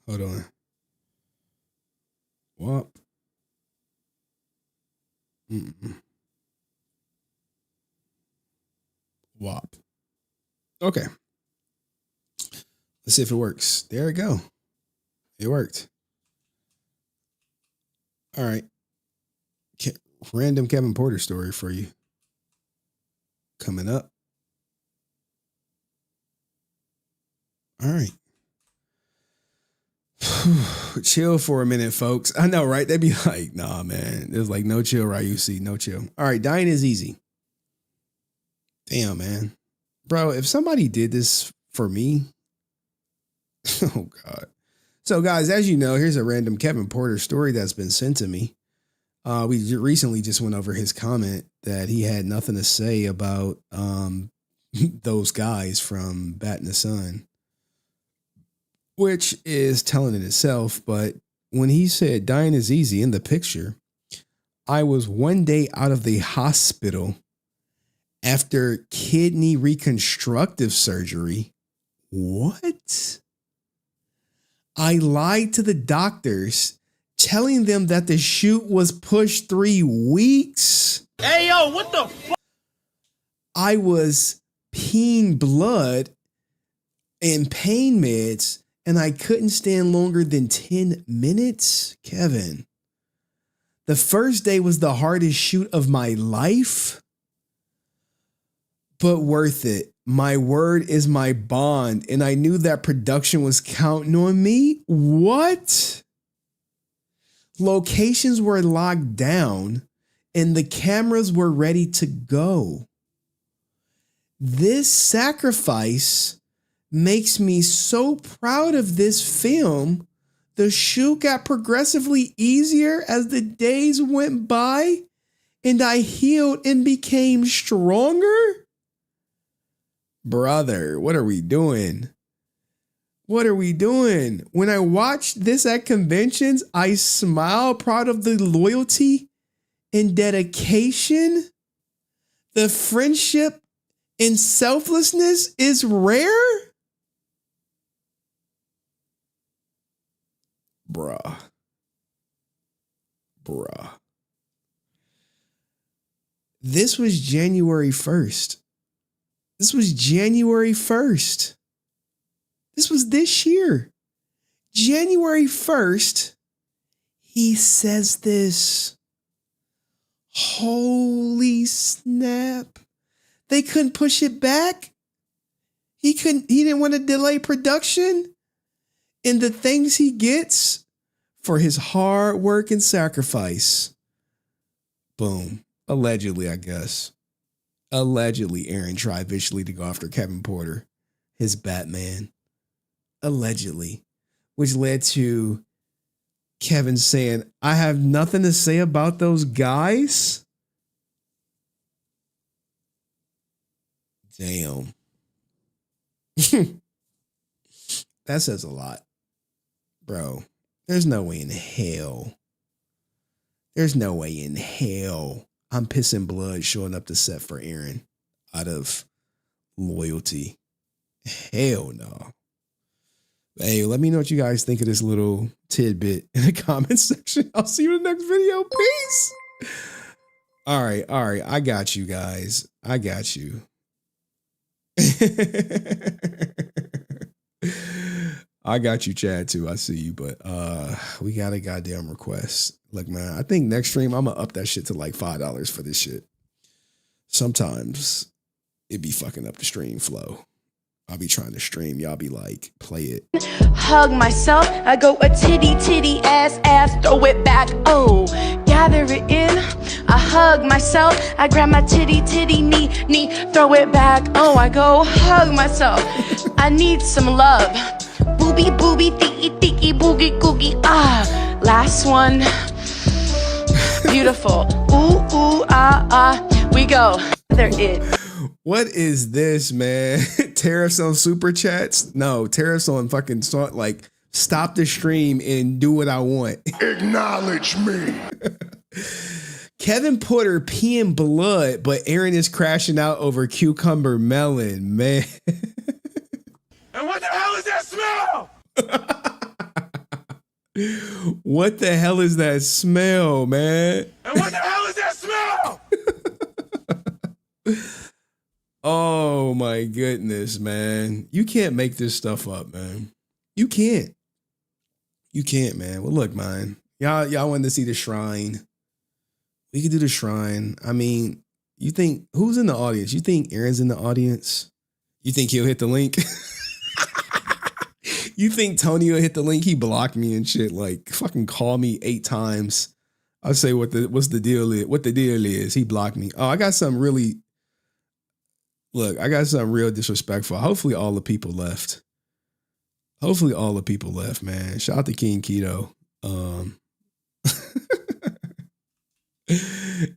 Hold on. Wop. Wop. Okay. Let's see if it works. There we go. It worked. All right. Random Kevin Porter story for you. Coming up. All right. Chill for a minute, folks. I know, right? They'd be like, nah, man. There's like no chill, right? You see, no chill. All right. Dying is easy. Damn, man. Bro, if somebody did this for me, oh, God. So, guys, as you know, here's a random Kevin Porter story that's been sent to me. We recently just went over his comment that he had nothing to say about those guys from Bat in the Sun, which is telling in itself. But when he said dying is easy in the picture, I was one day out of the hospital after kidney reconstructive surgery. What? I lied to the doctors, telling them that the shoot was pushed 3 weeks. Hey, yo, what the fuck? I was peeing blood and pain meds, and I couldn't stand longer than 10 minutes. Kevin, the first day was the hardest shoot of my life, but worth it. My word is my bond, and I knew that production was counting on me. What? Locations were locked down, and the cameras were ready to go. This sacrifice makes me so proud of this film. The shoot got progressively easier as the days went by, and I healed and became stronger. Brother, what are we doing? What are we doing? When I watched this at conventions, I smile proud of the loyalty and dedication, the friendship and selflessness is rare? Bruh. This was January 1st. This was January 1st. This was this year. January 1st, he says this. Holy snap. They couldn't push it back. He didn't want to delay production. And the things he gets for his hard work and sacrifice. Boom. Allegedly, I guess. Allegedly, Aaron tried viciously to go after Kevin Porter, his Batman. Allegedly. Which led to Kevin saying, I have nothing to say about those guys. Damn. That says a lot. Bro, there's no way in hell. There's no way in hell I'm pissing blood showing up to set for Aaron out of loyalty. Hell no. Hey, let me know what you guys think of this little tidbit in the comment section. I'll see you in the next video. Peace. All right. I got you guys. I got you. I got you, Chad, too. I see you, but we got a goddamn request. Look, man, I think next stream I'm gonna up that shit to like $5 for this shit. Sometimes it be fucking up the stream flow. I'll be trying to stream, y'all be like, play it. Hug myself, I go a titty, ass, throw it back, oh, gather it in. I hug myself, I grab my titty, knee, throw it back, oh, I go hug myself. I need some love. Booby, tiki, boogie, googie, ah. Last one. Beautiful. Ooh, ah. We go. There it. What is this, man? Tariffs on super chats? No, tariffs on fucking like stop the stream and do what I want. Acknowledge me. Kevin Porter peeing blood, but Aaron is crashing out over cucumber melon, man. And what the hell is that smell? What the hell is that smell, man? And what the hell is that smell? Oh my goodness, man. You can't make this stuff up, man. You can't. You can't, man. Well, look, man. Y'all wanted to see the shrine. We could do the shrine. I mean, you think, who's in the audience? You think Aaron's in the audience? You think he'll hit the link? You think Tony will hit the link? He blocked me and shit. Like, fucking call me 8 times. I'll say what's the deal is. What the deal is. He blocked me. Oh, I got something really. Look, I got something real disrespectful. Hopefully all the people left. Hopefully all the people left, man. Shout out to King Keto.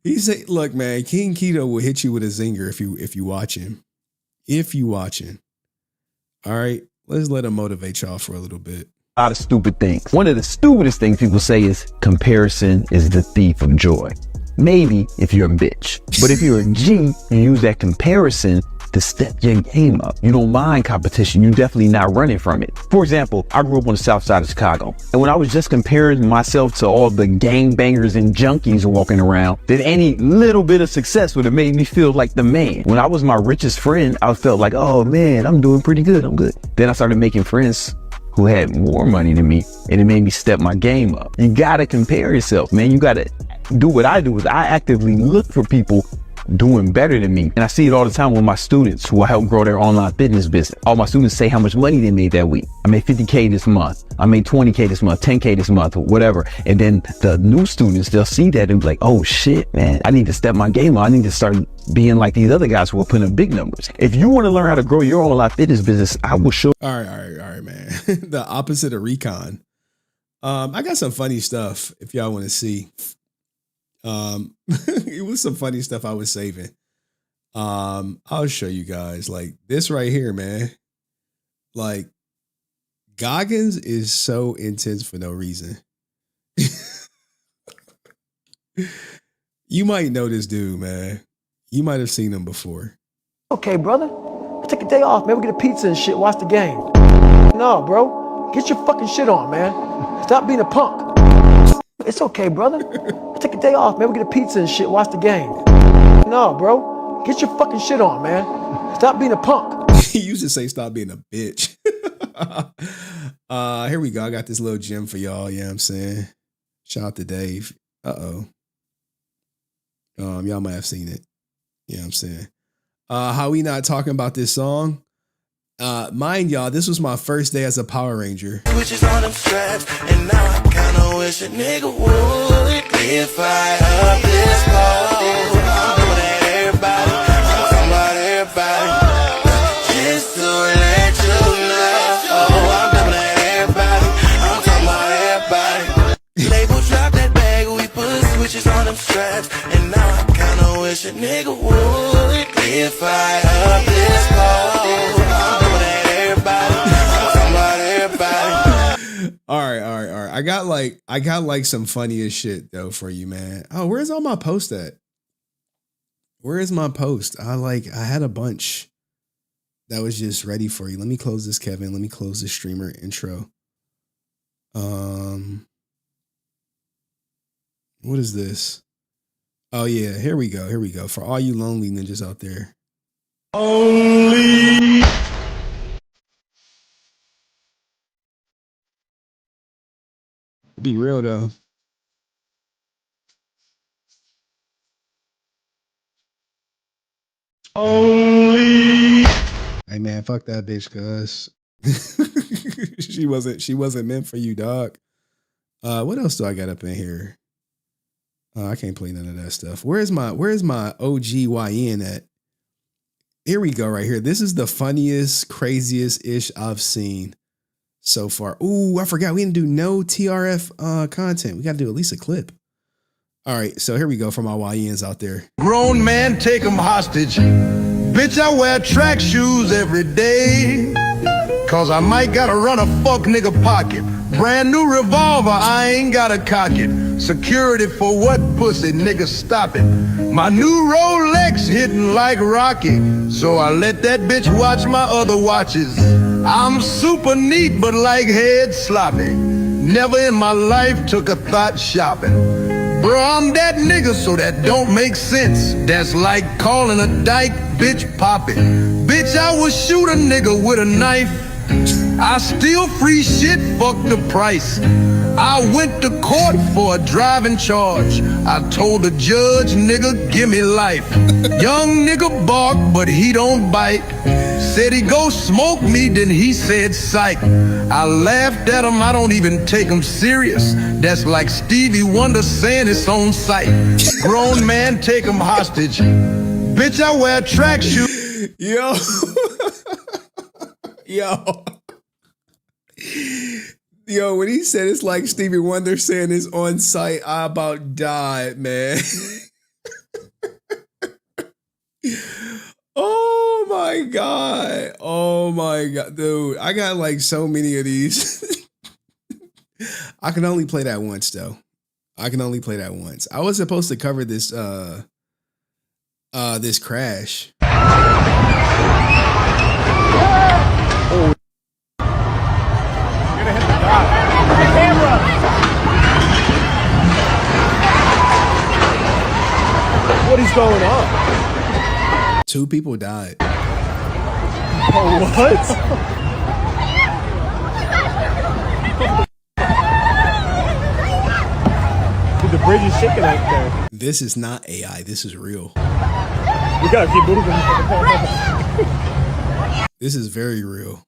He said, look, man, King Keto will hit you with a zinger if you watch him. If you watch him. All right. Let's let him motivate y'all for a little bit. A lot of stupid things. One of the stupidest things people say is comparison is the thief of joy. Maybe if you're a bitch, but if you're a G, you use that comparison to step your game up. You don't mind competition. You're definitely not running from it. For example, I grew up on the south side of Chicago, and when I was just comparing myself to all the gangbangers and junkies walking around, then any little bit of success would have made me feel like the man. When I was my richest friend, I felt like, oh man, I'm doing pretty good. I'm good. Then I started making friends who had more money than me, and it made me step my game up. You gotta compare yourself, man. You gotta do what I do is I actively look for people doing better than me. And I see it all the time with my students who I help grow their online fitness business. All my students say how much money they made that week. I made 50K this month. I made 20K this month, 10K this month, or whatever. And then the new students, they'll see that and be like, oh shit, man, I need to step my game up. I need to start being like these other guys who are putting up big numbers. If you want to learn how to grow your online fitness business, I will show. All right, man. The opposite of recon. I got some funny stuff if y'all want to see. It was some funny stuff I was saving. I'll show you guys like this right here, man. Like Goggins is so intense for no reason. You might know this dude, man. You might have seen him before. Okay, brother. Take a day off, man. We get a pizza and shit. Watch the game. No, bro. Get your fucking shit on, man. Stop being a punk. It's okay, brother. Take a day off, man. We get a pizza and shit. Watch the game. No, bro. Get your fucking shit on, man. Stop being a punk. He used to say stop being a bitch. Here we go. I got this little gem for y'all. You know what I'm saying? Shout out to Dave. Y'all might have seen it. You know what I'm saying? How we not talking about this song? Mind y'all, this was my first day as a Power Ranger. Switches on them straps, and now I kinda wish a nigga would. If I up this pole, I'm doing it everybody. I'm talking about everybody. Just to let you know, I'm doing it everybody. I'm talking about everybody. Label drop that bag, we put switches on them straps, and now I kinda wish a nigga would. If I up this pole, I'm doing it everybody. I'm talking about everybody. All right. I got like some funniest shit though for you, man. Oh, where's all my post at? Where is my post? I had a bunch that was just ready for you. Let me close this, Kevin. Let me close this streamer intro. What is this? Oh yeah, here we go. Here we go. For all you lonely ninjas out there. Only. Be real though. Only. Hey man, fuck that bitch, cuz. she wasn't meant for you, dog. What else do I got up in here? I can't play none of that stuff. Where's my OGYN at? Here we go, right here. This is the funniest, craziest ish I've seen so far. Ooh, I forgot we didn't do no TRF content. We got to do at least a clip. All right, so here we go for my YNs out there. Grown man, take him hostage. Bitch, I wear track shoes every day. Cause I might gotta run a fuck nigga pocket. Brand new revolver, I ain't gotta cock it. Security for what pussy, nigga, stop it. My new Rolex hitting like Rocky. So I let that bitch watch my other watches. I'm super neat, but like head sloppy. Never in my life took a thought shopping. Bro, I'm that nigga, so that don't make sense. That's like calling a dyke bitch poppy. Bitch, I would shoot a nigga with a knife. I steal free shit, fuck the price. I went to court for a driving charge. I told the judge, nigga, give me life. Young nigga bark, but he don't bite. Said he go smoke me, then he said psych. I laughed at him, I don't even take him serious. That's like Stevie Wonder saying it's on sight. Grown man, take him hostage. Bitch, I wear track shoes. Yo. Yo, when he said it's like Stevie Wonder saying it's on site, I about died, man. Oh my God. Oh my God. Dude, I got like so many of these. I can only play that once though. I can only play that once. I was supposed to cover this this crash. Oh. You're gonna hit the dot. The camera. What is going on? 2 people died. Oh, what? Dude, the bridge is shaking out there. This is not AI. This is real. We gotta keep moving. This is very real.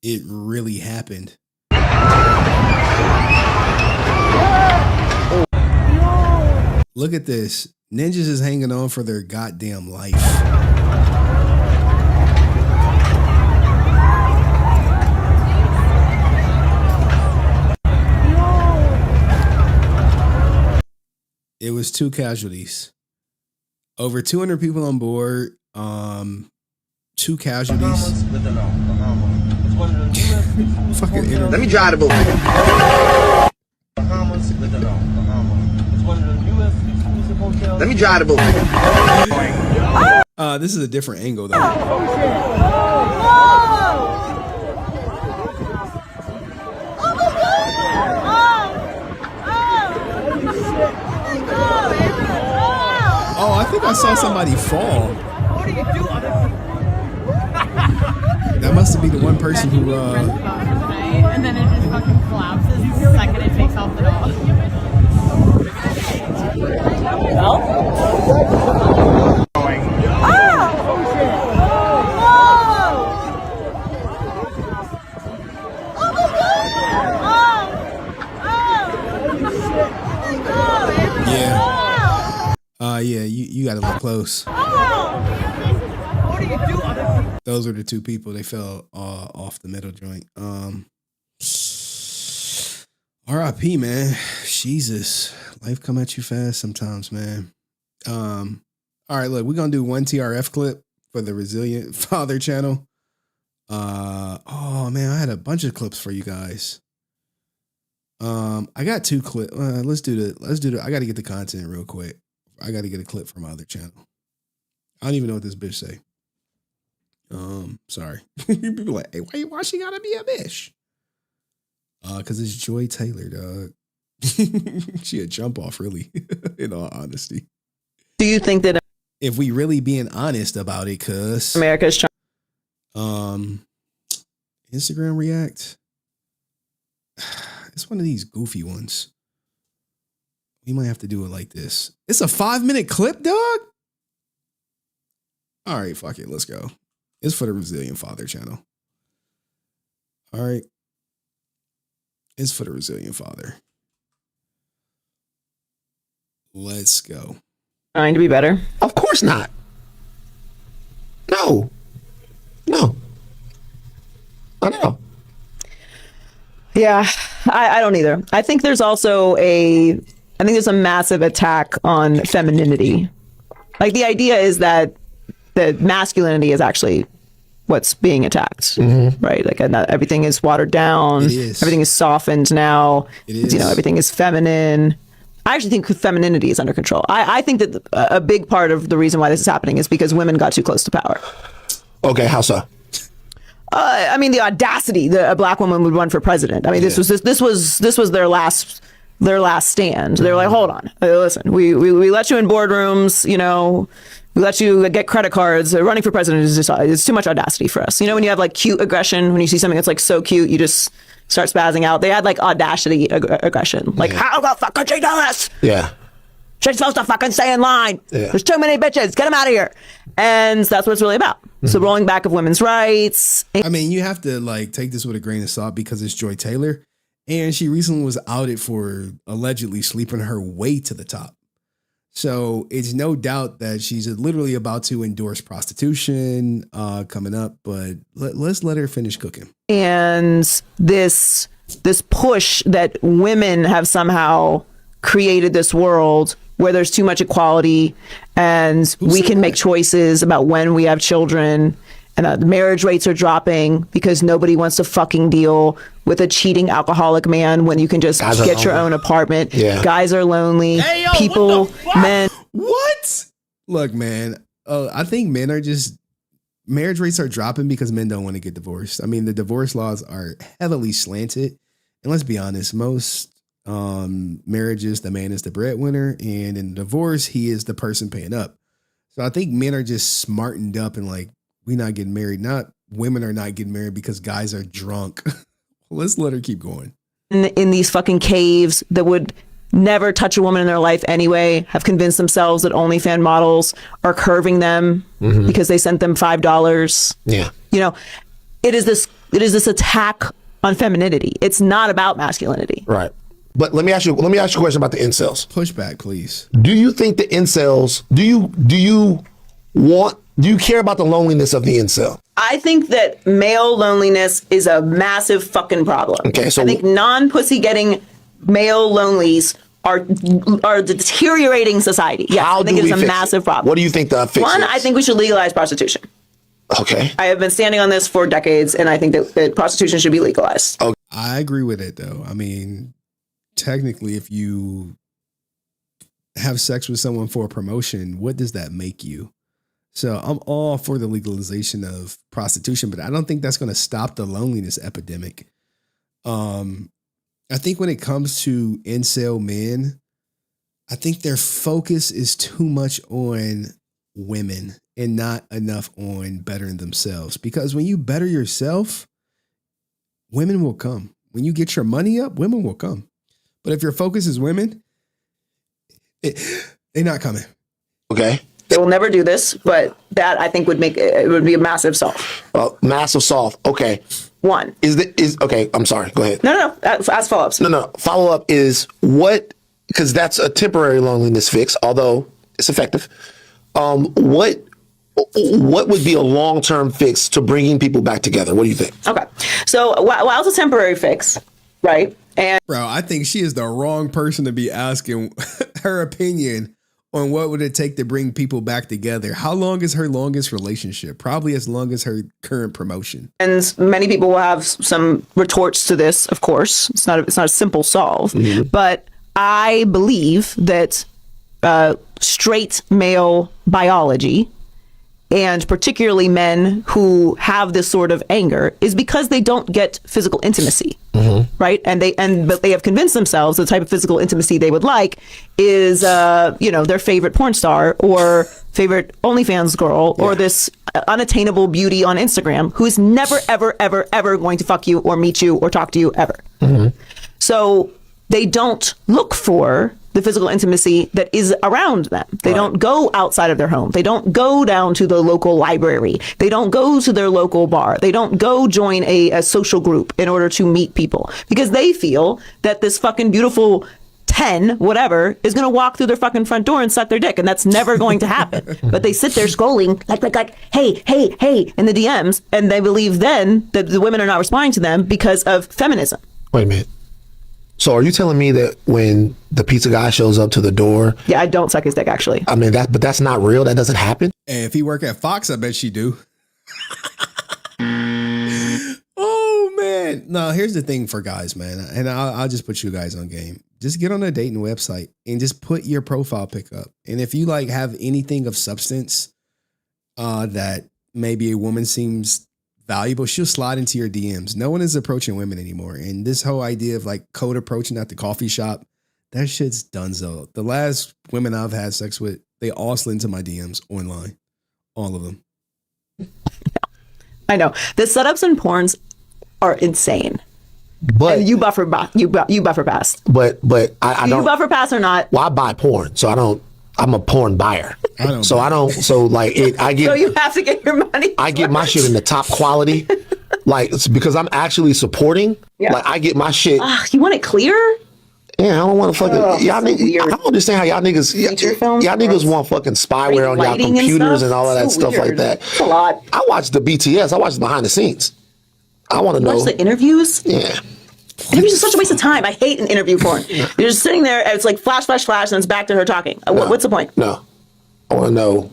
It really happened. Look at this. Ninjas is hanging on for their goddamn life. It was 2 casualties. Over 200 people on board. 2 casualties. Fucking internet. Let me drive the boat. Let me drive drive the boat. This is a different angle though. Oh, I think I saw somebody fall. What are you doing? That must be the one person who And then it just fucking collapses the second it takes off the dog. Yeah, you got to look close. What are you doing? Those were the two people. They fell off the middle joint. R.I.P. man. Jesus, life come at you fast sometimes, man. All right, look, we're gonna do one TRF clip for the Resilient Father channel. Oh man, I had a bunch of clips for you guys. I got two clips. Let's do the. I got to get the content real quick. I got to get a clip from my other channel. I don't even know what this bitch say. Sorry. People like, hey, why she gotta be a bitch? Cause it's Joy Taylor, dog. She a jump off, really. In all honesty. Do you think that if we really being honest about it, cause America's trying Instagram React? It's one of these goofy ones. We might have to do it like this. It's a 5-minute clip, dog. All right, fuck it. Let's go. It's for the Resilient Father channel. All right. It's for the Resilient Father. Let's go. trying to be better? Of course not. No. I know. Yeah, I don't either. I think there's also a massive attack on femininity. Like the idea is that masculinity is actually what's being attacked, right? Like everything is watered down. Everything is softened now. Everything is feminine. I actually think femininity is under control. I think that a big part of the reason why this is happening is because women got too close to power. Okay, how so? I mean, the audacity that a black woman would run for president. I mean, this was their last stand. They were like, hold on, listen, we let you in boardrooms, we let you get credit cards. Running for president is it's too much audacity for us. When you have like cute aggression, when you see something that's like so cute, you just start spazzing out. They had like audacity aggression. Like, how the fuck could she do this? Yeah. She's supposed to fucking stay in line. Yeah. There's too many bitches. Get them out of here. And that's what it's really about. So rolling back of women's rights. I mean, you have to like take this with a grain of salt because it's Joy Taylor. And she recently was outed for allegedly sleeping her way to the top. So it's no doubt that she's literally about to endorse prostitution coming up. But let's let her finish cooking. And this push that women have somehow created this world where there's too much equality and we can make choices about when we have children, and the marriage rates are dropping because nobody wants to fucking deal with a cheating alcoholic man when you can just get your own apartment. Yeah. Guys are lonely. Hey, yo, people, men. What? Look, man, I think men are just, marriage rates are dropping because men don't want to get divorced. I mean, the divorce laws are heavily slanted. And let's be honest, most marriages, the man is the breadwinner, and in divorce, he is the person paying up. So I think men are just smartened up and like, we're not getting married. Not women are not getting married because guys are drunk. Let's let her keep going. In these fucking caves that would never touch a woman in their life anyway, have convinced themselves that OnlyFans models are curving them because they sent them $5. Yeah. It is this attack on femininity. It's not about masculinity. Right. But let me ask you a question about the incels. Pushback, please. Do you think the incels, do you care about the loneliness of the incel? I think that male loneliness is a massive fucking problem. Okay, so I think non-pussy getting male lonelies are deteriorating society. Yes, I think it's a massive problem. What do you think the fix is? One, I think we should legalize prostitution. Okay. I have been standing on this for decades, and I think that prostitution should be legalized. Okay. I agree with it, though. I mean, technically, if you have sex with someone for a promotion, what does that make you? So I'm all for the legalization of prostitution, but I don't think that's going to stop the loneliness epidemic. I think when it comes to incel men, I think their focus is too much on women and not enough on bettering themselves. Because when you better yourself, women will come. When you get your money up, women will come. But if your focus is women, they're not coming. Okay. They will never do this, but that I think would make it would be a massive solve. Massive solve. Okay. One is okay. I'm sorry. Go ahead. No. Ask follow-ups. No. Follow up is what, because that's a temporary loneliness fix, although it's effective. What would be a long-term fix to bringing people back together? What do you think? Okay. So while it's a temporary fix, right? And bro, I think she is the wrong person to be asking her opinion on what would it take to bring people back together. How long is her longest relationship? Probably as long as her current promotion. And many people will have some retorts to this, of course. It's not a simple solve. Mm-hmm. But I believe that straight male biology, and particularly men who have this sort of anger, is because they don't get physical intimacy, right? But they have convinced themselves the type of physical intimacy they would like is, their favorite porn star or favorite OnlyFans girl or this unattainable beauty on Instagram who is never, ever, ever, ever going to fuck you or meet you or talk to you ever. Mm-hmm. So they don't look for the physical intimacy that is around them. They don't go outside of their home. They don't go down to the local library. They don't go to their local bar. They don't go join a social group in order to meet people because they feel that this fucking beautiful 10, whatever, is going to walk through their fucking front door and suck their dick. And that's never going to happen. But they sit there scrolling like, hey, in the DMs. And they believe then that the women are not responding to them because of feminism. Wait a minute. So are you telling me that when the pizza guy shows up to the door? Yeah, I don't suck his dick, actually. I mean, but that's not real. That doesn't happen. And if he work at Fox, I bet she do. Oh, man. No, here's the thing for guys, man. And I'll just put you guys on game. Just get on a dating website and just put your profile pic up. And if you like have anything of substance that maybe a woman seems valuable, she'll slide into your DMs. No one is approaching women anymore. And this whole idea of like code approaching at the coffee shop, that shit's donezo. The last women I've had sex with, they all slid into my DMs online. All of them. I know. The setups in porns are insane. But and you buffer past. But I don't. You buffer pass or not? Well, I buy porn, so I don't. I'm a porn buyer. I get. So you have to get your money. I get my shit in the top quality, like it's because I'm actually supporting. Yeah. Like I get my shit. You want it clear? Yeah, I don't want to fucking y'all niggas. I don't understand how y'all niggas. Y'all niggas want fucking spyware on y'all computers and all of that stuff like that. It's a lot. I watch the BTS. I watch the behind the scenes. I want to know. Watch the interviews. Yeah. Interviews are such a waste of time. I hate an interview porn. You're just sitting there, and it's like flash, flash, flash, and it's back to her talking. What's the point? No. I want to know,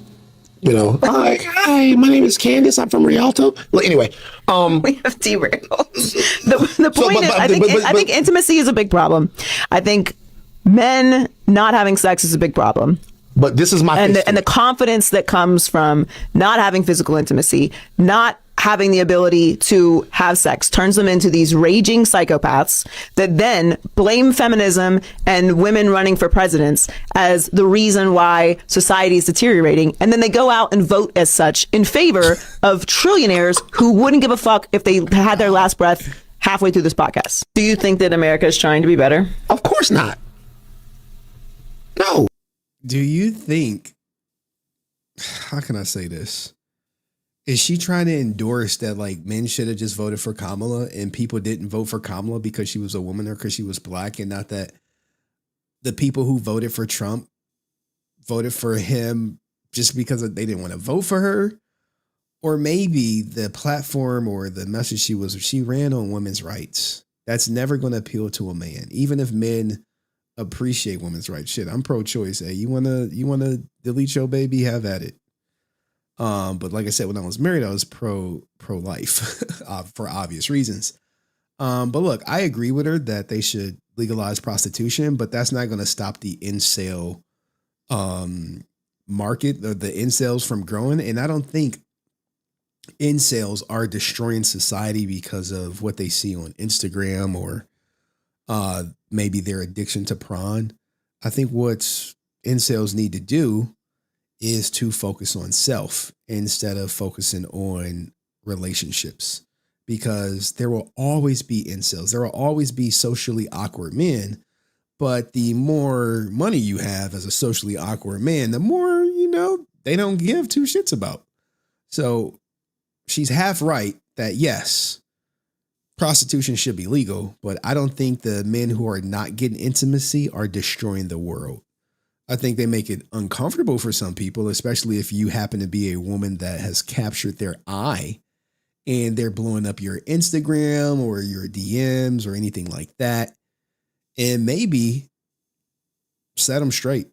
hi, my name is Candace. I'm from Rialto. Well, anyway. We have derailed. The point is, I think intimacy is a big problem. I think men not having sex is a big problem. But this is and the confidence that comes from not having physical intimacy, not having the ability to have sex, turns them into these raging psychopaths that then blame feminism and women running for presidents as the reason why society is deteriorating. And then they go out and vote as such in favor of trillionaires who wouldn't give a fuck if they had their last breath halfway through this podcast. Do you think that America is trying to be better? Of course not. No. Do you think, how can I say this? Is she trying to endorse that like men should have just voted for Kamala and people didn't vote for Kamala because she was a woman or because she was black, and not that the people who voted for Trump voted for him just because they didn't want to vote for her? Or maybe the platform or the message she ran on women's rights. That's never going to appeal to a man, even if men appreciate women's rights. Shit, I'm pro-choice. Hey, you wanna delete your baby? Have at it. But like I said, when I was married, I was pro-life for obvious reasons. But look, I agree with her that they should legalize prostitution, but that's not going to stop the incel market, the incels from growing. And I don't think incels are destroying society because of what they see on Instagram or maybe their addiction to prawn. I think what incels need to do is to focus on self instead of focusing on relationships, because there will always be incels. There will always be socially awkward men, but the more money you have as a socially awkward man, the more, they don't give two shits about. So she's half right that yes, prostitution should be legal, but I don't think the men who are not getting intimacy are destroying the world. I think they make it uncomfortable for some people, especially if you happen to be a woman that has captured their eye and they're blowing up your Instagram or your DMs or anything like that. And maybe set them straight.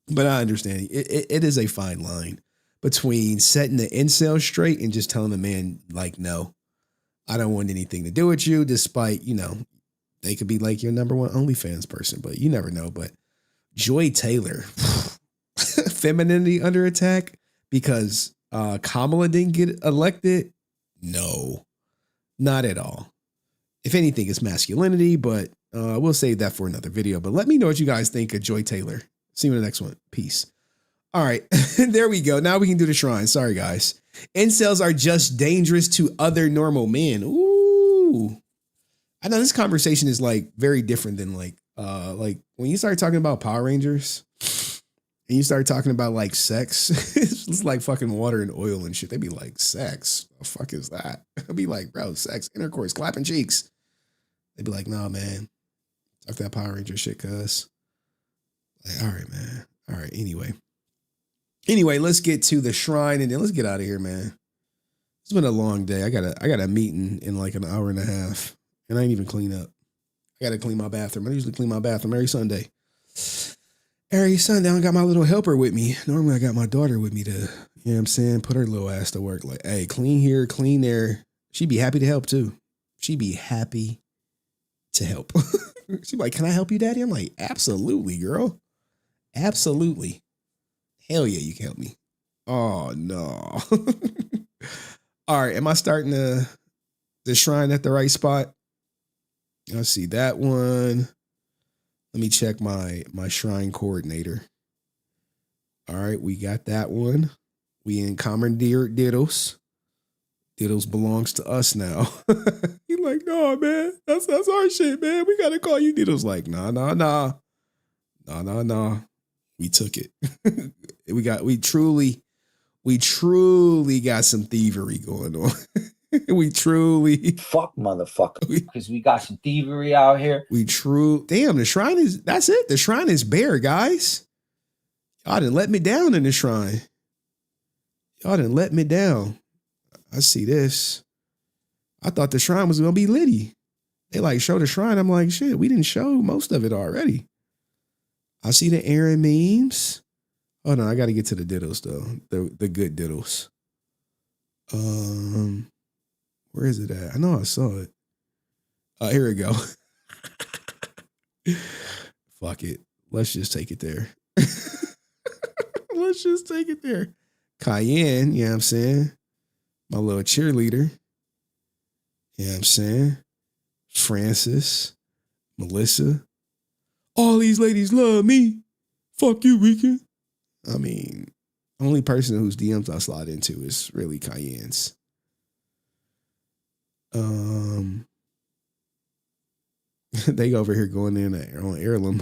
But I understand it is a fine line between setting the incel straight and just telling the man, like, no, I don't want anything to do with you, despite, they could be like your number one OnlyFans person, but you never know. But Joy Taylor, femininity under attack because Kamala didn't get elected? No, not at all. If anything, it's masculinity, but we'll save that for another video. But let me know what you guys think of Joy Taylor. See you in the next one. Peace. All right, there we go. Now we can do the shrine. Sorry, guys. Incels are just dangerous to other normal men. Ooh. I know this conversation is like very different than like when you start talking about Power Rangers and you start talking about like sex, it's like fucking water and oil and shit. They'd be like, sex? The fuck is that? I'd be like, bro, sex, intercourse, clapping cheeks. They'd be like, nah, man. Talk that Power Ranger shit, cuz. Like, all right, man. All right, Anyway, let's get to the shrine and then let's get out of here, man. It's been a long day. I got a meeting in like an hour and a half, and I ain't even clean up. I got to clean my bathroom. I usually clean my bathroom every Sunday. Every Sunday, I got my little helper with me. Normally, I got my daughter with me to, you know what I'm saying, put her little ass to work. Like, hey, clean here, clean there. She'd be happy to help too. She'd be happy to help. She'd be like, can I help you, Daddy? I'm like, absolutely, girl. Absolutely. Hell yeah, you can help me. Oh, no. All right, am I starting the shrine at the right spot? Let's see that one. Let me check my shrine coordinator. All right, we got that one. We in commandeered Diddles. Diddles belongs to us now. He's like, no, man, that's our shit, man. We gotta call you Diddles. Like, nah. We took it. we truly got some thievery going on. We truly fuck motherfucker, because we got some thievery out here. Damn, the shrine is, that's it. The shrine is bare, guys. Y'all didn't let me down in the shrine. Y'all didn't let me down. I see this. I thought the shrine was gonna be litty. They like show the shrine. I'm like, shit, we didn't show most of it already. I see the Aaron memes. Oh no, I gotta get to the diddles though. The good diddles. Where is it at? I know I saw it. Here we go. Fuck it. Let's just take it there. Let's just take it there. Cayenne, you know what I'm saying? My little cheerleader. You know what I'm saying? Francis, Melissa. All these ladies love me. Fuck you, Rican. I mean, only person whose DMs I slide into is really Cayenne's. They over here going in on heirloom.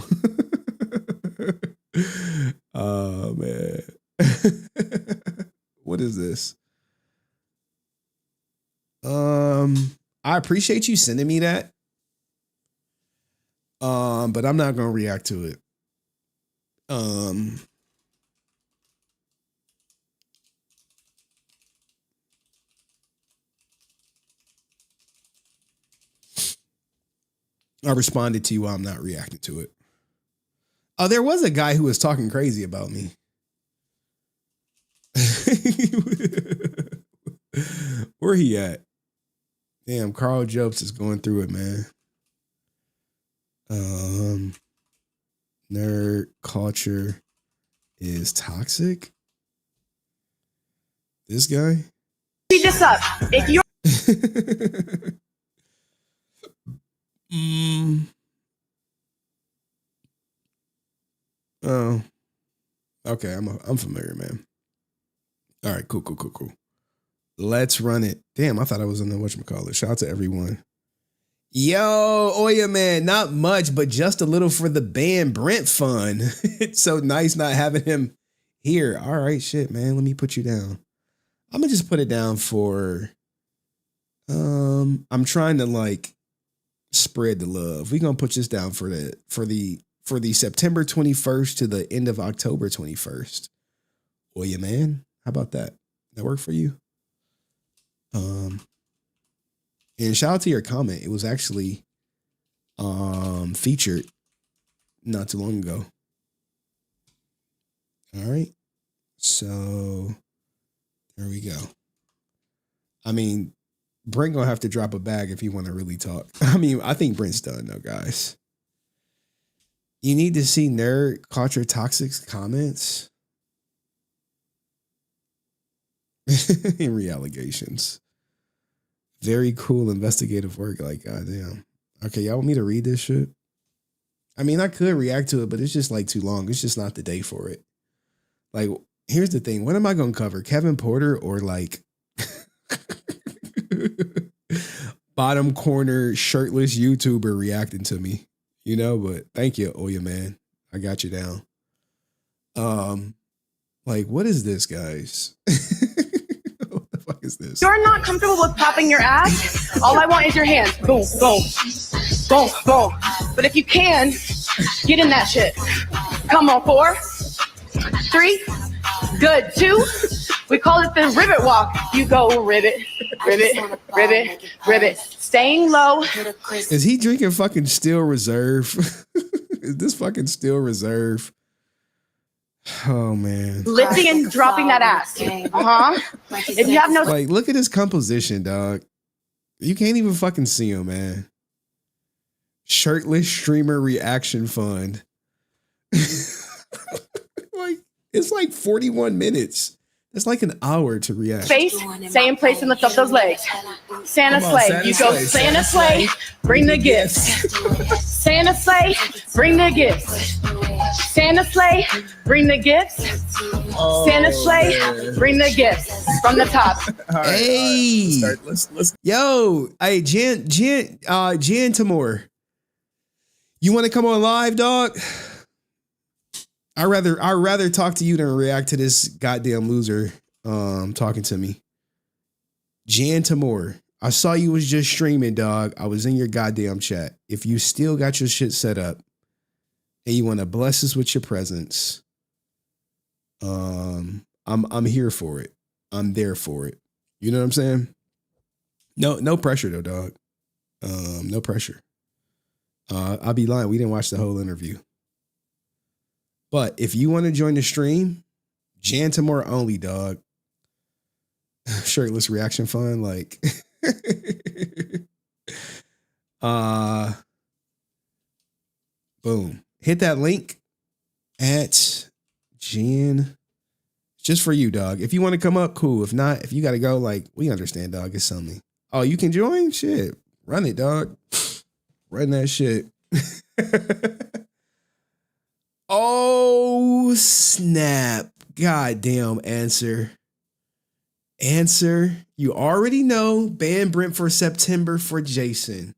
Oh man. What is this? I appreciate you sending me that. But I'm not gonna react to it. I responded to you while I'm not reacting to it. Oh, there was a guy who was talking crazy about me. Where he at? Damn, Carl Jobs is going through it, man. Nerd culture is toxic. This guy? Speed this up. If you're Oh. Okay, I'm familiar, man. All right, cool. Let's run it. Damn, I thought I was in the whatchamacallit. Shout out to everyone. Yo, Oya man, not much, but just a little for the band Brent fun. It's so nice not having him here. All right, shit, man. Let me put you down. I'm gonna just put it down for I'm trying to like spread the love. We're gonna put this down for the September 21st to the end of October 21st. Oya man, how about that? That work for you? And shout out to your comment. It was actually featured not too long ago. All right. So there we go. I mean, Brent gonna have to drop a bag if you want to really talk. I mean, I think Brent's done though, guys. You need to see Nerd Culture Toxic's comments. Henry allegations. Very cool investigative work. Like, goddamn. Okay, y'all want me to read this shit? I mean, I could react to it, but it's just like too long. It's just not the day for it. Like, here's the thing. What am I going to cover? Kevin Porter or like bottom corner shirtless YouTuber reacting to me? You know, but thank you, Oya man. I got you down. Like, what is this, guys? What the fuck is this? you're not comfortable with popping your ass, all I want is your hands. Boom, boom, boom, boom. But if you can, get in that shit. Come on, 4, 3, good, 2. We call it the rivet walk. You go rivet, rivet, rivet, rivet. Staying low. Is he drinking fucking Steel Reserve? Is this fucking Steel Reserve? Oh man. Lifting and dropping that ass. If you have no like, look at his composition, dog. You can't even fucking see him, man. Shirtless streamer reaction fund. Like, it's like 41 minutes. It's like an hour to react. face, stay in place and lift up those legs. Santa sleigh. You go Santa sleigh, bring the gifts. Santa sleigh, bring the gifts. Santa sleigh, bring the gifts. Santa sleigh, bring the gifts from the top. Hey, let's yo, hey Jan Tamor, you want to come on live, dog? I'd rather talk to you than react to this goddamn loser talking to me. Jan Tamor, I saw you was just streaming, dog. I was in your goddamn chat. If you still got your shit set up and you want to bless us with your presence, I'm here for it. I'm there for it. You know what I'm saying? No pressure though, dog. No pressure. I'll be lying. We didn't watch the whole interview. But if you want to join the stream, Jan Tamor only, dog. Shirtless reaction fun, like boom. Hit that link at Jan. Just for you, dog. If you want to come up, cool. If not, if you gotta go, like, we understand, dog. It's something. Oh, you can join? Shit. Run it, dog. Run that shit. Oh, snap. Goddamn answer. Answer. You already know. Ban Brent for September for Jason.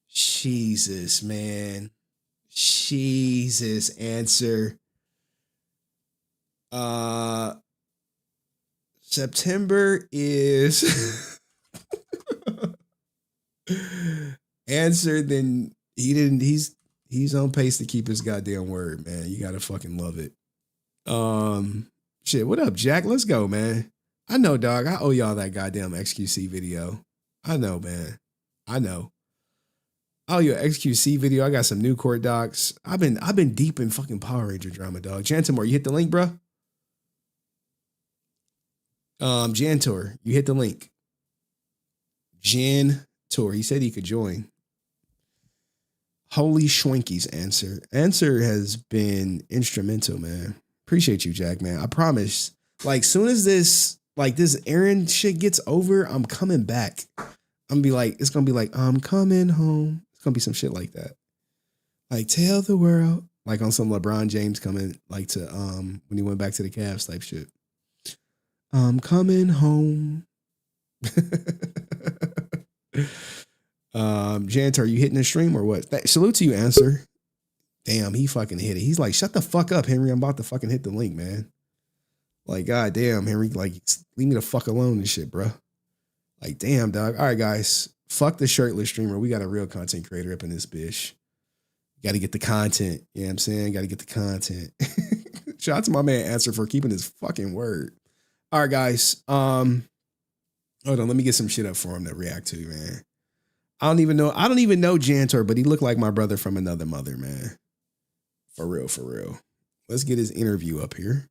Jesus, man. Jesus, answer. September is answer, then he's on pace to keep his goddamn word, man. You gotta fucking love it. Shit, what up, Jack? Let's go, man. I know, dog. I owe y'all that goddamn XQC video. I know, man. I know. I owe you an XQC video. I got some new court docs. I've been deep in fucking Power Ranger drama, dog. Jantor, you hit the link, bro? Jantor, you hit the link. Jantor, he said he could join. Holy Schwenke's answer. Answer has been instrumental, man. Appreciate you, Jack, man. I promise. Like, soon as this Aaron shit gets over, I'm coming back. It's gonna be like, I'm coming home. It's gonna be some shit like that. Like, tell the world. Like on some LeBron James coming, like to when he went back to the Cavs type shit. I'm coming home. Janitor, are you hitting the stream or what? Salute to you, Answer. Damn, he fucking hit it. He's like, shut the fuck up, Henry. I'm about to fucking hit the link, man. Like, god damn, Henry. Like, leave me the fuck alone and shit, bro. Like, damn, dog. All right, guys. Fuck the shirtless streamer. We got a real content creator up in this bitch. Got to get the content. You know what I'm saying? Got to get the content. Shout out to my man Answer for keeping his fucking word. All right, guys. Hold on. Let me get some shit up for him to react to, man. I don't even know Jantor, but he looked like my brother from another mother, man. For real, for real. Let's get his interview up here.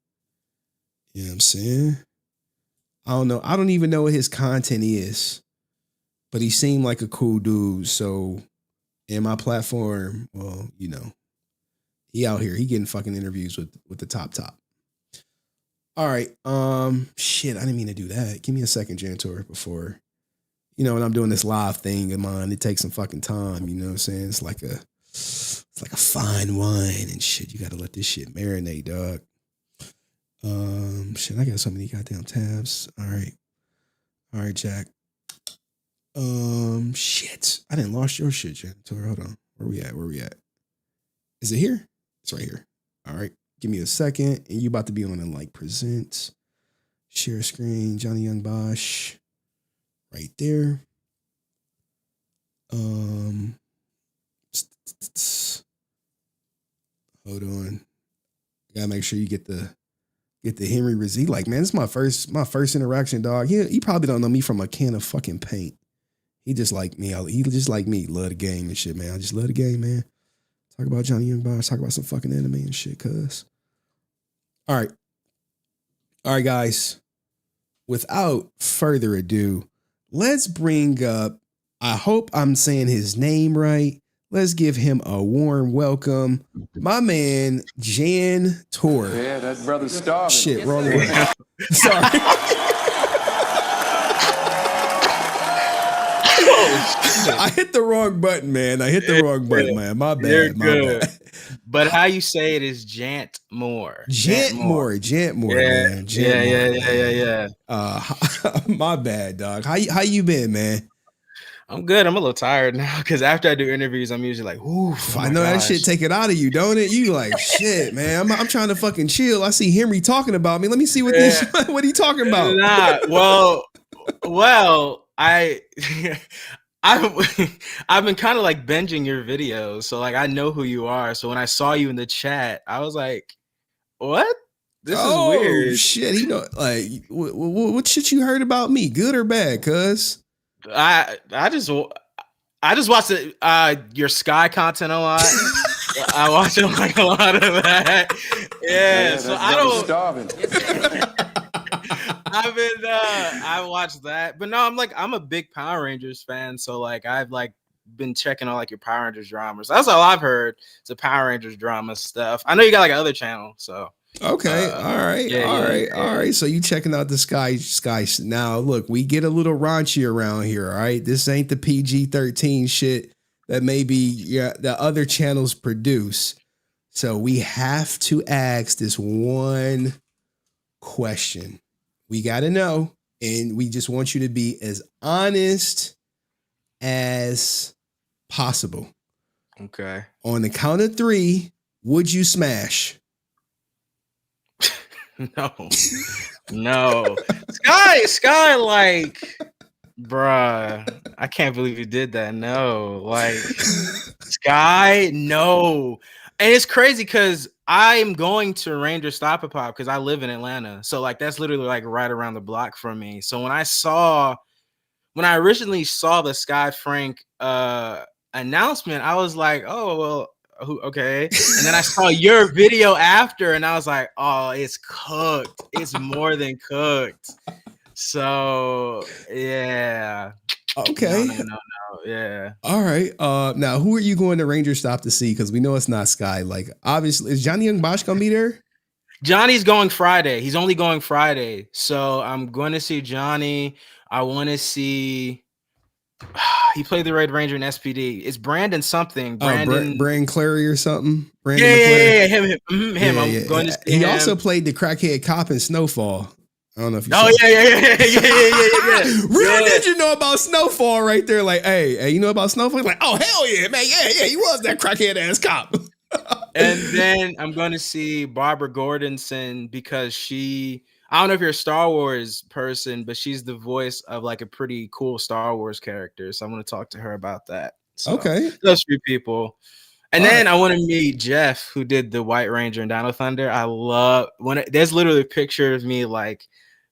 You know what I'm saying? I don't know. I don't even know what his content is, but he seemed like a cool dude. So in my platform, well, you know, he out here. He getting fucking interviews with the top. All right. Shit, I didn't mean to do that. Give me a second, Jantor, before, you know, when I'm doing this live thing of mine, it takes some fucking time. You know what I'm saying? It's like a fine wine and shit. You got to let this shit marinate, dog. Shit, I got so many goddamn tabs. All right, Jack. Shit, I didn't lost your shit, Janitor. Hold on, where we at? Is it here? It's right here. All right, give me a second, and you about to be on a like present, share screen, Johnny Young Bosh, right there. Hold on, I gotta make sure you get the Henry Resilient. Like, man, this is my first interaction, dog. He probably don't know me from a can of fucking paint. He just like me. He just like me. Love the game and shit, man. I just love the game, man. Talk about Johnny Young Bosh. Talk about some fucking anime and shit, cuz. All right, guys. Without further ado, let's bring up, I hope I'm saying his name right. Let's give him a warm welcome. My man, Jan Tor. Yeah, that brother's starving. Shit, wrong way. Sorry. I hit the wrong button, man. I hit the wrong button, man. My bad. You're my good. bad. But how you say it is Jantmore. Jantmore, man. Yeah. My bad, dog. How you been, man? I'm good. I'm a little tired now because after I do interviews, I'm usually like, oof. I know that shit take it out of you, don't it? You like, shit, man. I'm trying to fucking chill. I see Henry talking about me. Let me see what what he talking about. Nah, well, I've been kind of like binging your videos, so like I know who you are. So when I saw you in the chat, I was like, what? This is weird. Shit, he know, like what shit you heard about me, good or bad, cuz? I just watched your Sky content a lot. I watch like a lot of that. Yeah, so I don't. Starving. I watched that, but no, I'm a big Power Rangers fan, so like I've like been checking on like your Power Rangers dramas. That's all I've heard. It's a Power Rangers drama stuff. I know you got like another channel, so. Okay, all right. So you checking out the Sky. Now, look, we get a little raunchy around here, all right? This ain't the PG-13 shit that maybe the other channels produce. So we have to ask this one question. We got to know, and we just want you to be as honest as possible. Okay. On the count of 3, would you smash? No. Sky, like, bruh, I can't believe you did that. No, like, Sky, no. And it's crazy because I'm going to Ranger Stop and Pop because I live in Atlanta. So, like, that's literally like right around the block from me. So when I originally saw the Sky Frank announcement, I was like, oh, well, okay. And then I saw your video after and I was like, oh, it's cooked. It's more than cooked. So yeah. Okay. No. Yeah. All right. Now who are you going to Ranger Stop to see? Because we know it's not Sky. Like, obviously, is Johnny Young Bosh gonna be there? Johnny's going Friday. He's only going Friday. So I'm going to see Johnny. I want to see. He played the Red Ranger in SPD. It's Brandon something. Brandon Brand Clary or something. Brandon yeah, McClary. him. I'm going to see He him. also played the crackhead cop in Snowfall. I don't know if you. Oh saw yeah. Real ninja know about Snowfall right there. Like, hey, you know about Snowfall? Like, oh hell yeah, man, yeah, he was that crackhead ass cop. And then I'm going to see Barbara Gordonson because I don't know if you're a Star Wars person, but she's the voice of like a pretty cool Star Wars character. So I'm going to talk to her about that. So, okay. Those three people. And then I want to meet Jeff, who did the White Ranger in Dino Thunder. I love there's literally a picture of me like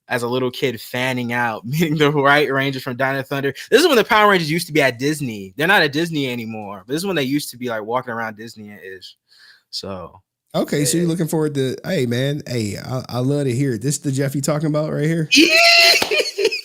as a little kid fanning out, meeting the White Rangers from Dino Thunder. This is when the Power Rangers used to be at Disney. They're not at Disney anymore. But this is when they used to be like walking around Disney-ish. So okay, so you're looking forward to? Hey man, I love to hear it. This is the Jeff you talking about right here.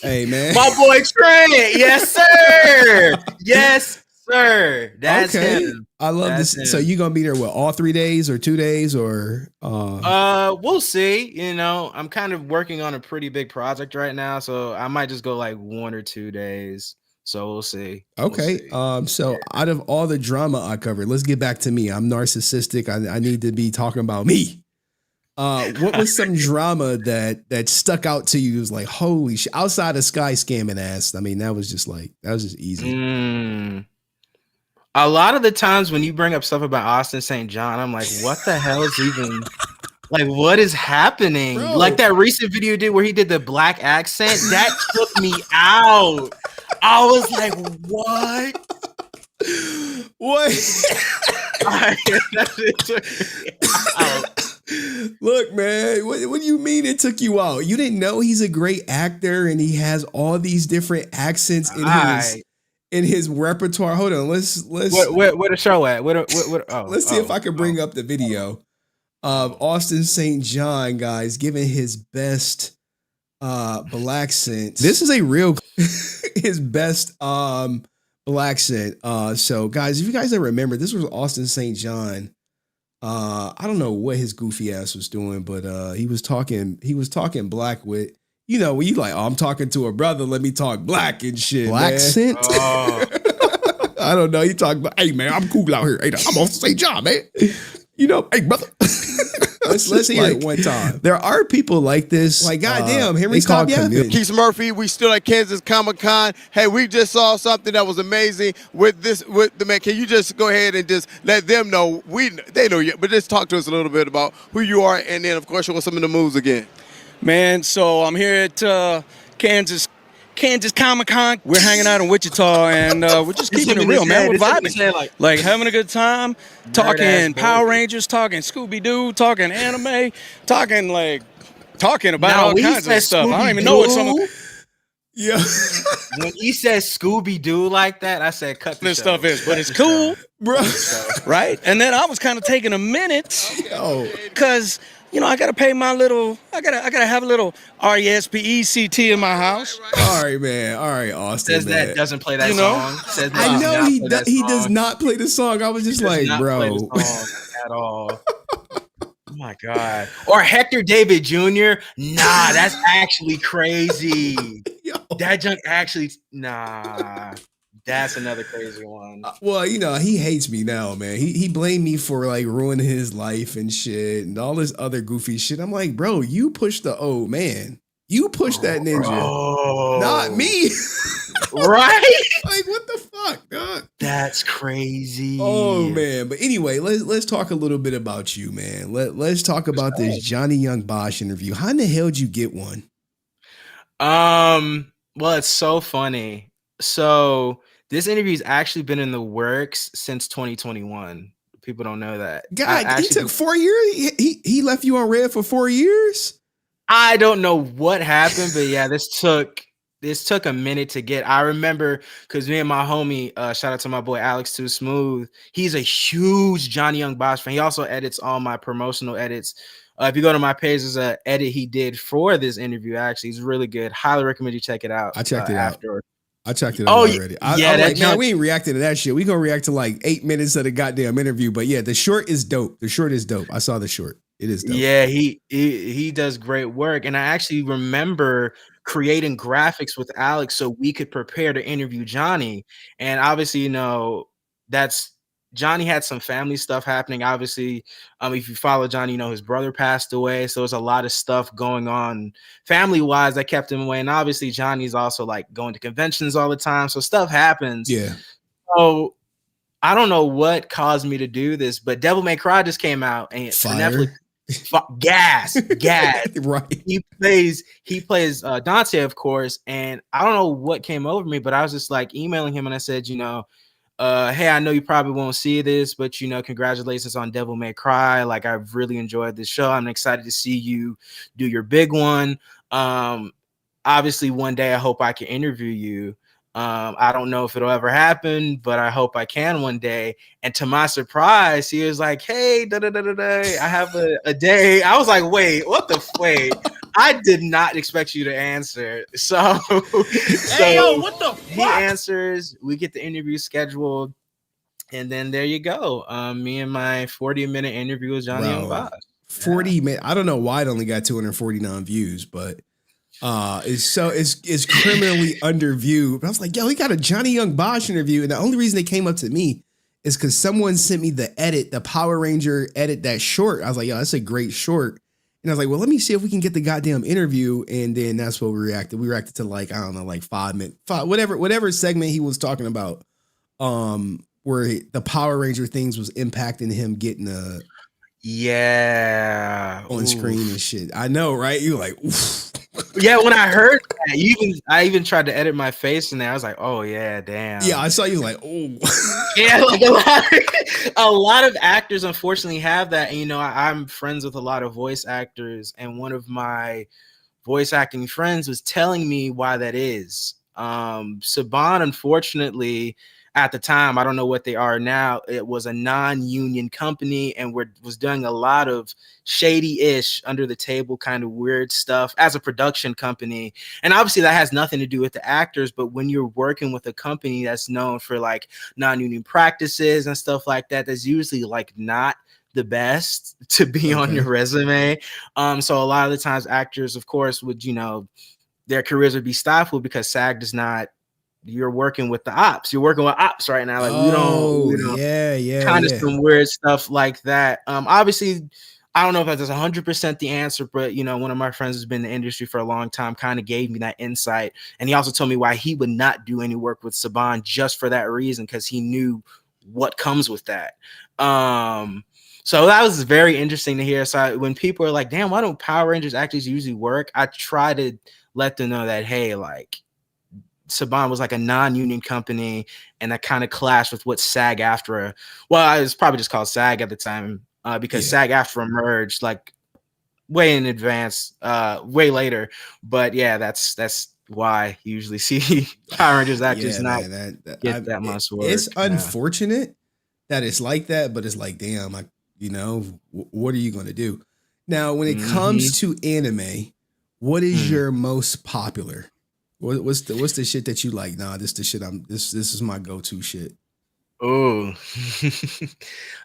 Hey man, my boy Trey. Yes sir. Yes sir. That's him. I love this. So you gonna be there what, all 3 days or 2 days or? We'll see. You know, I'm kind of working on a pretty big project right now, so I might just go like 1 or 2 days. So we'll see. Okay. So out of all the drama I covered, let's get back to me. I'm narcissistic. I need to be talking about me. What was some drama that stuck out to you? It was like, holy shit, outside of Sky scamming ass. I mean, that was just easy. A lot of the times when you bring up stuff about Austin St. John, I'm like, what the hell is even like, what is happening? Bro. Like that recent video you did where he did the black accent, that took me out. I was like, what? Look, man, what do you mean it took you out? You didn't know he's a great actor and he has all these different accents in his repertoire. Hold on, let's where the show at? Let's see if I can bring up the video of Austin St. John, guys, giving his best black accent. This is a real his best black accent. So guys, if you guys don't remember, this was Austin St. John. I don't know what his goofy ass was doing, but he was talking black with, you know, when you like, oh, I'm talking to a brother, let me talk black and shit. Black accent? I don't know. You talk about, hey man, I'm cool out here. Hey, I'm Austin St. John, man. You know, hey brother. Let's hear it one time. There are people like this. Like, goddamn, Henry, stop yapping. Keith Murphy, we still at Kansas Comic-Con. Hey, we just saw something that was amazing with the man. Can you just go ahead and just let them know? They know you, but just talk to us a little bit about who you are, and then of course show us some of the moves again. Man, so I'm here at Kansas Comic-Con. We're hanging out in Wichita, and we're just keeping it real, man. We're vibing, like having a good time, talking Power Rangers, talking Scooby-Doo, talking anime, talking about all kinds of stuff. I don't even know what some of Yeah. When he says Scooby-Doo like that, I said cut the this show. stuff is, but it's cool, bro. Right? And then I was kind of taking a minute, because you know I gotta pay my little. I gotta have a little RESPECT in my house. All right, man. All right, Austin. Says man. that doesn't play that You know? song. Says that I know he does does not play the song. I was just like, bro, play the song at all. Oh my god. Or Hector David Jr. Nah, that's actually crazy. That junk actually nah. That's another crazy one. Well, you know, he hates me now, man. He blamed me for like ruining his life and shit and all this other goofy shit. I'm like, bro, you pushed the old man. You pushed that ninja, not me. Right? Like, what the fuck, dog? That's crazy. Oh man. But anyway, let's talk a little bit about you, man. Let's talk about this Johnny Young Bosh interview. How in the hell did you get one? Well, it's so funny. So this interview's actually been in the works since 2021. People don't know that. God, he took 4 years. He left you on red for 4 years. I don't know what happened, but yeah, this took a minute to get. I remember because me and my homie, shout out to my boy Alex Too Smooth. He's a huge Johnny Young Bosh fan. He also edits all my promotional edits. If you go to my page, there's an edit he did for this interview. Actually, he's really good. Highly recommend you check it out. I checked it after. I checked it out Oh, already. yeah, I'm that like, man, junk- we ain't reacted to that shit. I'm like, man, we ain't reacting to that shit. We gonna react to like 8 minutes of the goddamn interview. But yeah, the short is dope. The short is dope. I saw the short. It is dope. Yeah, he does great work, and I actually remember creating graphics with Alex so we could prepare to interview Johnny. And obviously, you know, that's Johnny had some family stuff happening. Obviously, if you follow Johnny, you know his brother passed away, so there's a lot of stuff going on family wise that kept him away. And obviously, Johnny's also like going to conventions all the time, so stuff happens. Yeah. So I don't know what caused me to do this, but Devil May Cry just came out and for Netflix. Gas. Right. He plays Dante, of course, and I don't know what came over me, but I was just like emailing him and I said, you know, hey, I know you probably won't see this, but you know, congratulations on Devil May Cry. Like, I've really enjoyed this show. I'm excited to see you do your big one. Obviously one day I hope I can interview you. I don't know if it'll ever happen, but I hope I can one day. And to my surprise, he was like, hey, I have a day. I was like, wait, wait. I did not expect you to answer. So, Hey, yo, what the fuck? He answers, we get the interview scheduled, and then there you go. Me and my 40-minute interview with Johnny and Bosh. 40 minutes. I don't know why it only got 249 views, but it's criminally underviewed. But I was like, yo, he got a Johnny Young Bosh interview, and the only reason they came up to me is because someone sent me the Power Ranger edit, that short. I was like, yo, that's a great short. And I was like, well, let me see if we can get the goddamn interview. And then that's what we reacted. We reacted to like, I don't know, like 5 minutes, whatever segment he was talking about, where the Power Ranger things was impacting him getting on screen and shit. I know, right? You like, oof. Yeah, when I heard that, I even tried to edit my face in there. I was like, oh yeah, damn. Yeah, I saw you like, oh. Yeah, like a lot of actors unfortunately have that. And, you know, I'm friends with a lot of voice actors, and one of my voice acting friends was telling me why that is. Saban, unfortunately, at the time, I don't know what they are now, it was a non-union company and was doing a lot of shady-ish, under the table kind of weird stuff as a production company. And obviously that has nothing to do with the actors, but when you're working with a company that's known for like non-union practices and stuff like that, that's usually like not the best to be on your resume. So a lot of the times actors, of course, would, you know, their careers would be stifled because SAG does not, you're working with the ops. You're working with ops right now. Like we don't kind of some weird stuff like that. Obviously, I don't know if that's 100% the answer, but you know, one of my friends has been in the industry for a long time, kind of gave me that insight. And he also told me why he would not do any work with Saban just for that reason, because he knew what comes with that. So that was very interesting to hear. So when people are like, damn, why don't Power Rangers actors usually work? I try to let them know that, hey, like, Saban was like a non-union company, and that kind of clashed with what SAG-AFTRA. Well, it was probably just called SAG at the time, because SAG-AFTRA merged like way in advance, way later. But yeah, that's why you usually see Power Rangers actors not get that much work. It's unfortunate that it's like that, but it's like, damn, like, you know, what are you going to do? Now, when it comes to anime, what is your most popular? What's the shit that you like? Nah, this the shit this is my go-to shit. Oh,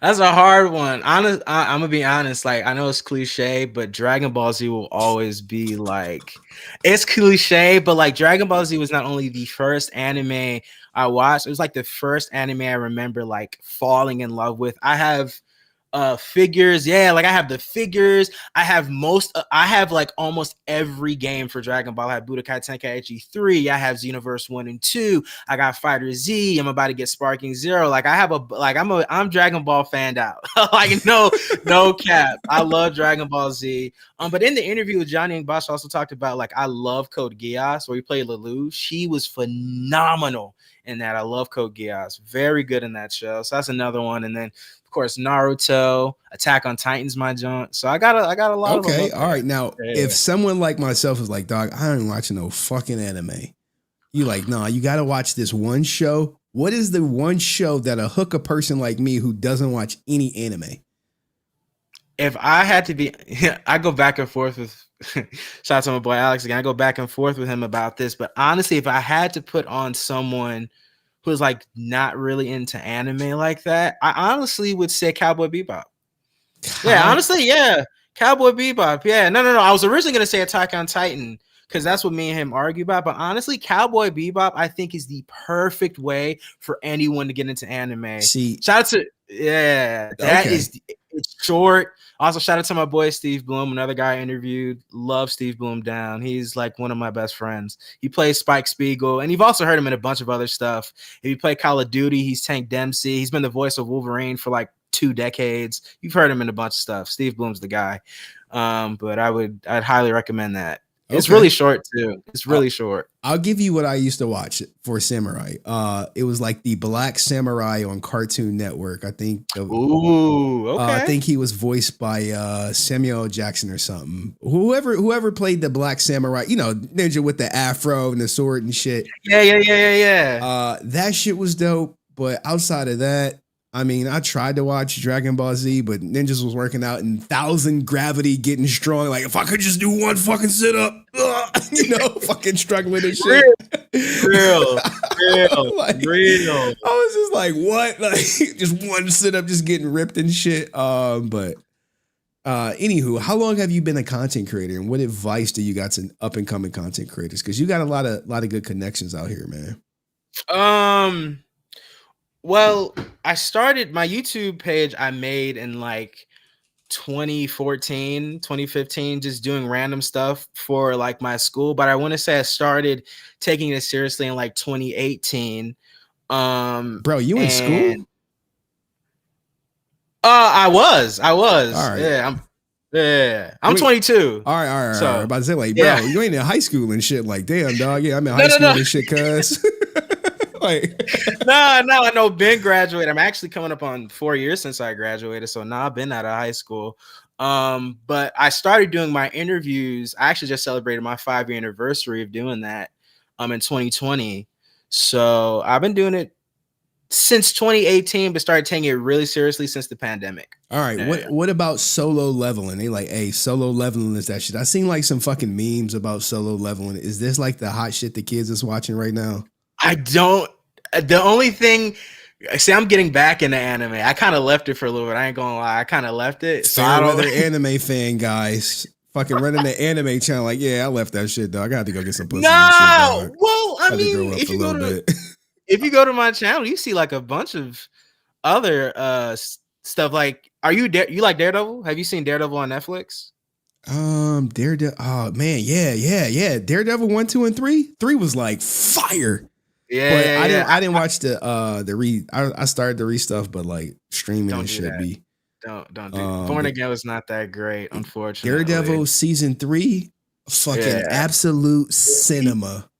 that's a hard one. I'm gonna be honest. Like, I know it's cliche, but Dragon Ball Z will always be like, it's cliche, but like Dragon Ball Z was not only the first anime I watched, it was like the first anime I remember like falling in love with. I have figures, like I have the figures. I have like almost every game for Dragon Ball. I have Budokai Tenkaichi 3. I have Xenoverse 1 and 2. I got Fighter Z. I'm about to get Sparking Zero. Like I'm Dragon Ball fanned out. Like no cap. I love Dragon Ball Z. But in the interview with Johnny and Bosh also talked about like I love Code Geass, where he played Lelouch. She was phenomenal in that. I love Code Geass. Very good in that show. So that's another one. And then of course, Naruto, Attack on Titan's my joint. So I got a lot of them. Okay, all right. Now, if someone like myself is like, dog, I ain't watching no fucking anime. You like, nah, you got to watch this one show. What is the one show that'll hook a person like me who doesn't watch any anime? if I had to be, I go back and forth with. Shout out to my boy Alex again. I go back and forth with him about this, but honestly, if I had to put on someone who's like not really into anime like that, I honestly would say Cowboy Bebop. Yeah, honestly, yeah, Cowboy Bebop. Yeah, no. I was originally gonna say Attack on Titan because that's what me and him argue about. But honestly, Cowboy Bebop, I think, is the perfect way for anyone to get into anime. See, shout out to that is it's short. Also, shout out to my boy Steve Bloom, another guy I interviewed. Love Steve Bloom down. He's like one of my best friends. He plays Spike Spiegel, and you've also heard him in a bunch of other stuff. If you play Call of Duty, he's Tank Dempsey. He's been the voice of Wolverine for like 2 decades. You've heard him in a bunch of stuff. Steve Bloom's the guy. But I'd highly recommend that. It's really short too. It's really short. I'll give you what I used to watch for Samurai. It was like the Black Samurai on Cartoon Network. I think. Ooh, okay. I think he was voiced by Samuel L. Jackson or something. Whoever played the Black Samurai, ninja with the afro and the sword and shit. Yeah. That shit was dope. But outside of that, I mean, I tried to watch Dragon Ball Z, but ninjas was working out in 1,000 gravity, getting strong. Like, if I could just do one fucking sit up, fucking struggling and shit. Real. Like, I was just like, what? Like, just one sit up, just getting ripped and shit. But anywho, how long have you been a content creator, and what advice do you got to up and coming content creators? Because you got a lot of good connections out here, man. Well, I started my YouTube page I made in like 2014, 2015, just doing random stuff for like my school. But I want to say I started taking it seriously in like 2018. Bro, you in school? I was. All right. I'm 22. All right. So, I'm about to say, like, bro, you ain't in high school and shit. Like, damn, dog. Yeah, I'm in high school and shit, cuz. Like, no, Ben graduated. I'm actually coming up on 4 years since I graduated. So now I've been out of high school. But I started doing my interviews. I actually just celebrated my 5-year anniversary of doing that in 2020. So I've been doing it since 2018, but started taking it really seriously since the pandemic. All right. What about solo leveling? They like, hey, solo leveling is that shit. I seen like some fucking memes about solo leveling. Is this like the hot shit the kids is watching right now? I don't. The only thing, see, I'm getting back into anime. I kind of left it for a little bit. I ain't gonna lie. I kind of left it. So I don't. Another anime fan, guys. Fucking running the anime channel. Like, yeah, I left that shit, dog. I got to go get some pussy. No, shit, well, I mean, if you go to my channel, you see like a bunch of other stuff. Like, you like Daredevil? Have you seen Daredevil on Netflix? Daredevil. Oh man, yeah. Daredevil 1, 2, and 3. 3 was like fire. Yeah, but I didn't watch the I started the re stuff, but like streaming and shit be. Don't do it. Born Again was not that great, unfortunately. Daredevil season 3, fucking absolute cinema.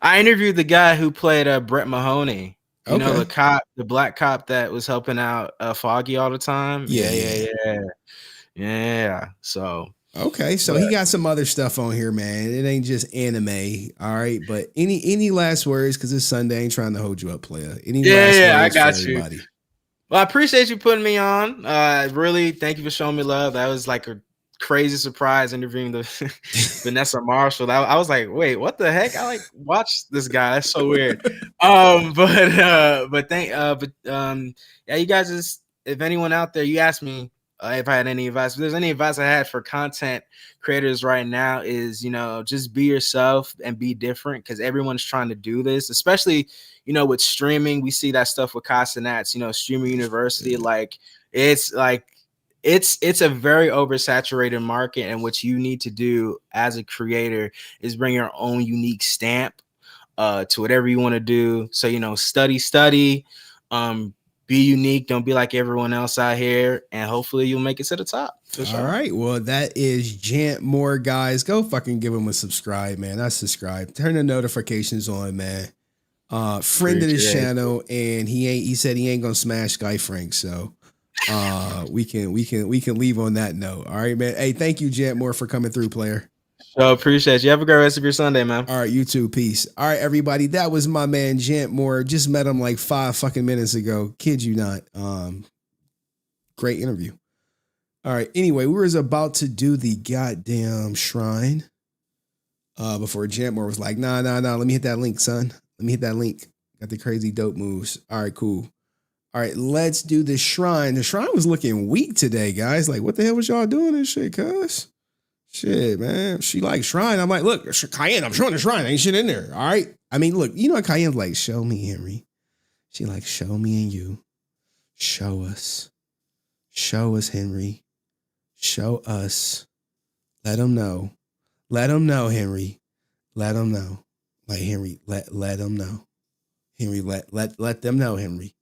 I interviewed the guy who played Brett Mahoney. You know, the cop, the black cop that was helping out Foggy all the time. Yeah. So so he got some other stuff on here, man. It ain't just anime, all right. But any last words? Because it's Sunday. I ain't trying to hold you up, player. Any last words I got for you. Everybody? Well, I appreciate you putting me on. Really, thank you for showing me love. That was like a crazy surprise interviewing the Vanessa Marshall. I was like, wait, what the heck? I like watched this guy. That's so weird. Yeah, you guys just, if anyone out there, you asked me if I had any advice. If there's any advice I had for content creators right now is, just be yourself and be different, because everyone's trying to do this, especially, with streaming. We see that stuff with Castanats, Streamer University. Like, it's a very oversaturated market, and what you need to do as a creator is bring your own unique stamp to whatever you want to do. So, study, be unique. Don't be like everyone else out here, and hopefully you'll make it to the top. All right. Well, that is Jant Moore, guys. Go fucking give him a subscribe, man. I subscribe. Turn the notifications on, man. Friend of this channel, and he said he ain't gonna smash Sky Frank, so we can leave on that note. All right, man. Hey, thank you, Jant Moore, for coming through, player. So appreciate you. Have a great rest of your Sunday, man. All right, you too. Peace. All right, everybody. That was my man Jant Moore. Just met him like 5 fucking minutes ago. Kid you not. Great interview. All right. Anyway, we was about to do the goddamn shrine. Before Jamor was like, nah. Let me hit that link, son. Let me hit that link. Got the crazy dope moves. All right, cool. All right, let's do the shrine. The shrine was looking weak today, guys. Like, what the hell was y'all doing this shit, cuz? Shit, man. She like shrine. I'm like, look, Cayenne, I'm showing the shrine. Ain't shit in there. All right. I mean, look, you know what Cayenne's like, show me, Henry. She like, show me and you. Show us. Show us, Henry. Show us. Let them know. Let them know, Henry. Let them know. Like, Henry, let them know. Henry, let them know, Henry.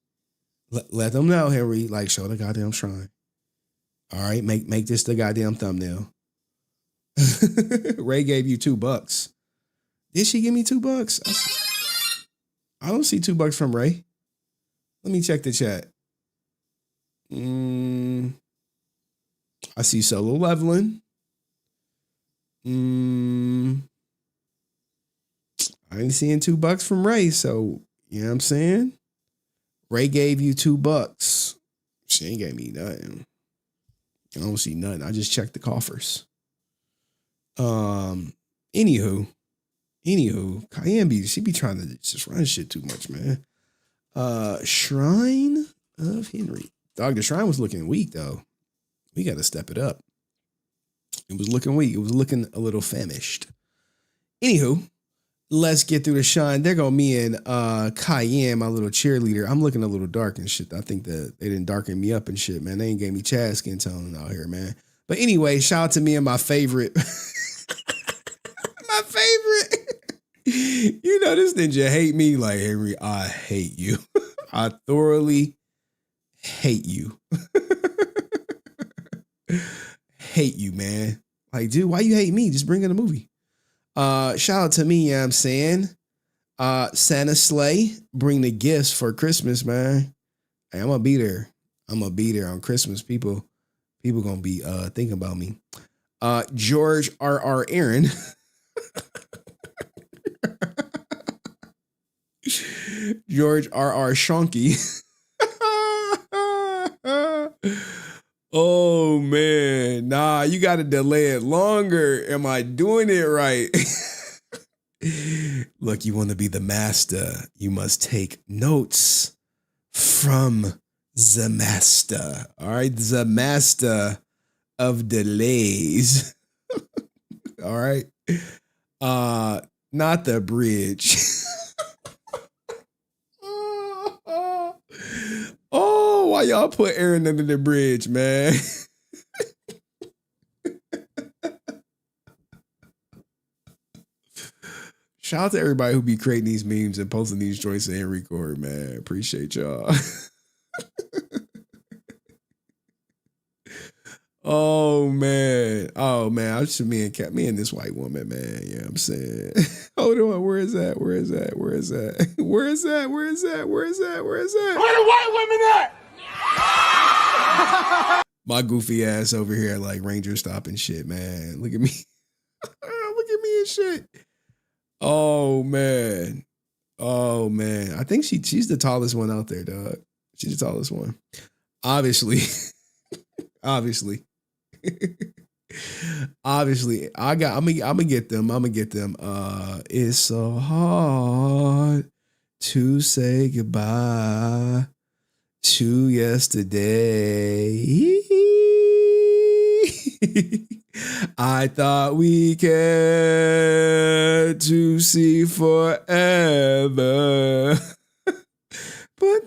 Let them know, Henry. Like, show the goddamn shrine. All right, make this the goddamn thumbnail. Ray gave you $2. Did she give me $2? I don't see $2 from Ray. Let me check the chat. I see solo leveling. I ain't seeing $2 from Ray, so you know what I'm saying? Ray gave you $2. She ain't gave me nothing. I don't see nothing. I just checked the coffers. Anywho, Cayenne she be trying to just run shit too much, man. Shrine of Henry. Dog, the shrine was looking weak though. We got to step it up. It was looking weak. It was looking a little famished. Anywho, let's get through the shine. There go me and Cayenne, my little cheerleader. I'm looking a little dark and shit. I think that they didn't darken me up and shit, man. They ain't gave me Chad skin tone out here, man. But anyway, shout out to me and my favorite. My favorite. You know, this ninja hate me like, Henry, I hate you. I thoroughly hate you. Hate you, man. Like, dude, why you hate me? Just bring in a movie. Shout out to me, you know what I'm saying? Santa Slay, bring the gifts for Christmas, man. Hey, I'm gonna be there. I'm gonna be there on Christmas. People gonna be thinking about me. George R.R. Aaron. George R.R. Schoenke. Oh man, nah, you gotta delay it longer. Am I doing it right? Look, you want to be the master, you must take notes from the master. All right, the master of delays. All right. Not the bridge. Oh, why y'all put Aaron under the bridge, man? Shout out to everybody who be creating these memes and posting these joints in Henry Court, man. Appreciate y'all. Oh man. I just me and this white woman, man. You know what I'm saying? Hold on, where is that? Where is that? Where is that? Where is that? Where is that? Where is that? Where is that? Where the white women at? My goofy ass over here like Ranger stopping shit, man. Look at me. Look at me and shit. Oh man. Oh man. I think she's the tallest one out there, dog. She's the tallest one. Obviously. Obviously, I'm gonna get them. It's so hard to say goodbye to yesterday. I thought we cared to see forever, but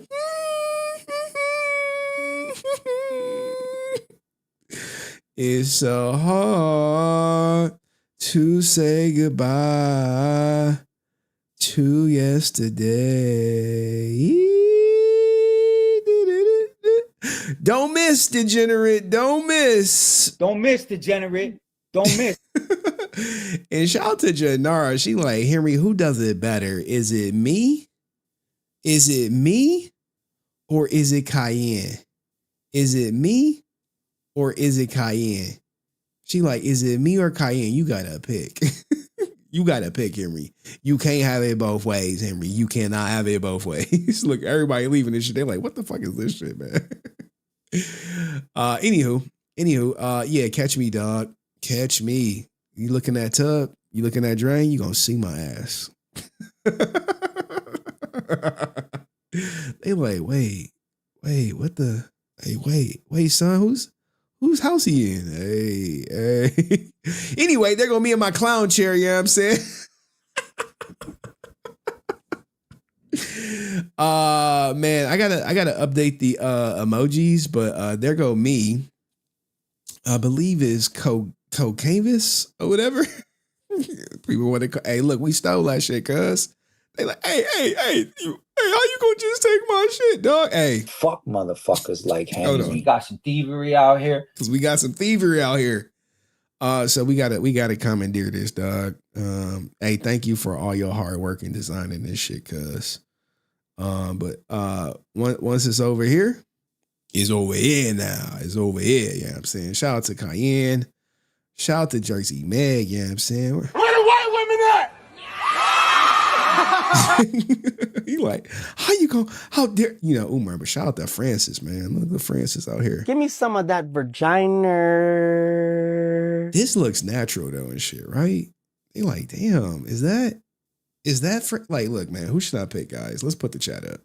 it's so hard to say goodbye to yesterday. Don't miss, degenerate. Don't miss. Don't miss, degenerate. Don't miss. And shout out to Janara. She like, Henry, who does it better? Is it me? Is it me? Or is it Cayenne? Is it me? Or is it Cayenne? She like, is it me or Cayenne? You gotta pick. You gotta pick, Henry. You can't have it both ways, Henry. You cannot have it both ways. Look, everybody leaving this shit. They're like, what the fuck is this shit, man? Anywho, Anywho, yeah, catch me, dog. Catch me. You looking at tub, you looking at drain, you gonna see my ass. They like, wait, what the? Hey, wait, son, whose house he in? Hey. Anyway, they're gonna be in my clown chair, you know what I'm saying? Man, I gotta update the emojis, but there go me. I believe is Cocavis or whatever. People want to. Hey, look, we stole that shit, cuz. They like, hey, how you gonna just take my shit, dog? Hey, fuck motherfuckers like Hold him. on. We got some thievery out here. Cause we got some thievery out here. So we gotta commandeer this, dog. Hey, thank you for all your hard work in designing this shit, cuz. But once it's over here, it's over here now. It's over here, you know what I'm saying? Shout out to Cayenne. Shout out to Jersey Meg, you know what I'm saying? Where the white women at? He like, how dare, Umar, but shout out to Francis, man. Look at Francis out here. Give me some of that vagina. This looks natural though and shit, right? They like, damn, is that like, look, man, who should I pick, guys? Let's put the chat up.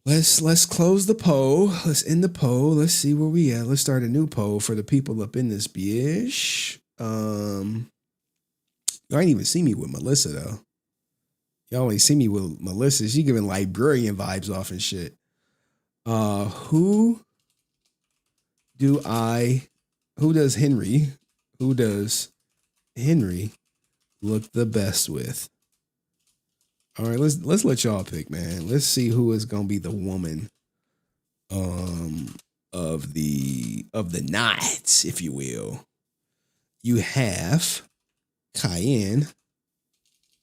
Let's close the poll. Let's end the poll. Let's see where we at. Let's start a new poll for the people up in this bitch. You ain't even see me with Melissa though. Y'all ain't see me with Melissa. She giving librarian vibes off and shit. Who does Henry look the best with? All right, let's let y'all pick, man. Let's see who is gonna be the woman of the night, if you will. You have Cayenne.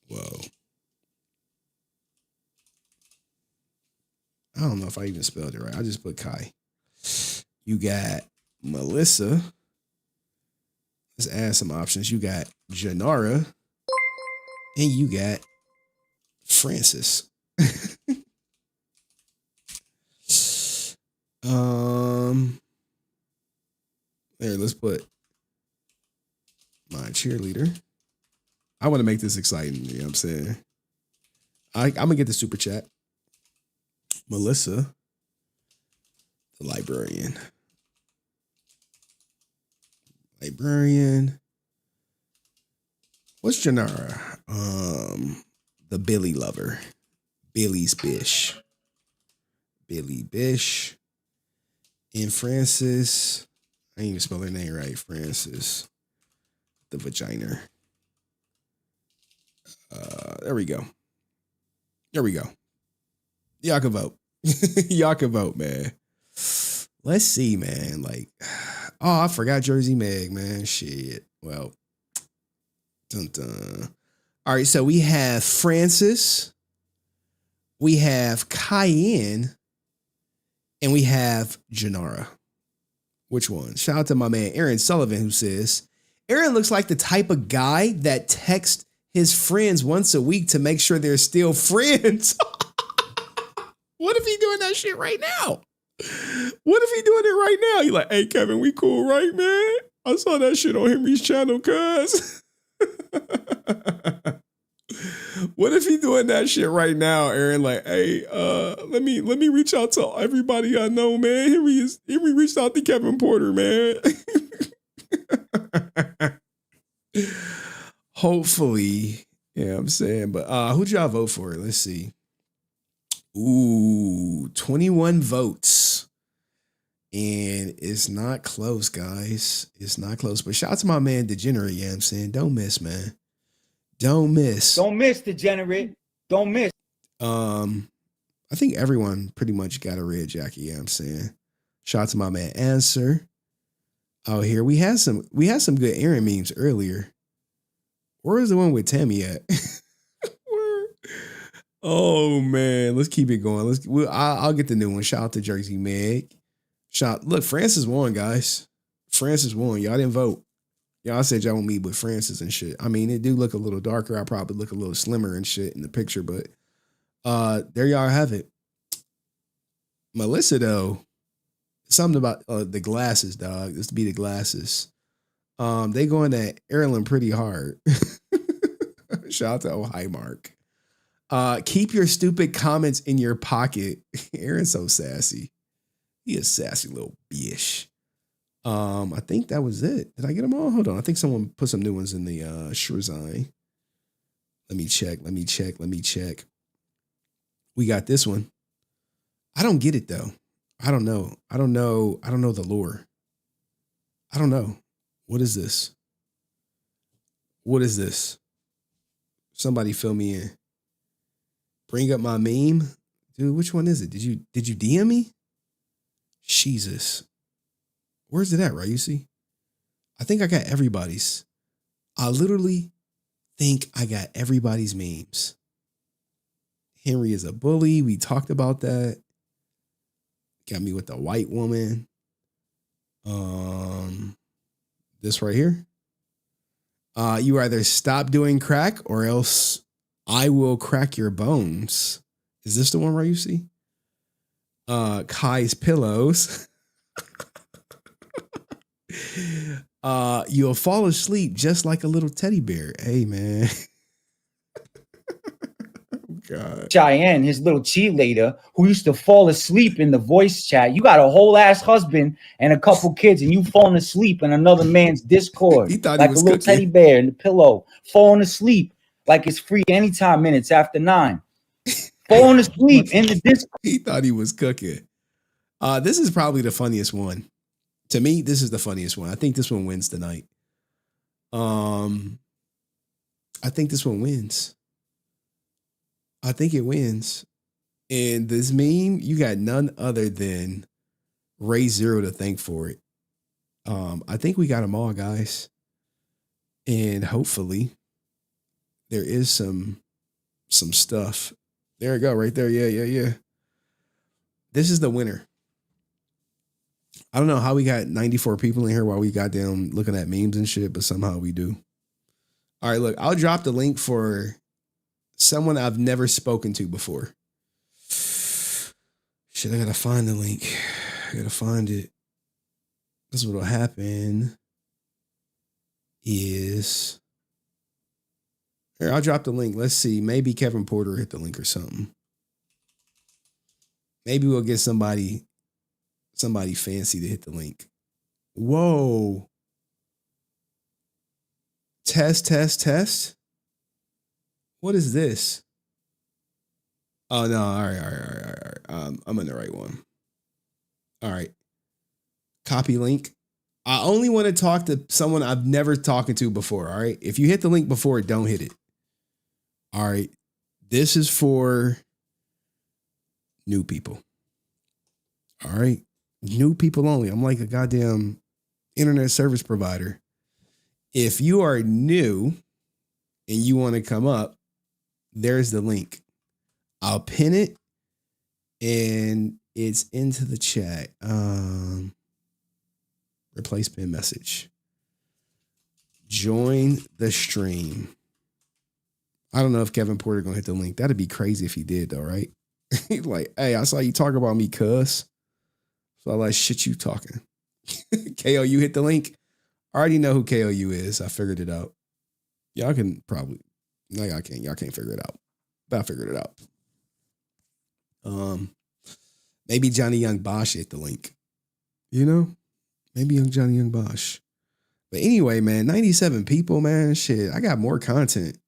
Whoa. I don't know if I even spelled it right. I just put Kai. You got Melissa. Let's add some options. You got Janara. And you got Francis. There, let's put my cheerleader. I want to make this exciting, you know what I'm saying? I'm gonna get the super chat. Melissa, the librarian. What's Janara? The Billy lover. Billy's Bish. Billy Bish. And Francis. I didn't even spell her name right. Francis. The vagina. There we go. Y'all can vote. Y'all can vote, man. Let's see, man. Like, oh, I forgot Jersey Meg, man. Shit. Well, dun dun. All right, so we have Francis, we have Cayenne, and we have Janara. Which one? Shout out to my man Aaron Sullivan, who says, Aaron looks like the type of guy that texts his friends once a week to make sure they're still friends. What if he doing that shit right now? What if he doing it right now? He like, hey, Kevin, we cool, right, man? I saw that shit on Henry's channel, cuz. What if he doing that shit right now, Aaron? Like, hey, let me reach out to everybody I know, man. Henry reached out to Kevin Porter, man. Hopefully, yeah, I'm saying, but who'd y'all vote for? Let's see. Ooh, 21 votes. And it's not close, guys. It's not close. But shout out to my man Degenerate, yeah, I'm saying. Don't miss, man. Don't miss. Don't miss, Degenerate. Don't miss. I think everyone pretty much got a red jacket, yeah, I'm saying. Shout out to my man Answer. Oh, here we had some good Aaron memes earlier. Where is the one with Tammy at? Oh man, let's keep it going. I'll get the new one. Shout out to Jersey Meg. Look, Francis won, guys. Francis won. Y'all didn't vote. Y'all said y'all want me with Francis and shit. I mean, it do look a little darker. I probably look a little slimmer and shit in the picture, but there y'all have it. Melissa though something about the glasses, dog. This to be the glasses. They going at Erlen pretty hard. Shout out to Ohio Mark. Keep your stupid comments in your pocket. Aaron's so sassy. He a sassy little bitch. I think that was it. Did I get them all? Hold on. I think someone put some new ones in the Shrizai. Let me check. We got this one. I don't get it though. I don't know the lore. I don't know. What is this? Somebody fill me in. Bring up my meme. Dude, which one is it? Did you DM me? Jesus. Where's it at, right? You see? I think I got everybody's. I literally think I got everybody's memes. Henry is a bully. We talked about that. Got me with the white woman. This right here. You either stop doing crack or else I will crack your bones. Is this the one where you see? Kai's pillows. You'll fall asleep just like a little teddy bear. Hey, man. God. Cheyenne, his little cheerleader, who used to fall asleep in the voice chat. You got a whole ass husband and a couple kids, and you falling asleep in another man's Discord. He thought like he was a little cooking. teddy bear in the pillow, falling asleep like it's free anytime minutes after 9. Falling asleep in the Discord. He thought he was cooking. This is probably the funniest one. To me, this is the funniest one. I think this one wins tonight. I think this one wins. I think it wins. And this meme, you got none other than Ray Zero to thank for it. I think we got them all, guys. And hopefully there is some stuff. There we go, right there. Yeah. This is the winner. I don't know how we got 94 people in here while we got down looking at memes and shit, but somehow we do. All right, look, I'll drop the link for someone I've never spoken to before. Shit, I gotta find the link. I gotta find it. This is what'll happen is... Here, I'll drop the link. Let's see. Maybe Kevin Porter hit the link or something. Maybe we'll get somebody fancy to hit the link. Whoa. Test. What is this? Oh, no. All right. I'm in the right one. All right. Copy link. I only want to talk to someone I've never talked to before. All right. If you hit the link before, don't hit it. All right. This is for new people. All right. New people only. I'm like a goddamn internet service provider. If you are new and you want to come up, there's the link. I'll pin it and it's into the chat. Replace pin message. Join the stream. I don't know if Kevin Porter gonna hit the link. That'd be crazy if he did though, right? He's like, hey, I saw you talk about me, cuz. So I like shit you talking. KOU hit the link. I already know who KOU is. I figured it out. Y'all can probably, no, y'all can't. Y'all can't figure it out. But I figured it out. Maybe Johnny Young Bosh hit the link. You know? Maybe Johnny Young Bosh. But anyway, man, 97 people, man. Shit, I got more content.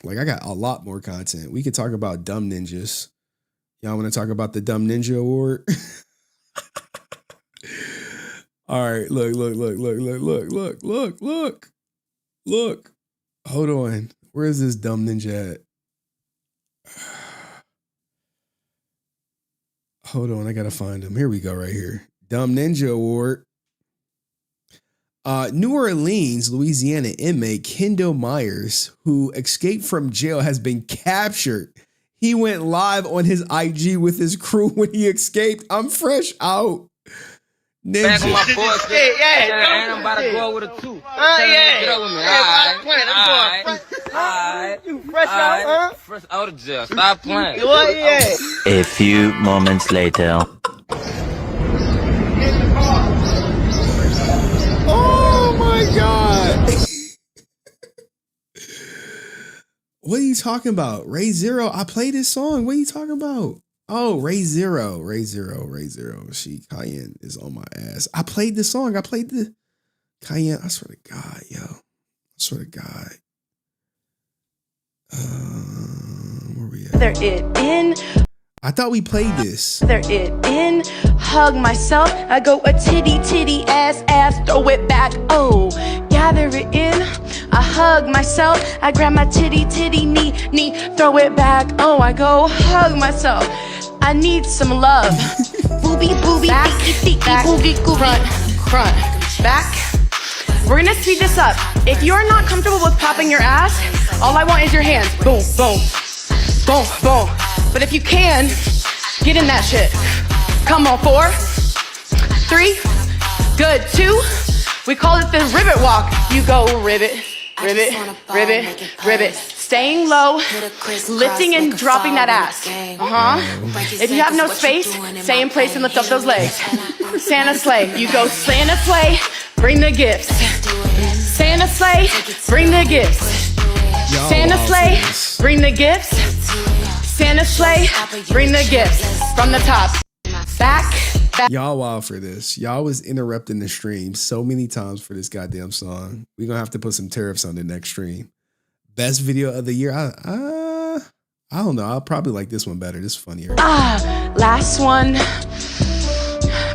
Like, I got a lot more content. We could talk about dumb ninjas. Y'all want to talk about the Dumb Ninja Award? All right, look. Hold on. Where is this dumb ninja at? Hold on, I gotta find him. Here we go, right here. Dumb Ninja Award. New Orleans, Louisiana inmate Kendall Myers, who escaped from jail, has been captured. He went live on his IG with his crew when he escaped. I'm fresh out. Ninja. Back on my boys. Yeah. And I'm about to go with a 2. Yeah. Get up with me. Alright. You fresh out, huh? Fresh out of jail. Stop playing. What? Yeah. A few moments later. Oh my God. What are you talking about? Ray Zero. I played this song. What are you talking about? Oh, Ray Zero. She Cayenne is on my ass. I played the song. I played the Cayenne. I swear to God, yo. I swear to God. Where we at? They're it in. I thought we played this. They're it in. Hug myself. I go a titty, ass, throw it back. Oh, gather it in. I hug myself. I grab my titty, knee, throw it back. Oh, I go hug myself. I need some love. Booby, back, boogie, front, back. We're gonna speed this up. If you're not comfortable with popping your ass, all I want is your hands. Boom, boom, boom, boom. But if you can, get in that shit. Come on, 4, 3, good, 2. We call it the ribbit walk. You go ribbit, ribbit. Staying low, lifting and dropping that ass. If you have no space, stay in place and lift up those legs. Santa sleigh. You go Santa sleigh, bring the gifts. Santa sleigh, bring the gifts. Santa sleigh, bring the gifts. Santa sleigh, bring the gifts. From the top, back. Y'all wild for this. Y'all was interrupting the stream so many times for this goddamn song. We're gonna have to put some tariffs on the next stream. Best video of the year. I don't know. I'll probably like this one better. This is funnier. Last one.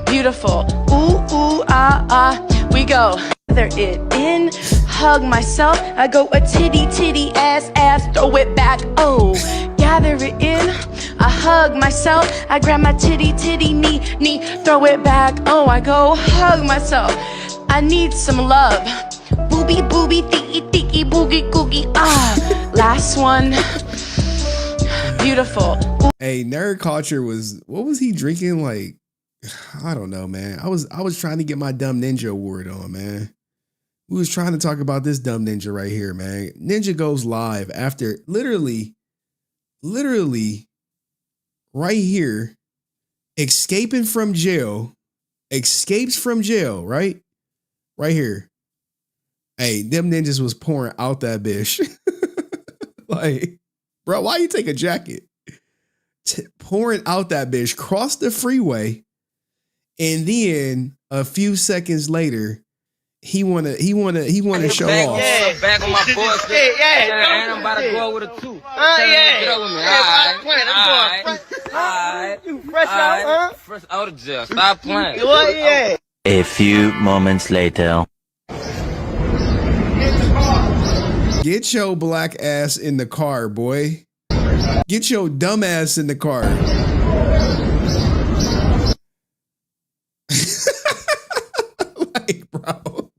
Beautiful. Ooh, we go. They're it in. Hug myself. I go a titty, ass, throw it back. Oh, gather it in. I hug myself. I grab my titty, knee, throw it back. Oh, I go hug myself. I need some love. Booby, tiki, boogie, googie. Last one. Beautiful. Hey, Nerd Culture was, what was he drinking? Like, I don't know, man. I was trying to get my Dumb Ninja award on, man. We was trying to talk about this Dumb Ninja right here, man. Ninja goes live after literally right here, escapes from jail, right? Right here. Hey, them ninjas was pouring out that bitch. Like, bro, why you take a jacket? Pouring out that bitch, cross the freeway, and then a few seconds later, he wanna show off. Yeah, back on my boys. Yeah, and I'm about to go with a 2. Get up with me. Alright. You fresh out, huh? Fresh out of jail. Stop playing. Yeah. A few moments later. Get your black ass in the car, boy. Get your dumb ass in the car. Like, bro.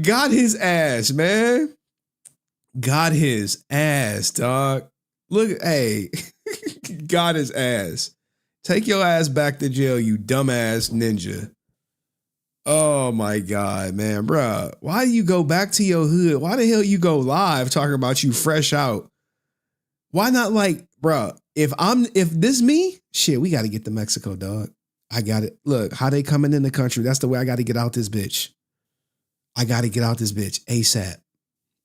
Got his ass, man. Got his ass, dog. Look, hey. Got his ass. Take your ass back to jail, you dumbass ninja. Oh my God, man, bro. Why do you go back to your hood? Why the hell you go live talking about you fresh out? Why not like, bro, if this me, shit, we got to get to Mexico, dog. I got it. Look, how they coming in the country. That's the way I got to get out this bitch. I got to get out this bitch ASAP.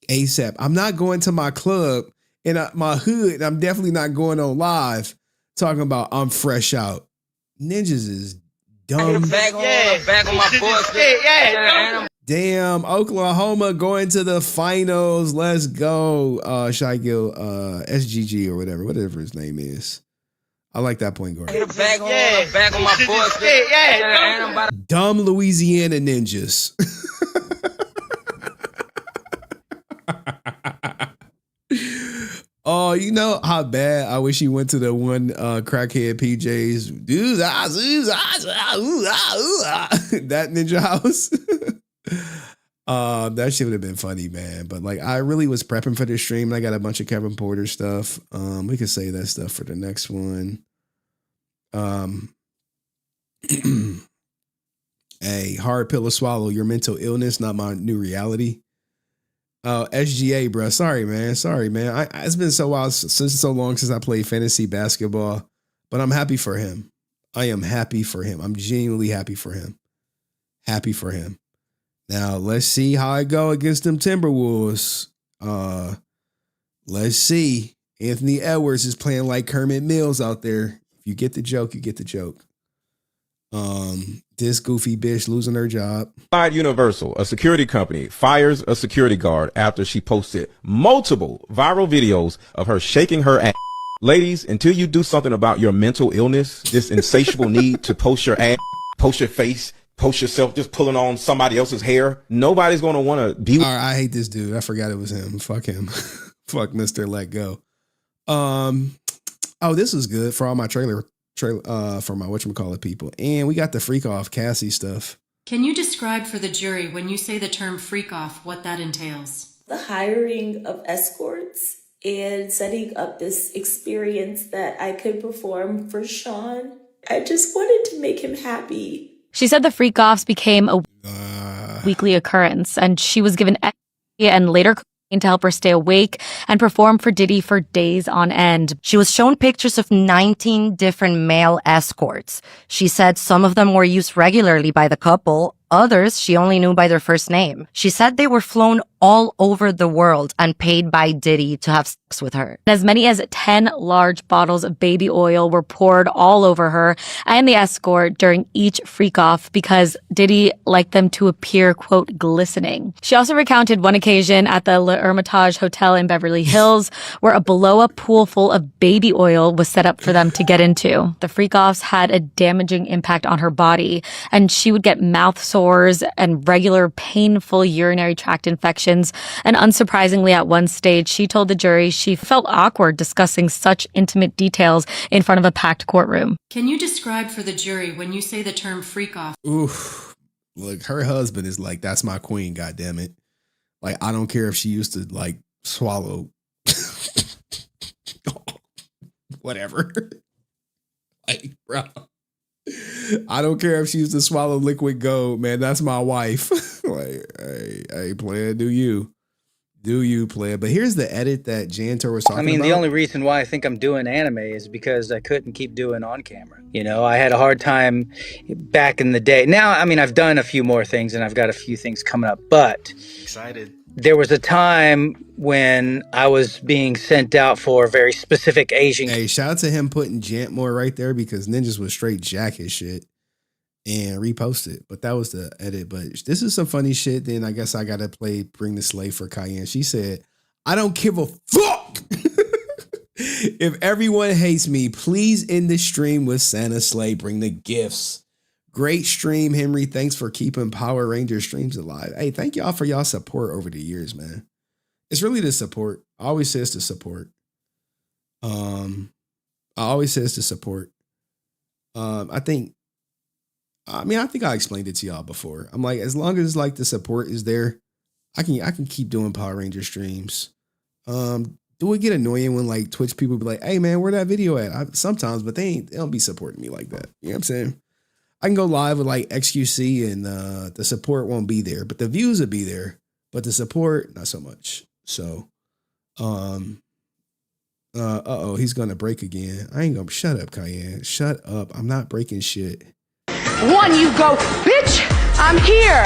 ASAP. I'm not going to my club in my hood. I'm definitely not going on live talking about I'm fresh out. Ninjas is dumb. Back on my boys. Yeah. Damn, Oklahoma going to the finals. Let's go. Shigil, SGG or whatever his name is. I like that point guard. Back on my boys. Yeah. Dumb Louisiana ninjas. Oh, you know how bad I wish he went to the one crackhead PJs. That ninja house. That shit would have been funny, man. But like, I really was prepping for this stream. I got a bunch of Kevin Porter stuff. We could save that stuff for the next one. Hey, hard pill to swallow. Your mental illness, not my new reality. SGA, bro. Sorry, man. It's been so long since I played fantasy basketball, but I'm happy for him. I am happy for him. I'm genuinely happy for him. Happy for him. Now let's see how I go against them Timberwolves. Let's see. Anthony Edwards is playing like Kermit Mills out there. If you get the joke, you get the joke. This goofy bitch losing her job. Universal, a security company, fires a security guard after she posted multiple viral videos of her shaking her ass. Ladies, until you do something about your mental illness, this insatiable need to post your ass, post your face, post yourself just pulling on somebody else's hair, nobody's going to want to be. All right, I hate this dude. I forgot it was him. Fuck him. Fuck Mr. Let Go. Oh, this was good for all my trailer for my whatchamacallit people. And we got the freak off Cassie stuff. Can you describe for the jury, when you say the term freak off, what that entails? The hiring of escorts and setting up this experience that I could perform for Sean. I just wanted to make him happy. She said the freak offs became a weekly occurrence, and she was given ecstasy and later to help her stay awake and perform for Diddy for days on end. She was shown pictures of 19 different male escorts. She said some of them were used regularly by the couple. Others she only knew by their first name. She said they were flown all over the world and paid by Diddy to have sex with her. As many as 10 large bottles of baby oil were poured all over her and the escort during each freak off because Diddy liked them to appear, quote, glistening. She also recounted one occasion at the Le Hermitage Hotel in Beverly Hills where a blow-up pool full of baby oil was set up for them to get into. The freak offs had a damaging impact on her body, and she would get mouth sores and regular painful urinary tract infections. And unsurprisingly, at one stage, she told the jury she felt awkward discussing such intimate details in front of a packed courtroom. Can you describe for the jury, when you say the term freak off? Oof. Look, her husband is like, that's my queen, goddammit. Like, I don't care if she used to, like, swallow whatever. Like, bro. I don't care if she used to swallow liquid gold, man. That's my wife. Like, hey, player, do you player? But here's the edit that Jantor was talking about. The only reason why I think I'm doing anime is because I couldn't keep doing on camera. You know, I had a hard time back in the day. Now, I've done a few more things and I've got a few things coming up, but excited. There was a time when I was being sent out for a very specific Asian. Hey, shout out to him putting Jantmore right there because Ninjas was straight jack his shit and repost it. But that was the edit. But this is some funny shit. Then I guess I got to Bring the Slave for Cayenne. She said, I don't give a fuck. If everyone hates me, please end the stream with Santa Slay. Bring the gifts. Great stream, Henry. Thanks for keeping Power Ranger streams alive. Hey, thank y'all for y'all support over the years, man. It's really the support. I always say it's the support. I think I explained it to y'all before. I'm like, as long as like the support is there, I can keep doing Power Ranger streams. Do it get annoying when like Twitch people be like, hey man, where that video at? Sometimes, but they don't be supporting me like that. You know what I'm saying? I can go live with like XQC and the support won't be there, but the views will be there, but the support, not so much. So, he's going to break again. I ain't going to shut up, Cayenne. Shut up. I'm not breaking shit. One, you go, bitch, I'm here.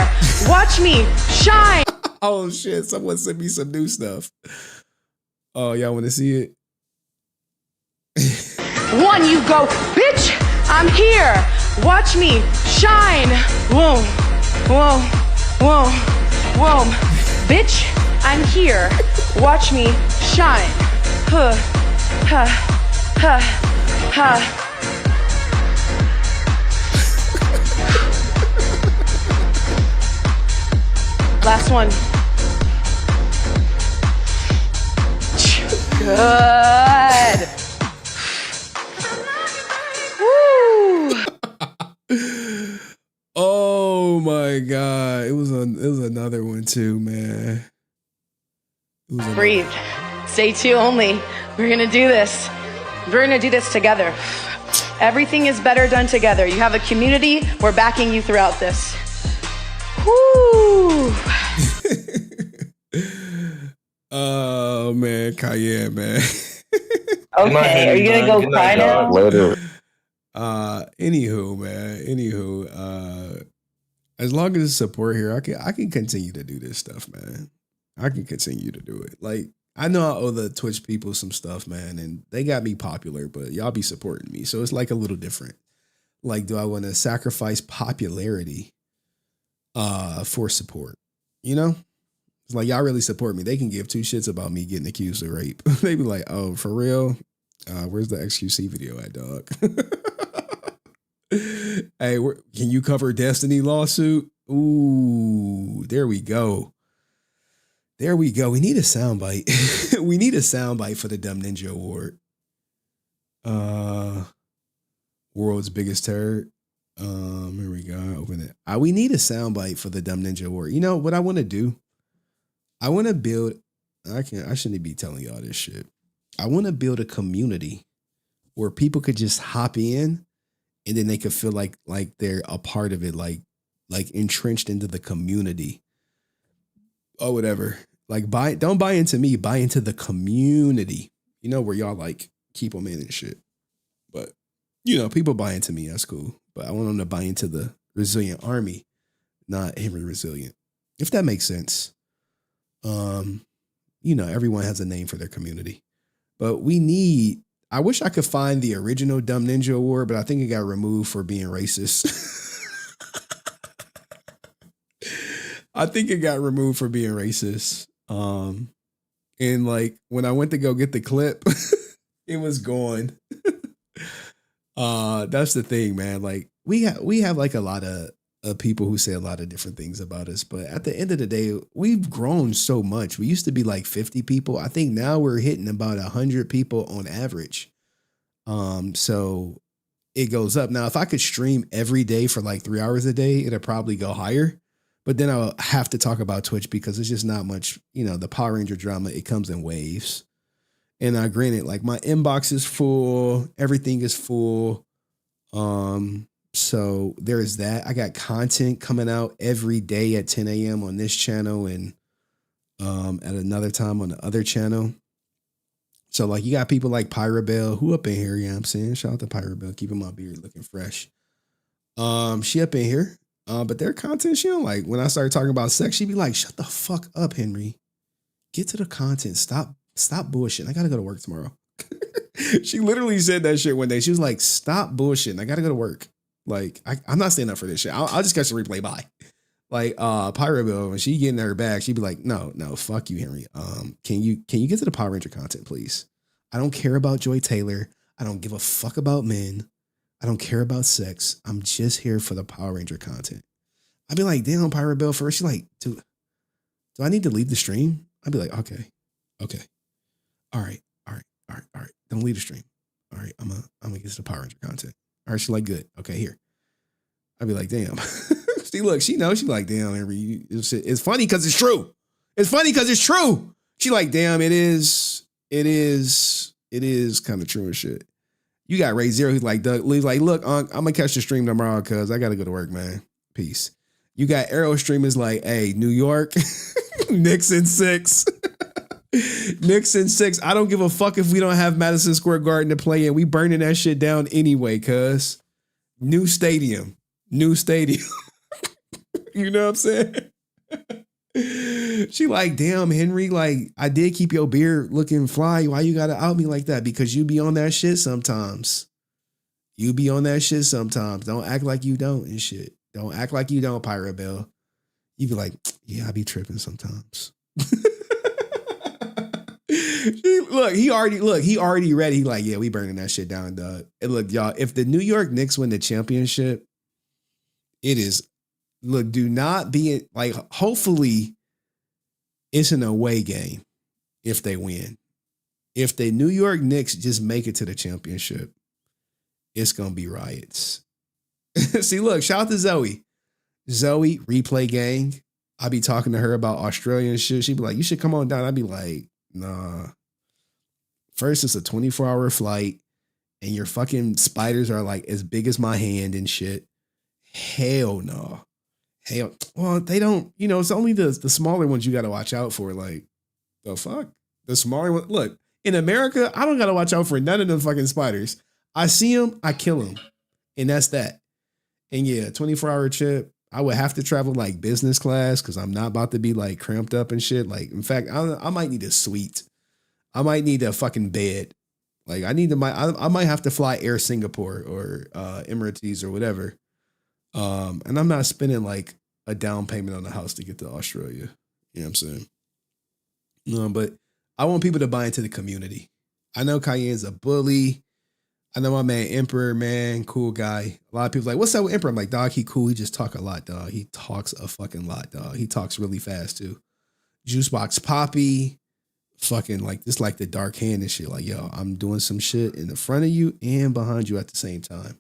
Watch me shine. Oh shit. Someone sent me some new stuff. Oh, y'all want to see it? One, you go, bitch, I'm here. Watch me shine. Whoa, whoa, whoa, whoa. Bitch, I'm here. Watch me shine. Huh, huh, huh, huh. Last one. Good. Oh my god, it was another one too, man. Breathe. Stay two only. We're gonna do this. We're gonna do this together. Everything is better done together. You have a community. We're backing you throughout this. Woo! Oh man, Cayenne, man. Okay, are you gonna go cry now? Later. Anywho, man. As long as there's support here, I can continue to do this stuff, man. I can continue to do it. Like, I know I owe the Twitch people some stuff, man, and they got me popular, but y'all be supporting me. So it's like a little different. Like, do I want to sacrifice popularity for support? You know? It's like, y'all really support me. They can give two shits about me getting accused of rape. They be like, oh, for real? Where's the XQC video at, dog? Hey, can you cover Destiny lawsuit? Ooh, there we go. There we go. We need a soundbite. We need a soundbite for the Dumb Ninja Award. World's biggest turd. Here we go. Open it. We need a soundbite for the Dumb Ninja Award. You know what I want to do? I want to build. I shouldn't be telling y'all this shit. I want to build a community where people could just hop in, and then they could feel like they're a part of it, like entrenched into the community or whatever. Like, don't buy into me, buy into the community. You know, where y'all like keep them in and shit. But you know, people buy into me. That's cool. But I want them to buy into the Resilient Army, not Henry Resilient. If that makes sense. You know, everyone has a name for their community. But I wish I could find the original Dumb Ninja Award, but I think it got removed for being racist. I think it got removed for being racist. And like when I went to go get the clip, it was gone. That's the thing, man. Like we have like a lot of people who say a lot of different things about us, but at the end of the day, we've grown so much. We used to be like 50 people. I think now we're hitting about 100 people on average. So it goes up. Now, if I could stream every day for like 3 hours a day, it'd probably go higher. But then I'll have to talk about Twitch because it's just not much, you know, the Power Ranger drama, it comes in waves. And granted, like my inbox is full, everything is full. So there is that. I got content coming out every day at 10 a.m. on this channel and at another time on the other channel. So like you got people like Pyrabelle who up in here, you know what I'm saying? Shout out to Pyrabelle, keeping my beard looking fresh. She up in here. But their content she don't like. When I started talking about sex, she'd be like, shut the fuck up, Henry. Get to the content. Stop bullshitting. I gotta go to work tomorrow. She literally said that shit one day. She was like, stop bullshitting. I gotta go to work. Like, I'm not staying up for this shit. I'll just catch the replay. Bye. Like, Pyrabelle, when she get in her bag, she'd be like, no, fuck you, Henry. Can you get to the Power Ranger content, please? I don't care about Joy Taylor. I don't give a fuck about men. I don't care about sex. I'm just here for the Power Ranger content. I'd be like, damn, Pyrabelle first. She's like, do I need to leave the stream? I'd be like, okay. All right. Don't leave the stream. All right, I'm gonna get to the Power Ranger content. All right, she's like, good. Okay, here. I'd be like, damn. See, look, she knows. She like, damn, Henry. It's funny because it's true. It's funny because it's true. She like, damn, it is kind of true and shit. You got Ray Zero. He's like, Doug, leave. Like, look, I'm gonna catch the stream tomorrow because I gotta go to work, man. Peace. You got Arrow streamers like, hey, New York, Knicks in 6. Knicks in 6. I don't give a fuck if we don't have Madison Square Garden to play in. We burning that shit down anyway, cuz. New stadium. You know what I'm saying? She like, damn, Henry, like, I did keep your beard looking fly. Why you gotta out me like that? Because you be on that shit sometimes. Don't act like you don't and shit. Don't act like you don't, Pyrabelle. You be like, yeah, I be tripping sometimes. He already ready. He like, yeah, we burning that shit down, dog. And look, y'all, if the New York Knicks win the championship, it is, look, do not be like, hopefully it's an away game if they win. If the New York Knicks just make it to the championship, it's going to be riots. See, look, shout out to Zoe, replay gang. I be talking to her about Australian shit. She'd be like, you should come on down. I'd be like, nah. First, it's a 24-hour flight, and your fucking spiders are like as big as my hand and shit. Hell no. Hell, well, they don't, you know, it's only the smaller ones you got to watch out for. Like, the fuck? The smaller one. Look, in America, I don't got to watch out for none of them fucking spiders. I see them, I kill them. And that's that. And yeah, 24-hour trip. I would have to travel like business class because I'm not about to be like cramped up and shit. Like, in fact, I might need a suite. I might need a fucking bed. Like, I might have to fly Air Singapore or Emirates or whatever. And I'm not spending like a down payment on the house to get to Australia. You know what I'm saying? But I want people to buy into the community. I know Cayenne's a bully. I know my man Emperor, man, cool guy. A lot of people like, what's up with Emperor? I'm like, dog, he cool. He just talk a lot, dog. He talks a fucking lot, dog. He talks really fast too. Juicebox Poppy, fucking like this, like the dark hand and shit. Like, yo, I'm doing some shit in the front of you and behind you at the same time.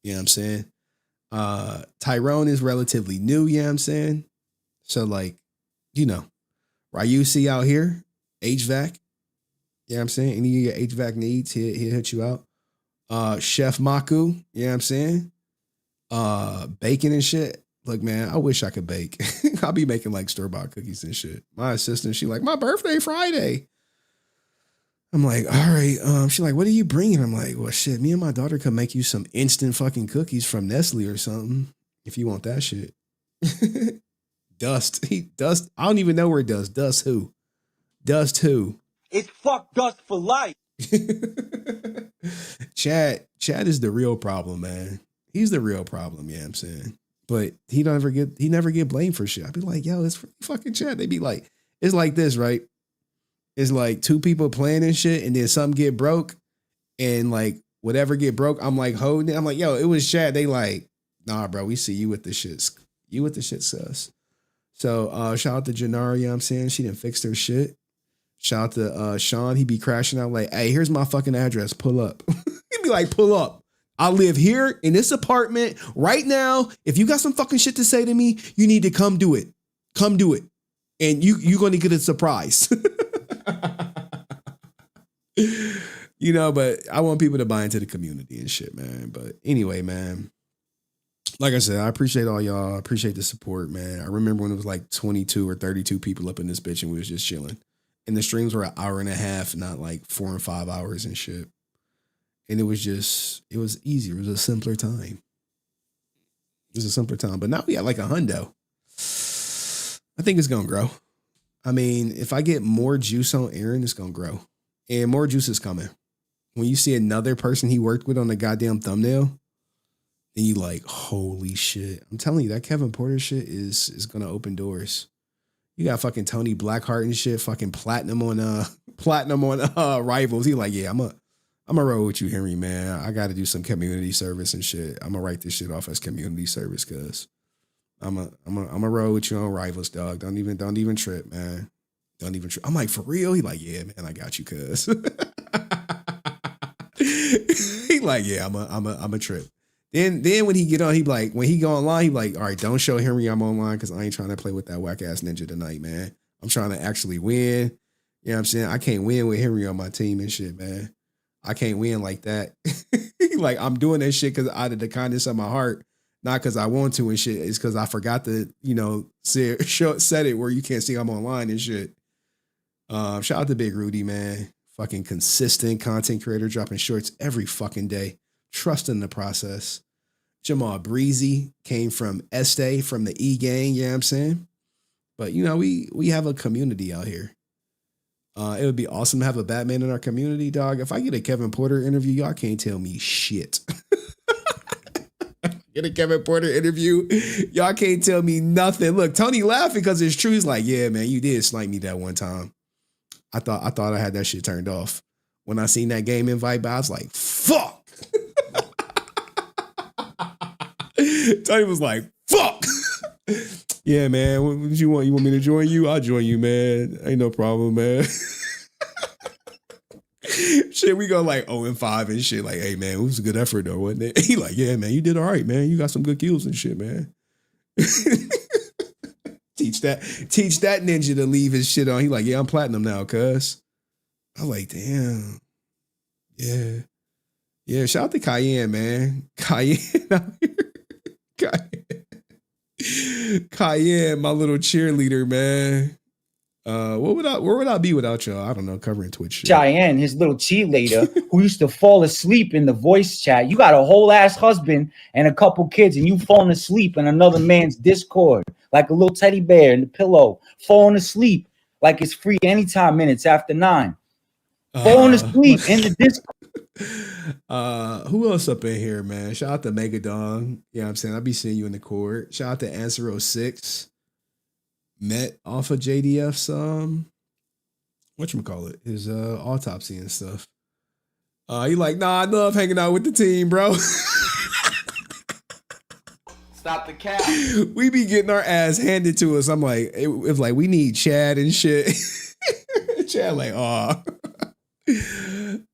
You know what I'm saying? Tyrone is relatively new, you know what I'm saying? So like, you know, Ryusi out here, HVAC. You know what I'm saying? Any of your HVAC needs, he'll hit you out. Chef Maku, you know what I'm saying? Baking and shit. Look, man, I wish I could bake. I'll be making like store-bought cookies and shit. My assistant, she like, my birthday Friday. I'm like, all right. She's like, what are you bringing? I'm like, well, shit, me and my daughter could make you some instant fucking cookies from Nestle or something if you want that shit. Dust. I don't even know where Dust. Dust who? Dust who? It's fuck Dust for life. Chad is the real problem, man. He's the real problem, yeah, I'm saying. But he never get blamed for shit. I'd be like, yo, it's fucking Chad. They be like, it's like this, right? It's like two people playing and shit, and then something get broke, and like whatever get broke, I'm like holding it. I'm like, yo, it was Chad. They like, nah, bro, we see you with the shit. You with the shit, sus. So shout out to Janara, you know what I'm saying? She didn't fix her shit. Shout out to Sean. He be crashing out like, hey, here's my fucking address. Pull up. He'd be like, pull up. I live here in this apartment right now. If you got some fucking shit to say to me, you need to come do it. Come do it. And you're going to get a surprise. You know, but I want people to buy into the community and shit, man. But anyway, man, like I said, I appreciate all y'all. I appreciate the support, man. I remember when it was like 22 or 32 people up in this bitch and we was just chilling. And the streams were an hour and a half, not like 4 and 5 hours and shit. And it was easier. It was a simpler time. It was a simpler time. But now we got like a hundo. I think it's going to grow. I mean, if I get more juice on Aaron, it's going to grow. And more juice is coming. When you see another person he worked with on the goddamn thumbnail, then you like, holy shit. I'm telling you, that Kevin Porter shit is going to open doors. You got fucking Tony Blackheart and shit, fucking platinum on Rivals. He like, yeah, I'm a roll with you, Henry, man. I got to do some community service and shit. I'm gonna write this shit off as community service because I'm a roll with you on Rivals, dog. Don't even trip, man. Don't even trip. I'm like, for real? He like, yeah, man, I got you, cuz. He like, yeah, I'm a trip. Then when he get on, he like, when he go online, he like, all right, don't show Henry I'm online because I ain't trying to play with that whack ass ninja tonight, man. I'm trying to actually win. You know what I'm saying? I can't win with Henry on my team and shit, man. I can't win like that. Like, I'm doing that shit because out of the kindness of my heart, not because I want to and shit. It's because I forgot to, you know, set it where you can't see I'm online and shit. Shout out to Big Rudy, man. Fucking consistent content creator dropping shorts every fucking day. Trusting the process. Jamal Breezy came from Estee from the E gang, you know what I'm saying? But you know, we have a community out here. It would be awesome to have a Batman in our community, dog. If I get a Kevin Porter interview, y'all can't tell me shit. Get a Kevin Porter interview, y'all can't tell me nothing. Look, Tony laughing because it's true. He's like, yeah, man, you did snipe me that one time. I thought I had that shit turned off. When I seen that game invite, I was like, fuck. Tony was like, fuck. Yeah, man. What you want? You want me to join you? I'll join you, man. Ain't no problem, man. Shit, we go like 0-5 and shit. Like, hey, man, it was a good effort though, wasn't it? He like, yeah, man, you did all right, man. You got some good kills and shit, man. Teach that ninja to leave his shit on. He like, yeah, I'm platinum now, cuz. I was like, damn. Yeah. Yeah, shout out to Cayenne, man. Cayenne out here. Cayenne, my little cheerleader, man. where would I be without y'all? I don't know, covering Twitch shit. Cheyenne, his little cheerleader, who used to fall asleep in the voice chat. You got a whole ass husband and a couple kids, and you falling asleep in another man's Discord like a little teddy bear in the pillow, falling asleep like it's free anytime minutes after 9. Falling asleep in the Discord. Who else up in here, man? Shout out to Megadon. Yeah, I'm saying I'll be seeing you in the court. Shout out to Answer06. Met off of JDF's whatchamacallit, his autopsy and stuff. He like, nah, I love hanging out with the team, bro. Stop the cap. We be getting our ass handed to us. I'm like, it was like we need Chad and shit. Chad like,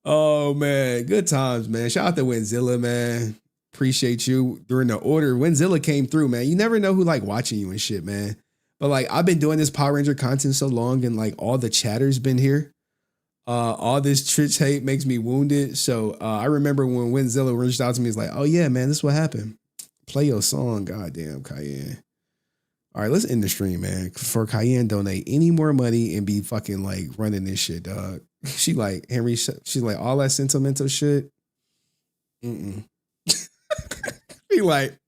oh man, good times, man. Shout out to Wenzilla, man. Appreciate you during the order. Wenzilla came through, man. You never know who like watching you and shit, man. But like I've been doing this Power Ranger content so long, and like all the chatter's been here. All this Twitch hate makes me wounded. So I remember when Wenzilla reached out to me, he's like, "Oh yeah, man, this is what happened. Play your song, goddamn Cayenne." All right, let's end the stream, man. For Cayenne, donate any more money and be fucking like running this shit, dog. She like Henry. She's like all that sentimental shit. She like,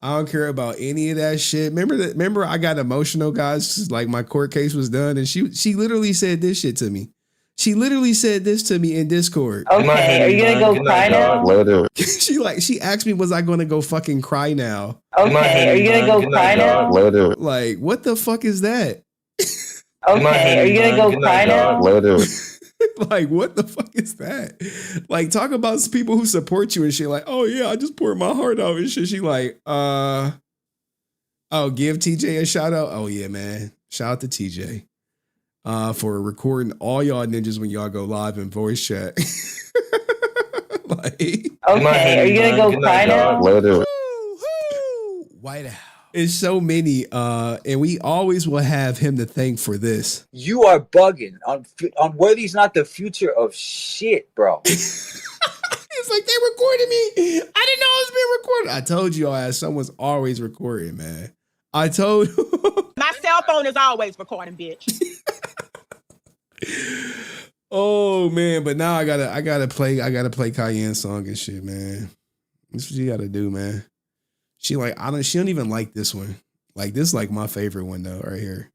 I don't care about any of that shit. Remember I got emotional, guys. Like my court case was done, and she literally said this shit to me. She literally said this to me in Discord. Okay, are you gonna go cry now? Later. she asked me, was I gonna go fucking cry now? Okay, are you gonna go cry now? Later. Like, what the fuck is that? Okay, are you gonna go cry now? Later. Like, what the fuck is that? Like, talk about people who support you and shit. Like, oh yeah, I just poured my heart out and shit. She like, oh, give TJ a shout out. Oh yeah, man. Shout out to TJ for recording all y'all ninjas when y'all go live in voice chat. Like, okay, are you gonna go cry now? Later. White House. It's so many, and we always will have him to thank for this. You are bugging. Unworthy's not the future of shit, bro. It's like they recorded me. I didn't know I was being recorded. I told you all, someone's always recording, man. I told My cell phone is always recording, bitch. Oh man, but now I gotta play Cayenne's song and shit, man. That's what you gotta do, man. She like, she don't even like this one. Like, this is like my favorite one though, right here.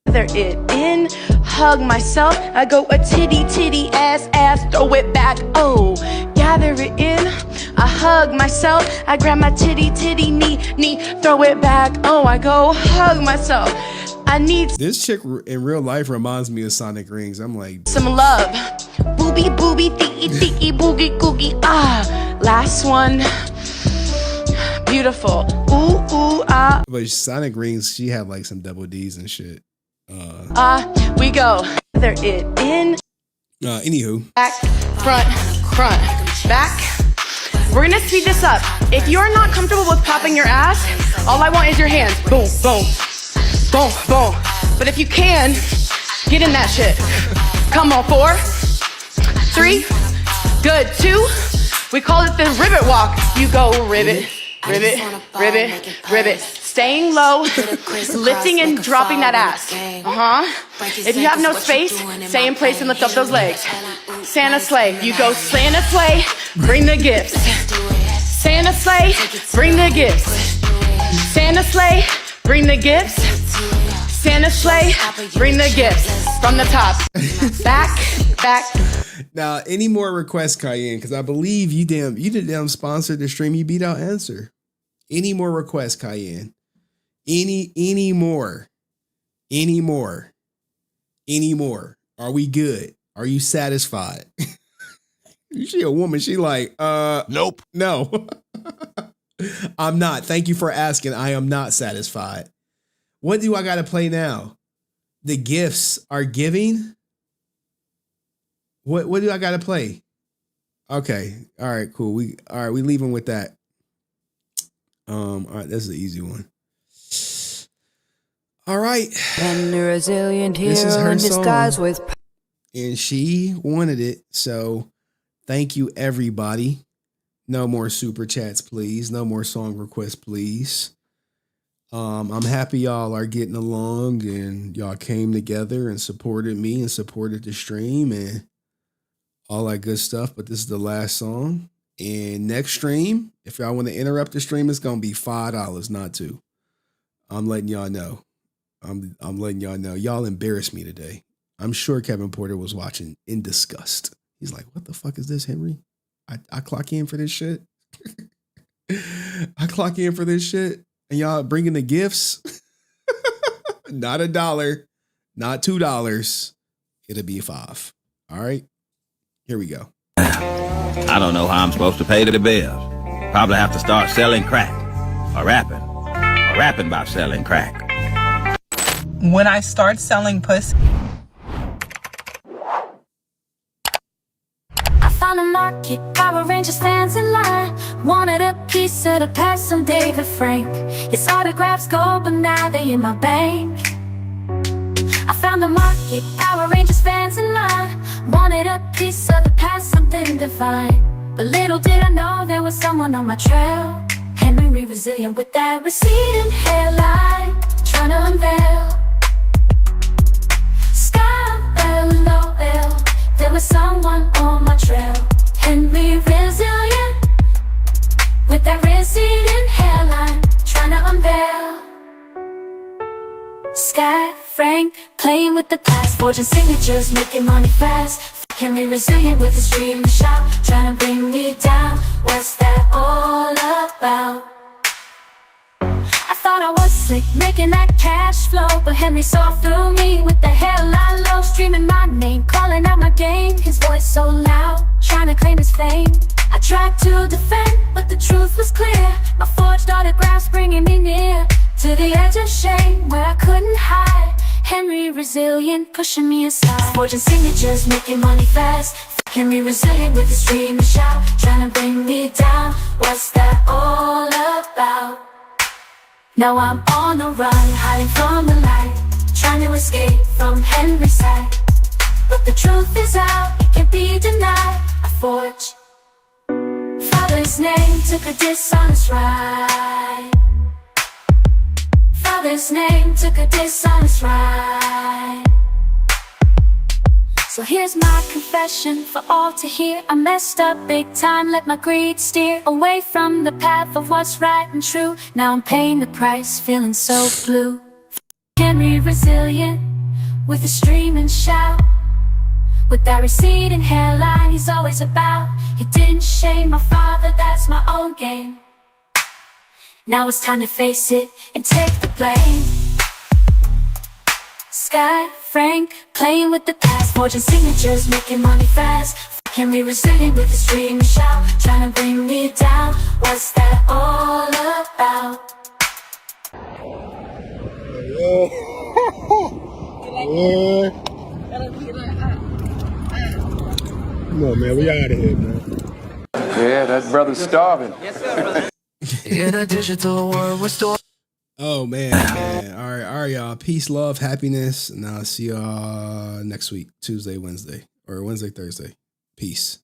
Gather it in, hug myself. I go a titty, ass, throw it back. Oh, gather it in, I hug myself. I grab my titty, knee, throw it back. Oh, I go hug myself. I need this chick in real life reminds me of Sonic Rings. I'm like, some love. Booby, tiki, boogie, googie. Last one. Beautiful. Ooh, ah. But Sonic Rings, she had like some double D's and shit. We go. Gather it in. Anywho. Back, front, back. We're gonna speed this up. If you're not comfortable with popping your ass, all I want is your hands. Boom, boom, boom, boom. But if you can, get in that shit. Come on, 4, 3, good, 2. We call it the ribbit walk. You go ribbit. Ribbit. Staying low, lifting and dropping that ass. If you have no space, stay in place and lift up those legs. Santa sleigh. You go Santa sleigh, bring the gifts. Santa sleigh, bring the gifts. Santa sleigh, bring the gifts. Santa sleigh, bring the gifts. From the top. Back. Now, any more requests, Cayenne? Because I believe you did sponsored the stream. You beat out Answer. Any more requests, Cayenne? Any more? Are we good? Are you satisfied? She a woman. She like, nope. No. I'm not. Thank you for asking. I am not satisfied. What do I got to play now? The gifts are giving. What do I got to play? Okay. All right, cool. We leaving with that. All right, this is an easy one. All right. HenryResilient hero in disguise with. And she wanted it, so thank you, everybody. No more super chats, please. No more song requests, please. I'm happy y'all are getting along and y'all came together and supported me and supported the stream and all that good stuff. But this is the last song. And next stream, if y'all want to interrupt the stream, it's gonna be $5, not $2. I'm letting y'all know. I'm letting y'all know. Y'all embarrassed me today. I'm sure Kevin Porter was watching in disgust. He's like, what the fuck is this, Henry? I clock in for this shit. I clock in for this shit. And y'all bringing the gifts. Not $1, not $2. It'll be $5. All right. Here we go. I don't know how I'm supposed to pay the bills. Probably have to start selling crack. Or rapping. Or rapping about selling crack. When I start selling pussy. I found a market, Power Rangers fans in line. Wanted a piece of the past from David Frank. His autographs go, but now they in my bank. I found the market, Power Rangers fans in line. Wanted a piece of the past, something divine. But little did I know there was someone on my trail. Henry Resilient with that receding hairline, trying to unveil. Sky-L-O-L, there was someone on my trail. Henry Resilient with that receding hairline, trying to unveil. Sky Frank, playing with the past, forging signatures, making money fast. Henry Resilient with his dream to shop, trying to bring me down. What's that all about? I thought I was slick, making that cash flow, but Henry saw through me with the hairline low, streaming my name, calling out my game. His voice so loud, trying to claim his fame. I tried to defend, but the truth was clear. My forged autographs bringing me near to the edge of shame where I couldn't hide. Henry Resilient pushing me aside, forging signatures, making money fast. Henry Resilient with his dream to shout, trying to bring me down. What's that all about? Now I'm on the run, hiding from the light, trying to escape from Henry's sight. But the truth is out, it can't be denied. I forge Father's name, took a dishonest ride. Father's name, took a dishonest ride. So here's my confession for all to hear. I messed up big time, let my greed steer away from the path of what's right and true. Now I'm paying the price, feeling so blue. Henry Resilient with a stream and shout, with that receding hairline he's always about. He didn't shame my father, that's my own game. Now it's time to face it and take the blame. Sky Frank, playing with the past, forging signatures, making money fast. Henry Resilient with his dream and shout, trying to bring me down. What's that all about? Come on, man, we out of here, man. Yeah, that brother's starving. In a digital world, we're still. Oh man. All right, y'all. Peace, love, happiness. And I'll see y'all next week, Tuesday, Wednesday, or Wednesday, Thursday. Peace.